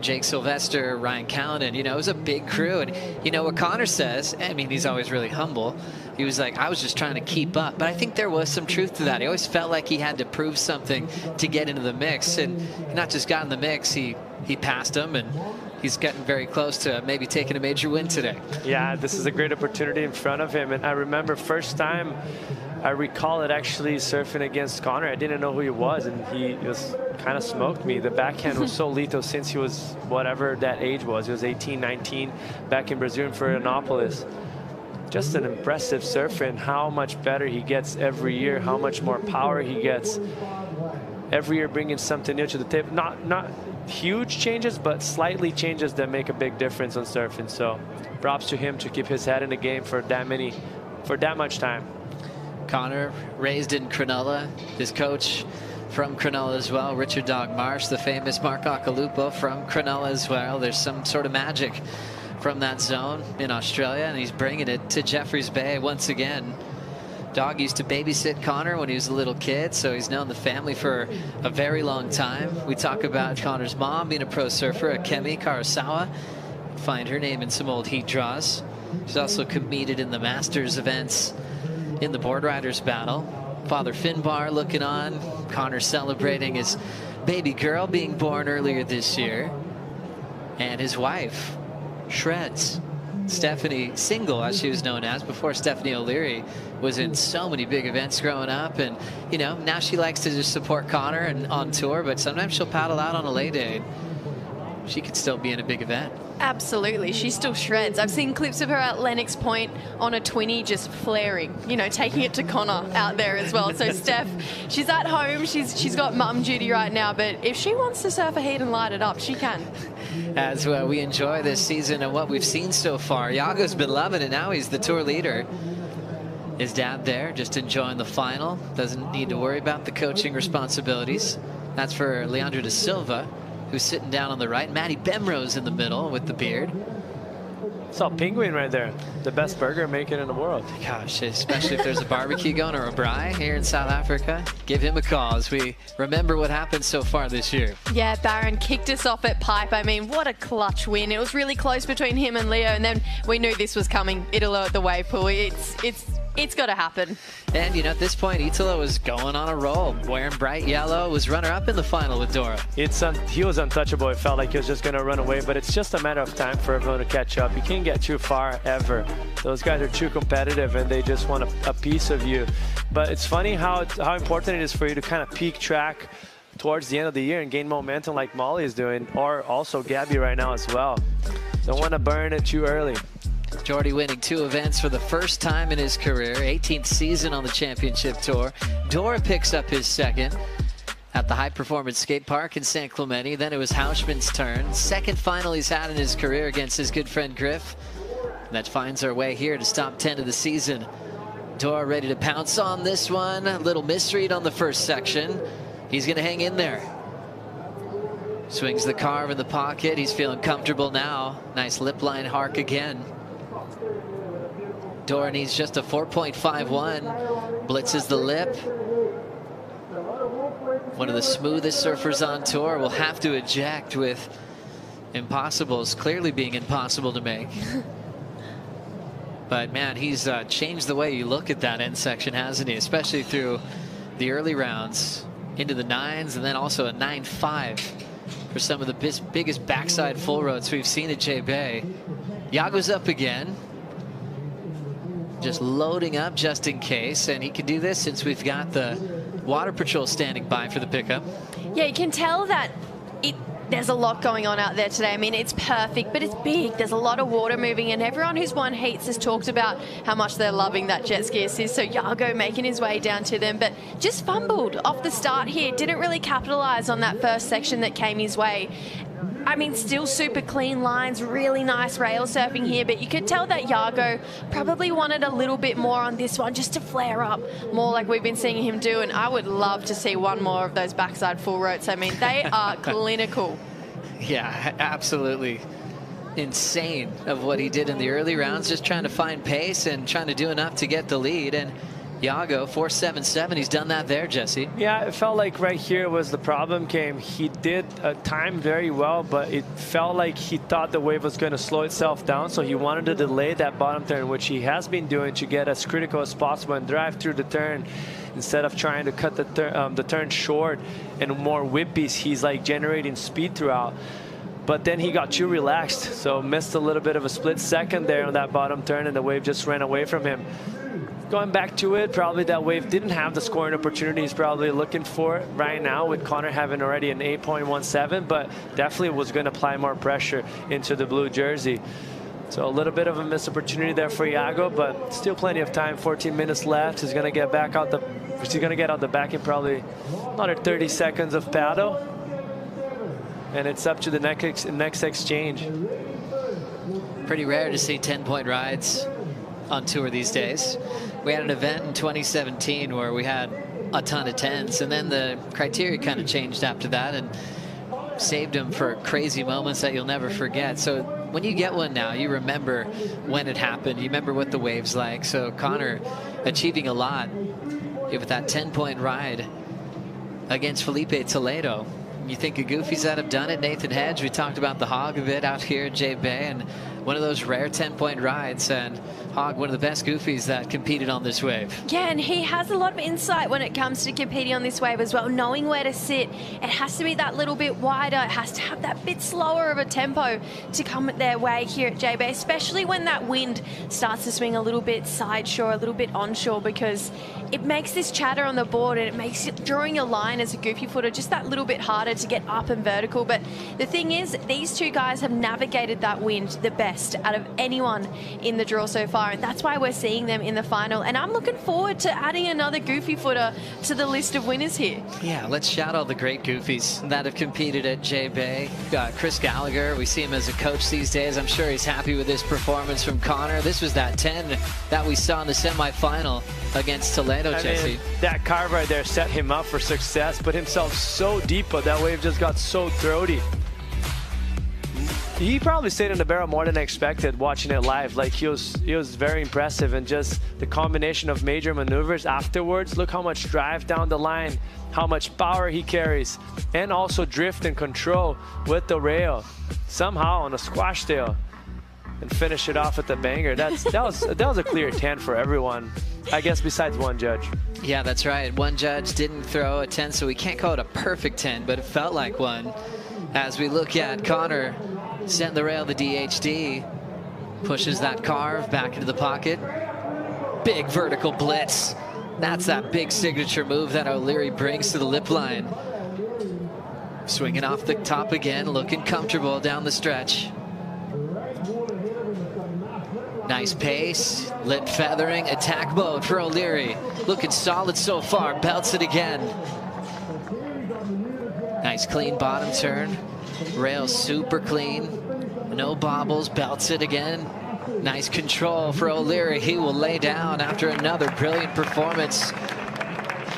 Jake Sylvester, Ryan Callanan. You know, it was a big crew. And you know what Conor says, I mean, he's always really humble. He was like, I was just trying to keep up. But I think there was some truth to that. He always felt like he had to prove something to get into the mix. And he not just got in the mix, he passed him, and he's getting very close to maybe taking a major win today. Yeah, this is a great opportunity in front of him. And I remember first time I recall it actually surfing against Conor. I didn't know who he was, and he was kind of smoked me. The backhand was so lethal since he was whatever that age was. He was 18, 19, back in Brazil in Florianopolis. Just an impressive surfer, and how much better he gets every year, how much more power he gets. Every year bringing something new to the table. Not huge changes, but slightly changes that make a big difference on surfing. So props to him to keep his head in the game for that much time. Conor, raised in Cronulla, his coach from Cronulla as well, Richard Dog Marsh, the famous Mark Akalupo from Cronulla as well. There's some sort of magic from that zone in Australia, and he's bringing it to Jeffreys Bay once again. Dog used to babysit Conor when he was a little kid, so he's known the family for a very long time. We talk about Conor's mom being a pro surfer, Kemi Karasawa. Find her name in some old heat draws. She's also competed in the Masters events in the board riders battle. Father Finbar looking on. Conor celebrating his baby girl being born earlier this year. And his wife, Shreds. Stephanie Single, as she was known as before Stephanie O'Leary, was in so many big events growing up. And, you know, now she likes to just support Conor and on tour, but sometimes she'll paddle out on a lay day. She could still be in a big event. Absolutely, she still shreds. I've seen clips of her at Lennox Point on a 20 just flaring, you know, taking it to Conor out there as well. So Steph, she's at home, she's got mum duty right now, but if she wants to surf a heat and light it up, she can. As we enjoy this season and what we've seen so far, Iago's been loving it. Now he's the tour leader. His dad there, just enjoying the final. Doesn't need to worry about the coaching responsibilities. That's for Leandro da Silva, who's sitting down on the right. Matty Bemrose in the middle with the beard. Saw Penguin right there. The best burger maker in the world. Gosh, especially if there's a barbecue going or a braai here in South Africa. Give him a call as we remember what happened so far this year. Yeah, Barron kicked us off at Pipe. I mean, what a clutch win. It was really close between him and Leo, and then we knew this was coming. Italo at the wave pool. It's got to happen. And, you know, at this point, Italo was going on a roll. Wearing bright yellow, was runner-up in the final with Dora. He was untouchable. It felt like he was just going to run away, but it's just a matter of time for everyone to catch up. You can't get too far, ever. Those guys are too competitive, and they just want a piece of you. But it's funny how important it is for you to kind of peak track towards the end of the year and gain momentum like Molly is doing, or also Gabby right now as well. Don't want to burn it too early. Jordy winning 2 events for the first time in his career, 18th season on the championship tour. Dora picks up his second at the High Performance Skate Park in San Clemente. Then it was Hausman's turn. Second final he's had in his career against his good friend Griff. And that finds our way here to top 10 of the season. Dora ready to pounce on this one. A little misread on the first section. He's going to hang in there. Swings the carve in the pocket. He's feeling comfortable now. Nice lip line hark again. Dora needs just a 4.51. Blitzes the lip. One of the smoothest surfers on tour will have to eject with impossibles clearly being impossible to make. But man, he's changed the way you look at that end section, hasn't he? Especially through the early rounds into the 9s, and then also a 9.5 for some of the biggest backside full roads we've seen at J-Bay. Yago's up again. Just loading up just in case, and he can do this since we've got the Water Patrol standing by for the pickup. Yeah, you can tell that there's a lot going on out there today. I mean, it's perfect, but it's big. There's a lot of water moving, and everyone who's won heats has talked about how much they're loving that jet ski assist. So Yago making his way down to them, but just fumbled off the start here. Didn't really capitalize on that first section that came his way. I mean, still super clean lines, really nice rail surfing here, but you could tell that Yago probably wanted a little bit more on this one just to flare up more like we've been seeing him do, and I would love to see one more of those backside full roats. I mean, they are clinical. Yeah, absolutely insane of what he did in the early rounds, just trying to find pace and trying to do enough to get the lead. And Yago, 4.77, he's done that there, Jesse. Yeah, it felt like right here was the problem came. He did time very well, but it felt like he thought the wave was going to slow itself down, so he wanted to delay that bottom turn, which he has been doing to get as critical as possible and drive through the turn. Instead of trying to cut the turn short and more whippies, he's like generating speed throughout. But then he got too relaxed, so missed a little bit of a split second there on that bottom turn, and the wave just ran away from him. Going back to it, probably that wave didn't have the scoring opportunity he's probably looking for right now, with Connor having already an 8.17, but definitely was going to apply more pressure into the blue jersey. So a little bit of a missed opportunity there for Yago, but still plenty of time. 14 minutes left. He's going to get back out he's going to get out the back in probably another 30 seconds of paddle, and it's up to the next exchange. Pretty rare to see 10-point rides on tour these days. We had an event in 2017 where we had a ton of 10s, and then the criteria kind of changed after that and saved them for crazy moments that you'll never forget. So when you get one now, you remember when it happened. You remember what the wave's like. So Connor achieving a lot with that 10-point ride against Felipe Toledo. You think of goofies that have done it. Nathan Hedge, we talked about the Hog a bit out here at J-Bay, and one of those rare 10-point rides, and Hog, one of the best goofies that competed on this wave. Yeah, and he has a lot of insight when it comes to competing on this wave as well, knowing where to sit. It has to be that little bit wider. It has to have that bit slower of a tempo to come their way here at J-Bay, especially when that wind starts to swing a little bit side shore, a little bit onshore, because it makes this chatter on the board, and it makes it, drawing a line as a goofy footer, just that little bit harder to get up and vertical. But the thing is, these two guys have navigated that wind the best. best out of anyone in the draw so far, and that's why we're seeing them in the final. And I'm looking forward to adding another goofy footer to the list of winners here. Yeah, let's shout all the great goofies that have competed at J-Bay. Chris Gallagher, we see him as a coach these days. I'm sure he's happy with his performance from Connor. This was that 10 that we saw in the semifinal against Toledo, Jesse. mean, that carve right there set him up for success, put himself so deep, but that wave just got so throaty. He probably stayed in the barrel more than I expected watching it live. Like, he was very impressive, and just the combination of major maneuvers afterwards. Look how much drive down the line, how much power he carries, and also drift and control with the rail. Somehow on a squash tail, and finish it off with the banger. That was a clear 10 for everyone, I guess, besides one judge. Yeah, that's right. One judge didn't throw a 10, so we can't call it a perfect 10, but it felt like one. As we look at Connor setting the rail, the DHD pushes that carve back into the pocket. Big vertical blitz. That's that big signature move that O'Leary brings to the lip line. Swinging off the top again, looking comfortable down the stretch. Nice pace, lip feathering, attack mode for O'Leary. Looking solid so far, belts it again. Nice clean bottom turn. Rail super clean. No bobbles, belts it again. Nice control for O'Leary. He will lay down after another brilliant performance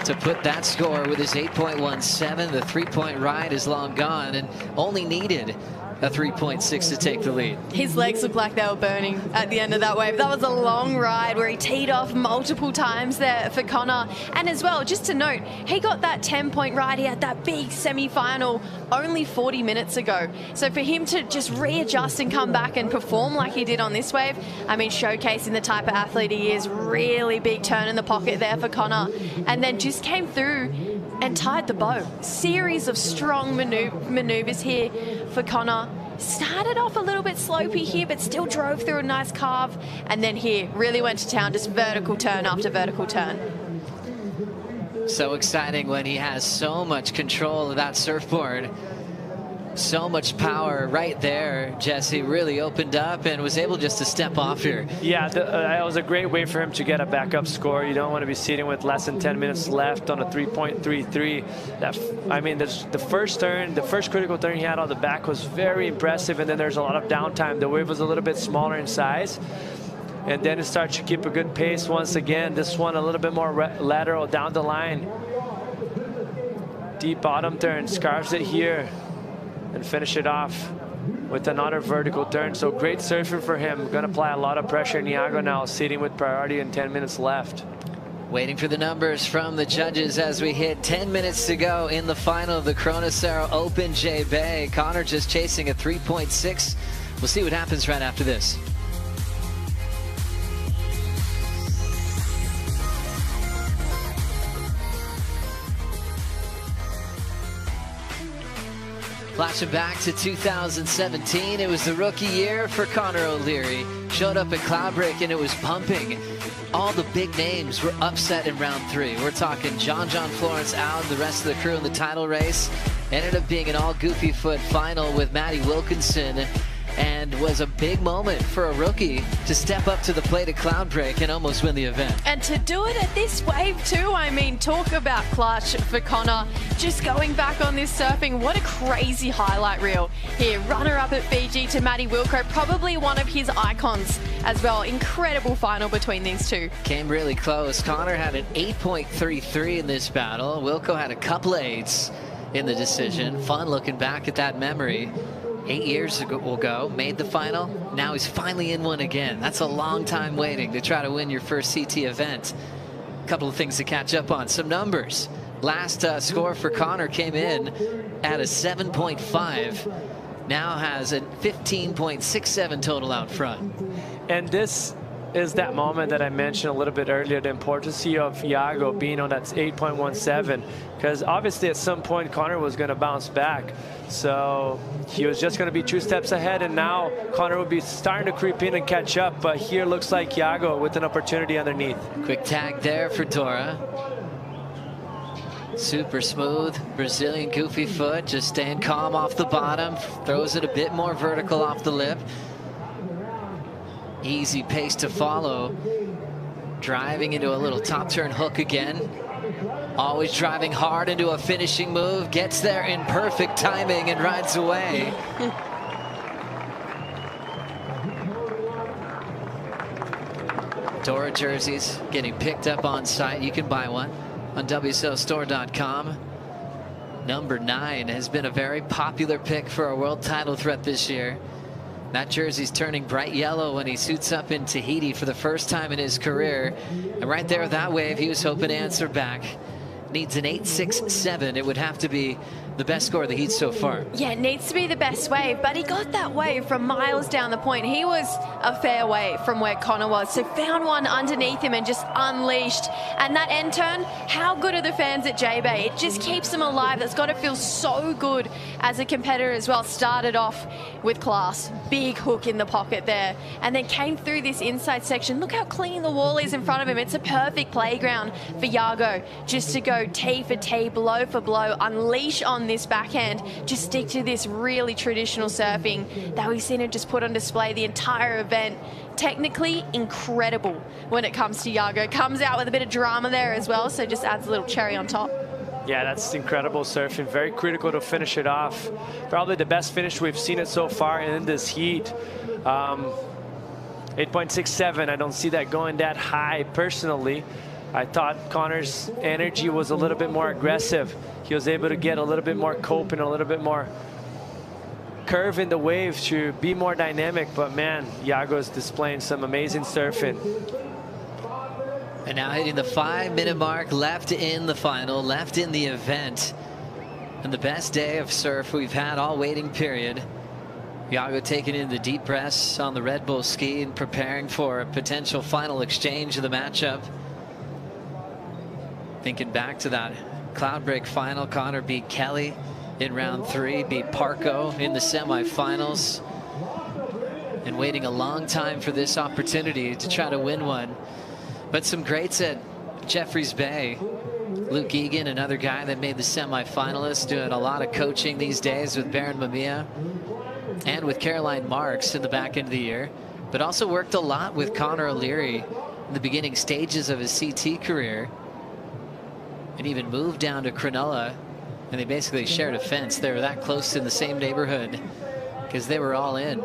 to put that score with his 8.17. The 3-point ride is long gone and only needed a 3.6 to take the lead. His legs look like they were burning at the end of that wave. That was a long ride where he teed off multiple times there for Connor. And as well, just to note, he got that 10-point ride. He had that big semi-final only 40 minutes ago. So for him to just readjust and come back and perform like he did on this wave, I mean, showcasing the type of athlete he is, really big turn in the pocket there for Connor. And then just came through and tied the bow. Series of strong maneuvers here for Connor. Started off a little bit slopey here, but still drove through a nice carve. And then here, really went to town, just vertical turn after vertical turn. So exciting when he has so much control of that surfboard. So much power right there. Jesse really opened up and was able just to step off here. Yeah, that was a great way for him to get a backup score. You don't want to be sitting with less than 10 minutes left on a 3.33. I mean, the first turn, the first critical turn he had on the back was very impressive, and then there's a lot of downtime. The wave was a little bit smaller in size, and then it starts to keep a good pace once again. This one a little bit more lateral down the line. Deep bottom turn, scarves it here, and finish it off with another vertical turn. So great surfing for him. Going to apply a lot of pressure in Iago now, sitting with priority and 10 minutes left. Waiting for the numbers from the judges as we hit 10 minutes to go in the final of the Cero Open J-Bay. Connor just chasing a 3.6. We'll see what happens right after this. Flashing back to 2017, it was the rookie year for Connor O'Leary. Showed up at Cloudbreak and it was pumping. All the big names were upset in round 3. We're talking John Florence out, the rest of the crew in the title race. Ended up being an all goofy foot final with Maddie Wilkinson, and was a big moment for a rookie to step up to the plate at Cloudbreak and almost win the event. And to do it at this wave too, I mean, talk about clutch for Connor. Just going back on this surfing, what a crazy highlight reel here. Runner-up at Fiji to Maddie Wilco, probably one of his icons as well. Incredible final between these two. Came really close. Connor had an 8.33 in this battle. Wilco had a couple of 8s in the decision. Fun looking back at that memory. 8 years ago, made the final. Now he's finally in one again. That's a long time waiting to try to win your first CT event. A couple of things to catch up on. Some numbers. Last score for Connor came in at a 7.5. Now has a 15.67 total out front. And this is that moment that I mentioned a little bit earlier, the importance of Iago being on that 8.17, because obviously at some point Connor was going to bounce back. So he was just going to be 2 steps ahead, and now Connor will be starting to creep in and catch up. But here looks like Iago with an opportunity underneath. Quick tag there for Dora. Super smooth Brazilian goofy foot, just staying calm off the bottom, throws it a bit more vertical off the lip. Easy pace to follow. Driving into a little top turn hook again. Always driving hard into a finishing move. Gets there in perfect timing and rides away. Dora jerseys getting picked up on site. You can buy one on WSLStore.com. Number 9 has been a very popular pick for a world title threat this year. That jersey's turning bright yellow when he suits up in Tahiti for the first time in his career. And right there with that wave, he was hoping to answer back. Needs an 8.67. It would have to be the best score of the heat so far. Yeah, it needs to be the best wave, but he got that wave from miles down the point. He was a fair way from where Connor was, so found one underneath him and just unleashed. And that end turn, how good are the fans at J-Bay? It just keeps them alive. That's got to feel so good as a competitor as well. Started off with class, big hook in the pocket there, and then came through this inside section. Look how clean the wall is in front of him. It's a perfect playground for Yago just to go tee for tee, blow for blow, unleash on this backhand, just stick to this really traditional surfing that we've seen him just put on display the entire event. Technically incredible when it comes to Yago. Comes out with a bit of drama there as well, so just adds a little cherry on top. Yeah, that's incredible surfing. Very critical to finish it off. Probably the best finish we've seen it so far in this heat. 8.67. I don't see that going that high personally. I thought Connor's energy was a little bit more aggressive. He was able to get a little bit more cope and a little bit more curve in the wave to be more dynamic. But man, Yago's displaying some amazing surfing. And now hitting the 5-minute mark, left in the final, left in the event. And the best day of surf we've had all waiting period. Yago taking in the deep breaths on the Red Bull ski and preparing for a potential final exchange of the matchup. Thinking back to that Cloudbreak final, Connor beat Kelly in round 3, beat Parco in the semifinals, and waiting a long time for this opportunity to try to win one. But some greats at Jeffreys Bay. Luke Egan, another guy that made the semifinalists, doing a lot of coaching these days with Baron Mamiya and with Caroline Marks in the back end of the year, but also worked a lot with Connor O'Leary in the beginning stages of his CT career, and even moved down to Cronulla, and they basically shared a fence. They were that close in the same neighborhood because they were all in.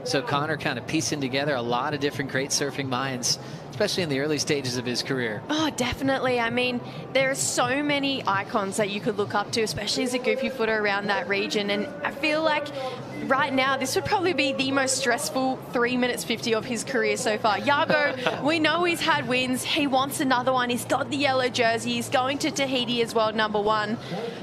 So Connor kind of piecing together a lot of different great surfing minds, especially in the early stages of his career. Oh, definitely. I mean, there are so many icons that you could look up to, especially as a goofy footer around that region. And I feel like right now, this would probably be the most stressful 3 minutes 50 of his career so far. Yago, we know he's had wins. He wants another one. He's got the yellow jersey. He's going to Tahiti as world #1.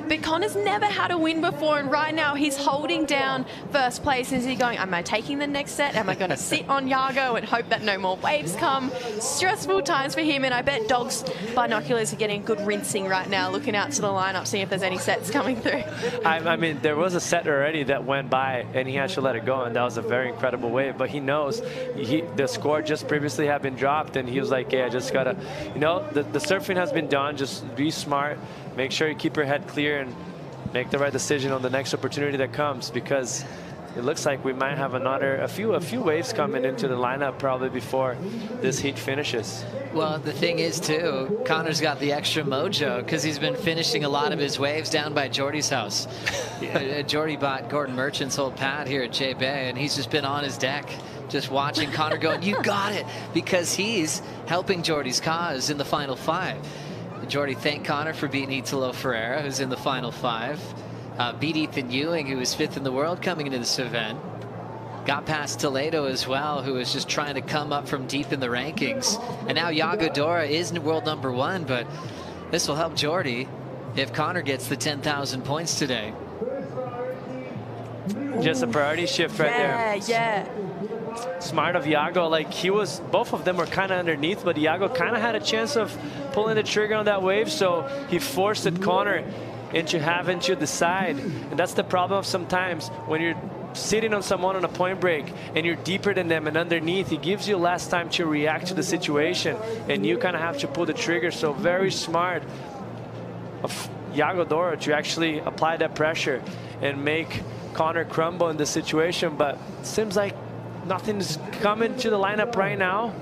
But Connor's never had a win before, and right now he's holding down first place. Is he going, am I taking the next set? Am I going to sit on Yago and hope that no more waves come? Stressful times for him, and I bet Dog's binoculars are getting good rinsing right now, looking out to the lineup, seeing if there's any sets coming through. I mean, there was a set already that went by, and he had to let it go, and that was a very incredible wave. But he knows the score just previously had been dropped, and he was like, yeah, I just gotta, you know, the surfing has been done. Just be smart, make sure you keep your head clear, and make the right decision on the next opportunity that comes, because it looks like we might have a few waves coming into the lineup probably before this heat finishes. Well, the thing is too, Connor's got the extra mojo because he's been finishing a lot of his waves down by Jordy's house. Jordy bought Gordon Merchant's old pad here at J-Bay, and he's just been on his deck just watching Connor going, you got it, because he's helping Jordy's cause in the final 5. Jordy thanked Connor for beating Italo Ferreira, who's in the final 5. Beat Ethan Ewing, who was 5th in the world coming into this event. Got past Toledo as well, who was just trying to come up from deep in the rankings. And now Yago Dora is world #1, but this will help Jordy if Connor gets the 10,000 points today. Just a priority shift right there. Yeah. Smart of Yago. Like, both of them were kind of underneath, but Yago kind of had a chance of pulling the trigger on that wave, so he forced it Connor into having to decide. And that's the problem of sometimes when you're sitting on someone on a point break and you're deeper than them and underneath, it gives you less time to react to the situation, and you kind of have to pull the trigger. So very smart of Yago Dora to actually apply that pressure and make Connor crumble in the situation. But it seems like Nothing's coming to the lineup right now,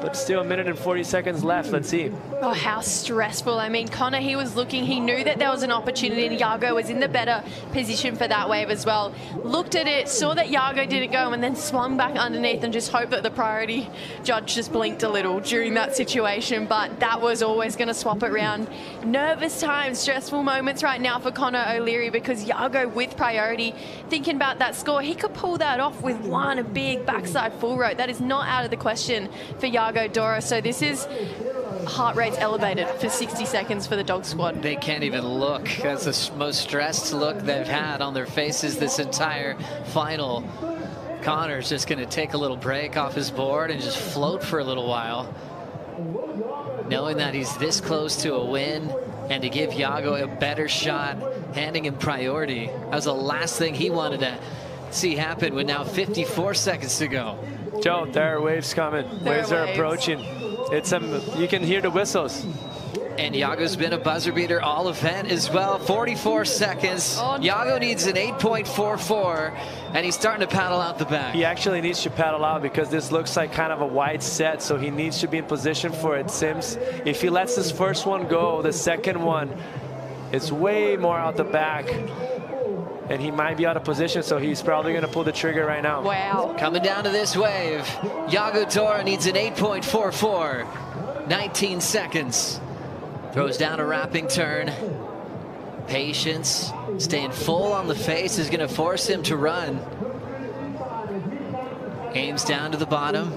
but still 1 minute and 40 seconds left. Let's see. Oh, how stressful. I mean, Connor, he was looking, he knew that there was an opportunity, and Yago was in the better position for that wave as well. Looked at it, saw that Yago didn't go, and then swung back underneath and just hoped that the priority judge just blinked a little during that situation, but that was always going to swap it around. Nervous times, stressful moments right now for Connor O'Leary, because Yago with priority, thinking about that score, he could pull that off with one big backside full rope. That is not out of the question for Yago Dora. So this is heart rate's elevated for 60 seconds for the dog squad. They can't even look. That's the most stressed look they've had on their faces this entire final. Connor's just going to take a little break off his board and just float for a little while, knowing that he's this close to a win, and to give Yago a better shot, handing him priority. That was the last thing he wanted to see happen with now 54 seconds to go. Joe, there are waves coming. Waves are approaching. It's you can hear the whistles. And Yago's been a buzzer beater all event as well. 44 seconds. Yago needs an 8.44, and he's starting to paddle out the back. He actually needs to paddle out because this looks like kind of a wide set, so he needs to be in position for it. Sims, if he lets this first one go, the second one is way more out the back, and he might be out of position, so he's probably going to pull the trigger right now. Wow. Coming down to this wave, Yago Dora needs an 8.44. 19 seconds. Throws down a wrapping turn. Patience, staying full on the face is going to force him to run. Aims down to the bottom.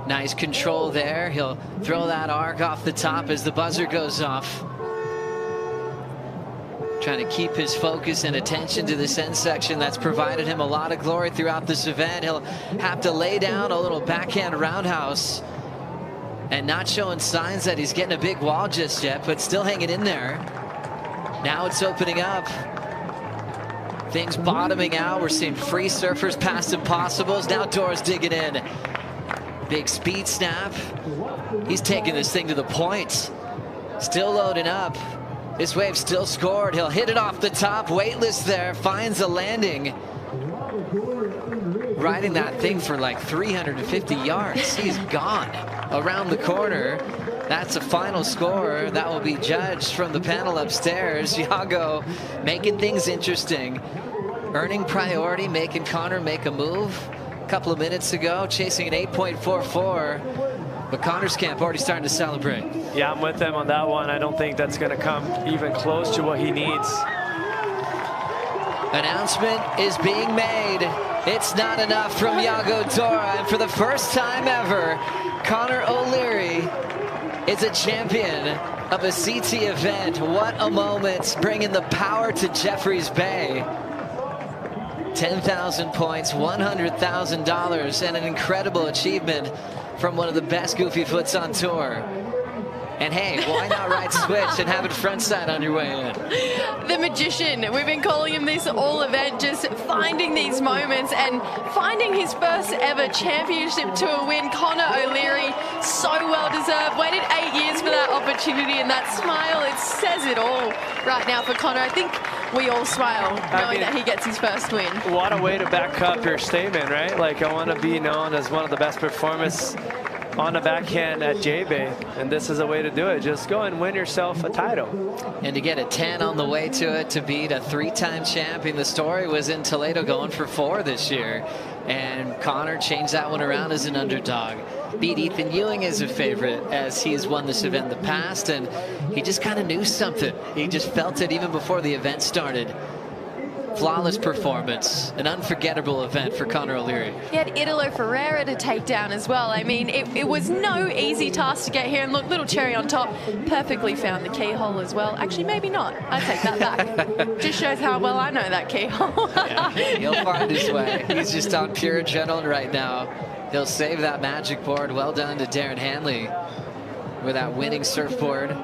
Nice control there. He'll throw that arc off the top as the buzzer goes off. Trying to keep his focus and attention to this end section that's provided him a lot of glory throughout this event. He'll have to lay down a little backhand roundhouse, and not showing signs that he's getting a big wall just yet, but still hanging in there. Now it's opening up. Things bottoming out. We're seeing free surfers past impossibles. Now Dora's digging in. Big speed snap. He's taking this thing to the point. Still loading up. This wave still scored. He'll hit it off the top. Weightless there. Finds a landing. Riding that thing for like 350 yards. He's gone around the corner. That's a final score that will be judged from the panel upstairs. Yago making things interesting, earning priority, making Connor make a move a couple of minutes ago, chasing an 8.44. But Connor's camp already starting to celebrate. Yeah, I'm with them on that one. I don't think that's going to come even close to what he needs. Announcement is being made. It's not enough from Yago Dora, and for the first time ever, Connor O'Leary is a champion of a CT event. What a moment, bringing the power to Jeffreys Bay. 10,000 points, $100,000, and an incredible achievement from one of the best goofy foots on tour. And hey, why not ride switch and have it frontside on your way in? The magician, we've been calling him this all event, just finding these moments and finding his first ever championship tour win. Connor O'Leary, so well deserved. Waited 8 years for that opportunity, and that smile, it says it all right now for Connor. I think we all smile knowing that he gets his first win. What a way to back up your statement, right? Like, I want to be known as one of the best performers on the backhand at J-Bay, and this is a way to do it. Just go and win yourself a title. And to get a 10 on the way to it, to beat a 3-time champion. The story was in Toledo going for 4 this year, and Connor changed that one around as an underdog. Beat Ethan Ewing as a favorite, as he has won this event in the past, and he just kind of knew something. He just felt it even before the event started. Flawless performance, an unforgettable event for Connor O'Leary. He had Italo Ferreira to take down as well. I mean, it was no easy task to get here, and look, little cherry on top, perfectly found the keyhole as well. Actually, maybe not. I take that back. Just shows how well I know that keyhole. Yeah, he'll find his way. He's just on pure adrenaline right now. He'll save that magic board. Well done to Darren Hanley with that winning surfboard.